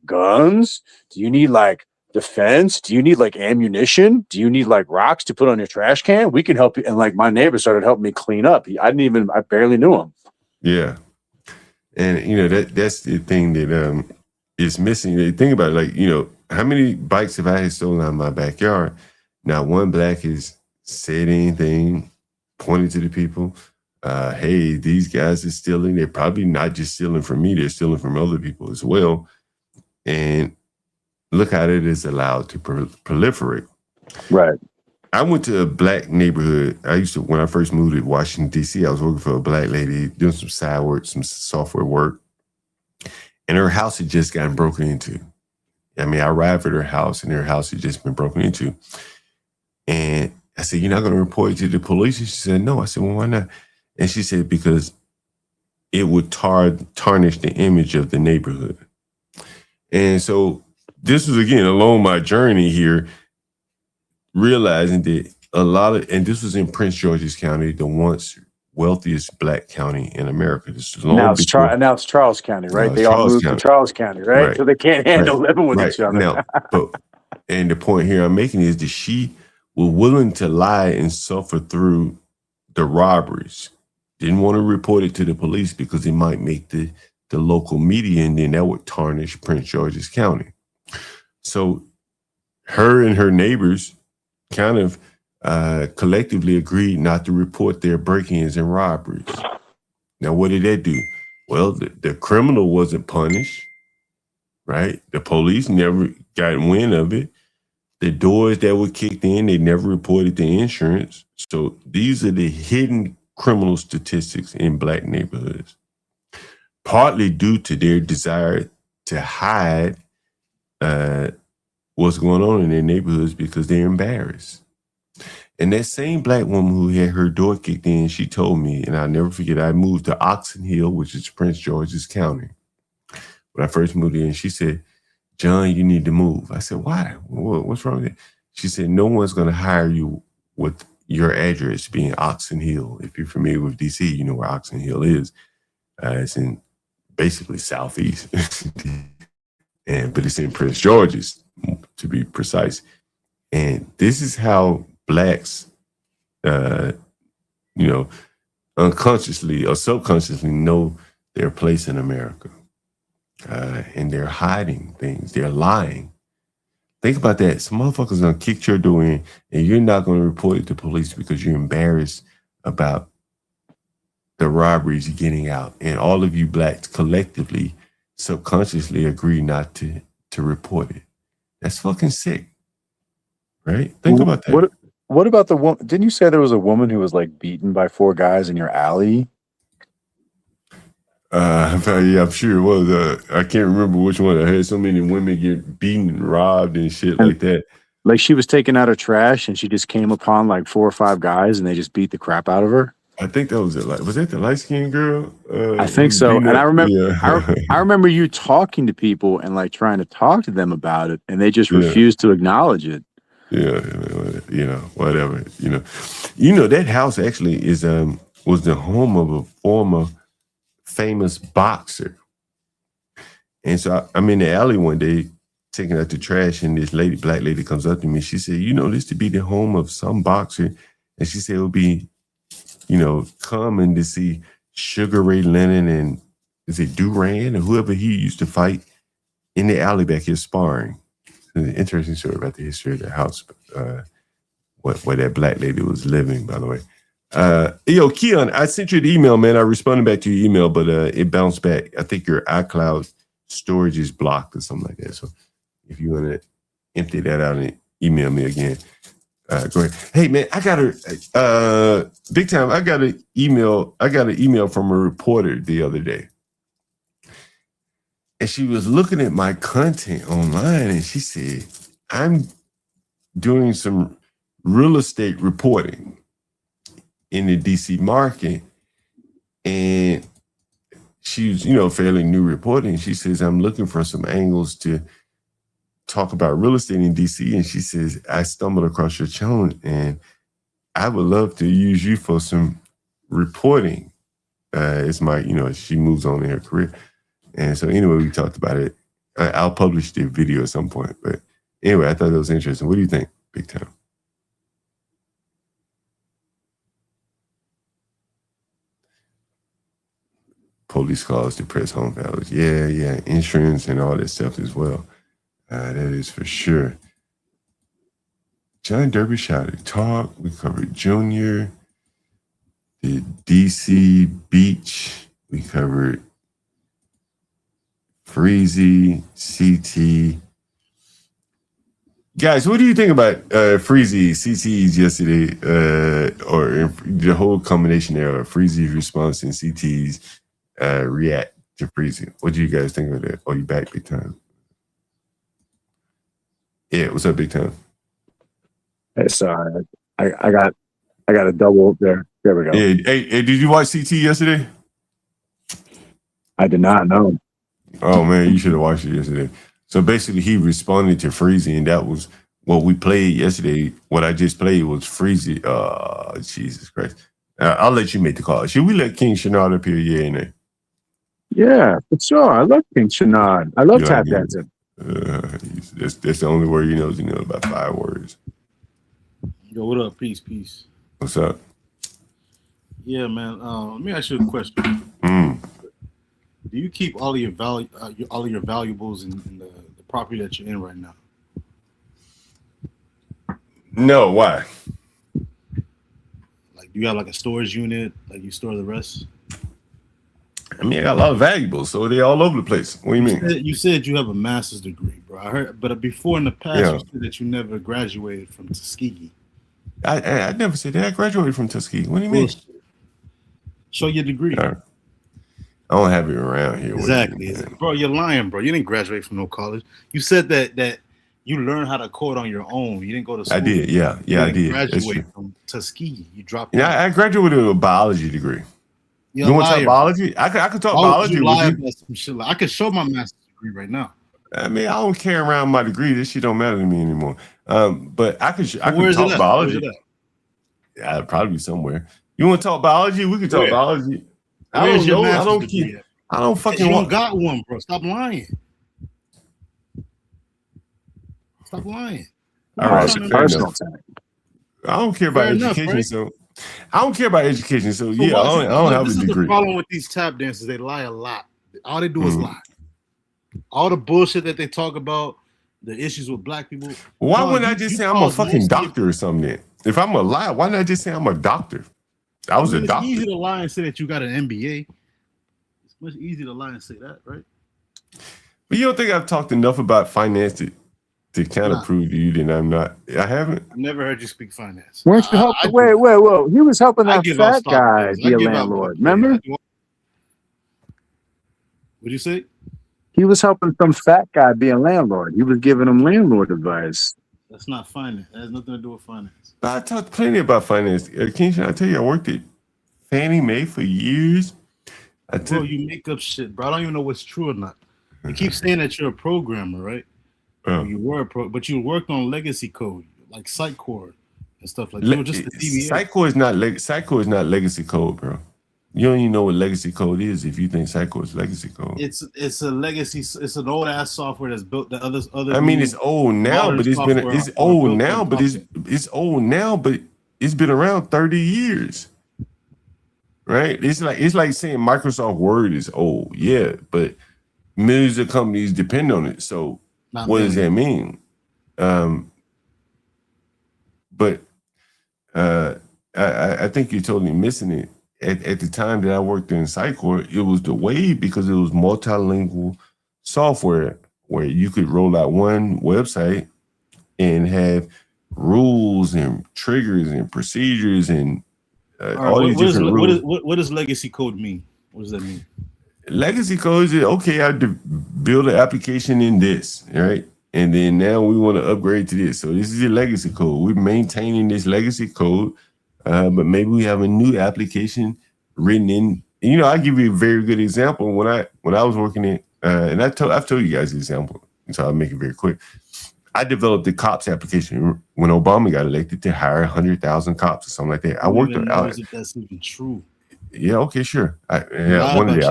guns? Do you need like defense? Do you need like ammunition? Do you need like rocks to put on your trash can? We can help you." And like my neighbor started helping me clean up. I barely knew him. Yeah. And you know, that's the thing that is missing. Think about it, like, you know, how many bikes have I had stolen out of my backyard? Not one black has said anything, pointed to the people. Hey, these guys are stealing. They're probably not just stealing from me, they're stealing from other people as well. And look how it is allowed to proliferate. Right. I went to a black neighborhood. When I first moved to Washington, D.C., I was working for a black lady doing some side work, some software work. And her house had just gotten broken into. I mean, I arrived at her house and her house had just been broken into. And I said, "You're not going to report it to the police?" And she said, "No." I said, "Well, why not?" And she said, "Because it would tarnish the image of the neighborhood." And so this was, again, along my journey here, realizing that and this was in Prince George's County, the once wealthiest black county in America. This was Now it's Charles County, right? They all moved to Charles County, right? So they can't handle living with each other. Now, and the point here I'm making is that she was willing to lie and suffer through the robberies. Didn't want to report it to the police because it might make the local media, and then that would tarnish Prince George's County. So her and her neighbors kind of collectively agreed not to report their break-ins and robberies. Now, what did that do? Well, the criminal wasn't punished, right? The police never got wind of it. The doors that were kicked in, they never reported the insurance. So these are the hidden criminal statistics in black neighborhoods, partly due to their desire to hide what's going on in their neighborhoods because they're embarrassed. And that same black woman who had her door kicked in, she told me, and I'll never forget, I moved to Oxon Hill, which is Prince George's County. When I first moved in, she said, "John, you need to move." I said, "Why? What's wrong with it?" She said, "No one's going to hire you with your address being Oxon Hill." If you're familiar with DC, you know where Oxon Hill is. It's in basically southeast, but it's in Prince George's, to be precise. And this is how blacks, unconsciously or subconsciously know their place in America. And they're hiding things. They're lying. Think about that. Some motherfuckers gonna kick your door in, and you're not gonna report it to police because you're embarrassed about the robberies getting out. And all of you blacks collectively, subconsciously agree not to report it. That's fucking sick. Right? Think about that. What about the woman? Didn't you say there was a woman who was like beaten by 4 guys in your alley? Yeah, I'm sure it was. I can't remember which one. I had so many women get beaten and robbed and shit like that. Like she was taking out her trash and she just came upon like 4 or 5 guys and they just beat the crap out of her. I think that was it. Was that the light skinned girl? I think so. And I remember, yeah. I remember you talking to people and like trying to talk to them about it, and they just Yeah. refused to acknowledge it. Yeah, whatever. That house actually was the home of a former famous boxer. And so I'm in the alley one day taking out the trash, and this black lady comes up to me. She said, this to be the home of some boxer. And she said it would be, common to see Sugar Ray Leonard and is it Duran or whoever he used to fight in the alley back here sparring. An interesting story about the history of the house, where that black lady was living, by the way. Keon, I sent you the email, man. I responded back to your email, but it bounced back. I think your iCloud storage is blocked or something like that. So if you want to empty that out and email me again, go ahead. Hey, man, I got big time. I got an email from a reporter the other day. And she was looking at my content online and she said, I'm doing some real estate reporting in the DC market. And she's, fairly new reporting. She says, I'm looking for some angles to talk about real estate in DC. And she says, I stumbled across your channel and I would love to use you for some reporting. It's my, she moves on in her career. And so anyway, we talked about it. I'll publish the video at some point. But anyway, I thought that was interesting. What do you think, Big Time? Police calls, depressed home values. Yeah. Insurance and all that stuff as well. That is for sure. John Derbyshire talk. We covered Junior. The DC Beach. We covered Freezy, CT. Guys, what do you think about Freezy, CT's yesterday, or the whole combination there of Freezy's response and CT's react to Freezy? What do you guys think of that? Oh, you back, Big Time? Yeah, what's up, Big Time? Hey, sorry, I got a double there. There we go. Yeah, hey, did you watch CT yesterday? I did not know. Oh man, you should have watched it yesterday. So basically, he responded to Freezy, and that was what we played yesterday. What I just played was Freezy. Jesus Christ! I'll let you make the call. Should we let King Shanard up here? Yeah, ain't Yeah, for sure. I love King Shanard. I love tap dancing. That's the only word he knows. He knows about 5 words. Yo, what up? Peace. What's up? Yeah, man. Let me ask you a question. Do you keep all of your valuables in the property that you're in right now? No, why? Like, do you have like a storage unit? Like, you store the rest? I mean, I got a lot of valuables, so they're all over the place. What do you mean? You said you have a master's degree, bro. I heard, but before in the past, you said that you never graduated from Tuskegee. I never said that. I graduated from Tuskegee. What do you mean? Show your degree. I don't have it around here. Exactly. Bro, you're lying, bro. You didn't graduate from no college. You said that you learned how to code on your own. You didn't go to school. I did, yeah. Yeah, I did. Graduate from Tuskegee. You dropped out. Yeah, I graduated with a biology degree. You want to talk biology? I could talk biology with you. Some shit. I could show my master's degree right now. I mean, I don't carry around my degree. This shit don't matter to me anymore. But I could talk biology. Yeah, probably be somewhere. You want to talk biology? We could talk biology. I don't know. I don't keep. I don't fucking. You don't got one, bro. Stop lying. Stop lying. All right, I don't care about education, so I don't care about education. So yeah, I don't have a degree. This is the problem with these tap dancers. They lie a lot. All they do is lie. All the bullshit that they talk about, the issues with black people. Why wouldn't I just say I'm a fucking doctor or something? Then? If I'm a liar, why didn't I just say I'm a doctor? I was a doctor. It's easy to lie and say that you got an MBA. It's much easier to lie and say that, right? But you don't think I've talked enough about finance to kind of prove to you that I'm not? I haven't. I've never heard you speak finance. Weren't you helping? Wait. He was helping that fat guy be a landlord. Remember? What'd you say? He was helping some fat guy be a landlord. He was giving him landlord advice. That's not finance. That has nothing to do with finance. I talked plenty about finance. King, I tell you, I worked at Fannie Mae for years. Bro, you make up shit, bro. I don't even know what's true or not. You keep saying that you're a programmer, right? Or you were but you worked on legacy code, like Sitecore and stuff like that. You were just the DBA. Sitecore is not legacy code, bro. You don't even know what legacy code is if you think Sitecore is legacy code. It's a legacy. It's an old ass software that's built. The other. I mean, it's old now, but it's old now, but it's been around 30 years. Right? It's like saying Microsoft Word is old. Yeah, but millions of companies depend on it. So what does that mean? But I think you're totally missing it. At the time that I worked in Sitecore, it was the wave because it was multilingual software where you could roll out one website and have rules and triggers and procedures and all these different rules. What does legacy code mean? What does that mean? Legacy code is, okay, I build an application in this, right? And then now we want to upgrade to this. So this is your legacy code. We're maintaining this legacy code, but maybe we have a new application written in. You know, I'll give you a very good example. When I was working in, and I've told you guys the example, so I'll make it very quick. I developed the cops application when Obama got elected to hire 100,000 cops or something like that. I worked on it. That's even true. Yeah, okay, sure. One day.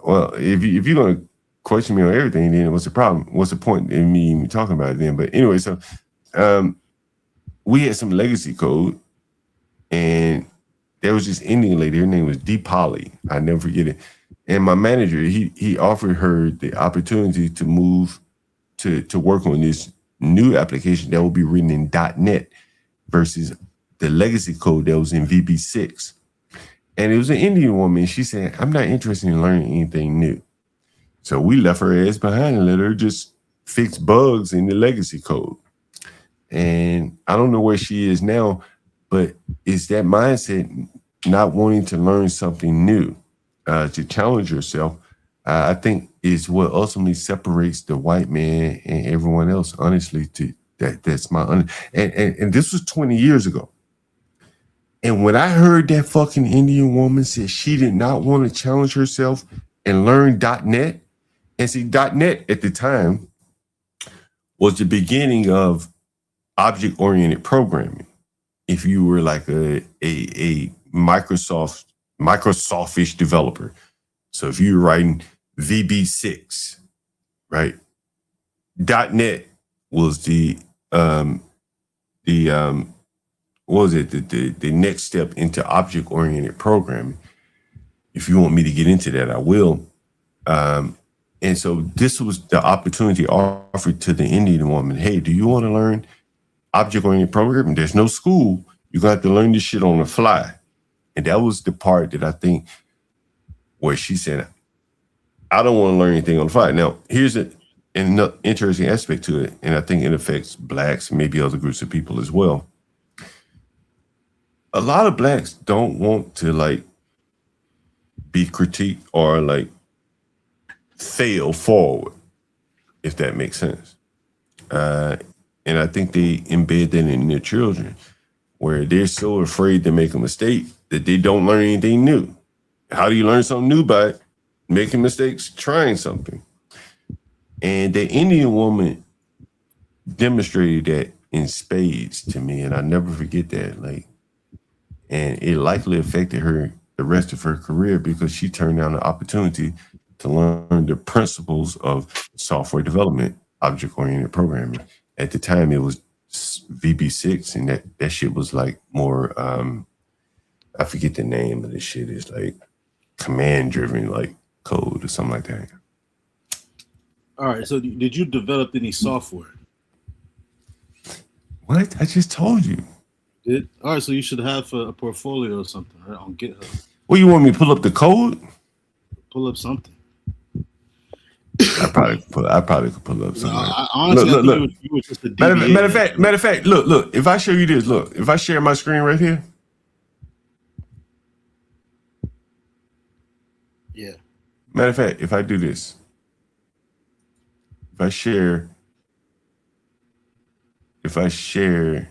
Well, if you're gonna question me on everything, then what's the problem? What's the point in me even talking about it then? But anyway, so we had some legacy code, and there was this Indian lady. Her name was Deepali. I never forget it. And my manager, he offered her the opportunity to move to work on this new application that will be written in .NET versus the legacy code that was in VB6. And it was an Indian woman. She said, I'm not interested in learning anything new. So we left her ass behind and let her just fix bugs in the legacy code. And I don't know where she is now, but it's that mindset, not wanting to learn something new, to challenge yourself, I think is what ultimately separates the white man and everyone else, honestly. That's my and this was 20 years ago. And when I heard that fucking Indian woman said she did not want to challenge herself and learn .NET, and see, .NET at the time was the beginning of object-oriented programming. If you were like a Microsoftish developer. So if you were writing VB6, right? .NET was the next step into object-oriented programming. If you want me to get into that, I will. And so this was the opportunity offered to the Indian woman. Hey, do you want to learn object-oriented programming? There's no school. You're going to have to learn this shit on the fly. And that was the part that I think where she said, I don't want to learn anything on the fly. Now, here's an interesting aspect to it, and I think it affects Blacks and maybe other groups of people as well. A lot of Blacks don't want to like be critiqued or like fail forward, if that makes sense. And I think they embed that in their children, where they're so afraid to make a mistake that they don't learn anything new. How do you learn something new? By making mistakes, trying something. And the Indian woman demonstrated that in spades to me, and I never forget that. Like, and it likely affected her the rest of her career because she turned down the opportunity to learn the principles of software development, object-oriented programming. At the time, it was VB6, and that shit was like more, I forget the name of this shit. It's like command-driven, like code or something like that. All right. So, did you develop any software? What? I just told you. All right. So you should have a portfolio or something, right, on GitHub. Well, you want me to pull up the code? Pull up something. I probably could pull up something. Honestly, look. You were just a DBA. Matter of fact, look. If I show you this, look. If I share my screen right here. Yeah. Matter of fact, if I do this, if I share if I share,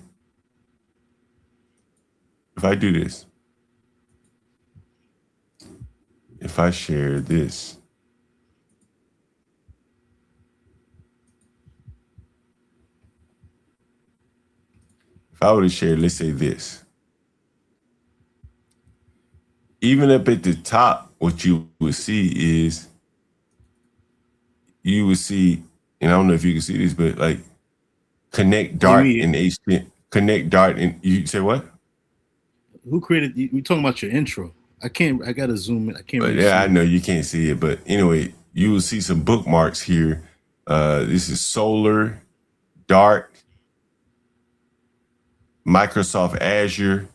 if I do this, if I share this, if I were to share, let's say this, even up at the top, what you would see is, you would see, and I don't know if you can see this, but like connect Dart and HTML, connect Dart and you say what? Who created? You talking about your intro? I gotta zoom in. I can't. Really Yeah, I know you can't see it, but anyway, you will see some bookmarks here. This is Solar, Dart, Microsoft Azure,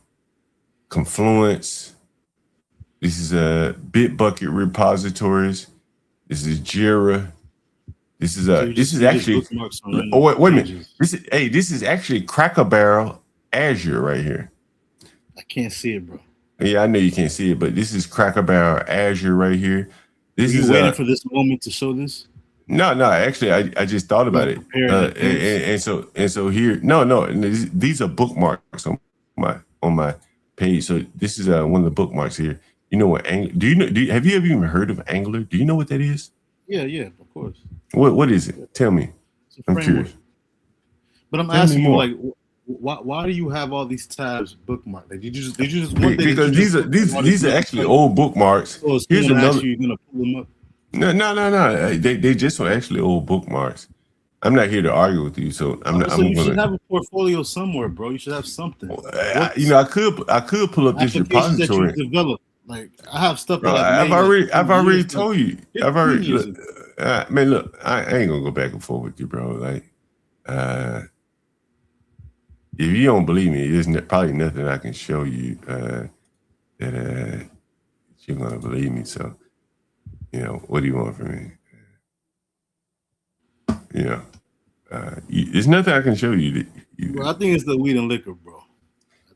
Confluence. This is a Bitbucket repositories. This is Jira. This is actually. Oh wait a minute. This is actually Cracker Barrel Azure right here. I can't see it, bro. Yeah, I know you can't see it, but this is Cracker Barrel Azure right here. This Are you is waiting for this moment to show this? No, actually, I just thought about it, and so here, and these are bookmarks on my page. So this is one of the bookmarks here. You know what? Have you ever even heard of Angular? Do you know what that is? Yeah, of course. What is it? Tell me. I'm curious. But I'm asking you, like, why do you have all these tabs bookmarked? Like, did you just because these are actually old bookmarks. So Here's another. You're gonna pull them up. No. They just are actually old bookmarks. I'm not here to argue with you, so I'm not. You should have a portfolio somewhere, bro. You should have something. I could pull up this repository. That you developed. Like, I have stuff that I've already told you. Man, look, I ain't gonna go back and forth with you, bro. Like, if you don't believe me, there's probably nothing I can show you that you're gonna believe me. So, what do you want from me? There's nothing I can show you. Bro, I think it's the weed and liquor, bro.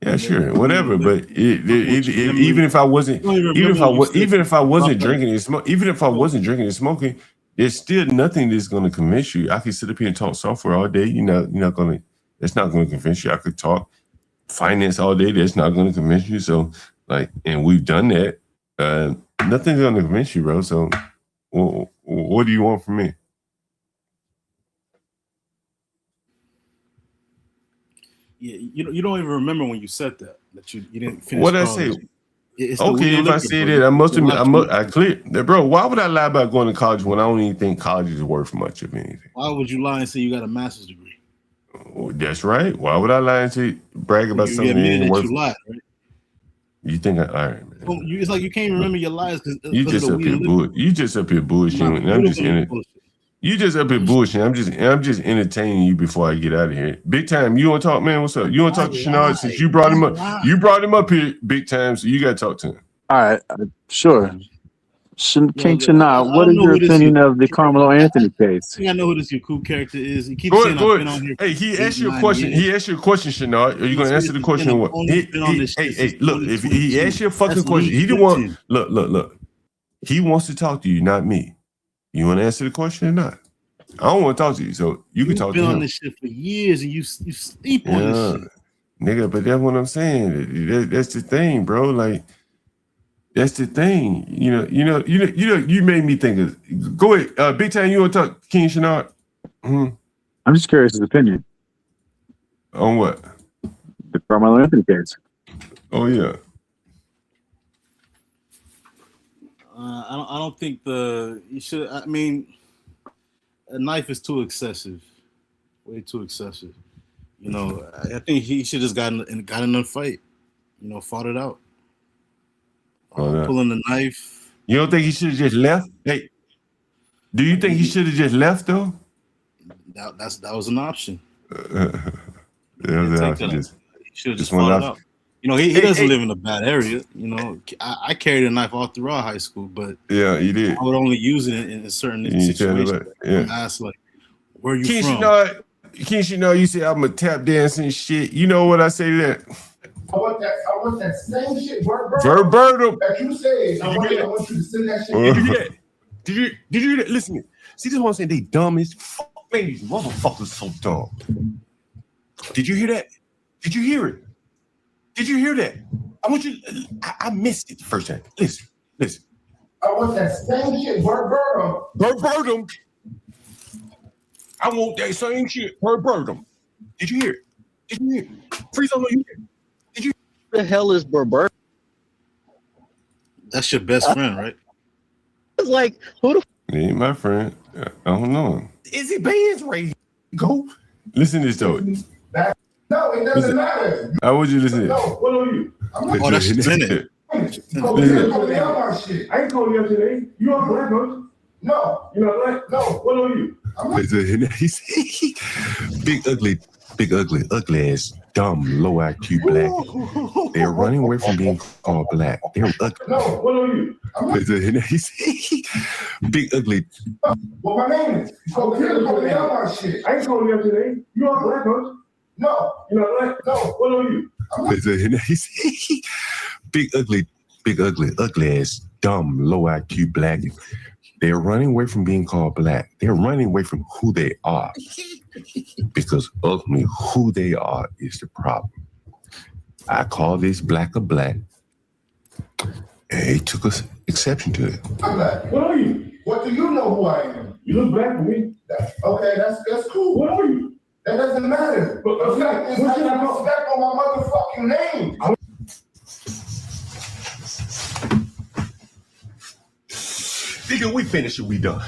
Yeah, sure, whatever. But even if I wasn't drinking and smoking, there's still nothing that's going to convince you. I can sit up here and talk software all day. That's not going to convince you. I could talk finance all day. That's not going to convince you. So, and we've done that. Nothing's going to convince you, bro. So, what do you want from me? Yeah, you don't even remember when you said that you didn't finish. What I say? Okay, if I said it, I clear, bro. Why would I lie about going to college when I don't even think college is worth much of anything? Why would you lie and say you got a master's degree? That's right. Why would I lie and say brag about something that ain't worth? You lied, right? You think all right, man? It's like you can't remember your lies because you just up here bullshitting. I'm just in it. You just up here bullshitting. I'm just entertaining you before I get out of here. Big time. You want to talk, man? What's up? You want to talk to Shenard since you brought him up? You brought him up here big time, so you got to talk to him. All right, sure. King Shenard, what is your opinion of the Karmelo Anthony case? I think I know who this your cool character is. He keeps saying I've been on here. Hey, he asked you a question. He asked you a question, Shenard. Are you going to answer the question or what? Hey, look, if he asked you a fucking question, he didn't want. Look. He wants to talk to you, not me. You want to answer the question or not? I don't want to talk to you, so you can talk to him. You've been on this shit for years, and you sleep on this shit, nigga. But that's what I'm saying. That's the thing, bro. Like, that's the thing. You made me think of. Go ahead, big time. You want to talk, King Shenard? I'm just curious his opinion on what the Karmelo Anthony case. Oh yeah. I don't think you should. I mean, a knife is too excessive, way too excessive. I think he should just got in a fight. Fought it out. Pulling the knife. You don't think he should have just left? Hey, do you think he should have just left though? That was an option. He should have just fought it out. He doesn't live in a bad area. I carried a knife all throughout high school, but yeah, you did. I would only use it in certain situations. Yeah. I asked, like, where you King from? Shenard, you say I'm a tap dancing shit. You know what I say to that? I want that same shit verbatim that you said. I want you to send that shit. Did you hear that? Listen, see, this is what I'm saying. They dumb as fuck. Man, these motherfuckers so dumb. Did you hear that? Did you hear it? Did you hear that? I want you. I missed it the first time. Listen. I want that same shit verbatim. Verbatim. I want that same shit verbatim. Did you hear it? Did you hear it? Freeze on you. Did you? What the hell is verbatim? That's your best friend, right? It's like who the? He ain't my friend. I don't know him. Is he Ben's right? Go. Listen to this though. No, it doesn't matter. I want you to listen. No, what are you? Oh, that's Bennett. I ain't calling you up today. You are black, don't you? No. You're not black? No. What are you? Big ugly ass, dumb, low IQ black. They're running away from being called black. They're ugly. No. What are you? Big ugly. What my name is? So you're calling me out my shit. I ain't calling you up today. You are black, don't you? No. You're not black? No. What are you? Big ugly ass, dumb, low IQ black. They're running away from being called black. They're running away from who they are. Because ultimately, who they are is the problem. I call this black a black. And he took exception to it. I'm black. What are you? What do you know who I am? You look black to me. Okay, that's cool. What are you? That doesn't matter. But the fact is, I got respect on my motherfucking name. Nigga, we finished it, we done.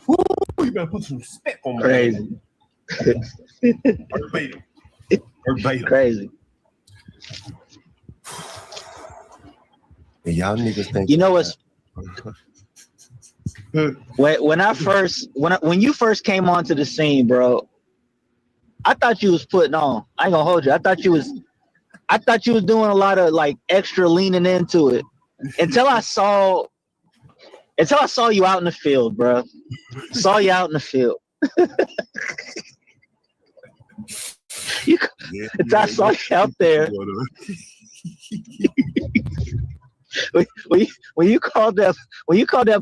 Woo, you better put some respect on my Crazy. Verbatim. Crazy. And y'all niggas think you know what's when you first came onto the scene, bro, I thought you was putting on. I ain't gonna hold you. I thought you was doing a lot of like extra leaning into it until I saw you out in the field, bro. Saw you out in the field. I saw you out there. When you called that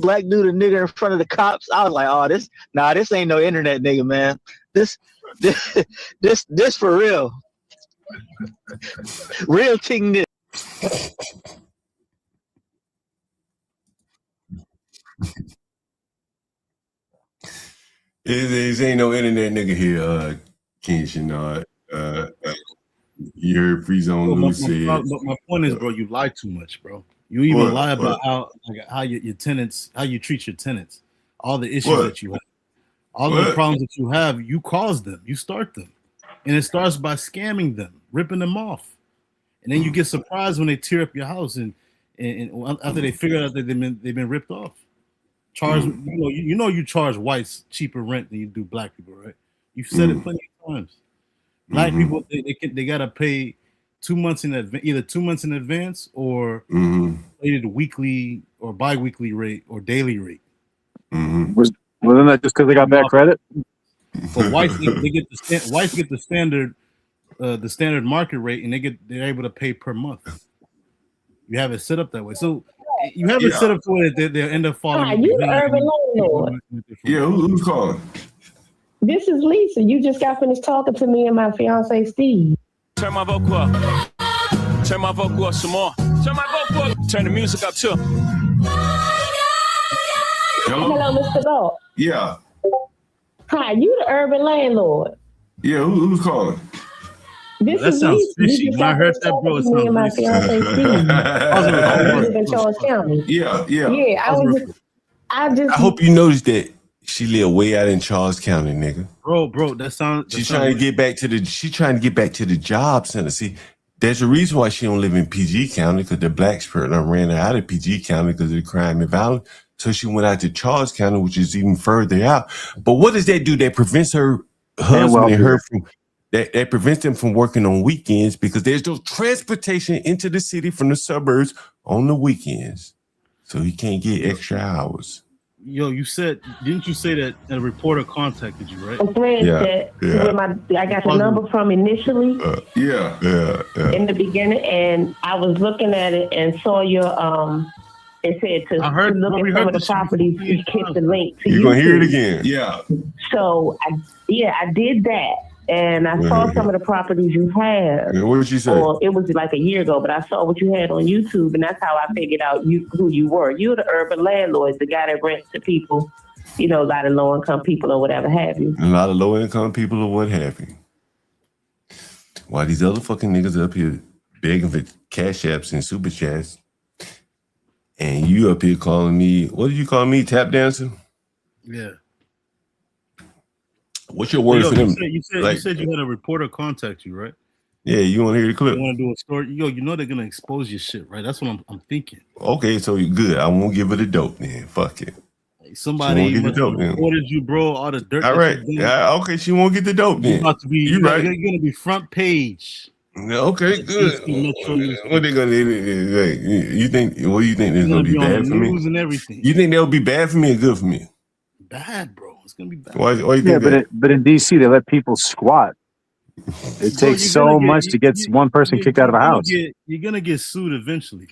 black dude a nigger in front of the cops, I was like, oh, this ain't no internet nigga, man. This for real. Real thing this. It ain't no internet nigga here, Kenshin. You heard Freezy on Lucy. But my point is, bro, you lie too much, bro. You even lie about how your tenants, how you treat your tenants, all the issues that you have, all the problems that you have. You cause them, you start them, and it starts by scamming them, ripping them off, and then you get surprised when they tear up your house and after they figure out that they've been ripped off. Charge, you charge whites cheaper rent than you do black people, right? You've said it plenty of times. Black people, they gotta pay 2 months in advance, either 2 months in advance or either the weekly or bi-weekly rate or daily rate. Wasn't that just because they got bad credit? But whites get the standard market rate, and they're able to pay per month. You have it set up that way, so you have it set up to where they'll end up falling. Hi, you the urban landlord. Yeah, who's calling? This is Lisa. You just got finished talking to me and my fiance Steve. Turn my vocal up. Turn my vocal up some more. Turn my vocal up. Turn the music up too. Hello, Mr. Gold. Yeah. Hi, you the urban landlord. Yeah, who's calling? This that is sounds Lisa. fishy. You just When I got heard finished that, talking bro, it to me and my sounds fiance Steve. I live in Charles County. Yeah. I hope you noticed that she live way out in Charles County, nigga. Bro, that sounds. She's trying to get back to the job center. See, there's a reason why she don't live in PG County, because the black spirit done ran her out of PG County because of the crime and violence. So she went out to Charles County, which is even further out. But what does that do? That prevents her husband and her from that prevents them from working on weekends, because there's no transportation into the city from the suburbs on the weekends. So he can't get extra hours. Yo, didn't you say that a reporter contacted you, right? a friend that I got the number from initially. Yeah. In the beginning, and I was looking at it and saw your It said to look at some of the properties. He clicked the link to You're YouTube. gonna hear it again. Yeah. So I did that, and I saw some of the properties you have. What did you say? Or it was like a year ago, but I saw what you had on YouTube, and that's how I figured out who you were. You're the urban landlord, the guy that rents to people, a lot of low income people or whatever have you. A lot of low income people or what have you. Why these other fucking niggas up here begging for cash apps and super chats, and you up here calling me, what did you call me, tap dancer? Yeah. What's your word for them? You said you had a reporter contact you, right? Yeah, you want to hear the clip? You want to do a story? You know they're gonna expose your shit, right? That's what I'm thinking. Okay, so you good. I won't give her the dope then. Fuck it. Somebody must have reported you, bro. All the dirt. All right. Yeah. Okay. She won't get the dope then. About to be. You're right. You're gonna be front page. Okay. Good. What they gonna do? You think? What do you think is gonna be bad for me? News and everything. You think they'll be bad for me or good for me? Bad, bro. It's gonna be bad. Why you think that? But in DC they let people squat. It takes so much to get one person kicked out of a house. You're gonna get sued eventually.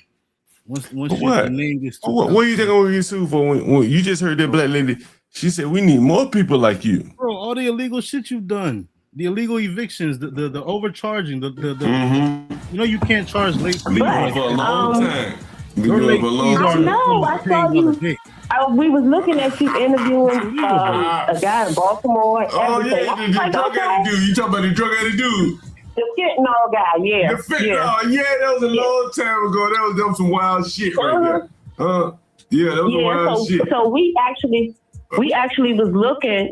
Once what? your name gets what do you think I'm gonna get sued for? When you just heard that black lady, she said we need more people like you. Bro, all the illegal shit you've done, the illegal evictions, the overcharging, you can't charge late fees. For a long time. I saw you. We was looking at you interviewing a guy in Baltimore. Oh yeah, the drug addict dude. You talking about the drug addict dude? The fentanyl guy, yeah. The fentanyl, that was a long time ago. That was some wild shit right there. Yeah, that was some wild shit. So we actually was looking,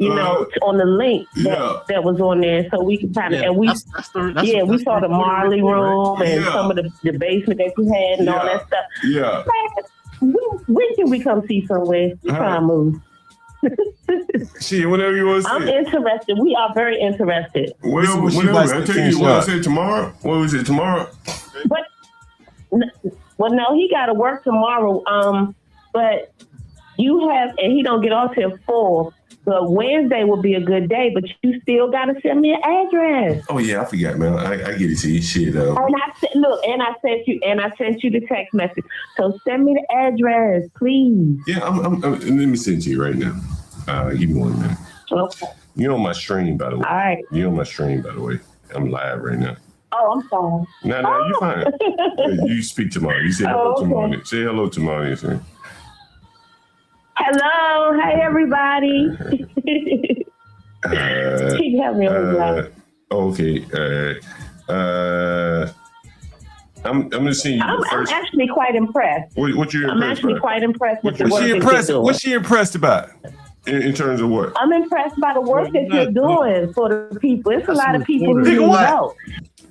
on the link that was on there, so we could kind of, and we saw the Marley room and some of the basement that you had and all that stuff. Yeah. When can we come see somewhere? We try to move. Shit, whenever you want to see. I'm interested. We are very interested. Whenever. I tell you what I said tomorrow. What was it tomorrow? Well, no, he got to work tomorrow. But you have, and he don't get off till 4. But Wednesday will be a good day. But you still got to send me an address. Oh yeah, I forgot, man. I get it to you. Shit. And I sent you the text message. So send me the address, please. Yeah, I'm let me send to you right now. Give me 1 minute. Okay. You're on my stream, by the way. All right. You're on my stream, by the way. I'm live right now. Oh, I'm sorry. No, you're fine. You speak tomorrow. You say hello tomorrow. Say hello tomorrow. Hello. Hey, everybody. Can you help me with okay. I'm gonna see you. I'm actually quite impressed. What you impressed? I'm actually quite impressed with the work that you're doing. What's she impressed about? In terms of what? I'm impressed by the work that you're doing for the people. It's a lot of people who need help.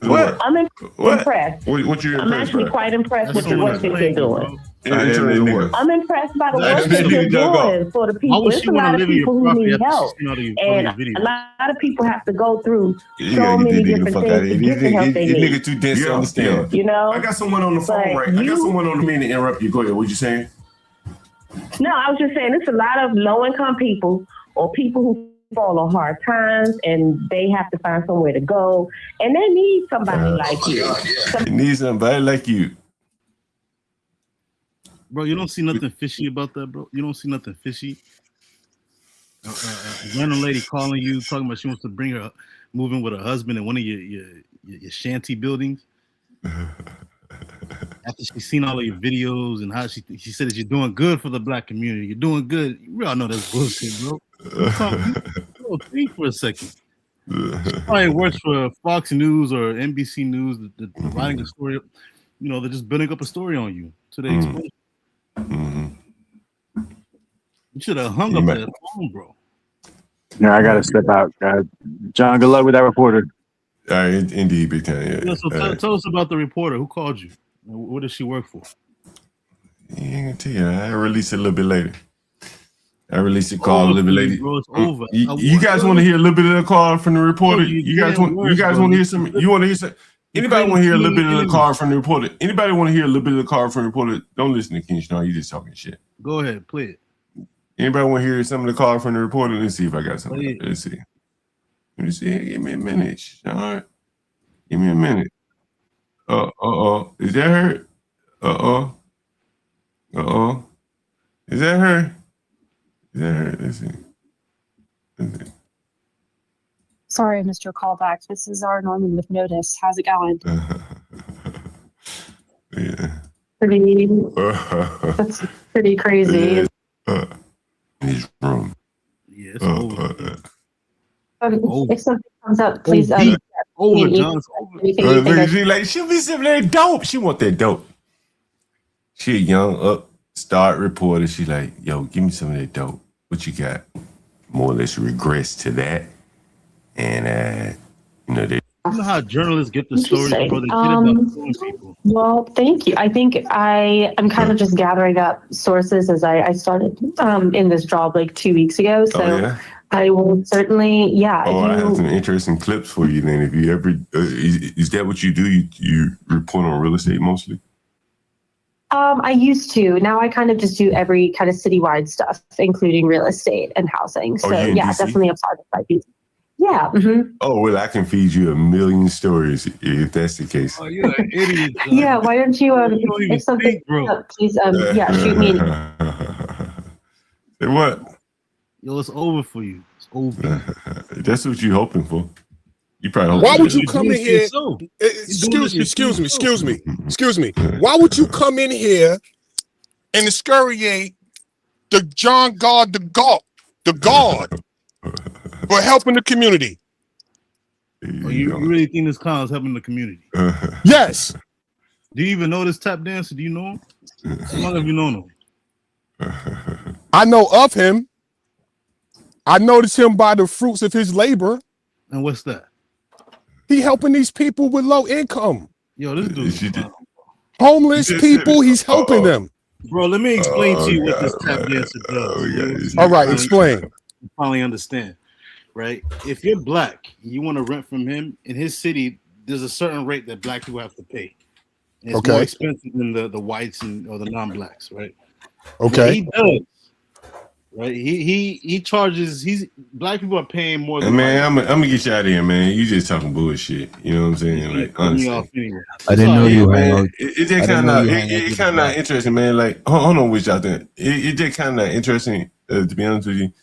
What? I'm impressed. What you impressed I'm actually by? quite impressed with the work that you're doing. In terms of what? I'm impressed by the work that you're doing for the people. It's a lot of people who need help. And a lot of people have to go through so many different things to get the help they need. Nigga too dense to understand. I got someone on the phone, right? I got someone on the line to interrupt you. Go ahead. What you saying? No, I was just saying it's a lot of low-income people or people who fall on hard times and they have to find somewhere to go and they need somebody like you. They need somebody like you. Bro, you don't see nothing fishy about that, bro? You don't see nothing fishy? A random lady calling you, talking about she wants to move in with her husband in one of your shanty buildings. After she's seen all of your videos and how she said that you're doing good for the black community. You're doing good. We all know that's bullshit, bro. Think for a second. She probably works for Fox News or NBC News. They're writing a story. They're just building up a story on you to the expose. You should have hung up that phone, bro. No, I gotta step out. John, good luck with that reporter. Indeed, big time. Yeah. So tell us about the reporter. Who called you? What does she work for? Yeah, I can tell you. I release it a little bit later. I released a call a little bit later. Bro, it's over. You guys want to hear a little bit of the call from the reporter? You guys want to hear some? You want to hear some? Anybody want to hear a little bit of the call from the reporter? Anybody want to hear a little bit of the call from the reporter? Don't listen to King Snow. You just talking shit. Go ahead, play it. Anybody want to hear some of the call from the reporter? Let's see if I got something. Let's see. Let me see. Give me a minute. All right. Give me a minute. Is that her? Uh-oh. Is that her? Is that her? Let's see. Sorry, I missed your call back. This is our Norman with Notice. How's it going? Yeah. That's pretty crazy. His room. Yeah, it's over. If something comes up, please. Over, John. She'll be sitting there dope. She want that dope. She a young upstart reporter. She like, yo, give me some of that dope. What you got? More or less regress to that. And they. You know how journalists get the stories, bro? They get about killing people. Well, thank you. I think I'm kind of just gathering up sources as I started in this job like 2 weeks ago. So I will certainly, I have some interesting clips for you then. If you ever, is that what you do? You report on real estate mostly? I used to. Now I kind of just do every kind of citywide stuff, including real estate and housing. So yeah, DC? Definitely a part of my business. Yeah. Mm-hmm. Oh, well, I can feed you a million stories if that's the case. Oh, you're an idiot. Yeah, why don't you, if something comes up, please, shoot me. Say what? Yo, it's over for you. It's over. That's what you're hoping for. You probably. Why would you come in here? Excuse me. Why would you come in here and excoriate the John God, the God, for helping the community? Oh, you really think this clown is helping the community? Yes. Do you even know this tap dancer? Do you know him? How long have you known him? I know of him. I noticed him by the fruits of his labor. And what's that? He helping these people with low income. Yo, this dude. Homeless people, he's helping them. Bro, let me explain to you what this tap dancer does. All right, explain. You finally understand, right? If you're black, you want to rent from him, in his city, there's a certain rate that black people have to pay. And it's more expensive than the whites or the non-blacks, right? Okay. What he does, right? He charges. Black people are paying more than. Man, I'm gonna get you out of here, man. You just talking bullshit. You know what I'm saying? Like, honestly. I didn't know you man. It just kind of not interesting, man. Like, hold on, which out there. It just kind of not interesting, to be honest with you.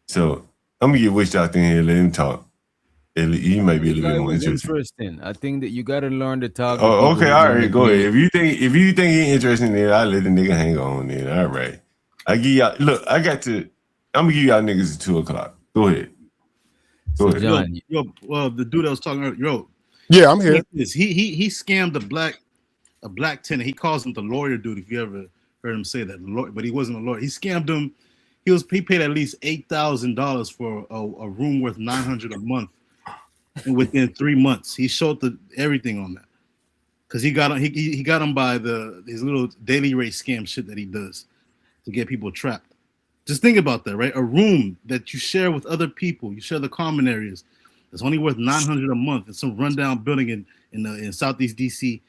So I'm gonna get Wish out there and let him talk. He might be a little bit more interesting. I think that you gotta learn to talk. Oh, okay, all right, go ahead. If you think he's interesting, then I'll let the nigga hang on. Then all right, I give y'all. Look, I'm gonna give y'all niggas at 2:00. Go ahead. Go ahead. John, well, the dude that was talking earlier, yeah, I'm here. He scammed a black tenant. He calls him the lawyer dude. If you ever heard him say that, but he wasn't a lawyer. He scammed him. He paid at least $8,000 for a room worth $900 a month, and within 3 months, he showed everything on that because he got him by his little daily rate scam shit that he does to get people trapped. Just think about that, right? A room that you share with other people, you share the common areas, that's only worth $900 a month in some rundown building in Southeast DC.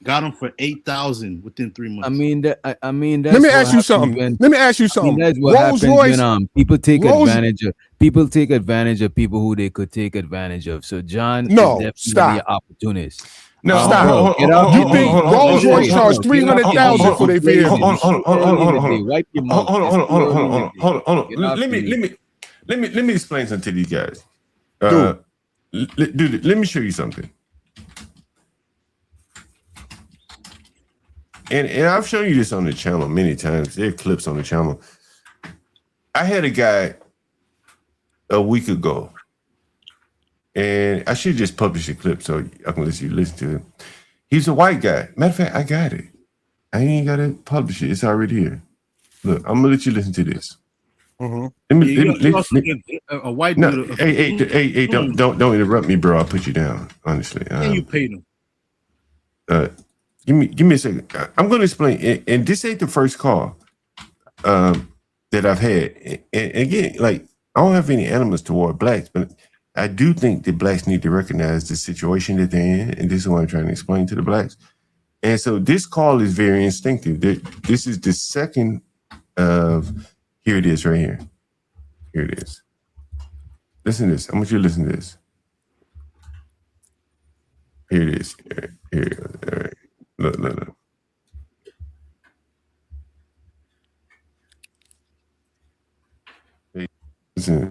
Got him for $8,000 within 3 months. I mean, that's let me ask you something. That's what happens when people take advantage of people who they could take advantage of. So John is definitely an opportunist. No, stop. You think Rolls Royce charged $300,000 for their vehicle? Hold on. Let me explain something to these guys. Dude, let me show you something. And I've shown you this on the channel many times. There are clips on the channel. I had a guy a week ago, and I should just publish a clip so I can let you listen to it. He's a white guy. Matter of fact, I got it. I ain't got to publish it. It's already here. Look, I'm gonna let you listen to this. A white dude. Hey, don't interrupt me, bro. I'll put you down. Honestly, and you paid him. Give me a second. I'm going to explain. And this ain't the first call that I've had. And again, like, I don't have any animals toward blacks, but I do think that blacks need to recognize the situation that they're in. And this is what I'm trying to explain to the blacks. And so this call is very instinctive. This is the second of, here it is right here. Here it is. Listen to this. I want you to listen to this. Here it is. Here it goes. All right. Look. money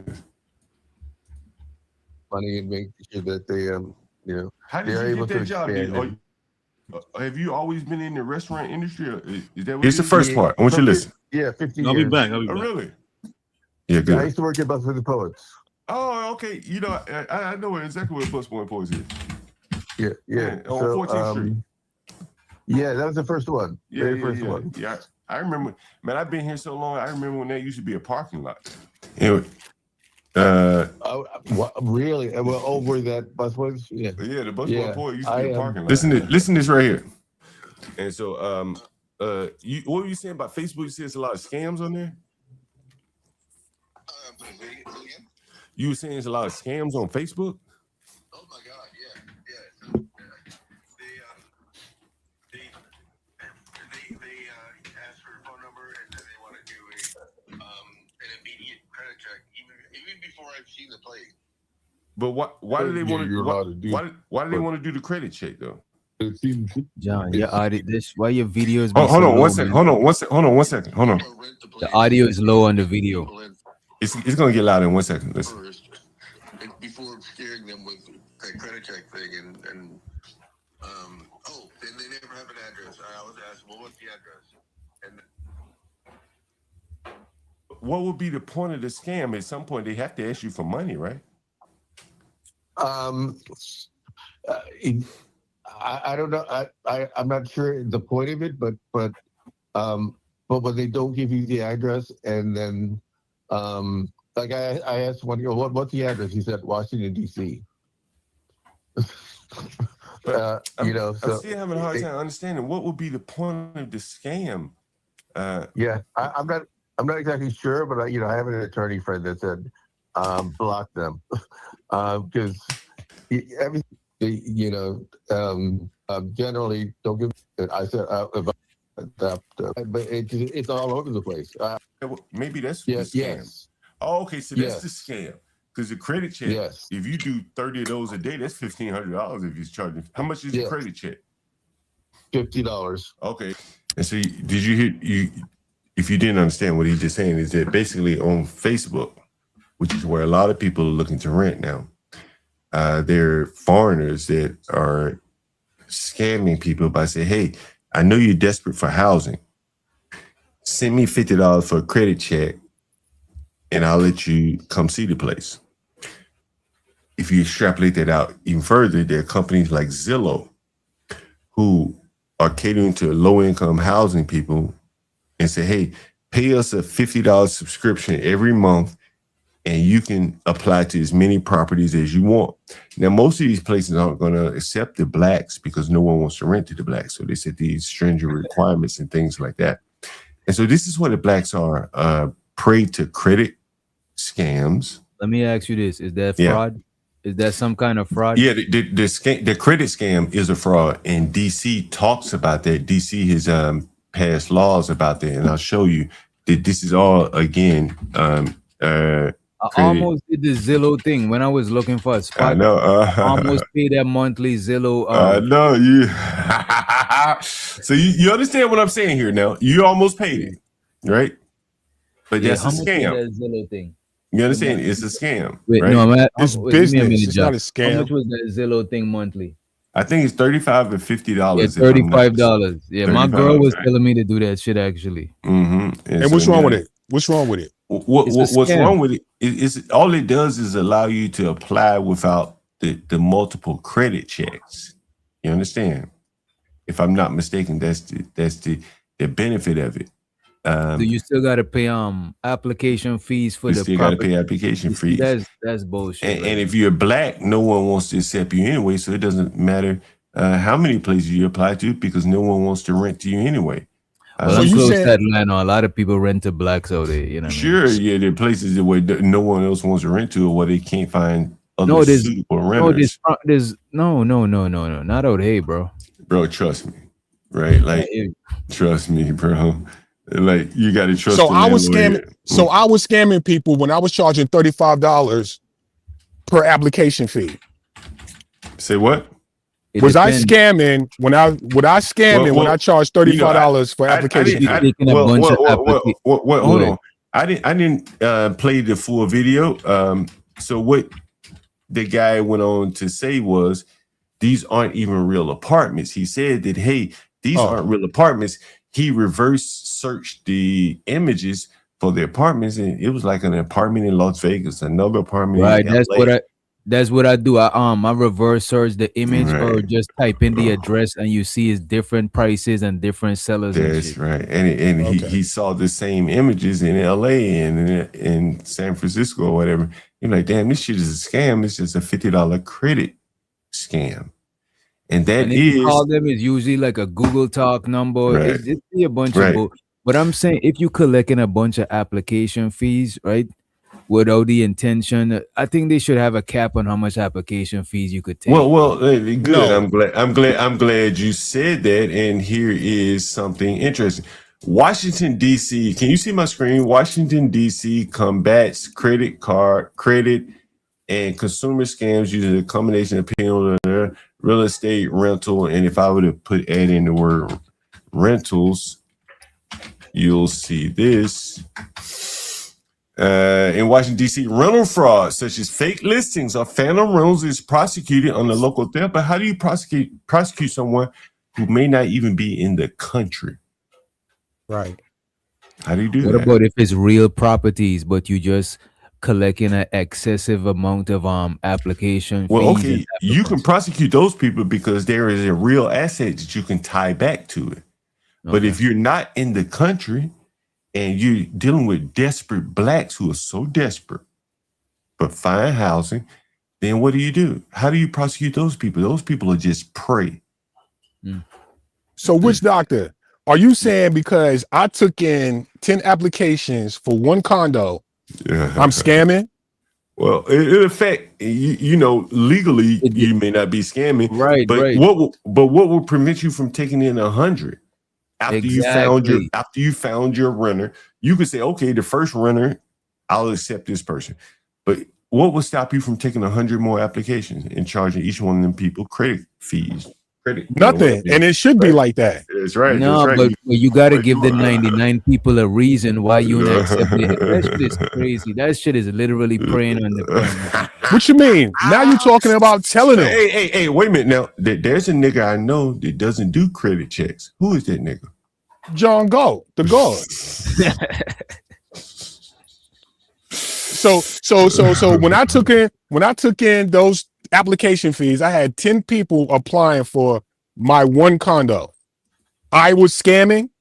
and make sure that they, you know, How did they're you able get to that job? expand. Have you always been in the restaurant industry? Or is that what it's the first part? I want you to listen. Yeah, 15 I'll years. be back. I'll be Oh, back. really? Yeah, Yeah, I good. used to work at Bus for the Poets. Oh, okay. You know, I know exactly where Busboy Poets is. Yeah, yeah. On 14th Street. Yeah, that was the first one. Yeah, First one. Yeah, I remember. Man, I've been here so long. I remember when that used to be a parking lot. Anyway, really? Well, over that bus was? Yeah. Yeah, the Busboy Poet used to be a parking lot. Listen Listen to this right here. And so, what were you saying about Facebook? You said there's a lot of scams on there. You were saying there's a lot of scams on Facebook. Oh my God! Yeah. They ask for a phone number and then they want to do an immediate credit check, even before I've seen the play. But why do they want to? Why do they want to do the credit check though? John, your audio. Why your videos? Hold on one second. Hold on one second. Hold on. The audio is low on the video. It's gonna get louder in 1 second. Listen. Before scaring them with that credit check thing, and then they never have an address. I always ask, well, what's the address? And What would be the point of the scam? At some point, they have to ask you for money, right? I don't know. I'm not sure the point of it, but when they don't give you the address, and then like I asked one, what's the address? He said Washington D.C. I'm still having a hard time understanding what would be the point of the scam. Yeah, I'm not exactly sure, but I have an attorney friend that said block them because generally don't give. I said but it's all over the place. Maybe that's the scam. Yes. Oh, okay, so that's the scam. Because the credit check, if you do 30 of those a day, that's $1,500 if you're charging. How much is the credit check? $50. Okay. And so did you hear if you didn't understand what he's just saying, is that basically on Facebook, which is where a lot of people are looking to rent now, there are foreigners that are scamming people by saying, hey, I know you're desperate for housing. Send me $50 for a credit check and I'll let you come see the place. If you extrapolate that out even further, there are companies like Zillow who are catering to low-income housing people and say, hey, pay us a $50 subscription every month and you can apply to as many properties as you want. Now, most of these places aren't going to accept the blacks because no one wants to rent to the blacks. So they set these stringent requirements and things like that. And so this is where the blacks are prey to credit scams. Let me ask you this. Is that fraud? Is that some kind of fraud? Yeah, the credit scam is a fraud. And DC talks about that. DC has passed laws about that. And I'll show you that this is all, again, I almost did the Zillow thing when I was looking for a spot. I know. I almost paid that monthly Zillow. No, you. So you understand what I'm saying here now? You almost paid it, right? But that's a scam. That Zillow thing? You understand? It's a scam. Wait, right? no, it's business. It's not a scam. How much was that Zillow thing monthly? I think it's $35 and $50. Yeah, $35. Yeah, my girl was telling me to do that shit actually. Mm-hmm. And what's wrong with it? What's wrong with it? What's wrong with it is all it does is allow you to apply without the multiple credit checks. You understand? If I'm not mistaken, that's the benefit of it. So you still got to pay application fees for the. You still got to pay application fees. That's bullshit. And if you're black, no one wants to accept you anyway. So it doesn't matter how many places you apply to because no one wants to rent to you anyway. Well, I'm close to Atlanta. A lot of people rent to blacks out there. You know. Sure, yeah, there are places where no one else wants to rent to, or where they can't find other suitable renters. No, not out here, bro. Bro, trust me, right? Like, trust me, bro. Like, you got to trust. So I was scamming. So I was scamming people when I was charging $35 per application fee. Say what? Was I scamming when I charged $35 for application? Hold on. I didn't play the full video. So what the guy went on to say was, these aren't even real apartments. He said that, hey, these aren't real apartments. He reverse searched the images for the apartments, and it was like an apartment in Las Vegas, another apartment Right. in LA. That's what I do. I reverse search the image or just type in the address, and you see it's different prices and different sellers. That's right. And he saw the same images in LA and in San Francisco or whatever. You're like, damn, this shit is a scam. It's just a $50 credit scam. And that if you call them, it's usually like a Google Talk number. Right. It's a bunch of bull. But I'm saying, if you collecting a bunch of application fees, right, without the intention, I think they should have a cap on how much application fees you could take. Well, good. No. I'm glad you said that. And here is something interesting. Washington, D.C. Can you see my screen? Washington, D.C. combats credit and consumer scams using a combination of penal, real estate, rental, and if I were to add in the word rentals, you'll see this. In Washington, D.C., rental fraud, such as fake listings or phantom rentals, is prosecuted on the local theft. But how do you prosecute someone who may not even be in the country? Right. How do you do that? What about if it's real properties, but you just collecting an excessive amount of application fees? Well, okay, you can prosecute those people because there is a real asset that you can tie back to it. But if you're not in the country and you're dealing with desperate blacks who are so desperate but find housing, then what do? How do you prosecute those people? Those people are just prey. So which doctor? Are you saying because I took in 10 applications for one condo, I'm scamming? Well, in effect, you know, legally you may not be scamming, right? But what will prevent you from taking in 100 after you found your renter? You could say, okay, the first renter, I'll accept this person, but what will stop you from taking 100 more applications and charging each one of them people credit fees? Nothing, and it should be like that. That's right. No, that's right. but you got to give the 99 people a reason why you not accept it. That shit is crazy. That shit is literally preying on the premise. What you mean? Now you're talking about telling them. Hey, wait a minute. Now, there's a nigga I know that doesn't do credit checks. Who is that nigga? John Go, the God. So when I took in those application fees, I had 10 people applying for my one condo. I was scamming.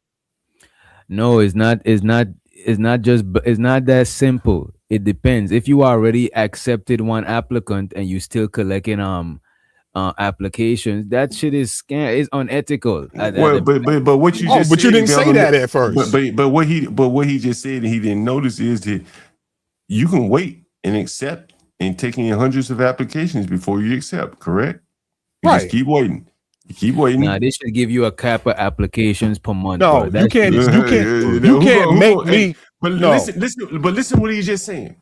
No, it's not that simple. It depends. If you already accepted one applicant and you still collecting applications, that shit is scam. It's unethical. But what you just but you didn't say that at first. But what he just said and he didn't notice is that you can wait and accept and taking in hundreds of applications before you accept, correct? You just keep waiting. You keep waiting. Nah, they should give you a cap of applications per month. No, you can't make me. But listen what he's just saying.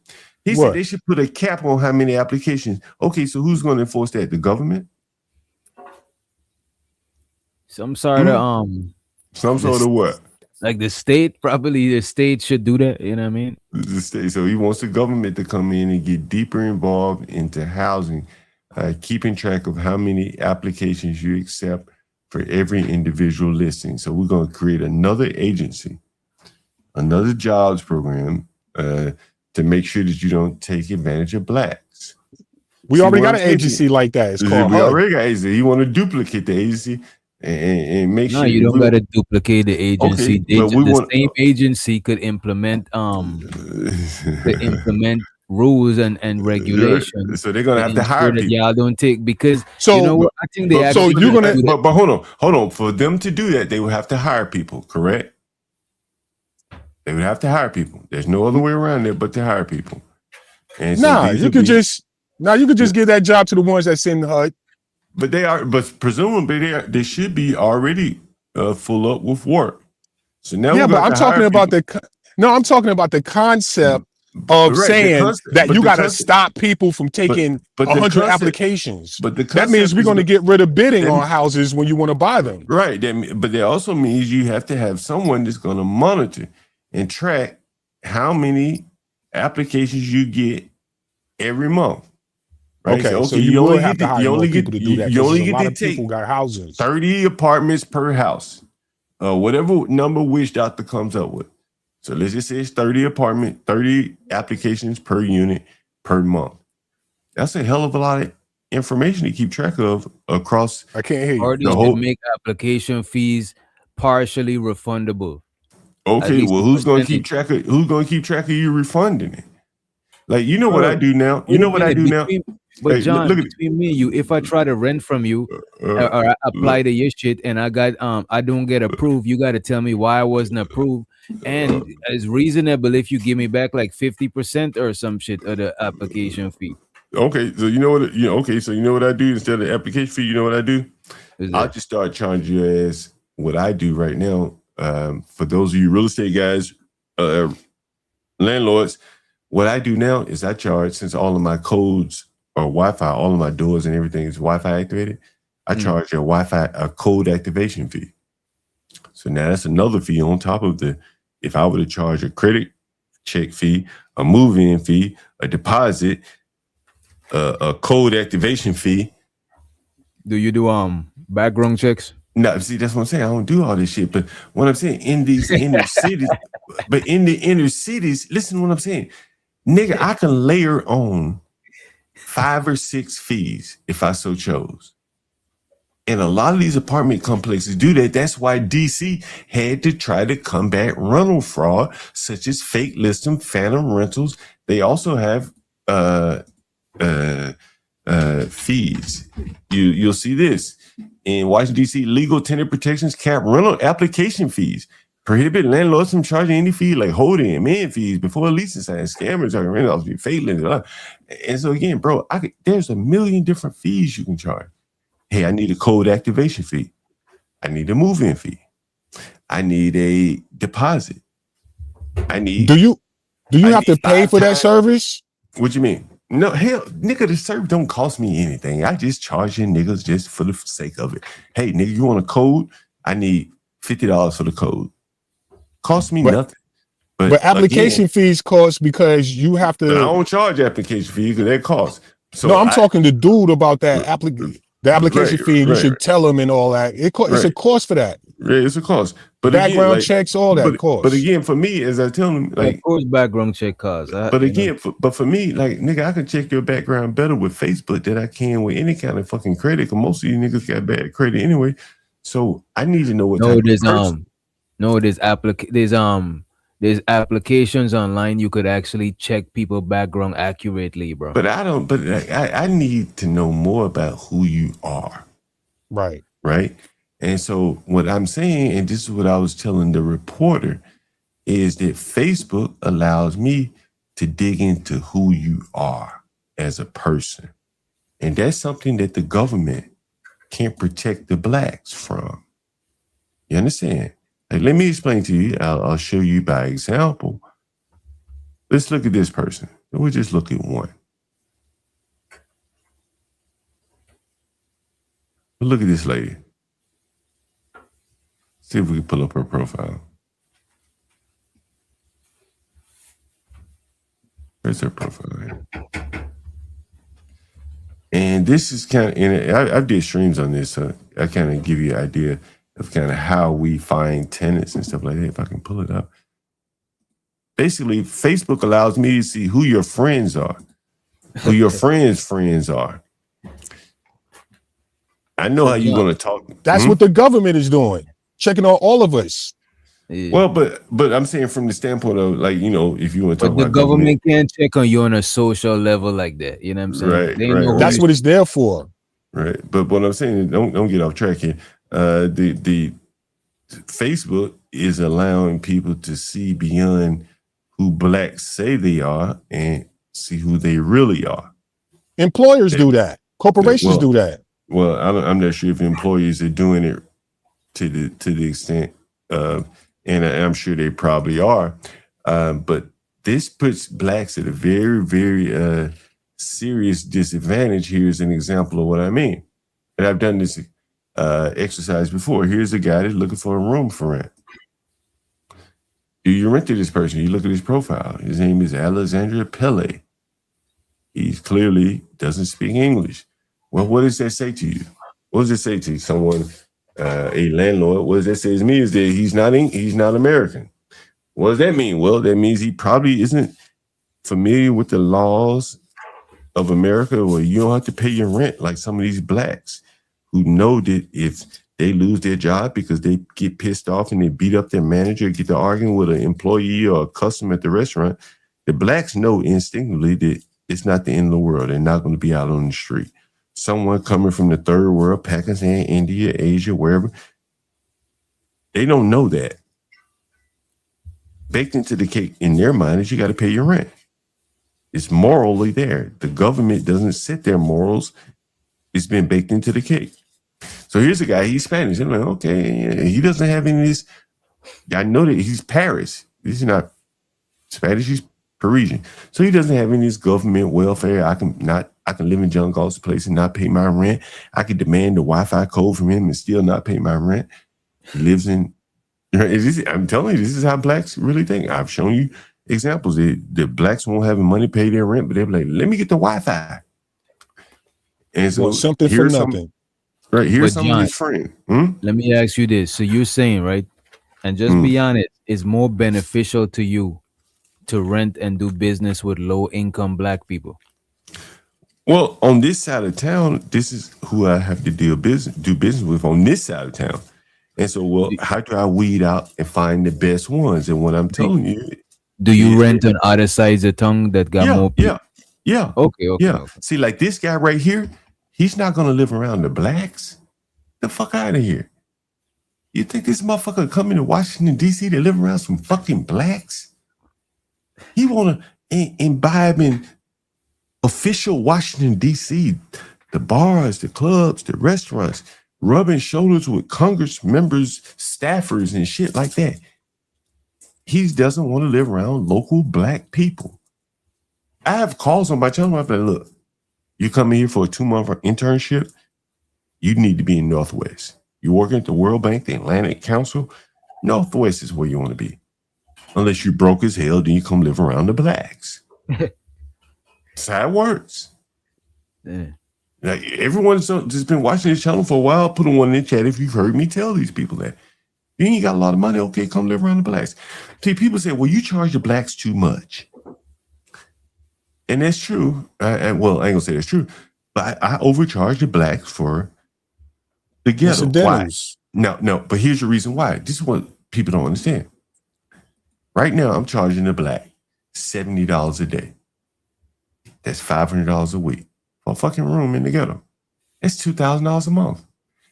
He said they should put a cap on how many applications. Okay, so who's going to enforce that? The government? Some sort of some sort of what? Like the state, probably the state should do that. You know what I mean? The state. So he wants the government to come in and get deeper involved into housing, keeping track of how many applications you accept for every individual listing. So we're going to create another agency, another jobs program to make sure that you don't take advantage of blacks. We already got an agency like that. It's called we already got an agency. You want to duplicate the agency and make sure. No, you don't got to duplicate the agency. Okay, but the same agency could implement rules and regulations. So they're gonna have to hire people. Y'all don't take because so you know what I think they actually. So you're gonna but hold on. For them to do that, they would have to hire people, correct? They would have to hire people. There's no other way around it but to hire people. And so you could just give that job to the ones that's in the HUD. But presumably they should be already full up with work. So now but I'm talking about I'm talking about the concept of saying that you got to stop people from taking 100 applications. But that means we're going to get rid of bidding on houses when you want to buy them. Right. But that also means you have to have someone that's going to monitor and track how many applications you get every month. Right? Okay, so you will have to hire more people to do that. You only A get lot to of people take got houses. 30 apartments per house. Whatever number Wish Doctor comes up with. So let's just say it's 30 applications per unit per month. That's a hell of a lot of information to keep track of across. I can't hear you. Or they should make application fees partially refundable. Okay, well, who's gonna keep track of you refunding it? Like, you know what I do now? You know what I do now? But Hey, John, look at between me and you, if I try to rent from you or I apply to your shit and I don't get approved, you got to tell me why I wasn't approved. And it's reasonable if you give me back like 50% or some shit of the application fee. Okay, so you know what? So you know what I do instead of the application fee? You know what I do? I'll just start charging your ass what I do right now. For those of you real estate guys, landlords, what I do now is I charge, since all of my codes are Wi-Fi, all of my doors and everything is Wi-Fi activated, I charge a code activation fee. So now that's another fee on top of if I were to charge a credit check fee, a move-in fee, a deposit, a code activation fee. Do you do background checks? No, see, that's what I'm saying. I don't do all this shit. But what I'm saying, in these inner cities, listen to what I'm saying. Nigga, I can layer on 5 or 6 fees if I so chose. And a lot of these apartment complexes do that. That's why DC had to try to combat rental fraud, such as fake listing, phantom rentals. They also have fees. You'll see this in Washington DC. Legal tenant protections cap rental application fees. Prohibit landlords from charging any fee like holding and man fees before leasing signs. Scammers are rentals be failing. And so again, bro, there's a million different fees you can charge. Hey, I need a code activation fee. I need a move-in fee. I need a deposit. Do you have to pay for that service? What you mean? No, hell, nigga, the service don't cost me anything. I just charge you niggas just for the sake of it. Hey, nigga, you want a code? I need $50 for the code. Cost me nothing. But application fees cost because you have to. But I don't charge application fees because that costs. So no, I'm talking to dude about that application fee. You should tell him and all that. It's a cost for that. Yeah, it's a cost. But background again, checks, all that cost. But again, for me, as I tell him, like, of course, background check costs. But again, for me, like, nigga, I can check your background better with Facebook than I can with any kind of fucking credit. Because most of you niggas got bad credit anyway. So I need to know what type of person. There's applications online you could actually check people background accurately, bro. But I need to know more about who you are. Right. Right. And so what I'm saying, and this is what I was telling the reporter, is that Facebook allows me to dig into who you are as a person. And that's something that the government can't protect the blacks from. You understand? Like, let me explain to you. I'll show you by example. Let's look at this person. We'll just look at one. But look at this lady. See if we can pull up her profile. Where's her profile? And this is kind of, and I did streams on this, so I kind of give you an idea of kind of how we find tenants and stuff like that, if I can pull it up. Basically, Facebook allows me to see who your friends are, who your friends' friends are. I know how you're going to talk. That's what the government is doing, checking on all of us. Yeah. Well, but I'm saying from the standpoint of, like, you know, if you want to talk But the about government can't check on you on a social level like that. You know what I'm saying? Right, They right. know That's what it's there for. Right. But what I'm saying is, don't get off track here. The Facebook is allowing people to see beyond who blacks say they are and see who they really are. Employers do that. Corporations do that. Well, I'm not sure if employees are doing it to the extent, and I'm sure they probably are. But this puts blacks at a very, very serious disadvantage. Here's an example of what I mean. And I've done this exercise before. Here's a guy that's looking for a room for rent. Do you rent to this person? You look at his profile. His name is Alexandra Pele. He clearly doesn't speak English. Well, what does that say to you? What does it say to someone, a landlord? What does that say to me is that he's not American. What does that mean? Well, that means he probably isn't familiar with the laws of America, where you don't have to pay your rent like some of these blacks who know that if they lose their job because they get pissed off and they beat up their manager, get to arguing with an employee or a customer at the restaurant, the blacks know instinctively that it's not the end of the world. They're not going to be out on the street. Someone coming from the third world, Pakistan, India, Asia, wherever, they don't know that. Baked into the cake in their mind is you got to pay your rent. It's morally there. The government doesn't set their morals. It's been baked into the cake. So here's a guy, he's Spanish. I'm like, okay, he doesn't have any of this. I know that he's Paris. He's not Spanish, he's Parisian. So he doesn't have any of this government welfare. I can live in John Gall's place and not pay my rent. I could demand the Wi-Fi code from him and still not pay my rent. He lives in, I'm telling you, this is how blacks really think. I've shown you examples. The blacks won't have the money to pay their rent, but they're like, let me get the Wi-Fi. And so something for nothing. Right, here's But some John, of his friends. Let me ask you this. So you're saying, right? And just be honest, it's more beneficial to you to rent and do business with low-income black people? Well, on this side of town, this is who I have to do business with on this side of town. And so, well, how do I weed out and find the best ones? And what I'm telling you, do you rent on other sides of town that got more people? Yeah. Okay. See, like this guy right here, he's not gonna live around the blacks. The fuck out of here. You think this motherfucker coming to Washington, D.C. to live around some fucking blacks? He wanna imbibe in official Washington, D.C., the bars, the clubs, the restaurants, rubbing shoulders with Congress members, staffers, and shit like that. He doesn't want to live around local black people. I have calls on my channel. I'm like, look, you coming here for a 2-month internship, you need to be in Northwest. You're working at the World Bank, the Atlantic Council, Northwest is where you want to be. Unless you're broke as hell, then you come live around the blacks. That's how it works. Yeah. Like, everyone's just been watching this channel for a while. Put on one in the chat if you've heard me tell these people that. You ain't got a lot of money, okay, come live around the blacks. See, people say, well, you charge the blacks too much. And that's true. Well, I ain't gonna say that's true, but I overcharge the blacks for the ghetto. Why? No, but here's the reason why. This is what people don't understand. Right now, I'm charging the black $70 a day. That's $500 a week for a fucking room in the ghetto. That's $2,000 a month.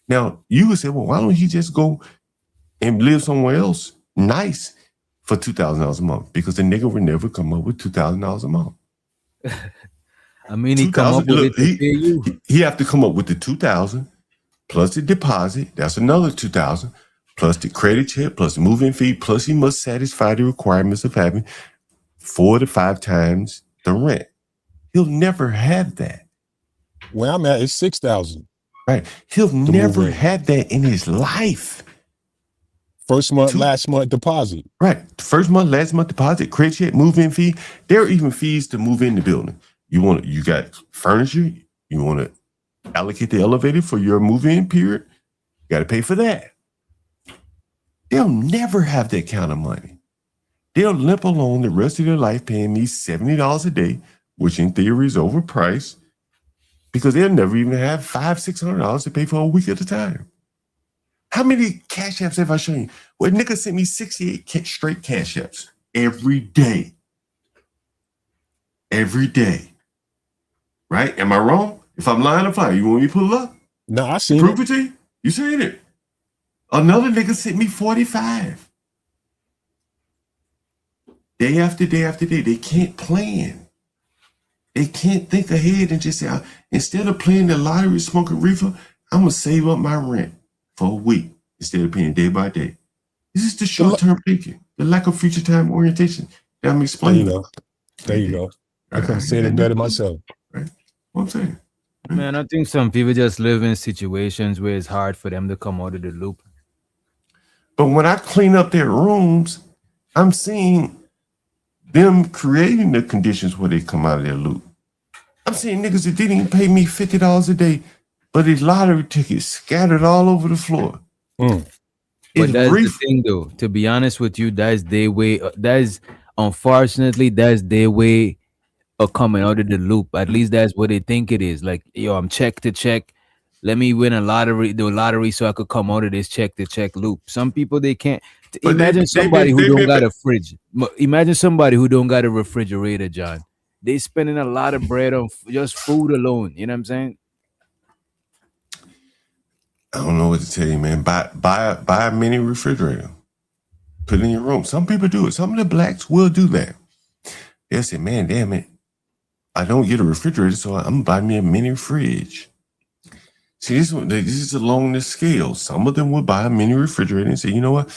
Now, you would say, well, why don't you just go and live somewhere else nice for $2,000 a month? Because the nigga would never come up with $2,000 a month. I mean, he come up with it to pay you. He have to come up with the $2,000 plus the deposit. That's another $2,000 plus the credit check plus the moving fee. Plus he must satisfy the requirements of having 4 to 5 times the rent. He'll never have that. Where I'm at is 6,000. Right. He'll never have that in his life. First month, last month deposit. Right. First month, last month deposit, credit check, move-in fee. There are even fees to move in the building. You got furniture. You want to allocate the elevator for your move-in period. You got to pay for that. They'll never have that kind of money. They'll limp along the rest of their life paying me $70 a day, which in theory is overpriced, because they'll never even have $500-$600 to pay for a week at a time. How many cash apps have I shown you? Well, Nicca sent me 68 straight cash apps every day. Every day. Right? Am I wrong? If I'm lying, I'm fine. You want me to pull it up? No, I seen Prove it to you? You seen it? Another nigga sent me 45. Day after day after day. They can't plan. They can't think ahead and just say, instead of playing the lottery, smoking reefer, I'm going to save up my rent for a week instead of paying day by day. This is the short-term thinking, the lack of future time orientation that I'm explaining. There you go. I couldn't say it better myself. Right. What I'm saying. Man, I think some people just live in situations where it's hard for them to come out of the loop. But when I clean up their rooms I'm seeing them creating the conditions where they come out of their loop. I'm seeing niggas that didn't even pay me $50 a day, but his lottery tickets scattered all over the floor. But that's the thing, though. To be honest with you, that's their way. Unfortunately, that's their way of coming out of the loop. At least that's what they think it is. Like, yo, I'm check to check. Let me win the lottery, so I could come out of this check to check loop. Some people they can't. Imagine somebody who don't got a fridge. Imagine somebody who don't got a refrigerator, John. They spending a lot of bread on just food alone. You know what I'm saying? I don't know what to tell you, man. Buy a mini refrigerator. Put it in your room. Some people do it. Some of the blacks will do that. They'll say, man, damn it. I don't get a refrigerator, so I'm gonna buy me a mini fridge. See, this is along the scale. Some of them will buy a mini refrigerator and say, you know what?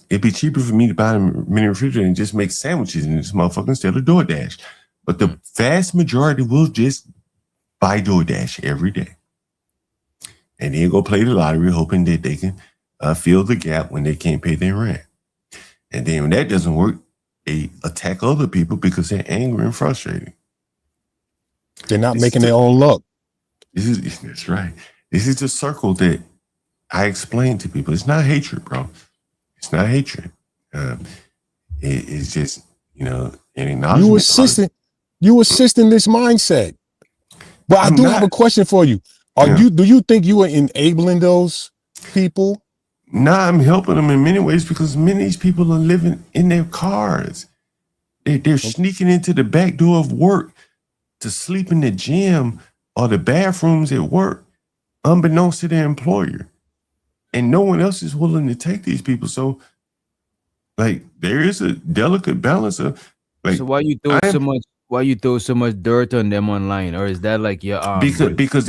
It'd be cheaper for me to buy a mini refrigerator and just make sandwiches in this motherfucker instead of DoorDash. But the vast majority will just buy DoorDash every day. And then go play the lottery, hoping that they can fill the gap when they can't pay their rent. And then when that doesn't work, they attack other people because they're angry and frustrated. They're not making their own luck. That's right. This is the circle that I explain to people. It's not hatred, bro. It's not hatred. It's just, an acknowledgement. You assisting this mindset. But I do have a question for you. Do you think you are enabling those people? Nah, I'm helping them in many ways because many of these people are living in their cars. They're sneaking into the back door of work to sleep in the gym or the bathrooms at work, unbeknownst to their employer. And no one else is willing to take these people. So, like, there is a delicate balance of, like, so why you throw so much dirt on them online, or is that like your because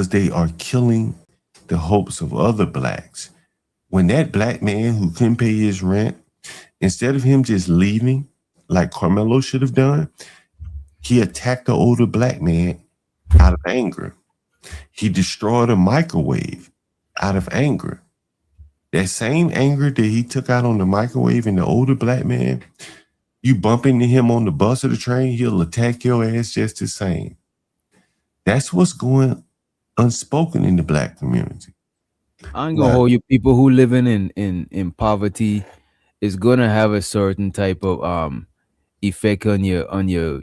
they are killing the hopes of other blacks. When that black man who couldn't pay his rent, instead of him just leaving like Karmelo should have done, he attacked the older black man out of anger. He destroyed a microwave out of anger. That same anger that he took out on the microwave and the older black man, you bump into him on the bus or the train, he'll attack your ass just the same. That's what's going unspoken in the black community. I ain't gonna hold you. People who living in poverty is gonna have a certain type of effect on your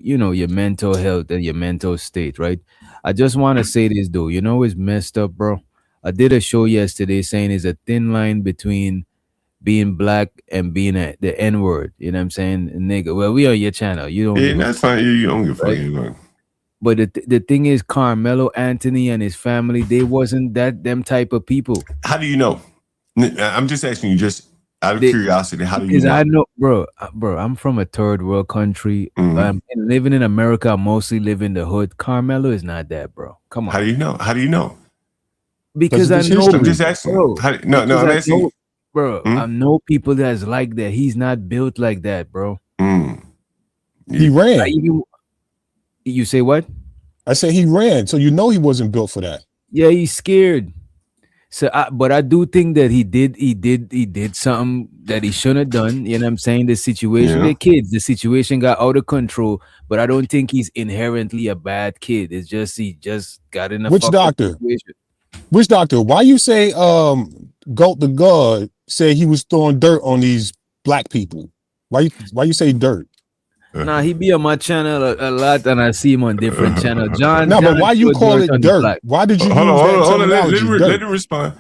your mental health and your mental state, right? I just want to say this though. It's messed up, bro. I did a show yesterday saying there's a thin line between being black and being the N-word. You know what I'm saying? Nigga. Well, we on your channel. You don't. Yeah, that's fine. You don't give a fuck. But the thing is, Carmelo Anthony and his family, they wasn't them type of people. How do you know? I'm just asking you, just out of curiosity. How do you know? Because I know, bro, I'm from a third world country. And living in America, I mostly live in the hood. Carmelo is not that, bro. Come on. How do you know? How do you know? Because I know. I'm just asking. Bro, I'm asking you. Bro, I know people that's like that. He's not built like that, bro. He ran. You say what? I said he ran, so he wasn't built for that. Yeah, he's scared. So, but I do think that he did something that he shouldn't have done. You know what I'm saying? The situation, the kids, the situation got out of control. But I don't think he's inherently a bad kid. It's just he just got in a Which doctor? Situation. Which doctor? Why you say Goat the God said he was throwing dirt on these black people? Why you say dirt? Nah, he be on my channel a lot, and I see him on different channels. John. No, but why you call it dirt? Why did you use that terminology? Let him respond.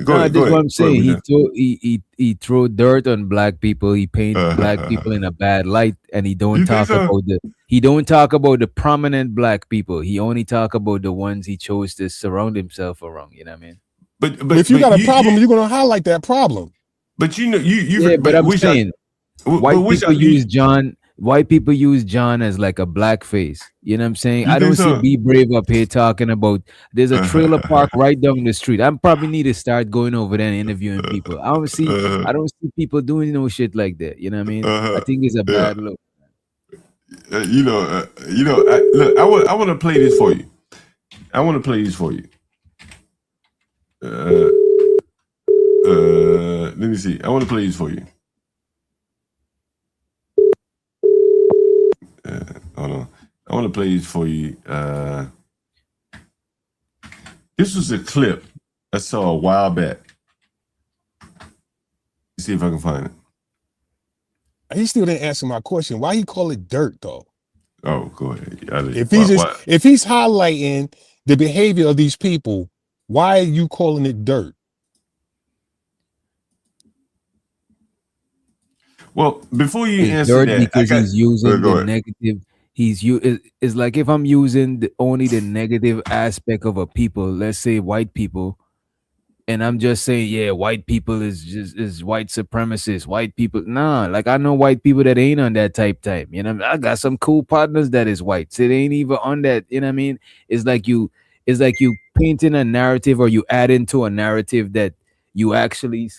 Go ahead. That's what I'm saying. He throw dirt on black people. He paint black people in a bad light, and he don't talk about the prominent black people. He only talk about the ones he chose to surround himself around. You know what I mean? But if you got a problem, you're gonna highlight that problem. But you. Yeah, but I'm saying white people use John as like a black face. You know what I'm saying? I don't see BeBrave up here talking about there's a trailer park right down the street. I probably need to start going over there and interviewing people. I don't see people doing no shit like that. You know what I mean? I think it's a bad look. Look, I want to play this for you. Let me see. I want to play this for you. Hold on. I want to play this for you. This was a clip I saw a while back. Let's see if I can find it. He still didn't answer my question. Why he call it dirt though? Oh, go ahead. If he's highlighting the behavior of these people, why are you calling it dirt? Well, before you It's answer dirt that, because he's using go the ahead. negative. It's like if I'm using only the negative aspect of a people, let's say white people, and I'm just saying, yeah, white people is white supremacists. White people, nah. Like I know white people that ain't on that type time. You know, I got some cool partners that is white. So it ain't even on that. You know what I mean? It's like you painting a narrative or you add into a narrative that you actually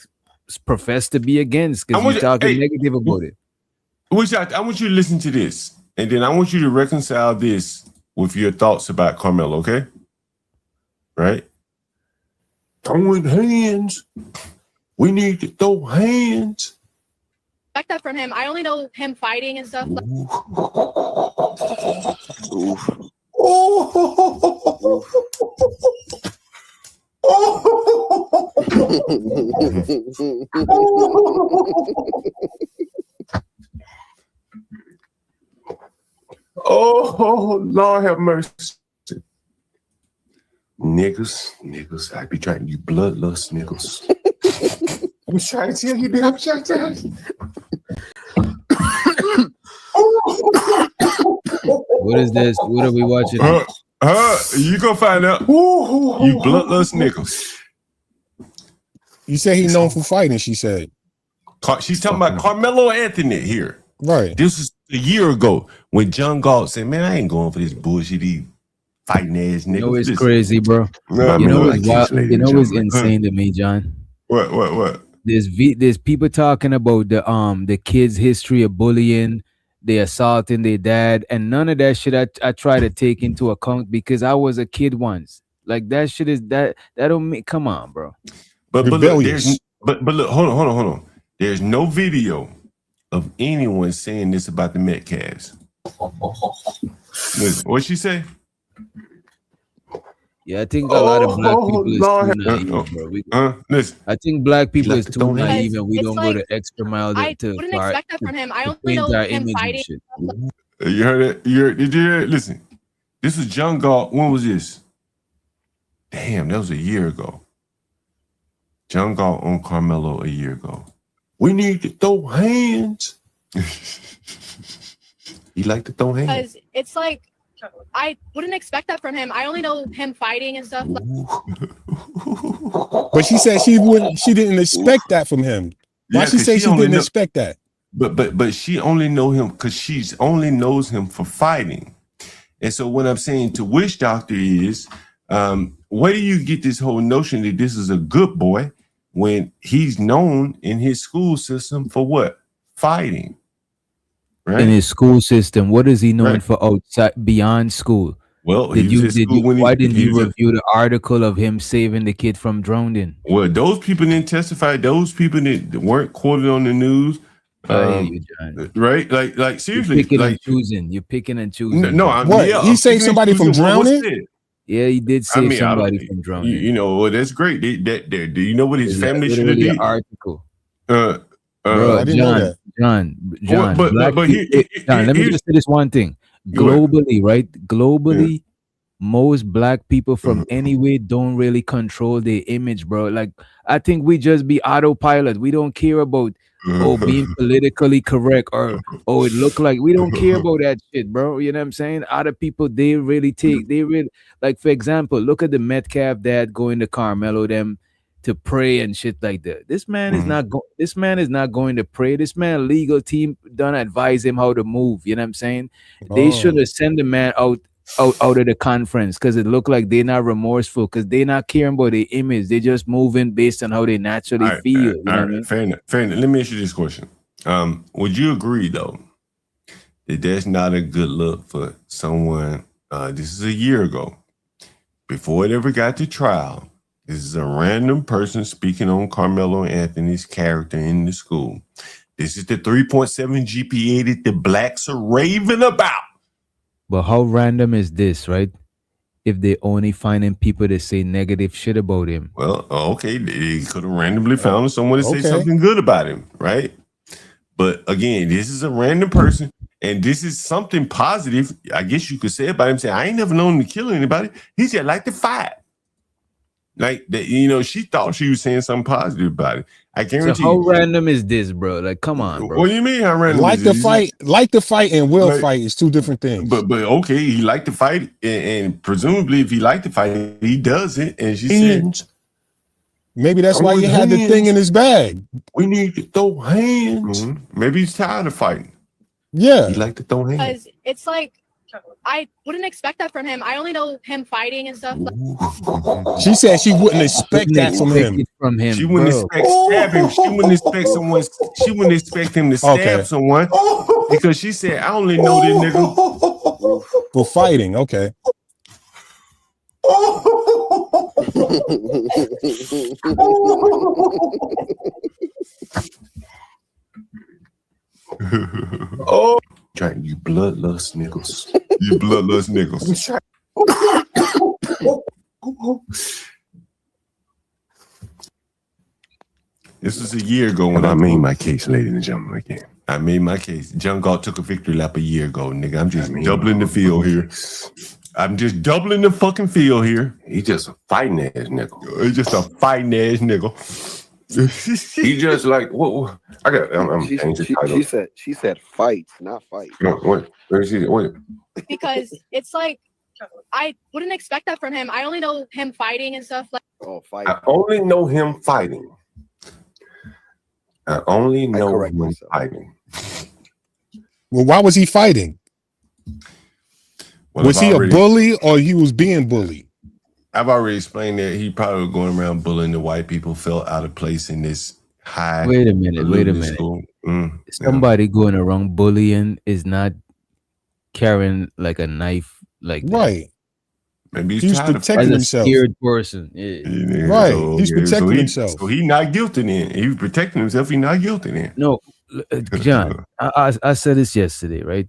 profess to be against because you're talking negative about it. I want you to listen to this, and then I want you to reconcile this with your thoughts about Karmelo, okay? Right? Throwing hands. We need to throw hands. Expect that from him. I only know him fighting and stuff. Oh, Lord have mercy. Niggas, I be trying to do bloodlust niggas. I'm trying to tell you, dude. I'm trying to tell you. What is this? What are we watching? You gonna find out. You bloodlust niggas. You say he's known for fighting, she said. She's talking about Karmelo Anthony here. Right. This was a year ago when John Galt said, man, I ain't going for this bullshit. Fighting ass niggas. You know it's crazy, bro. You know it's insane to me, John. What? There's people talking about the kids' history of bullying, they assaulting their dad, and none of that shit I try to take into account because I was a kid once. Like that shit is that don't make, come on, bro. But look, look, hold on. There's no video of anyone saying this about the Metcalfs. What'd she say? Yeah, I think a lot of black people is too naive, bro. Listen. I think black people is too naive and we don't go the extra mile I wouldn't expect that from him. I only know him fighting. You heard it? Did you hear it? Listen, this was John Galt. When was this? Damn, that was a year ago. John Galt on Karmelo a year ago. We need to throw hands. He like to throw hands. Because it's like, I wouldn't expect that from him. I only know him fighting and stuff. But she said she didn't expect that from him. Why she say she didn't expect that? But she only know him because she's only knows him for fighting. And so what I'm saying to Wish Doctor is, where do you get this whole notion that this is a good boy when he's known in his school system for what? Fighting. Right? In his school system, what is he known for outside beyond school? Well, why didn't you review the article of him saving the kid from drowning? Well, those people didn't testify. Those people that weren't quoted on the news. Right? Like seriously, you're picking and choosing. No, he saved somebody from drowning. Yeah, he did save somebody from drowning. You know, well, that's great. Do you know what his family should have did? Article. Bro, I didn't know that. John, John, let me just say this one thing. Globally, right? Globally, most black people from anywhere don't really control their image, bro. Like, I think we just be autopilot. We don't care about being politically correct or it look like we don't care about that shit, bro. You know what I'm saying? Other people, they really like, for example, look at the Metcalf dad going to Karmelo them to pray and shit like that. This man is not going to pray. This man legal team done advise him how to move. You know what I'm saying? They should have sent the man out of the conference because it looked like they're not remorseful because they're not caring about their image. They're just moving based on how they naturally feel. You know what I mean? Fair enough. Let me ask you this question. Would you agree though that that's not a good look for someone? This is a year ago, before it ever got to trial. This is a random person speaking on Karmelo Anthony's character in the school. This is the 3.7 GPA that the blacks are raving about. But how random is this, right? If they only finding people that say negative shit about him. Well, okay, they could have randomly found someone to say okay. something good about him, right? But again, this is a random person, and this is something positive, I guess you could say about him. Say, I ain't never known him to kill anybody. He just like to fight. Like that, she thought she was saying something positive about it. I guarantee. So how random is this, bro? Like, come on, bro. What do you mean how random? Like the fight and will fight is two different things. But okay, he liked to fight, and presumably, if he liked to fight, he does it. And she said, maybe that's why he had the thing in his bag. We need to throw hands. Mm-hmm. Maybe he's tired of fighting. Yeah, he like to throw hands. Because it's like I wouldn't expect that from him. I only know him fighting and stuff. She said she wouldn't expect that from him. She wouldn't expect stabbing. She wouldn't expect someone. She wouldn't expect him to stab someone because she said, "I only know this nigga for fighting." Okay. Oh, trying you bloodlust niggas. You bloodlust niggas. This was a year ago when I made my case, ladies and gentlemen. Again, I made my case. John Galt took a victory lap a year ago, nigga. I'm just doubling the field here. I'm just doubling the fucking field here. He's just a fighting ass nigga. He's just a fighting ass nigga. He just like what? I got. She said fights, not fight. No, wait. Wait. Because it's like I wouldn't expect that from him. I only know him fighting and stuff. Like fight. I only know him fighting. I only know him fighting. Well, why was he fighting? Well, was he a bully or he was being bullied? I've already explained that he probably was going around bullying the white people, felt out of place in this high. Wait a minute. Somebody going around bullying is not carrying like a knife like that. Right. Maybe he's protecting himself. A scared person. Yeah. Right. He's protecting himself. So he's not guilty then. He was protecting himself. He's not guilty then. No, John, I said this yesterday, right?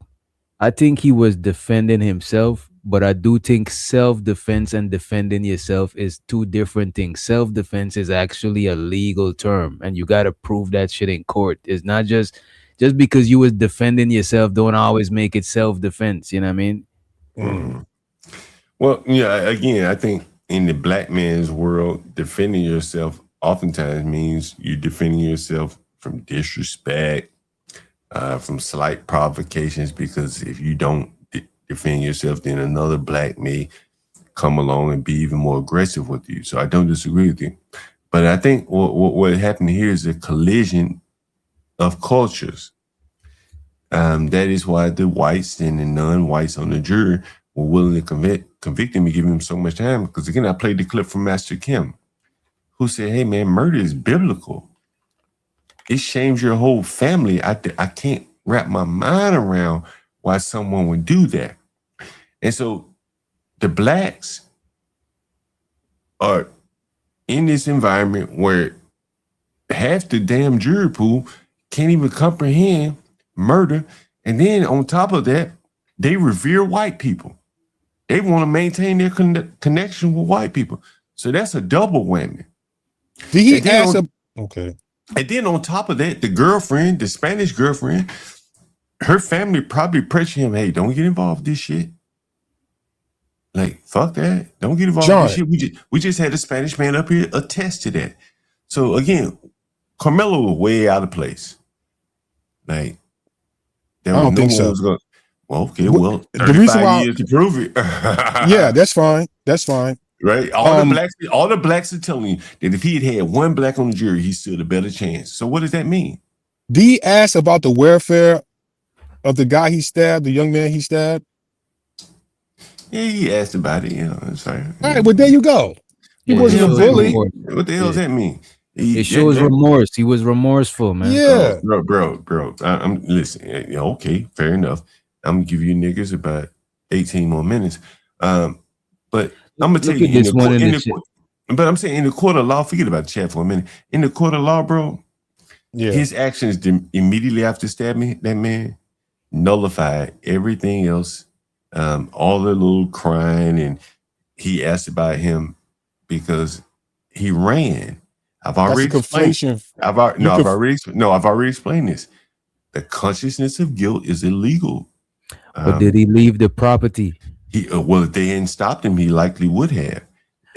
I think he was defending himself, but I do think self-defense and defending yourself is two different things. Self-defense is actually a legal term, and you got to prove that shit in court. It's not just because you was defending yourself, don't always make it self-defense. You know what I mean? Mm. Well, yeah, again, I think in the black man's world, defending yourself oftentimes means you're defending yourself from disrespect, from slight provocations, because if you don't defend yourself, then another black may come along and be even more aggressive with you. So I don't disagree with you. But I think what happened here is a collision of cultures. That is why the whites and the non-whites on the jury were willing to convict him and give him so much time. Because again, I played the clip from Master Kim, who said, hey man, murder is biblical. It shames your whole family. I can't wrap my mind around why someone would do that. And so the blacks are in this environment where half the damn jury pool can't even comprehend murder. And then on top of that, they revere white people. They want to maintain their connection with white people. So that's a double whammy. Did he ask okay. And then on top of that, the girlfriend, the Spanish girlfriend, her family probably pressured him, hey, don't get involved with this shit. Like, fuck that. Don't get involved with this shit. We just had a Spanish man up here attest to that. So again, Karmelo was way out of place. Like, I don't think so. Well, okay, well, the reason why years to prove it. Yeah, that's fine. That's fine. Right? All the blacks are telling you that if he had one black on the jury, he stood a better chance. So what does that mean? Did he ask about the welfare of the guy he stabbed, the young man he stabbed? Yeah, he asked about it. You know, it's fine. All right, well, there you go. He wasn't a bully. What the hell does that mean? It shows remorse. He was remorseful, man. Yeah. Bro. I'm listen. Okay, fair enough. I'm gonna give you niggas about 18 more minutes. But I'm gonna tell you but I'm saying in the court of law, forget about the chat for a minute. In the court of law, bro, his actions immediately after stabbing that man nullified everything else all the little crying, and he asked about him because he ran. I've already explained. I've already explained this. The consciousness of guilt is illegal. But did he leave the property? Well, if they hadn't stopped him, he likely would have.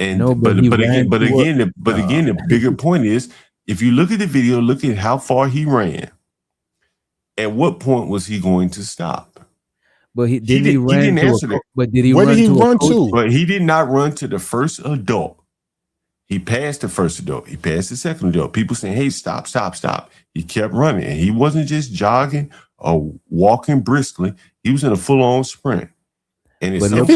And No, but again, the bigger point is, if you look at the video, look at how far he ran. At what point was he going to stop? But he didn't answer that. But did he Where run did he to a run coach? to? But he did not run to the first adult. He passed the first adult. He passed the second adult. People saying, hey, stop. He kept running. And he wasn't just jogging or walking briskly. He was in a full-on sprint. And if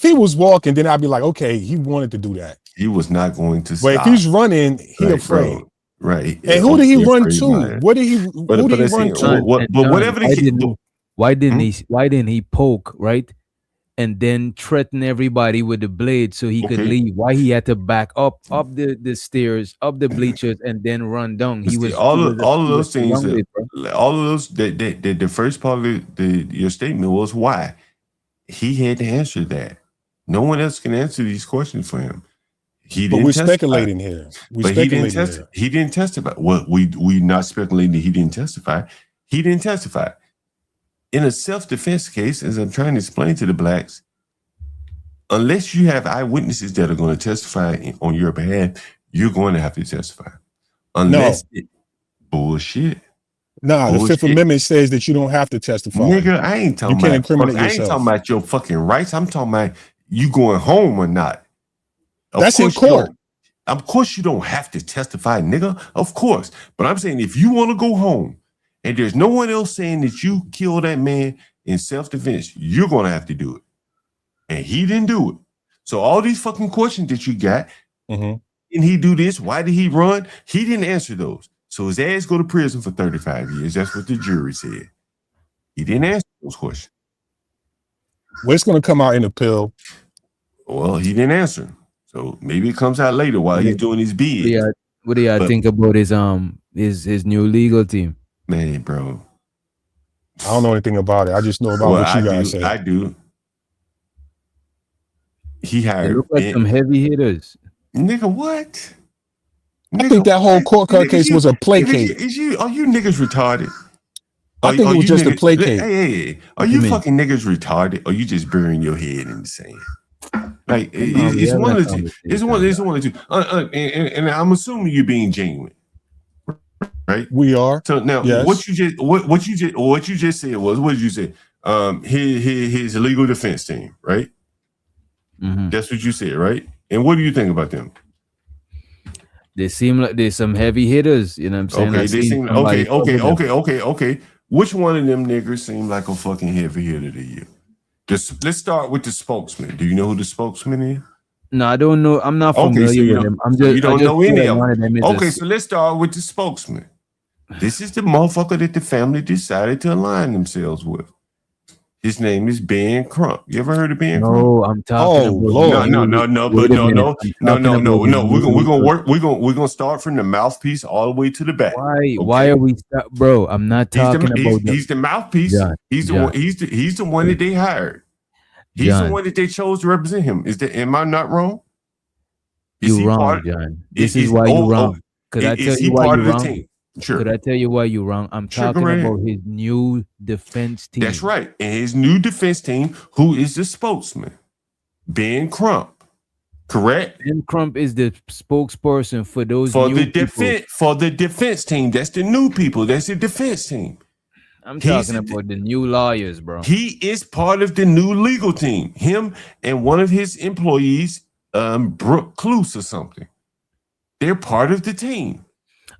he was walking, then I'd be like, okay, he wanted to do that. He was not going to But stop. if he's running, he afraid. Right. And who did he run to? What did he run to? Why didn't he poke, right? And then threaten everybody with the blade so he could leave? Why he had to back up the stairs, up the bleachers, and then run down? All of those things. The first part of your statement was why. He had to answer that. No one else can answer these questions for him. But we're speculating here. He didn't testify. Well, we not speculating that he didn't testify. He didn't testify. In a self-defense case, as I'm trying to explain to the blacks, unless you have eyewitnesses that are going to testify on your behalf, you're going to have to testify. Bullshit. Nah, the Fifth Amendment says that you don't have to testify. Nigga, I ain't talking about your fucking rights. I'm talking about you going home or not. That's in court. Of course you don't have to testify, nigga. Of course. But I'm saying if you want to go home and there's no one else saying that you killed that man in self-defense, you're going to have to do it. And he didn't do it. So all these fucking questions that you got, didn't he do this? Why did he run? He didn't answer those. So his ass go to prison for 35 years. That's what the jury said. He didn't answer those questions. Well, it's going to come out in the pill. Well, he didn't answer. So maybe it comes out later while he's doing his bid. What do y'all think about his new legal team? Man, bro. I don't know anything about it. I just know about what you guys say. I do. He hired. They look like some heavy hitters. Nigga, what? I think that whole court case was a placate. Are you niggas retarded? I think it was just a placate. Hey. Are you fucking niggas retarded? Or you just burying your head in the sand? Like it's one of the two. It's one of the two. And I'm assuming you're being genuine, right? We are. So now, yes. what you just said was, what did you say? His legal defense team, right? Mm-hmm. That's what you said, right? And what do you think about them? They seem like there's some heavy hitters. You know what I'm saying? Okay, they seem okay. Which one of them niggas seem like a fucking heavy hitter to you? Let's start with the spokesman. Do you know who the spokesman is? No, I don't know. I'm not familiar with him. You don't know any of them. Okay, so let's start with the spokesman. This is the motherfucker that the family decided to align themselves with. His name is Ben Crump. You ever heard of Ben Crump? No, I'm talking about. No. We're gonna start from the mouthpiece all the way to the back. Why are we, bro? I'm not talking about. He's the mouthpiece. He's the one that they hired. He's the one that they chose to represent him. Am I not wrong? You're wrong, John. This is why you're wrong. Could I tell you why you're wrong? Sure. Could I tell you why you're wrong? I'm talking about his new defense team. That's right. And his new defense team, who is the spokesman? Ben Crump. Correct? Ben Crump is the spokesperson for those for new the people. defense for the defense team. That's the new people. That's the defense team. I'm talking about the new lawyers, bro. He is part of the new legal team. Him and one of his employees, Brooke Cluse or something. They're part of the team.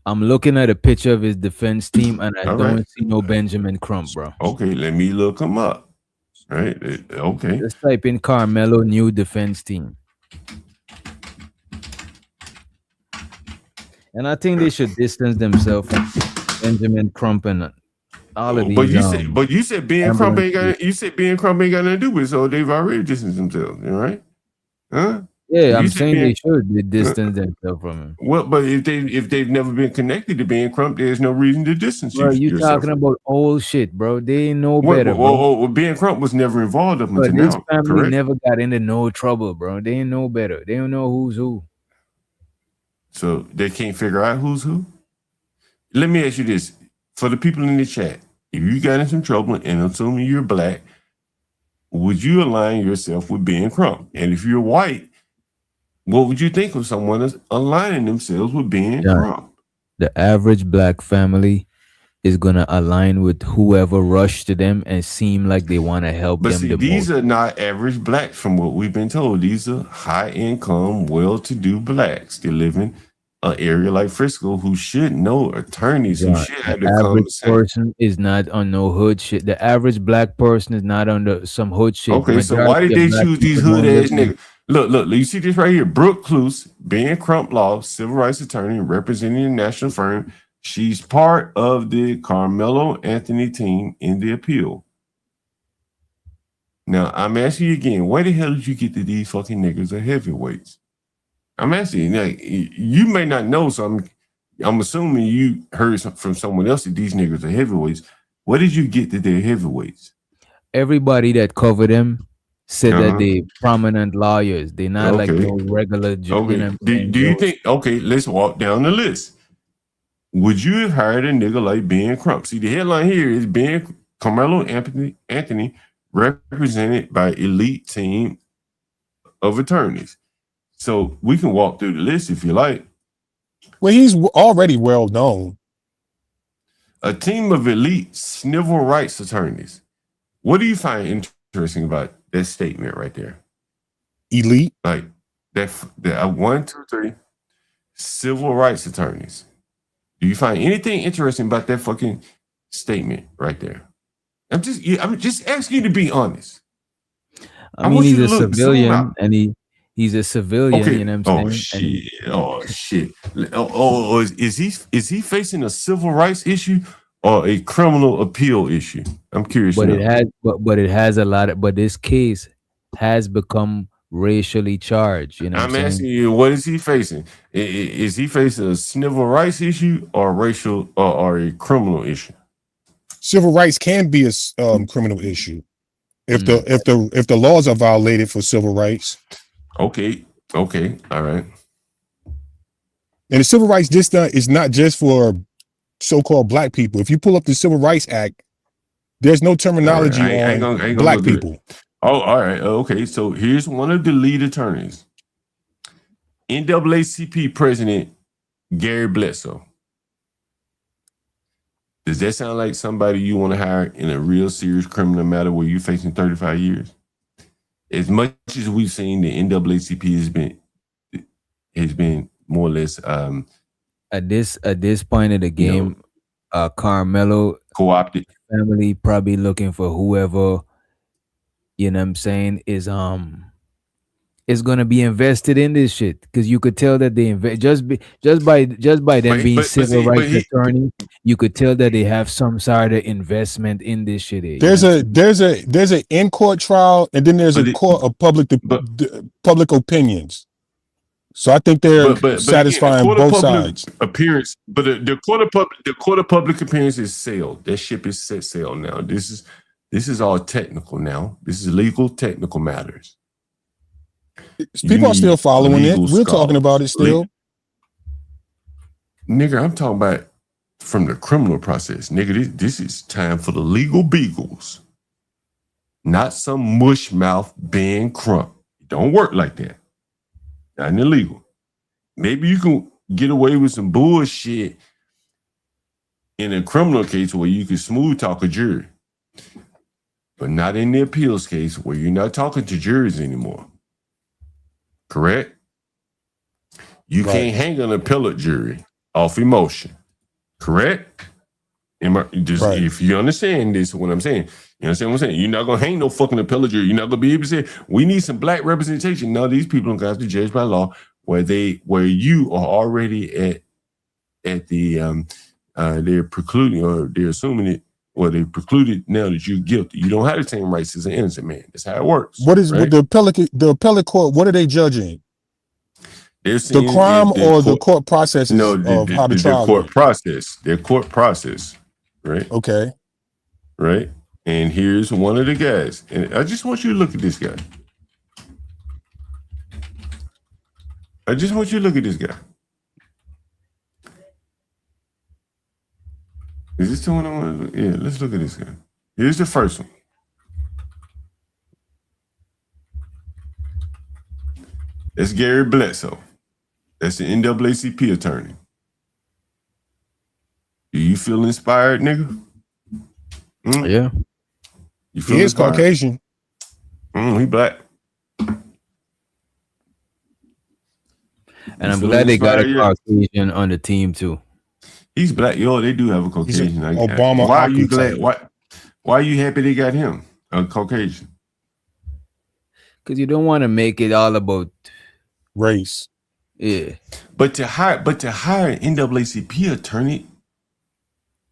I'm looking at a picture of his defense team, and I don't see no Benjamin Crump, bro. Okay, let me look him up. Right? Okay. Let's type in Karmelo new defense team. And I think they should distance themselves from Benjamin Crump and all of these. But you said Ben Crump ain't got. You said Ben Crump ain't got nothing to do with it, so they've already distanced themselves. Right? Huh? Yeah, You I'm said saying being, they should distance themselves from him. well, but if they've never been connected to being Crump, there's no reason to distance Bro, you yourself. talking about old shit, bro. They ain't know better, bro. Well, being Crump was never involved up But until this now, family correct? never got into no trouble, bro. They ain't know better. They don't know who's who. So they can't figure out who's who. Let me ask you this: for the people in the chat, if you got in some trouble and assuming you're black, would you align yourself with being Crump? And if you're white, what would you think of someone that's aligning themselves with being Crump? The average black family is gonna align with whoever rushed to them and seem like they want to help But them see, the these most. are not average blacks from what we've been told. These are high-income, well-to-do blacks. They live in an area like Frisco who should know attorneys, who Right. should The have the average common sense. person is not on no hood shit. The average black person is not under some hood shit. Okay, so why did Majority of they black choose these people don't live hood-ass in- niggas? Look, you see this right here. Brooke Cluse, being Crump Law, civil rights attorney, representing the national firm. She's part of the Karmelo Anthony team in the appeal. Now, I'm asking you again, where the hell did you get that these fucking niggas are heavyweights? I'm asking you, like, you may not know, so I'm assuming you heard from someone else that these niggas are heavyweights. Where did you get that they're heavyweights? Everybody that covered them said that they prominent lawyers. They're not like no regular. You know what I'm saying? Do you think? Okay, let's walk down the list. Would you have hired a nigga like Ben Crump? See, the headline here is Ben Karmelo Anthony, represented by elite team of attorneys. So we can walk through the list if you like. Well, he's already well known. A team of elite civil rights attorneys. What do you find interesting about that statement right there? Elite? Like that 1, 2, 3 civil rights attorneys. Do you find anything interesting about that fucking statement right there? I'm just asking you to be honest. I mean, he's a civilian, and he's a civilian. Okay. You know what I'm saying? Oh shit! Is he facing a civil rights issue or a criminal appeal issue? I'm curious. But now. it has a lot of. But this case has become racially charged. You know, I'm asking you, what is he facing? Is he facing a civil rights issue or racial or a criminal issue? Civil rights can be a criminal issue if the laws are violated for civil rights. Okay, all right. And the Civil Rights District is not just for so-called black people. If you pull up the Civil Rights Act, there's no terminology on black people. Oh, all right. Okay, so here's one of the lead attorneys. NAACP President Gary Bledsoe. Does that sound like somebody you want to hire in a real serious criminal matter where you're facing 35 years? As much as we've seen, the NAACP has been more or less at this point of the game, Karmelo co-opted family probably looking for whoever, you know what I'm saying, is gonna be invested in this shit, because you could tell that they invest just by them being civil rights attorney. You could tell that they have some sort of investment in this shit. There's an in-court trial, and then there's a court of public opinions. So I think they're satisfying both sides. Appearance, but the court of public appearance is sailed. That ship is set sail now. This is all technical now. This is legal technical matters. People are still following it. We're talking about it still. Nigga, I'm talking about from the criminal process. Nigga, this is time for the legal beagles. Not some mush mouth Ben Crump. It don't work like that. Not illegal. Maybe you can get away with some bullshit in a criminal case where you can smooth talk a jury, but not in the appeals case where you're not talking to juries anymore. Correct? You can't hang an appellate jury off emotion. Correct? If you understand this, what I'm saying, you understand what I'm saying? You're not gonna hang no fucking appellate jury. You're not gonna be able to say we need some black representation. No, these people don't have to judge by law where you are already at the they're precluding, or they're assuming it, or they precluded now that you're guilty. You don't have the same rights as an innocent man. That's how it works. What is with the appellate court? What are they judging? The crime or the court processes of how the trial court goes? process. Their court process, right? Okay. Right. And here's one of the guys. And I just want you to look at this guy. I just want you to look at this guy. Is this the one I want to look? Yeah, let's look at this guy. Here's the first one. That's Gary Bledsoe. That's the NAACP attorney. Do you feel inspired, nigga? Yeah. You feel He is inspired? Caucasian. He black. And I'm glad they got a Caucasian on the team too. He's black. Yo, they do have a Caucasian. Obama Why are you glad? archetype. Why are you happy they got him? A Caucasian. Because you don't want to make it all about race. Yeah. But to hire an NAACP attorney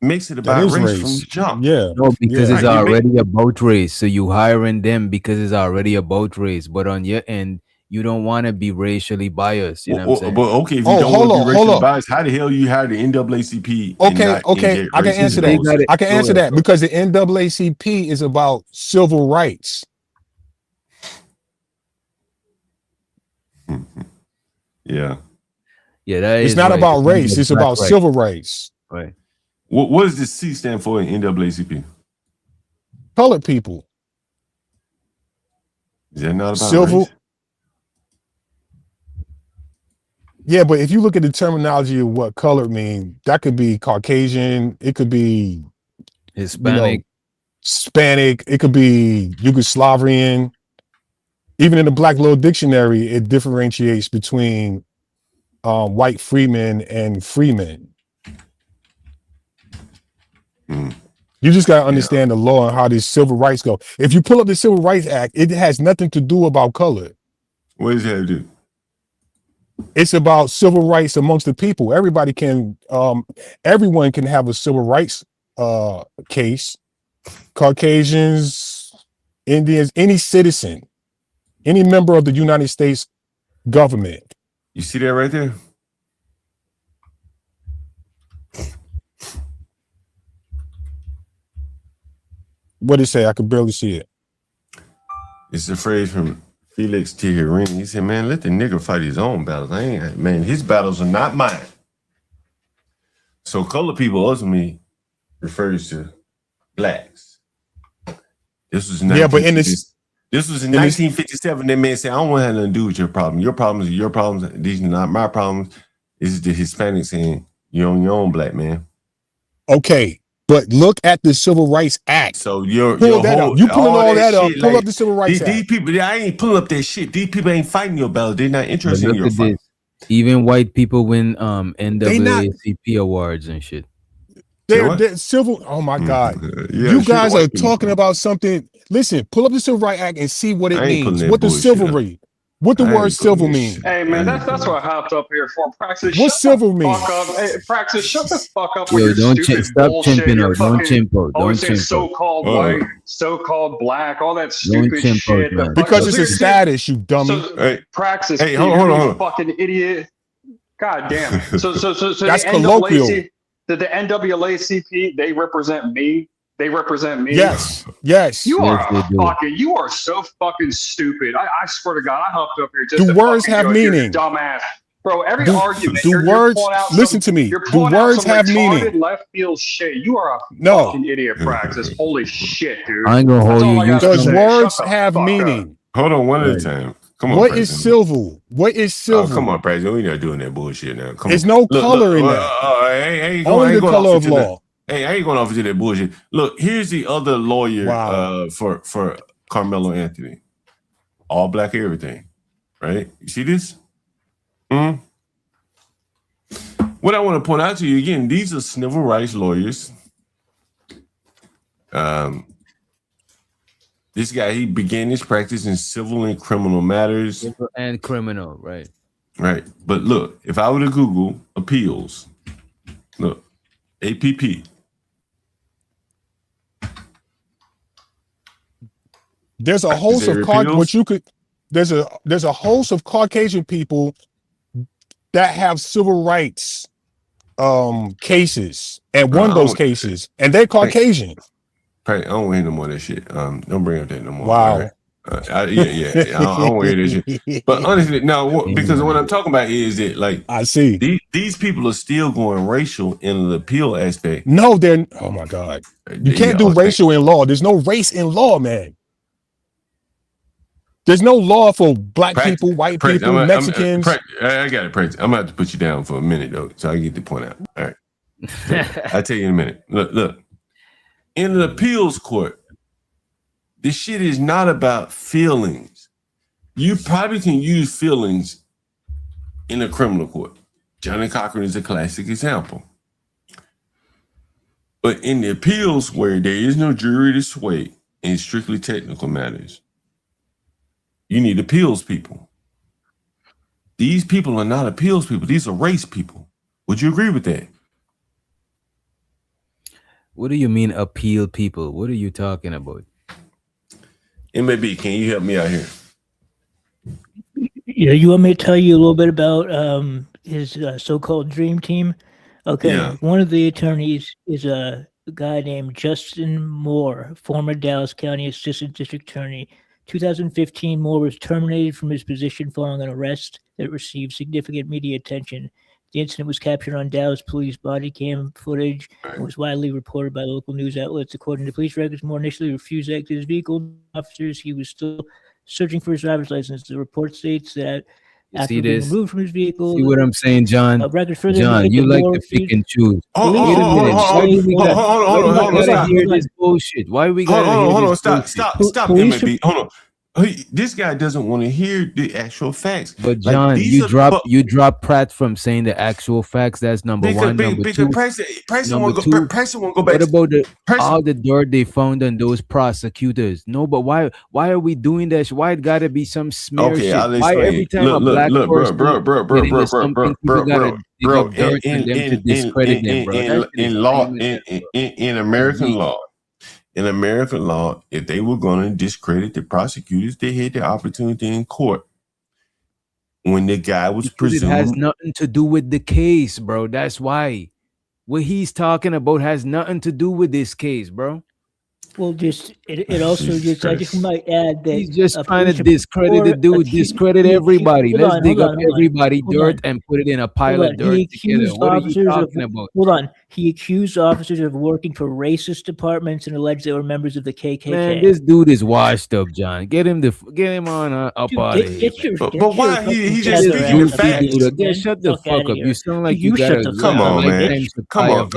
makes it about race from the jump. Yeah. No, because it's Right, already about race. So you hiring them because it's already about race. But on your end, you don't want to be racially biased. You know what I'm saying? But okay, if you don't want to be racially biased, how the hell you hire the NAACP? Okay. I can answer that. I can answer that because the NAACP is about civil rights. Yeah. Yeah, that It's is not right. about race. It's Black about rights. civil rights. Right. What does the C stand for in NAACP? Colored people. Is that not about Civil. race? Yeah, but if you look at the terminology of what color mean, that could be Caucasian. It could be Hispanic. Hispanic. It could be Yugoslavian. Even in the Black Law Dictionary, it differentiates between white freemen and freemen. You just got to understand the law and how these civil rights go. If you pull up the Civil Rights Act, it has nothing to do about color. What does that have to do? It's about civil rights amongst the people. Everybody can, everyone can have a civil rights case. Caucasians, Indians, any citizen, any member of the United States government. You see that right there? What did it say? I could barely see it. It's a phrase from Felix Tijerini. He said, man, let the nigga fight his own battles. Man, his battles are not mine. So colored people ultimately refers to blacks. This was but in this was in 1957. That man said, I don't want to have nothing to do with your problem. Your problems are your problems. These are not my problems. This is the Hispanic saying, you're on your own, black man. Okay. But look at the Civil Rights Act. So you're pull that up. You pulling all that up. Pull up the Civil Rights Act. These people, I ain't pulling up that shit. These people ain't fighting your battle. They're not interested in your fight. Even white people win NAACP awards and shit. They're civil. Oh my God. You guys are talking about something. Listen, pull up the Civil Rights Act and see what it means. What the civilry. What the word civil means. Hey man, that's what I hopped up here for. Praxis, what civil means? Hey, Praxis, shut the fuck up Yo, with your don't stupid stop bullshit. chimping out. Don't chimp out. Always Don't saying chimp out. so-called white, so-called black, all that stupid chimp shit. out, man. Because it's a status, you dummy. So, Praxis, hey, you hold on. fucking idiot. God damn. So That's the colloquial. the NAACP, they represent me. They represent me. Yes. You Yes, you are so fucking stupid. I swear to God, I hopped up here just Do to words fucking have go here, meaning? dumbass. Bro, every Do argument words you're pulling out listen to me? You're Do pulling out words some have retarded meaning? left field shit. You are a No. fucking idiot, Praxis. Holy shit, dude. I ain't gonna That's hold all you. I gotta Does say. words Shut the have fuck up. meaning? Hold on, one at a time. Come on, What is President. civil? What is civil? Oh, come on, President. We're not doing that bullshit now. Come There's on. no color in that. Hey, Only the color of law. Hey, I ain't going off into that bullshit. Look, here's the other lawyer for Karmelo Anthony. All black everything, right? You see this? What I want to point out to you again, these are civil rights lawyers. This guy, he began his practice in civil and criminal matters. Civil and criminal, right? Right. But look, if I were to Google appeals, look, APP. There's a host of there's a host of Caucasian people that have civil rights cases and won those cases, and they're Caucasian. I don't hear no more of that shit. Don't bring up that no more. Wow. All right. Yeah. I don't hear this shit. But honestly, no, because what I'm talking about is that, like, I see these people are still going racial in the appeal aspect. No, they're. Oh my God, you can't do racial in law. There's no race in law, man. There's no law for black people, white people, Mexicans. I got it, practice. I'm about to put you down for a minute though, so I can get the point out. All right. I'll tell you in a minute. Look. In an appeals court, this shit is not about feelings. You probably can use feelings in a criminal court. Johnny Cochran is a classic example. But in the appeals where there is no jury to sway in strictly technical matters, you need appeals people. These people are not appeals people. These are race people. Would you agree with that? What do you mean appeal people? What are you talking about? MAB, can you help me out here? Yeah, you want me to tell you a little bit about his so-called dream team? Okay, Yeah. One of the attorneys is a guy named Justin Moore, former Dallas County Assistant District Attorney. 2015, Moore was terminated from his position following an arrest that received significant media attention. The incident was captured on Dallas police body cam footage and was widely reported by local news outlets. According to police records, Moore initially refused to exit his vehicle. Officers, he was still searching for his driver's license. The report states that after being removed from his vehicle, See what I'm saying, John? records further John, indicate you that like Moore to pick and choose. Hold Wait a minute. Why do we on, gotta hear this bullshit? Why we gotta hear this bullshit? Stop, MAB. Hold on. This guy doesn't want to hear the actual facts. But John, you drop Pratt from saying the actual facts. That's number one. Number two. Preston won't go back. What about all the dirt they found on those prosecutors? No, but why are we doing that? Why it gotta be some smear shit? Why every time a black person get into something, people gotta dig up dirt on them to discredit them, bro? In American law. In American law, if they were going to discredit the prosecutors, they had the opportunity in court. When the guy was presumed, it has nothing to do with the case, bro. That's why what he's talking about has nothing to do with this case, bro. Well, it also just I just might add that he's just trying to discredit the dude, discredit everybody. Let's dig up everybody dirt and put it in a pile of dirt together. What are you talking about? Hold on. He accused officers of working for racist departments and alleged they were members of the KKK. Man, this dude is washed up, John. Get him on up out of here. But why he just speaking the facts? Shut the fuck up. You sound like you got to come on, man. Come on.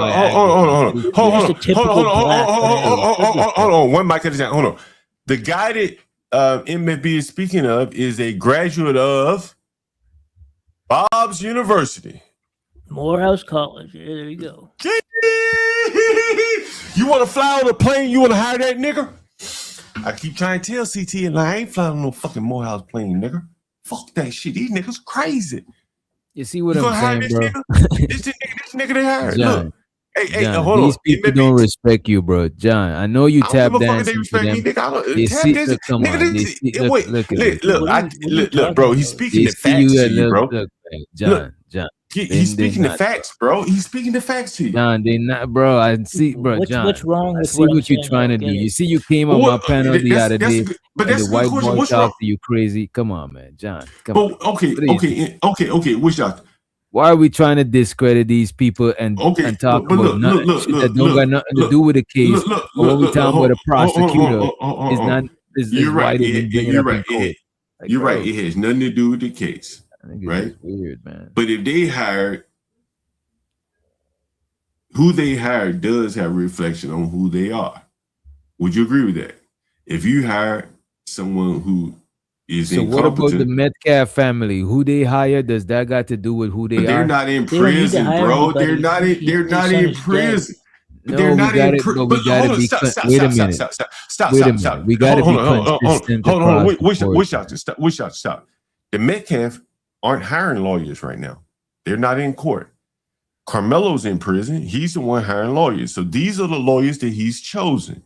Hold on. One mic at a time. Hold on. The guy that MFB is speaking of is a graduate of Bob's University. Morehouse College. Yeah, there you go. You want to fly on a plane? You want to hire that nigga? I keep trying to tell CT, and I ain't flying on no fucking Morehouse plane, nigga. Fuck that shit. These niggas crazy. You see what I'm saying, bro? This nigga they hired. John, Look. Hey, John, hold these on. people don't respect you, bro. John, I know you tap dancing to them. Look, bro. He's speaking the facts to you, bro. John. He's speaking the facts, bro. He's speaking the facts to you. John, they not, bro. I see, bro. John, what's wrong with I see what you're trying to do. You see, you came on my panel the other day, and the white boy talked to you crazy. Come on, man, John. Come on. Okay. Which doctor? Why are we trying to discredit these people and talk about nothing that don't got nothing to do with the case? Or when we talk about a prosecutor is not white and bring it up in court. You're right. It has nothing to do with the case. Right? Weird, man. But if they hired, who they hired does have a reflection on who they are. Would you agree with that? If you hire someone who is incompetent, what about the Metcalf family? Who they hired? Does that got to do with who they are? They're not in prison, bro. They're not in prison. No, we got it, but we got to be. Wait a minute. Stop. We got to be consistent. Hold on. Wish out. Stop. The Metcalf aren't hiring lawyers right now. They're not in court. Karmelo's in prison. He's the one hiring lawyers. So these are the lawyers that he's chosen.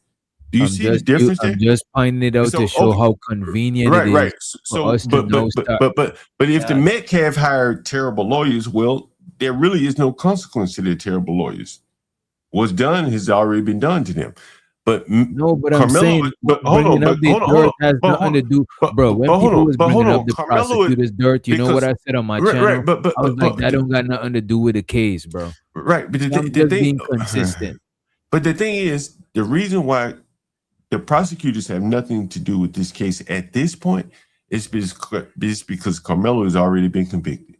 Do you see the difference there? I'm just pointing it out So, to show okay. how convenient it Right. is So, for us to know. but if the Metcalf hired terrible lawyers, well, there really is no consequence to their terrible lawyers. What's done has already been done to them. But no, but Karmelo, I'm saying hold bringing on, up this dirt has nothing to do, bro. When people was bringing up the prosecutor's dirt, you know what I said on my channel? I was like, that don't got nothing to do with the case, bro. Right, but I'm just being consistent. But the thing is, the reason why the prosecutors have nothing to do with this case at this point is because Karmelo has already been convicted.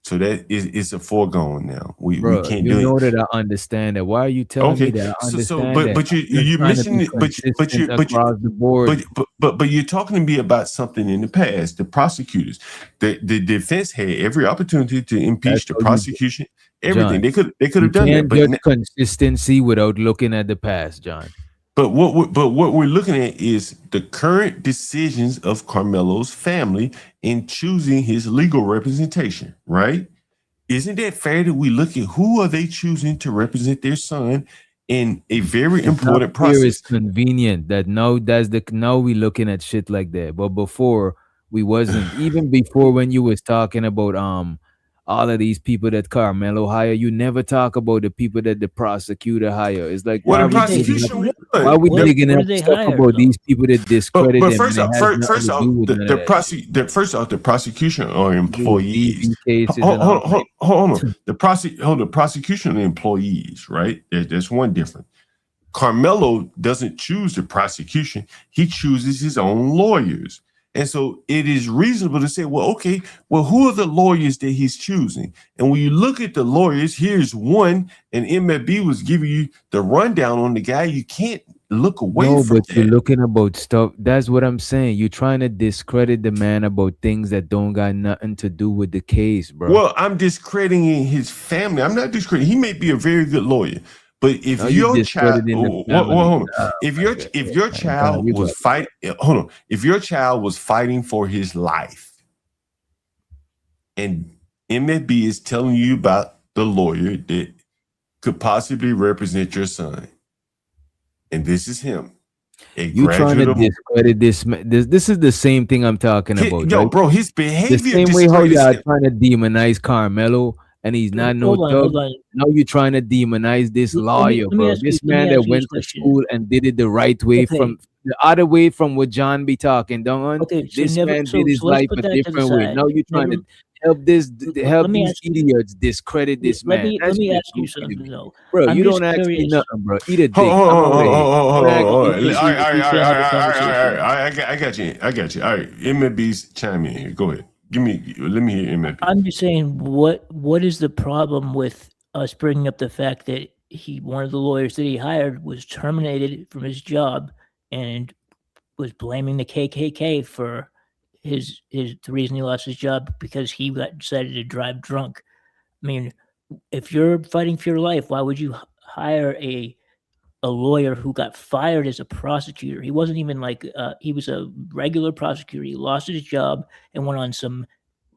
So that is a foregone now. We can't do it. You know that I understand that. Why are you telling me that I understand that? But you're missing it. Across the board. But you're talking to me about something in the past. The prosecutors, the defense had every opportunity to impeach the prosecution. Everything John, they could have done that. But judge consistency without looking at the past, John. But what we're looking at is the current decisions of Karmelo's family in choosing his legal representation, right? Isn't that fair that we look at who are they choosing to represent their son in a very important process? It's convenient that now we looking at shit like that. But before we wasn't. Even before when you was talking about all of these people that Karmelo hire, you never talk about the people that the prosecutor hire. It's like why are we digging up stuff about these people that discredit them? First off, the prosecution are employees. Hold on. The prosecution are employees, right? There's one difference. Karmelo doesn't choose the prosecution; he chooses his own lawyers. And so it is reasonable to say, well, okay, who are the lawyers that he's choosing? And when you look at the lawyers, here's one, and MFB was giving you the rundown on the guy. You can't look away from that. No, but you're looking about stuff. That's what I'm saying. You're trying to discredit the man about things that don't got nothing to do with the case, bro. Well, I'm discrediting his family. I'm not discrediting. He may be a very good lawyer. But if your child, if your child was fighting, if your child was fighting for his life, and MFB is telling you about the lawyer that could possibly represent your son, and this is him, you trying to discredit this? This is the same thing I'm talking about. Yo, bro, his behavior. The same way how y'all trying to demonize Carmelo. And he's not no thug. Now you're trying to demonize this lawyer, bro. This man that went to school and did it the right way from the other way from what John be talking. This man did his life a different way. Now you're trying to help these idiots discredit this man. Let me ask you something, though. Bro, you don't ask me nothing, bro. Eat a dick. I got you. All right, MFB's chime in here. Go ahead. Let me hear MFB. I'm just saying, what is the problem with us bringing up the fact that one of the lawyers that he hired was terminated from his job and was blaming the KKK for the reason he lost his job because he decided to drive drunk. I mean, if you're fighting for your life, why would you hire a lawyer who got fired as a prosecutor? He wasn't even he was a regular prosecutor. He lost his job and went on some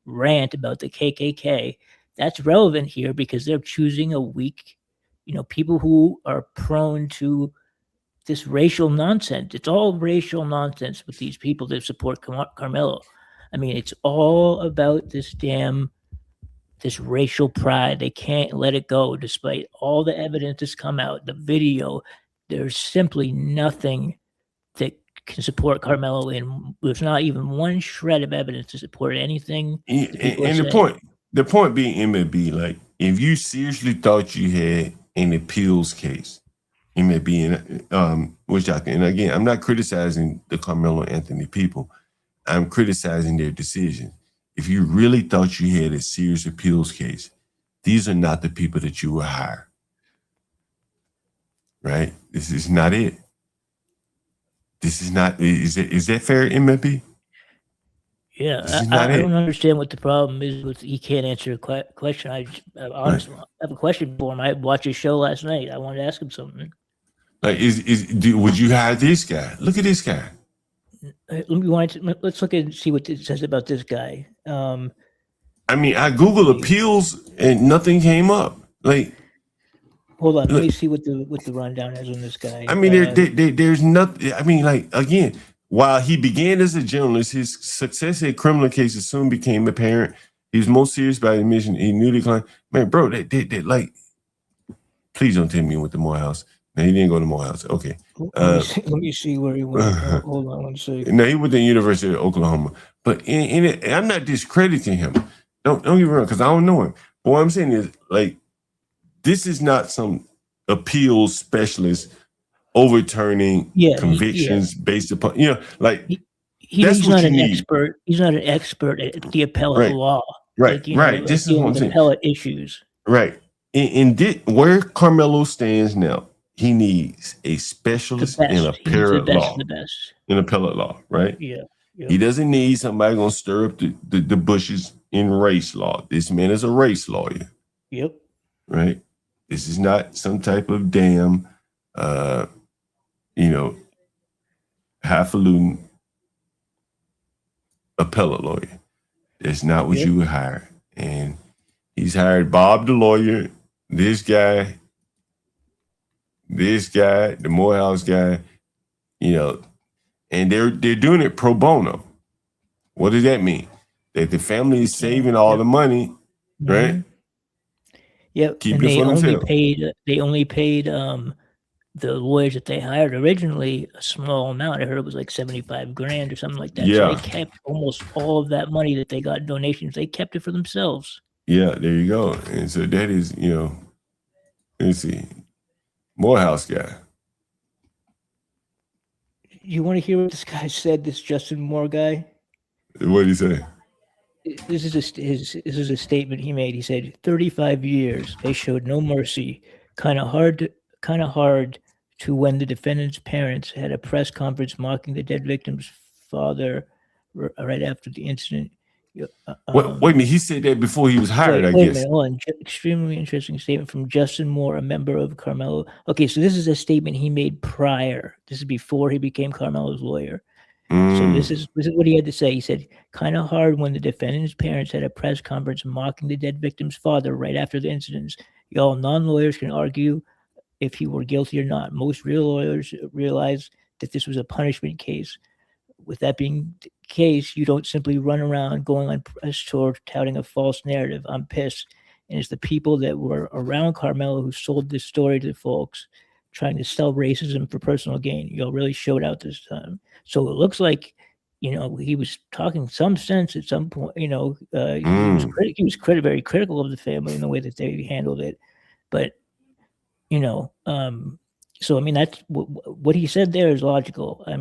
rant about the KKK. That's relevant here because they're choosing a weak, people who are prone to this racial nonsense. It's all racial nonsense with these people that support Karmelo. I mean, it's all about this racial pride. They can't let it go despite all the evidence that's come out, the video. There's simply nothing that can support Karmelo, and there's not even one shred of evidence to support anything. And the point being, MFB, like, if you seriously thought you had an appeals case, MFB, which I can, and again, I'm not criticizing the Karmelo Anthony people. I'm criticizing their decision. If you really thought you had a serious appeals case, these are not the people that you will hire. Right? This is not it. This is not. Is that fair, MFB? Yeah, I don't understand what the problem is with he can't answer a question. I honestly have a question for him. I watched his show last night. I wanted to ask him something. Like, would you hire this guy? Look at this guy. Let's look and see what it says about this guy. I mean, I Googled appeals and nothing came up. Like, Hold on, let Look, me see what the rundown is on this guy. I mean, there's nothing. I mean, like again, while he began as a journalist, his success in criminal cases soon became apparent. He was most serious about admission. He knew the client. Man, bro, they like. Please don't tell me he went to Morehouse. No, he didn't go to Morehouse. Okay. Let me see where he went. Hold on one second. No, he went to the University of Oklahoma. But in it, I'm not discrediting him. Don't get me wrong, because I don't know him. But what I'm saying is, like, this is not some appeals specialist overturning convictions based upon, like that's He's what not you an need. expert. He's not an expert at the appellate law. Right, Like, right. This is what I'm saying. Appellate issues. Right. Where Karmelo stands now, he needs a specialist in appellate law. In appellate law, right? Yeah. He doesn't need somebody going to stir up the bushes in race law. This man is a race lawyer. Yep. Right? This is not some type of damn, highfalutin appellate lawyer. That's not what you would hire. And he's hired Bob the lawyer, this guy, the Morehouse guy, and they're doing it pro bono. What does that mean? That the family is saving all the money, right? Yep. Keep And it for themselves. they only paid the lawyers that they hired originally a small amount. I heard it was like $75,000 or something like that. Yeah. So they kept almost all of that money that they got in donations. They kept it for themselves. Yeah, there you go. And so that is, let's see, Morehouse guy. You want to hear what this guy said? This Justin Moore guy. What did he say? This is a statement he made. He said, 35 years, they showed no mercy. Kind of hard to when the defendant's parents had a press conference mocking the dead victim's father right after the incident. Wait a minute, he said that before he was hired, I wait guess. A minute, hold on. Extremely interesting statement from Justin Moore, a member of Karmelo. Okay, so this is a statement he made prior. This is before he became Karmelo's lawyer. So this is what he had to say. He said, kind of hard when the defendant's parents had a press conference mocking the dead victim's father right after the incidents. Y'all non-lawyers can argue if he were guilty or not. Most real lawyers realize that this was a punishment case. With that being the case, you don't simply run around going on press tour touting a false narrative. I'm pissed. And it's the people that were around Karmelo who sold this story to folks trying to sell racism for personal gain. Y'all really showed out this time. So it looks like, he was talking some sense at some point. He was very critical of the family in the way that they handled it. But, so I mean that's what he said there is logical. I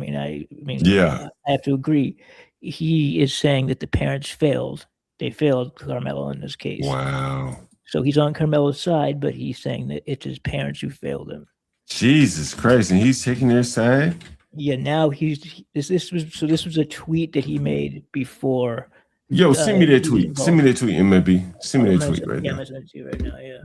have to agree. He is saying that the parents failed. They failed Karmelo in this case. Wow. So he's on Carmelo's side, but he's saying that it's his parents who failed him. Jesus Christ, and he's taking their side? Yeah, now this was a tweet that he made before. Yo, send me that tweet. Send me that tweet, MLB. Send me that tweet right now. I'm sending it to you right now, yeah.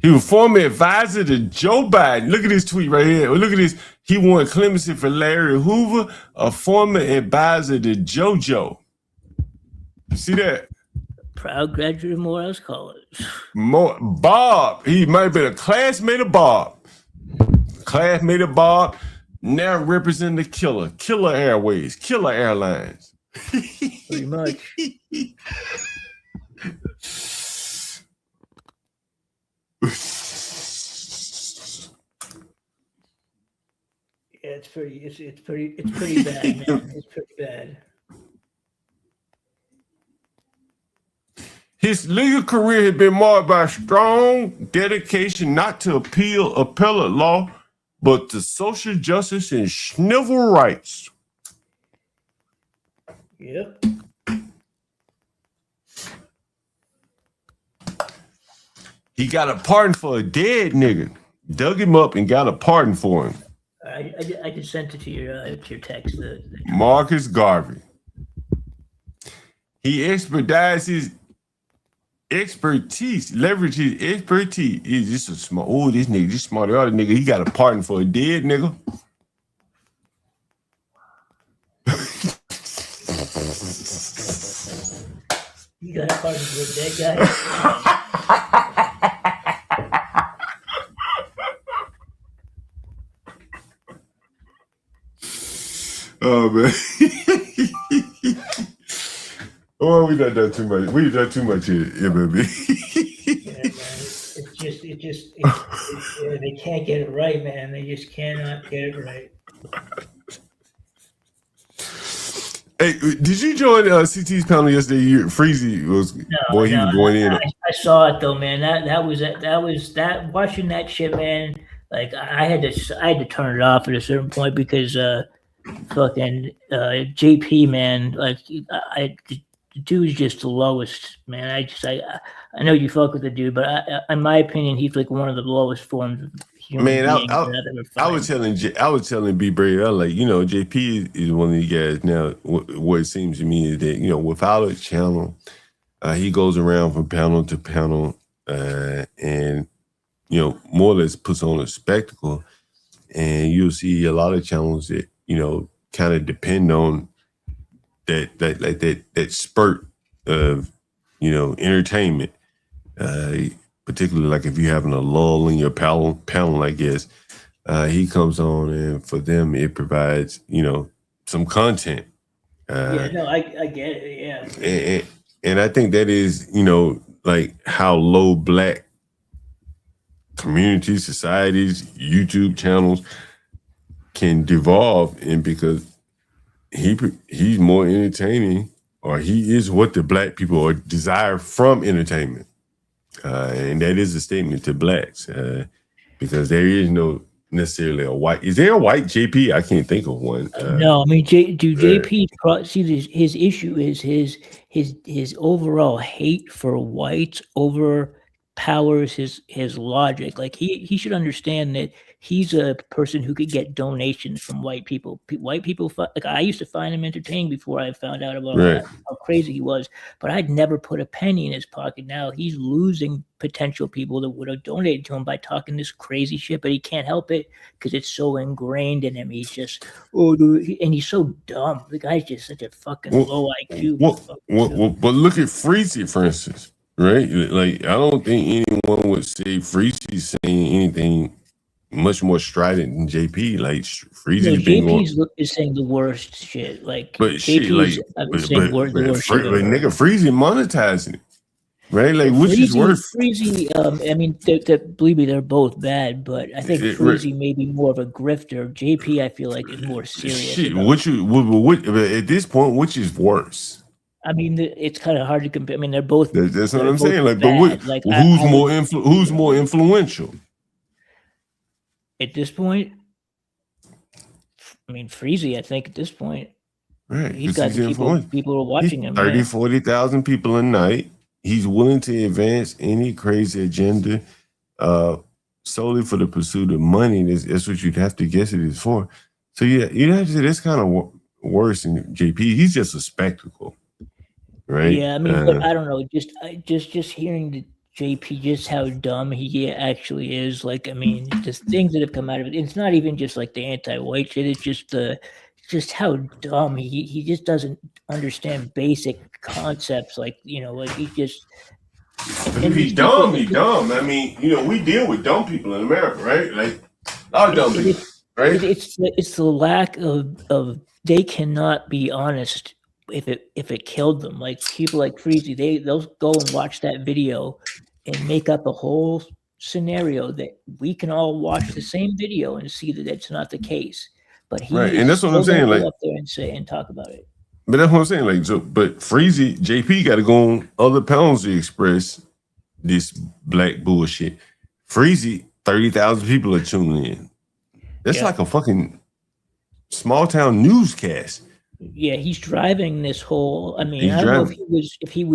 He was former advisor to Joe Biden. Look at this tweet right here. Look at this. He won clemency for Larry Hoover, a former advisor to JoJo. You see that? Proud graduate of Morehouse College. Bob. He might have been a classmate of Bob. Now representing the Killer Airways, Killer Airlines. Pretty much. Yeah, it's pretty bad, man. It's pretty bad. His legal career has been marked by strong dedication not to appellate law, but to social justice and civil rights. Yep. He got a pardon for a dead nigga. Dug him up and got a pardon for him. I just sent it to your text. Marcus Garvey. He expedites his expertise, leverage his expertise. He's just a smart. Oh, this nigga, this smart other nigga. He got a pardon for a dead nigga. You got a pardon for a dead guy. Oh man. Oh, we done too much. We done too much here, baby. They can't get it right, man. They just cannot get it right. Hey, did you join CT's panel yesterday? Freezy was he was going in. I saw it though, man. That was watching that shit, man. Like I had to turn it off at a certain point because fucking JP, man. Like the dude's just the lowest, man. I know you fuck with the dude, but in my opinion, he's like one of the lowest forms of human being that I've ever found. I was telling BeBrave, I was like, JP is one of you guys now. What it seems to me is that without a channel, he goes around from panel to panel, and more or less puts on a spectacle, and you'll see a lot of channels that kind of depend on that spurt of entertainment, particularly like if you're having a lull in your panel, I guess he comes on, and for them it provides some content. I get it. Yeah, and I think that is like how low Black communities, societies, YouTube channels can devolve, and because he's more entertaining, or he is what the Black people desire from entertainment, and that is a statement to Blacks, because there is no necessarily a white. Is there a white JP? I can't think of one. No, I mean, JP. See, his issue is his overall hate for whites overpowers his logic. Like he should understand that he's a person who could get donations from white people. White people, like I used to find him entertaining before I found out about how crazy he was, but I'd never put a penny in his pocket. Now he's losing potential people that would have donated to him by talking this crazy shit, but he can't help it because it's so ingrained in him. He's just, and he's so dumb. The guy's just such a fucking low IQ. But look at Freezy, for instance, right? Like, I don't think anyone would say Freezy's saying anything much more strident than JP. Like JP is saying the worst shit. Like, but shit, like, but nigga, Freezy monetizing it, right? Like, which is worse? Freezy, I mean, believe me, they're both bad, but I think Freezy may be more of a grifter. JP, I feel like, is more serious. Shit, at this point, which is worse? I mean, it's kind of hard to compare. I mean, they're both. That's what I'm saying. Like, but who's more influential? At this point, I mean, Freezy, I think at this point, right? He's got people who are watching him. 30, 40,000 people a night. He's willing to advance any crazy agenda solely for the pursuit of money. That's what you'd have to guess it is for. So yeah, you'd have to say that's kind of worse than JP. He's just a spectacle, right? Yeah, I mean, but I don't know. Just hearing the JP, just how dumb he actually is. Like, I mean, just things that have come out of it. It's not even just like the anti-white shit. It's just how dumb he just doesn't understand basic concepts. Like, like he just. He's dumb. He's dumb. I mean, we deal with dumb people in America, right? Like, a lot of dumb people, right? It's the lack of they cannot be honest if it killed them. Like people like Freezy, they'll go and watch that video and make up a whole scenario that we can all watch the same video and see that that's not the case. But and that's what I'm saying. Like, up there and say and talk about it. But that's what I'm saying. Like, so, but Freezy, JP got to go on other panels to express this Black bullshit. Freezy, 30,000 people are tuning in. That's like a fucking small town newscast. Yeah, he's driving this whole. I mean, I don't know if he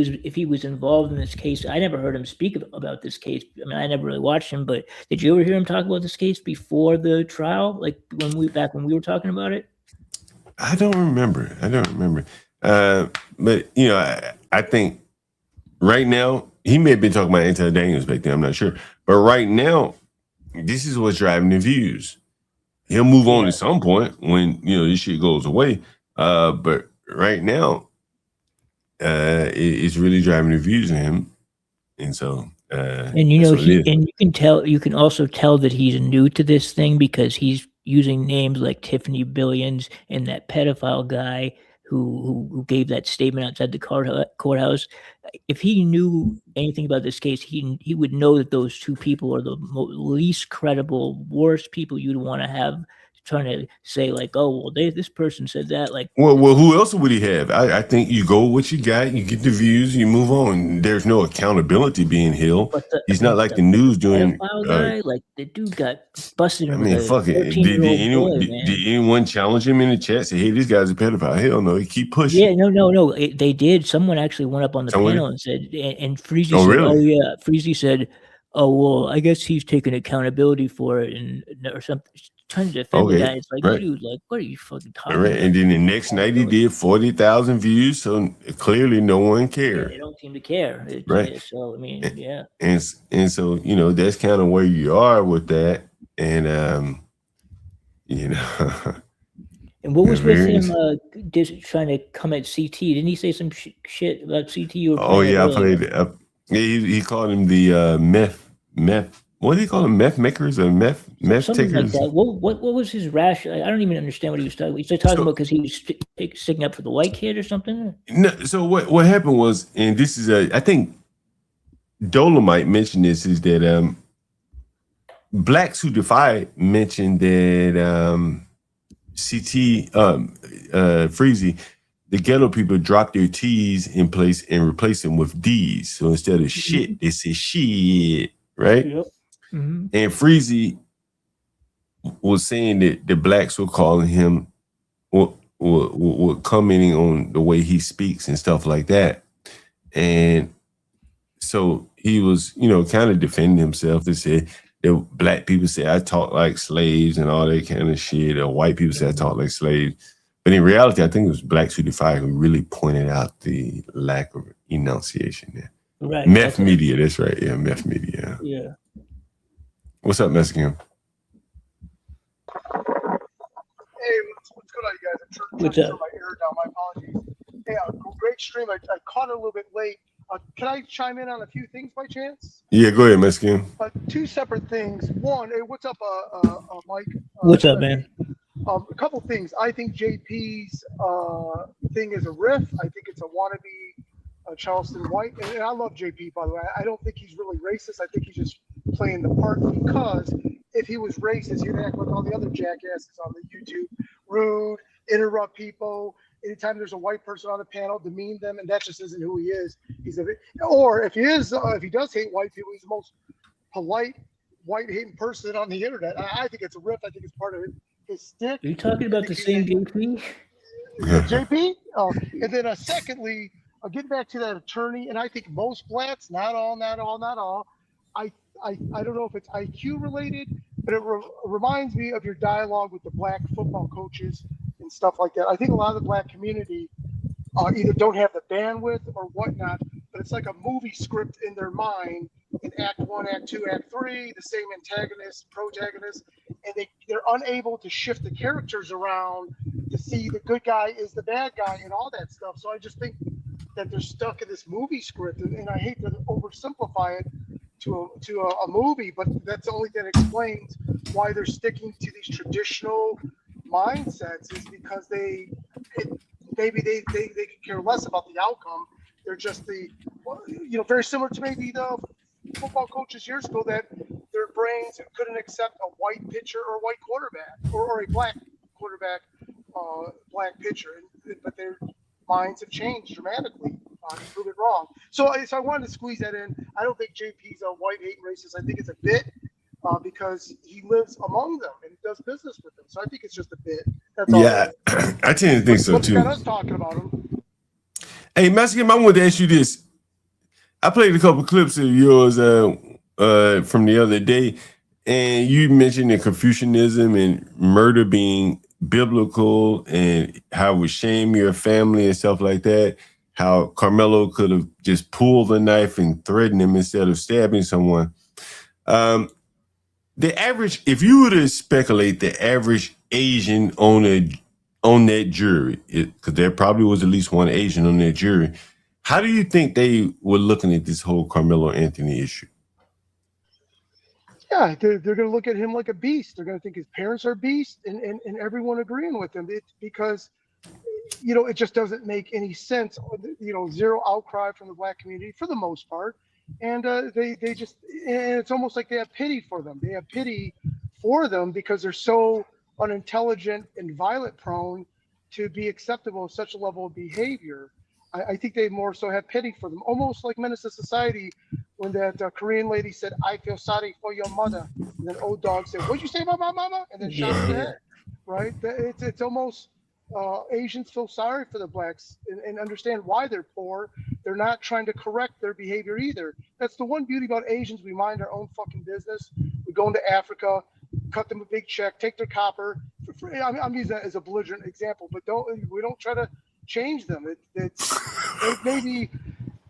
was involved in this case. I never heard him speak about this case. I mean, I never really watched him. But did you ever hear him talk about this case before the trial? Like when we were talking about it. I don't remember. But I think right now he may have been talking about Anthony Daniels back then. I'm not sure. But right now, this is what's driving the views. He'll move on at some point when this shit goes away. But right now, it's really driving the views in him, and so. And you can also tell that he's new to this thing because he's using names like Tiffany Billions and that pedophile guy who gave that statement outside the courthouse. If he knew anything about this case, he would know that those two people are the least credible, worst people you'd want to have trying to say like, oh, well, this person said that. Like, well, who else would he have? I think you go with what you got, you get the views, you move on. There's no accountability being held. He's not like the news doing. Pedophile guy, like the dude got busted. I mean, fuck it. Did anyone challenge him in the chat? Say, hey, this guy's a pedophile. Hell no. He keep pushing. Yeah, no. They did. Someone actually went up on the panel and said, and Freezy said, really? oh yeah. Freezy said, oh well, I guess he's taking accountability for it and or something. Trying to defend the guy. It's like, dude, like, what are you fucking talking about? And then the next night he did 40,000 views. So clearly no one cared. Yeah, they don't seem to care. Right. So I mean, yeah. And so, you know, that's kind of where you are with that. And you know. And what was with him just trying to come at CT? Didn't he say some shit about CT? Oh yeah, I played it. He called him the meth. What did he call them? Meth makers or meth Something takers? like that. What was his rationale? I don't even understand what he was talking about. He was talking about because he was sticking up for the white kid or something. No. So what happened was, and this is I think Dolomite mentioned this, is that Blacks Who Defy mentioned that CT Freezy, the ghetto people dropped their T's in place and replaced them with D's. So instead of shit, they say shit, right? Yep. Mm-hmm. And Freezy was saying that the blacks were calling him or commenting on the way he speaks and stuff like that. And so he was, you know, kind of defending himself. They said that black people say I talk like slaves and all that kind of shit, or white people say I talk like slaves. But in reality, I think it was Blacks Who Defy who really pointed out the lack of enunciation there. Right. Meth media, that's right. Yeah, meth media. Yeah. What's up, Mexican? Hey, what's going on, you guys? I'm What's trying to up? turn my air down. My apologies. Hey, great stream. I caught it a little bit late. Can I chime in on a few things by chance? Yeah, go ahead, Mexican. Two separate things. One, hey, what's up, Mike? What's up, man? A couple things. I think JP's thing is a riff. I think it's a wannabe Charleston White. And I love JP, by the way. I don't think he's really racist. I think he's just playing the part, because if he was racist, he'd act like all the other jackasses on the YouTube. Rude, interrupt people. Anytime there's a white person on the panel, demean them, and that just isn't who he is. Or if he is, if he does hate white people, he's the most polite, white-hating person on the internet. I think it's a riff. I think it's part of his stick. Are you talking about the same JP? JP? Oh, and then secondly, getting back to that attorney, and I think most blacks, not all. I don't know if it's IQ related, but it reminds me of your dialogue with the black football coaches and stuff like that. I think a lot of the black community either don't have the bandwidth or whatnot, but it's like a movie script in their mind in Act 1, Act 2, Act 3, the same antagonist, protagonist, and they're unable to shift the characters around to see the good guy is the bad guy and all that stuff. So I just think that they're stuck in this movie script, and I hate to oversimplify it to a movie, but that's the only thing that explains why they're sticking to these traditional mindsets, is because maybe they could care less about the outcome. They're just very similar to maybe the football coaches years ago, that their brains couldn't accept a white pitcher or a white quarterback or a black quarterback, black pitcher, but their minds have changed dramatically. To prove it wrong. So I wanted to squeeze that in. I don't think JP's a white hating racist. I think it's a bit because he lives among them and does business with them. So I think it's just a bit. That's all. Yeah, I tend to think so too. Got us talking about him. Hey, Mexican, I wanted to ask you this. I played a couple clips of yours from the other day, and you mentioned that Confucianism and murder being biblical and how it would shame your family and stuff like that. How Karmelo could have just pulled the knife and threatened him instead of stabbing someone. The average, if you were to speculate the average Asian on that jury, because there probably was at least one Asian on that jury, how do you think they were looking at this whole Carmelo Anthony issue? Yeah, they're going to look at him like a beast. They're going to think his parents are beasts, and everyone agreeing with him. It's because, it just doesn't make any sense. Zero outcry from the black community for the most part, and they just, and it's almost like they have pity for them. They have pity for them because they're so unintelligent and violent prone to be acceptable of such a level of behavior. I think they more so have pity for them, almost like Menace to Society, when that Korean lady said, "I feel sorry for your mother," and then old dog said, "What'd you say about my mama?" and then shot her in the head. Right? It's almost Asians feel sorry for the blacks and understand why they're poor. They're not trying to correct their behavior either. That's the one beauty about Asians. We mind our own fucking business. We go into Africa, cut them a big check, take their copper. I'm using that as a belligerent example, but we don't try to change them. Maybe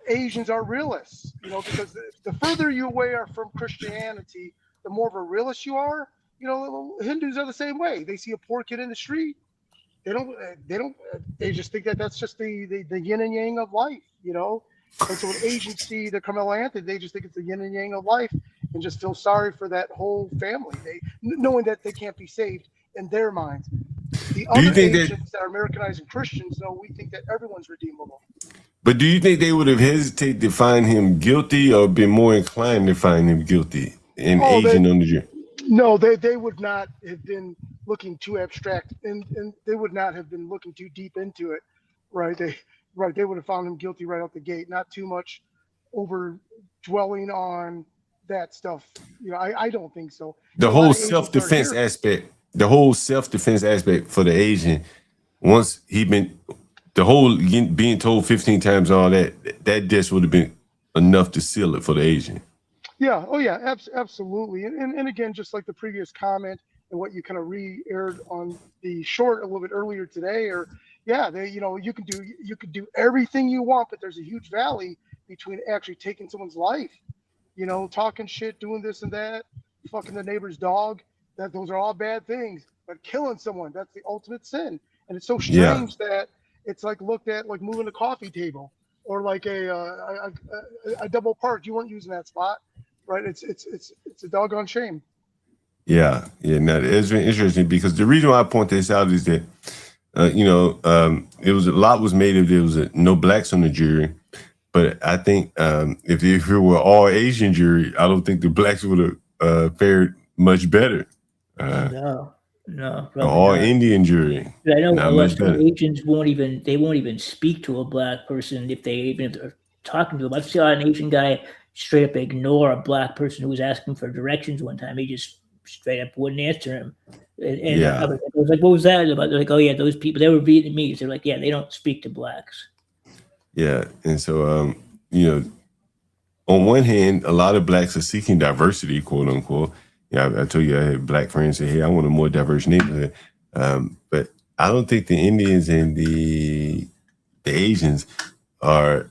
Asians are realists, because the further you away are from Christianity, the more of a realist you are. Hindus are the same way. They see a poor kid in the street, they just think that that's just the yin and yang of life, And so when Asians see the Carmelo Anthony, they just think it's the yin and yang of life and just feel sorry for that whole family, knowing that they can't be saved in their minds. The other Asians that are Americanizing Christians, we think that everyone's redeemable. But do you think they would have hesitated to find him guilty or been more inclined to find him guilty in Asian on the jury? No, they would not have been looking too abstract, and they would not have been looking too deep into it, right? They would have found him guilty right out the gate. Not too much over dwelling on that stuff. I don't think so. The whole self-defense aspect for the Asian, once the whole being told 15 times all that just would have been enough to seal it for the Asian. Yeah. Oh, yeah. Absolutely. And again, just like the previous comment and what you kind of re-aired on the short a little bit earlier today, you can do everything you want, but there's a huge valley between actually taking someone's life, talking shit, doing this and that, fucking the neighbor's dog. Those are all bad things, but killing someone, that's the ultimate sin. And it's so strange that it's like looked at like moving a coffee table or like a double park. You weren't using that spot. Right, it's a doggone shame. Yeah. Now it's been interesting because the reason why I point this out is that it was a lot was made of there was no blacks on the jury, but I think if it were all Asian jury, I don't think the blacks would have fared much better. No, all not. Indian jury. I know a lot of Asians won't even speak to a black person if they're talking to them. I've seen an Asian guy straight up ignore a black person who was asking for directions one time. He just straight up wouldn't answer him. And I was like, what was that about? They're like, oh yeah, those people, they were Vietnamese. They're like, yeah, they don't speak to blacks. Yeah. And so, on one hand, a lot of blacks are seeking diversity, quote unquote. I told you I had black friends say, hey, I want a more diverse neighborhood. But I don't think the Indians and the Asians are,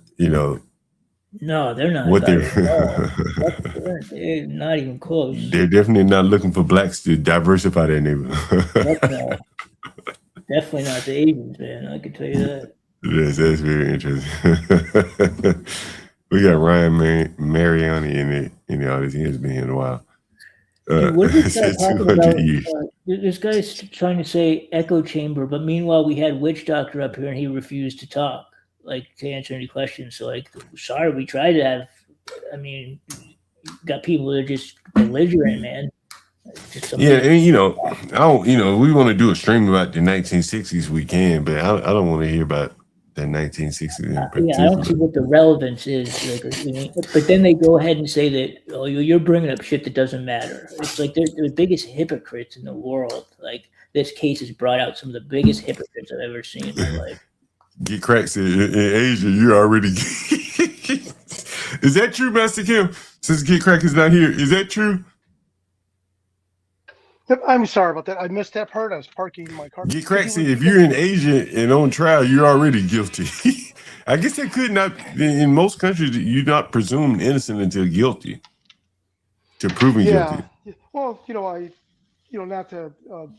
no, they're not. What they're not even close. They're definitely not looking for blacks to diversify their neighborhood. Definitely not the Asians, man. I can tell you that. Yes, that's very interesting. We got Ryan Mariani in the audience. He has been here in a while. Dude, what is this guy talking about? This guy's trying to say echo chamber, but meanwhile we had Witch Doctor up here and he refused to talk. To answer any questions. So sorry, we tried to have, got people that are just belligerent, man. We want to do a stream about the 1960s, we can, but I don't want to hear about the 1960s in particular. I don't see what the relevance is. But then they go ahead and say that, oh, you're bringing up shit that doesn't matter. It's like they're the biggest hypocrites in the world. This case has brought out some of the biggest hypocrites I've ever seen in my life. Get cracked in Asia, you already Is that true, Master Kim? Since Get Crack is not here, is that true? I'm sorry about that. I missed that part. I was parking my car. Get Crack said if you're in Asia and on trial, you're already guilty. I guess that could not, in most countries, you're not presumed innocent until guilty. To proving guilty. Well, not to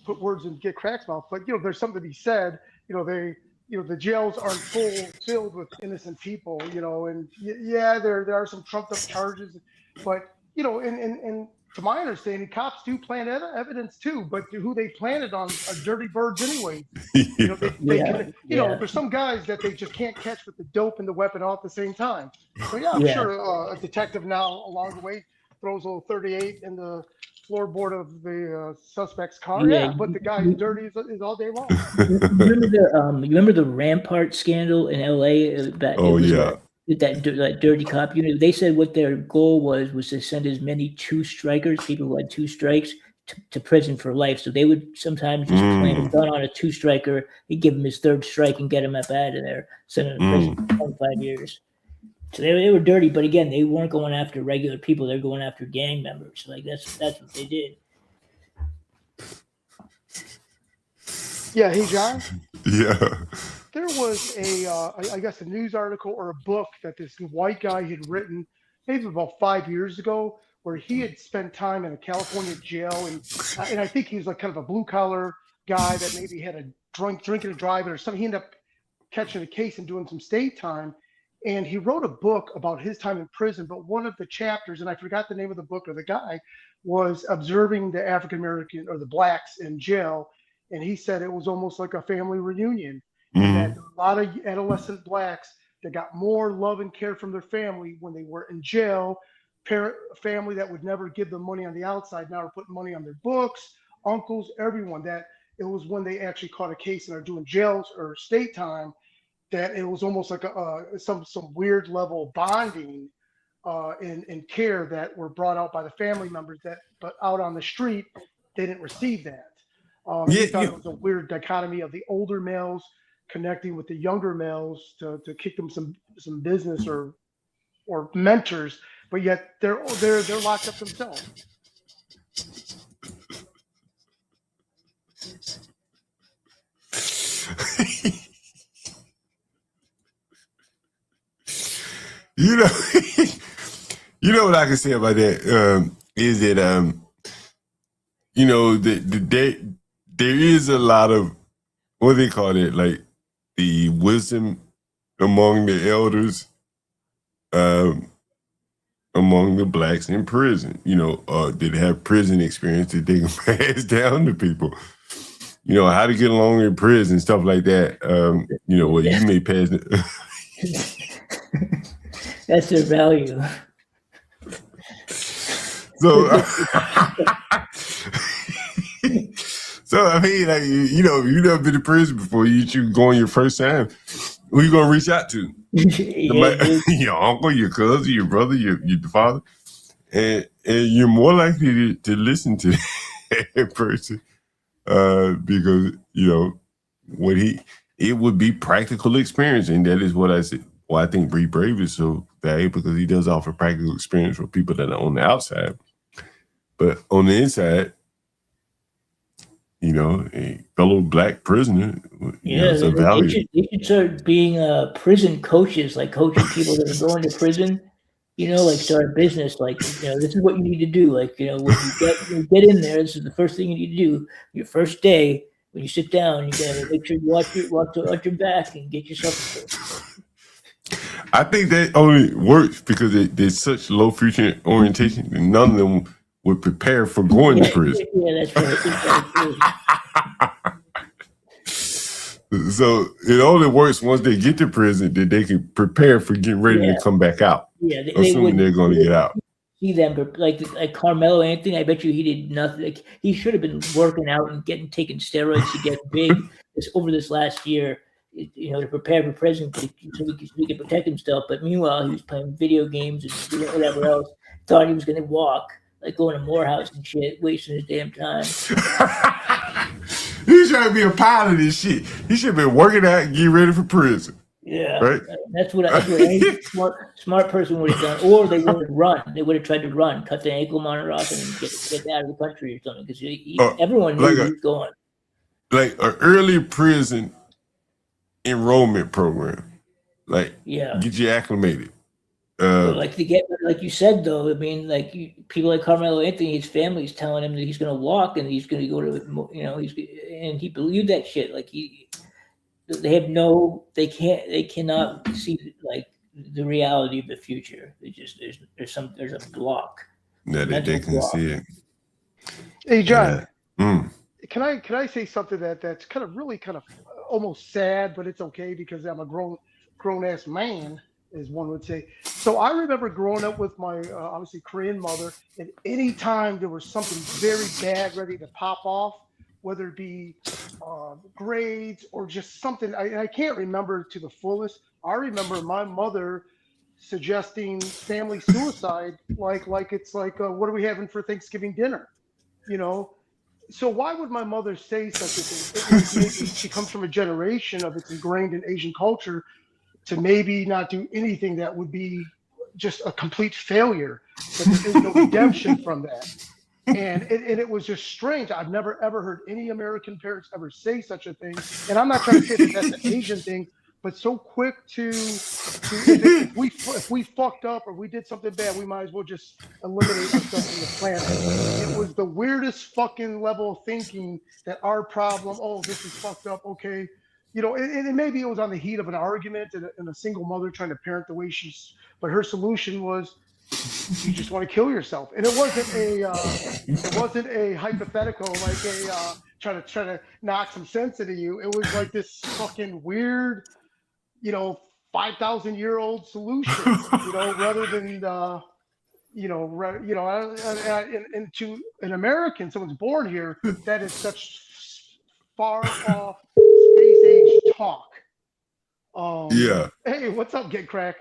put words in Get Crack's mouth, but there's something to be said. The jails aren't filled with innocent people, and there are some trumped up charges, but and to my understanding, cops do plant evidence too, but who they planted on are dirty birds anyway. You know, they can, you know, there's some guys that they just can't catch with the dope and the weapon all at the same time. So yeah, I'm sure a detective now along the way throws a little 38 in the floorboard of the suspect's car. Yeah, but the guy's dirty is all day long. You remember the Rampart scandal in LA? That dirty cop unit. They said what their goal was to send as many two strikers, people who had two strikes, to prison for life. So they would sometimes just plant a gun on a two striker, he'd give him his third strike and get him up out of there, send him to prison for 25 years. So they were dirty, but again, they weren't going after regular people. They're going after gang members. Like that's what they did. Yeah, hey John. Yeah. There was I guess a news article or a book that this white guy had written maybe about 5 years ago, where he had spent time in a California jail, and I think he was like kind of a blue collar guy that maybe had a drinking and driving or something. He ended up catching a case and doing some state time, and he wrote a book about his time in prison. But one of the chapters, and I forgot the name of the book or the guy, was observing the African American or the blacks in jail, and he said it was almost like a family reunion. And that a lot of adolescent blacks that got more love and care from their family when they were in jail, family that would never give them money on the outside now are putting money on their books, uncles, everyone, that it was when they actually caught a case and are doing jails or state time, that it was almost like some weird level of bonding and care that were brought out by the family members, but out on the street, they didn't receive that. He thought it was a weird dichotomy of the older males connecting with the younger males to kick them some business or mentors, but yet they're locked up themselves. You know what I can say about that is that you know there is a lot of what they call it, like the wisdom among the elders, among the blacks in prison. You know, that have prison experience that they can pass down to people. You know, how to get along in prison, stuff like that. You know, what you may pass. That's their value. So I mean, like, you know, you never been to prison before. You go on your first time. Who you gonna reach out to? Your uncle, your cousin, your brother, your father, and you're more likely to listen to that person because you know it would be practical experience, and that is what I said. Well, I think BeBrave is so valuable because he does offer practical experience for people that are on the outside, but on the inside. You know, a fellow black prisoner. Yeah, they should start being prison coaches, like coaching people that are going to prison. You know, like start a business. Like, you know, this is what you need to do. Like, you know, when you get in there, this is the first thing you need to do. Your first day, when you sit down, you gotta make sure you watch your back and get yourself. I think that only works because there's such low future orientation, and none of them would prepare for going to prison. Yeah, that's right. So it only works once they get to prison that they can prepare for getting ready to come back out. Yeah, assuming they're going to get out. See them, like Karmelo Anthony. I bet you he did nothing. Like, he should have been working out and taking steroids to get big over this last year. You know, to prepare for prison so he could protect himself. But meanwhile, he was playing video games and doing whatever else. Thought he was going to walk. Like going to Morehouse and shit, wasting his damn time. He's trying to be a pilot and shit. He should have been working out and getting ready for prison. Yeah, right. That's what any smart person would have done. Or they would have run. They would have tried to run, cut the ankle monitor off, and get out of the country or something. Because everyone knew he was going. Like an early prison enrollment program. Like, get you acclimated. Like to get, like you said, though, I mean, like people like Karmelo Anthony, his family's telling him that he's going to walk and he's going to go to, you know, and he believed that shit. Like they cannot see like the reality of the future. They just there's a block. that they can see it. Hey, John. Yeah. Can I say something that's kind of really kind of almost sad, but it's okay because I'm a grown ass man, as one would say. So I remember growing up with my obviously Korean mother, and any time there was something very bad ready to pop off, whether it be grades or just something, I can't remember to the fullest. I remember my mother suggesting family suicide, like it's like what are we having for Thanksgiving dinner, you know? So why would my mother say such a thing? She comes from a generation of it's ingrained in Asian culture to maybe not do anything that would be just a complete failure, but there is no redemption from that. And it was just strange. I've never ever heard any American parents ever say such a thing. And I'm not trying to say that that's an Asian thing, but so quick to if we fucked up or we did something bad, we might as well just eliminate ourselves from the planet. It was the weirdest fucking level of thinking that our problem, oh, this is fucked up, okay. You know, and maybe it was on the heat of an argument and a single mother trying to parent the way but her solution was, you just want to kill yourself. And it wasn't a hypothetical, like a try to knock some sense into you. It was like this fucking weird, 5,000-year-old solution, rather than and to an American, someone's born here, that is such far off space age talk. Yeah. Hey, what's up, Get Crack?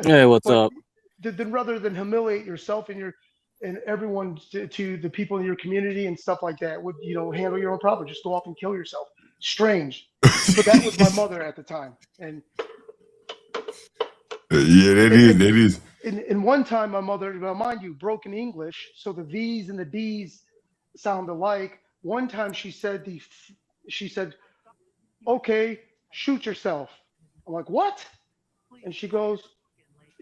Hey, what's up? Then rather than humiliate yourself and everyone to the people in your community and stuff like that, would handle your own problem. Just go off and kill yourself. Strange, but that was my mother at the time. And yeah, that is. And one time, my mother, now mind you, broken English, so the V's and the D's sound alike. One time, she said, "Okay, shoot yourself." I'm like, "What?" And she goes,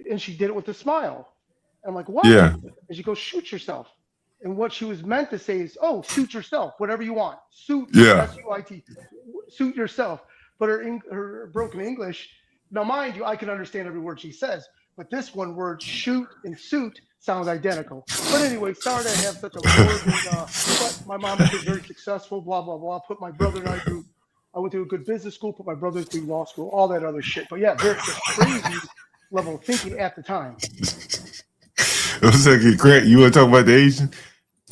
and she did it with a smile. I'm like, "What?" Yeah. And she goes, "Shoot yourself." And what she was meant to say is, "Oh, shoot yourself, whatever you want. Suit, Yeah. S-U-I-T, suit yourself." But her broken English, now mind you, I can understand every word she says, but this one word, shoot and suit, sounds identical. But anyway, sorry to have such a word. But my mom was very successful, blah, blah, blah. Put my brother and I went to a good business school, put my brother through law school, all that other shit. But yeah, very crazy level of thinking at the time. What's that, Get Crack? You want to talk about the Asian?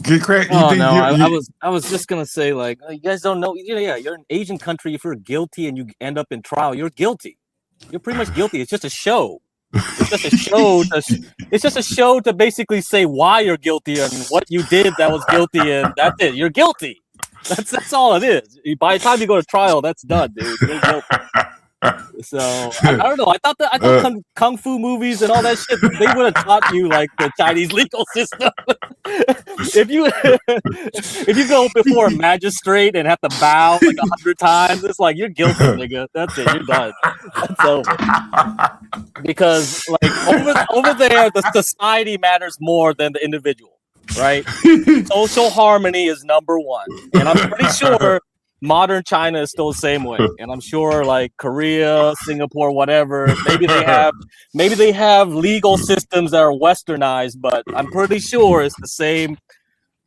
Get Crack? Oh no, I was just gonna say, like, you guys don't know. Yeah, you're an Asian country. If you're guilty and you end up in trial, you're guilty. You're pretty much guilty. It's just a show. It's just a show. It's just a show to basically say why you're guilty and what you did that was guilty, and that's it. You're guilty. That's all it is. By the time you go to trial, that's done, dude. You're guilty. So I don't know. I thought kung fu movies and all that shit, they would have taught you like the Chinese legal system. if you go before a magistrate and have to bow like 100 times, it's like you're guilty, nigga. That's it. You're done. That's over. Because like over there, the society matters more than the individual, right? Social harmony is number one, and I'm pretty sure modern China is still the same way, and I'm sure like Korea, Singapore, whatever, maybe they have legal systems that are westernized, but I'm pretty sure it's the same.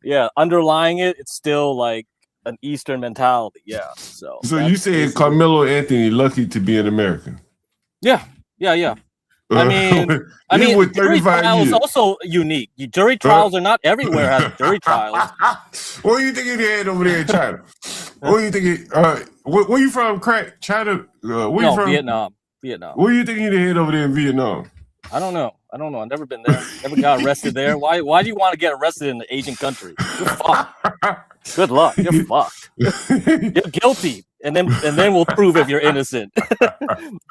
Yeah, underlying it's still like an Eastern mentality. Yeah. So you saying Carmelo Anthony lucky to be an American? Yeah. I mean, with jury 35 trials years. also unique. Jury trials are not everywhere has jury trials. What do you think he had over there in China? What do you think? Where you from? Crack? China? Where you from? Vietnam. What do you think he had over there in Vietnam? I don't know. I've never been there. Never got arrested there. Why do you want to get arrested in an Asian country? You're fucked. Good luck. You're fucked. You're guilty. And then we'll prove if you're innocent.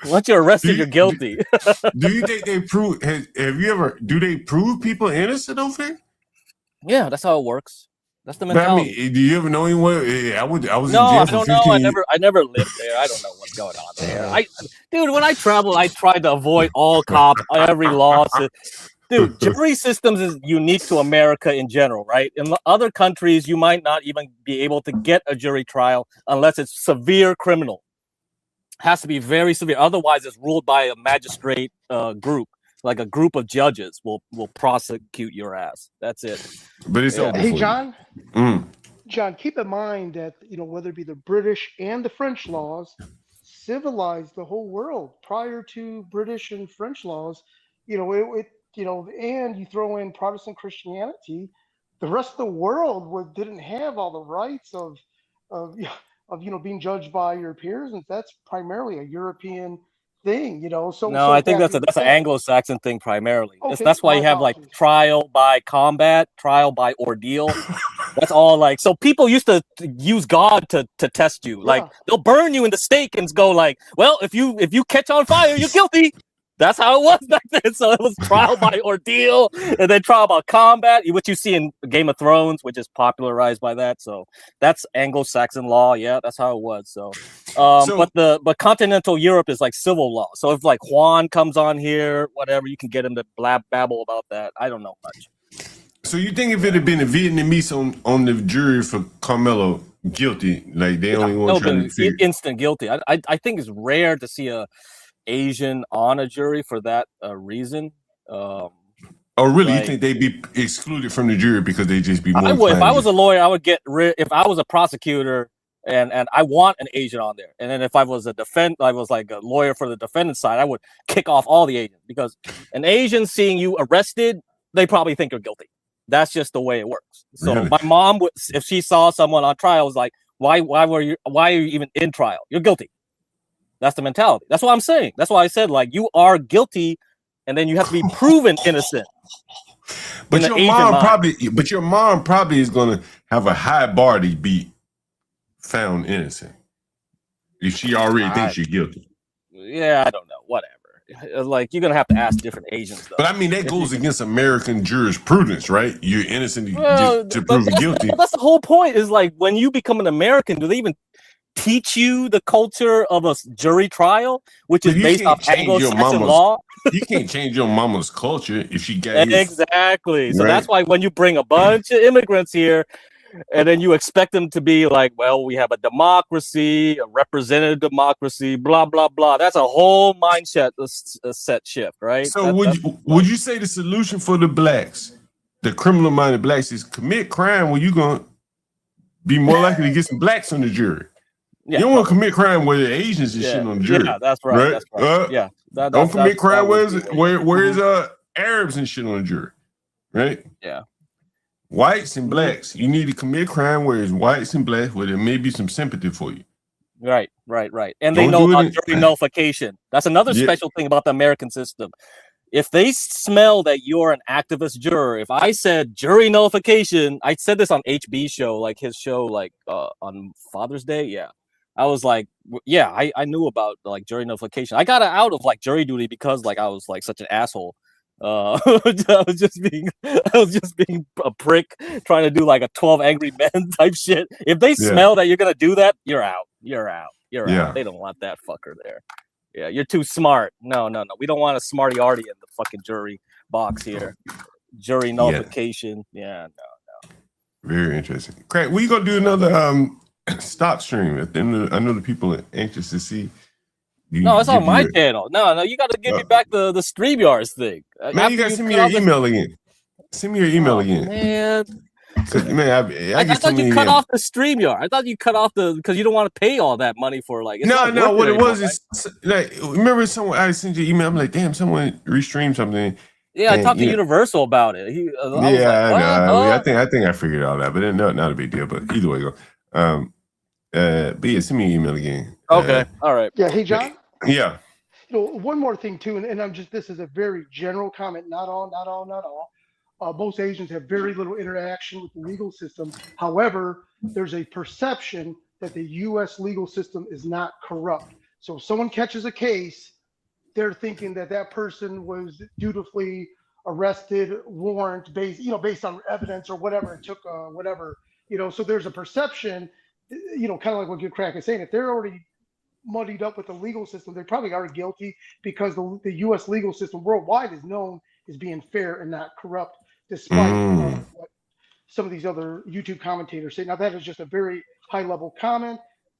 Once you're arrested, you're guilty. Do you think they prove? Do they prove people innocent over there? Yeah, that's how it works. That's the mentality. I mean, do you ever know anyone? I was in jail for I don't 15 know. years. I never lived there. I don't know what's going on there. Dude, when I travel, I try to avoid all cops, every law. Dude, jury systems is unique to America in general, right? In other countries, you might not even be able to get a jury trial unless it's severe criminal. It has to be very severe. Otherwise, it's ruled by a magistrate group. Like a group of judges will prosecute your ass. That's it. But it's over. Hey, for John. You. John, keep in mind that whether it be the British and the French laws, civilized the whole world prior to British and French laws. And you throw in Protestant Christianity, the rest of the world didn't have all the rights of being judged by your peers, and that's primarily a European thing. No, I think that's an Anglo-Saxon thing primarily. That's why you have like trial by combat, trial by ordeal. That's all like. So people used to use God to test you. Like they'll burn you in the stake and go like, well, if you catch on fire, you're guilty. That's how it was back then. So it was trial by ordeal, and then trial by combat, which you see in Game of Thrones, which is popularized by that. So that's Anglo-Saxon law. Yeah, that's how it was. So, but continental Europe is like civil law. So if like Juan comes on here, whatever, you can get him to babble about that. I don't know much. So you think if it had been a Vietnamese on the jury for Karmelo guilty, like they only want to figure instant guilty. I think it's rare to see a Asian on a jury for that reason. Oh, really? You think they'd be excluded from the jury because they just be more? I would. If I was a lawyer, I would get rid. If I was a prosecutor and I want an Asian on there, and then if I was I was like a lawyer for the defendant side, I would kick off all the Asians because an Asian seeing you arrested, they probably think you're guilty. That's just the way it works. So Really? my mom would, if she saw someone on trial, was like, why are you even in trial? You're guilty. That's the mentality. That's what I'm saying. That's why I said like you are guilty, and then you have to be proven innocent. But your mom probably is gonna have a high bar to be found innocent if she already thinks you're guilty. Yeah, I don't know. Whatever. Like you're gonna have to ask different Asians though. But I mean that goes against American jurisprudence, right? You're innocent to prove guilty. That's the whole point. Is like when you become an American, do they even teach you the culture of a jury trial, which is based off Anglo-Saxon law? You can't change your mama's culture if she got exactly. So right? that's why when you bring a bunch of immigrants here, and then you expect them to be like, well, we have a democracy, a representative democracy, blah blah blah. That's a whole mindset set shift, right? So would you say the solution for the blacks, the criminal-minded blacks, is commit crime when you're gonna be more likely to get some blacks on the jury? Yeah, you don't want to commit crime where the Asians and shit on the jury. Yeah, that's right. That's right. Yeah. Don't commit crime where's Arabs and shit on the jury. Right? Yeah. Whites and blacks. You need to commit crime where it's whites and blacks where there may be some sympathy for you. Right. And they know about jury nullification. That's another special thing about the American system. If they smell that you're an activist juror, if I said jury nullification, I said this on HB show, like his show, like on Father's Day. Yeah. I was like, yeah, I knew about like jury nullification. I got out of like jury duty because like I was like such an asshole. I was just being a prick trying to do like a 12 Angry Men type shit. If they smell that you're gonna do that, you're out. You're out. They don't want that fucker there. Yeah, you're too smart. No. We don't want a smarty arty in the fucking jury box here. Jury nullification. Yeah, no. Very interesting. Craig, we gonna do another stock stream at the end. I know the people are anxious to see. No, it's on my channel. No, you got to give me back the StreamYards thing. Man, you got to send me your email again. Send me your email again. Man. Man, I thought you cut off the StreamYard. I thought you cut off because you don't want to pay all that money for like. No. What it was is like, remember someone I sent you an email. I'm like, damn, someone restreamed something. Yeah, I talked to Universal about it. I know. I think I figured all that, but not a big deal. But either way, go. But yeah, send me an email again. Okay, all right. Yeah, hey John. Yeah. One more thing too, and this is a very general comment, not all. Most Asians have very little interaction with the legal system. However, there's a perception that the U.S. legal system is not corrupt. So if someone catches a case, they're thinking that person was dutifully arrested, warrant based on evidence or whatever it took, whatever. So there's a perception, kind of like what Good Crack is saying. If they're already muddied up with the legal system, they probably are guilty because the U.S. legal system worldwide is known as being fair and not corrupt, despite what some of these other YouTube commentators say. Now, that is just a very high-level comment.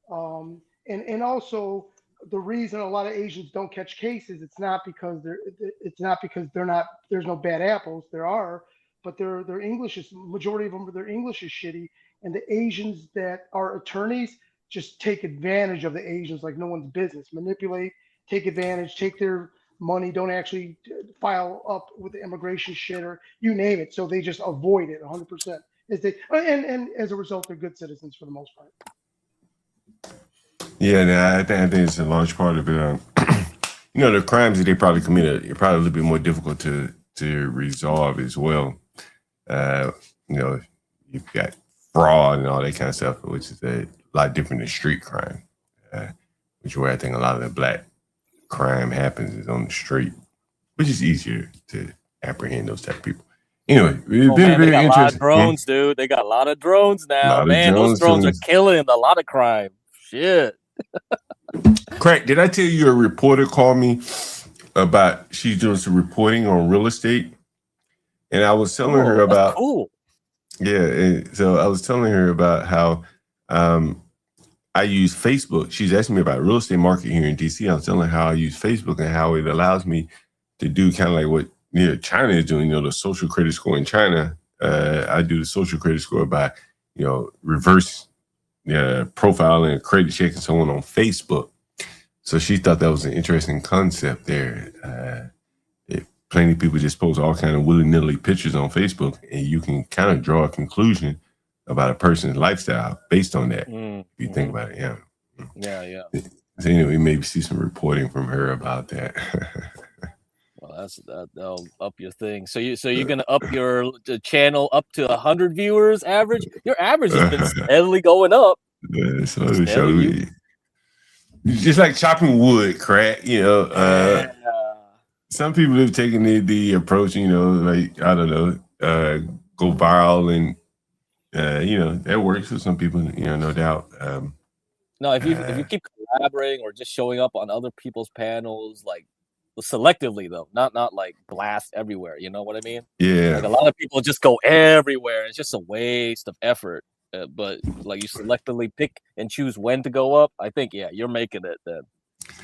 And also, the reason a lot of Asians don't catch cases, it's not because there's no bad apples. There are, but their English is, majority of them, their English is shitty, and the Asians that are attorneys just take advantage of the Asians like no one's business. Manipulate, take advantage, take their money, don't actually file up with the immigration shit or you name it. So they just avoid it 100%. And as a result, they're good citizens for the most part. Yeah, no, I think it's a large part of it. The crimes that they probably committed are probably a little bit more difficult to resolve as well. You've got fraud and all that kind of stuff, which is a lot different than street crime, which is where I think a lot of the black crime happens is on the street, which is easier to apprehend those type of people. Anyway, it's been they very got a lot of interesting. drones, dude. They got a lot of drones now. Man, those drones are killing a lot of crime. Shit. Crack, did I tell you a reporter called me about she's doing some reporting on real estate? And I was telling her about cool. Yeah, and so I was telling her about how I use Facebook. She's asking me about real estate market here in DC. I was telling her how I use Facebook and how it allows me to do kind of like what China is doing, the social credit score in China. I do the social credit score by, reverse profiling, credit check, and so on Facebook. So she thought that was an interesting concept there. Plenty of people just post all kind of willy-nilly pictures on Facebook, and you can kind of draw a conclusion about a person's lifestyle based on that. If you think about it, yeah. Yeah. So anyway, maybe see some reporting from her about that. Well, that'll up your thing. So you're gonna up your channel up to 100 viewers average. Your average has been steadily going up. Yeah, so just like chopping wood, Crack. Some people have taken the approach, like I don't know, go viral, and that works for some people, no doubt. No, if you keep collaborating or just showing up on other people's panels, like selectively though, not like blast everywhere. You know what I mean? Yeah. Like a lot of people just go everywhere. It's just a waste of effort. But like you selectively pick and choose when to go up. I think you're making it then.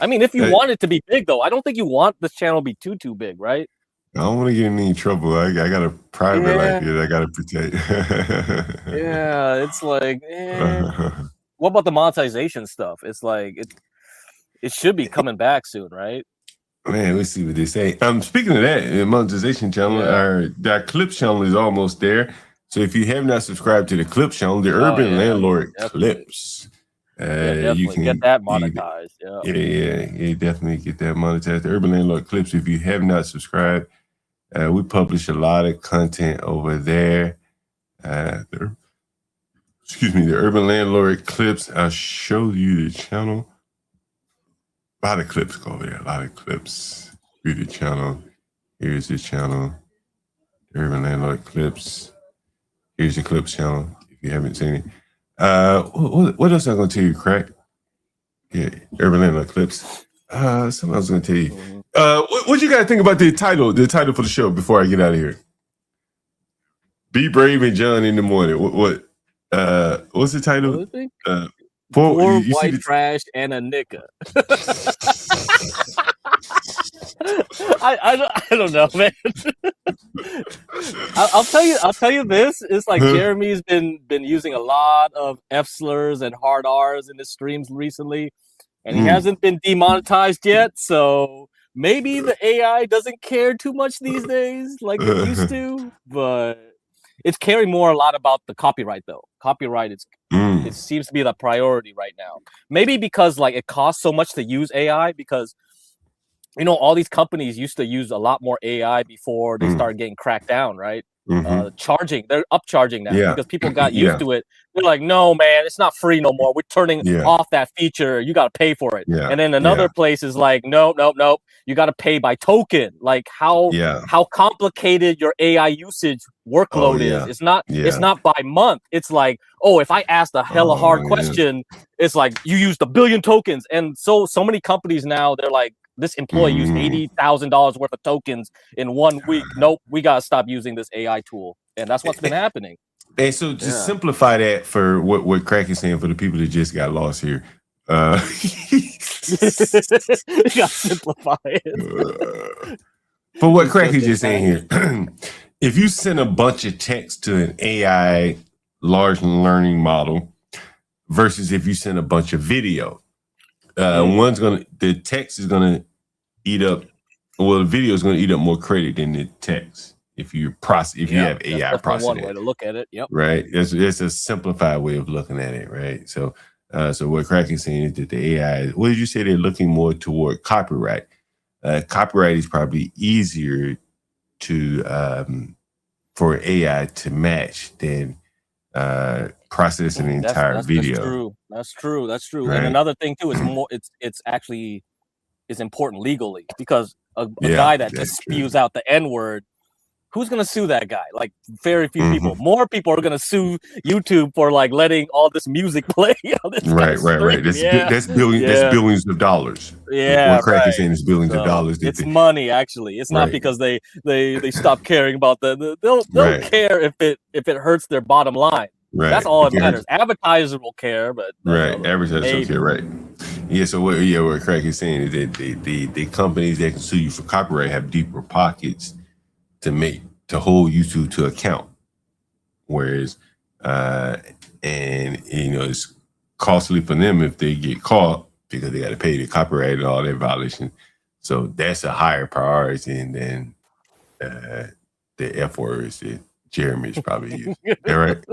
I mean, if you want it to be big though, I don't think you want this channel to be too big, right? I don't want to get in any trouble. I got a private life here that I got to protect. Yeah, it's like, what about the monetization stuff? It's like it should be coming back soon, right? Man, let's see what they say. Speaking of that, the monetization channel, our Clips channel is almost there. So if you have not subscribed to the Clips channel, the Urban Landlord Clips, you can get that monetized. Yeah, definitely get that monetized. The Urban Landlord Clips, if you have not subscribed, we publish a lot of content over there. The Urban Landlord Clips. I'll show you the channel. A lot of clips go over there. A lot of clips. View the channel. Here's the channel. The Urban Landlord Clips. Here's the Clips channel. If you haven't seen it. What else am I going to tell you, Crack? Yeah, Urban Landlord Clips. Something I was going to tell you. What you guys think about the title for the show before I get out of here? Be Brave and John in the Morning. What's the title? Four white trash and a Nicca. I don't know, man. I'll tell you this. It's like Jeremy's been using a lot of F slurs and hard R's in his streams recently, and he hasn't been demonetized yet. So maybe the AI doesn't care too much these days like it used to, but it's caring more a lot about the copyright though. Copyright it seems to be the priority right now. Maybe because like it costs so much to use AI because all these companies used to use a lot more AI before they started getting cracked down, right? Charging, they're upcharging now because people got used to it. They're like, no, man, it's not free no more. We're turning off that feature. You got to pay for it. And then another place is like, nope. You got to pay by token. Like how complicated your AI usage workload is. It's not by month. It's like, if I asked a hella hard question, it's like you used 1 billion tokens. And so many companies now, they're like, this employee used $80,000 worth of tokens in 1 week. Nope, we gotta stop using this AI tool, and that's what's been happening. And so to simplify that for what Crack is saying for the people that just got lost here, You gotta simplify it. But what Crack is just saying here, if you send a bunch of text to an AI large learning model versus if you send a bunch of video, the text is gonna eat up. Well, the video is gonna eat up more credit than the text if you have AI processing. One way to look at it. Yep. Right. It's a simplified way of looking at it. Right. So what Crack is saying is that the AI, what did you say? They're looking more toward copyright. Copyright is probably easier to for AI to match than processing an entire video. That's true. Right. And another thing too is it's actually is important legally because a guy that just spews out the N-word, who's gonna sue that guy? Like very few people. More people are gonna sue YouTube for like letting all this music play. Right. That's billions of dollars. Yeah, what Crack is saying is billions of dollars. It's money, actually. It's not because they stop caring about they'll care if it hurts their bottom line. Right. That's all that matters. Advertisers will care, but advertisers don't care. Right. Yeah. So what Crack is saying is that the companies that can sue you for copyright have deeper pockets to hold YouTube to account, whereas it's costly for them if they get caught because they got to pay the copyright and all their violations. So that's a higher priority than the F words that Jeremy's probably using. Right,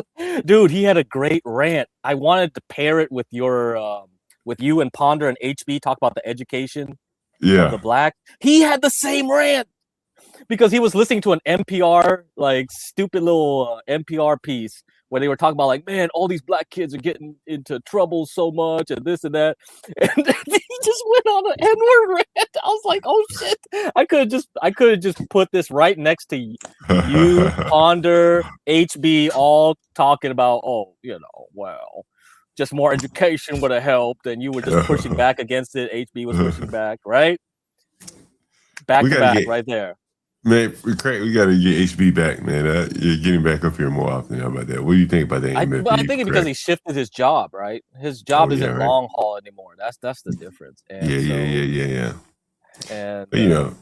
dude, he had a great rant. I wanted to pair it with your with you and Ponder and HB talk about the education of the black. He had the same rant. Because he was listening to an NPR, like stupid little NPR piece where they were talking about like, man, all these black kids are getting into trouble so much and this and that. And he just went on an N-word rant. I was like, oh shit. I could have just put this right next to you, Ponder, HB, all talking about, just more education would have helped, and you were just pushing back against it. HB was pushing back, right? Back to back, right there. Man, we got to get HB back, man. You're getting back up here more often. How about that? What do you think about that? I think it's because he shifted his job, right? His job isn't long haul anymore. That's the difference. And yeah. And but you're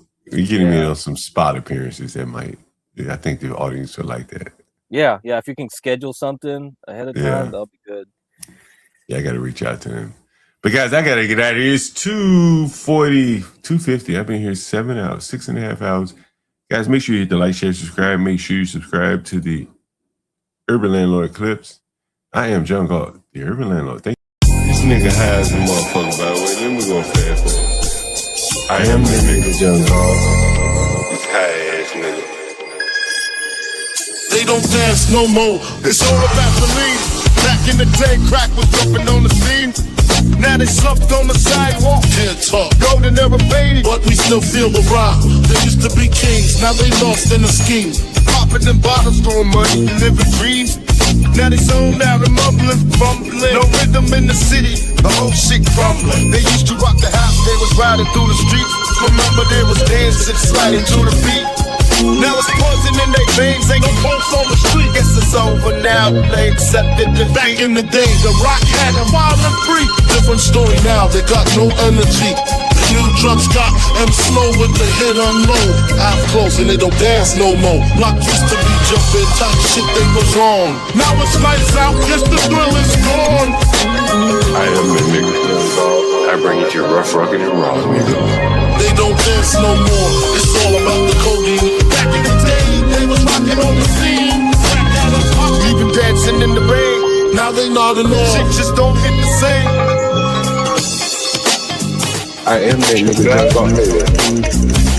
getting me on some spot appearances that might. I think the audience will like that. Yeah. If you can schedule something ahead of time, that'll be good. Yeah, I got to reach out to him. But guys, I got to get out of here. It's 2:40, 2:50. I've been here 6.5 hours. Guys, make sure you hit the like, share, subscribe. Make sure you subscribe to the Urban Landlord Clips. I am John Galt, the Urban Landlord. Thank you. This nigga high as a motherfucker, by the way. Then we're going to fast forward. I am the nigga John Galt. This high ass nigga. They don't dance no more. It's all about the lean. Back in the day, crack was jumping on the scene. Now they slumped on the sidewalk. Can't talk. Golden era faded, but we still feel the rock. They used to be kings, now they lost in the scheme. Popping them bottles, throwing money, living dreams. Now they zoned out and mumbling, fumbling. No rhythm in the city, the whole shit crumbling. They used to rock the house, they was riding through the streets. Remember there was dancing, sliding to the beat. Now it's poison in their veins, ain't no pulse on the street. Guess it's over now, they accepted the back in the day. The rock had them wild and free. Different story now, they got no energy. New drugs got them slow with the hit unload. I'm close and they don't dance no more. Block used to be jumping, top shit they was on. Now it's lights out, guess the thrill is gone. I am the nigga. I bring it to you rough, rockin' and raw, nigga. They don't dance no more. It's all about the codeine. Back in the day, they was rocking on the scene. Even dancing in the rain. Now they nodding off. Shit just don't hit the same. I am that nigga.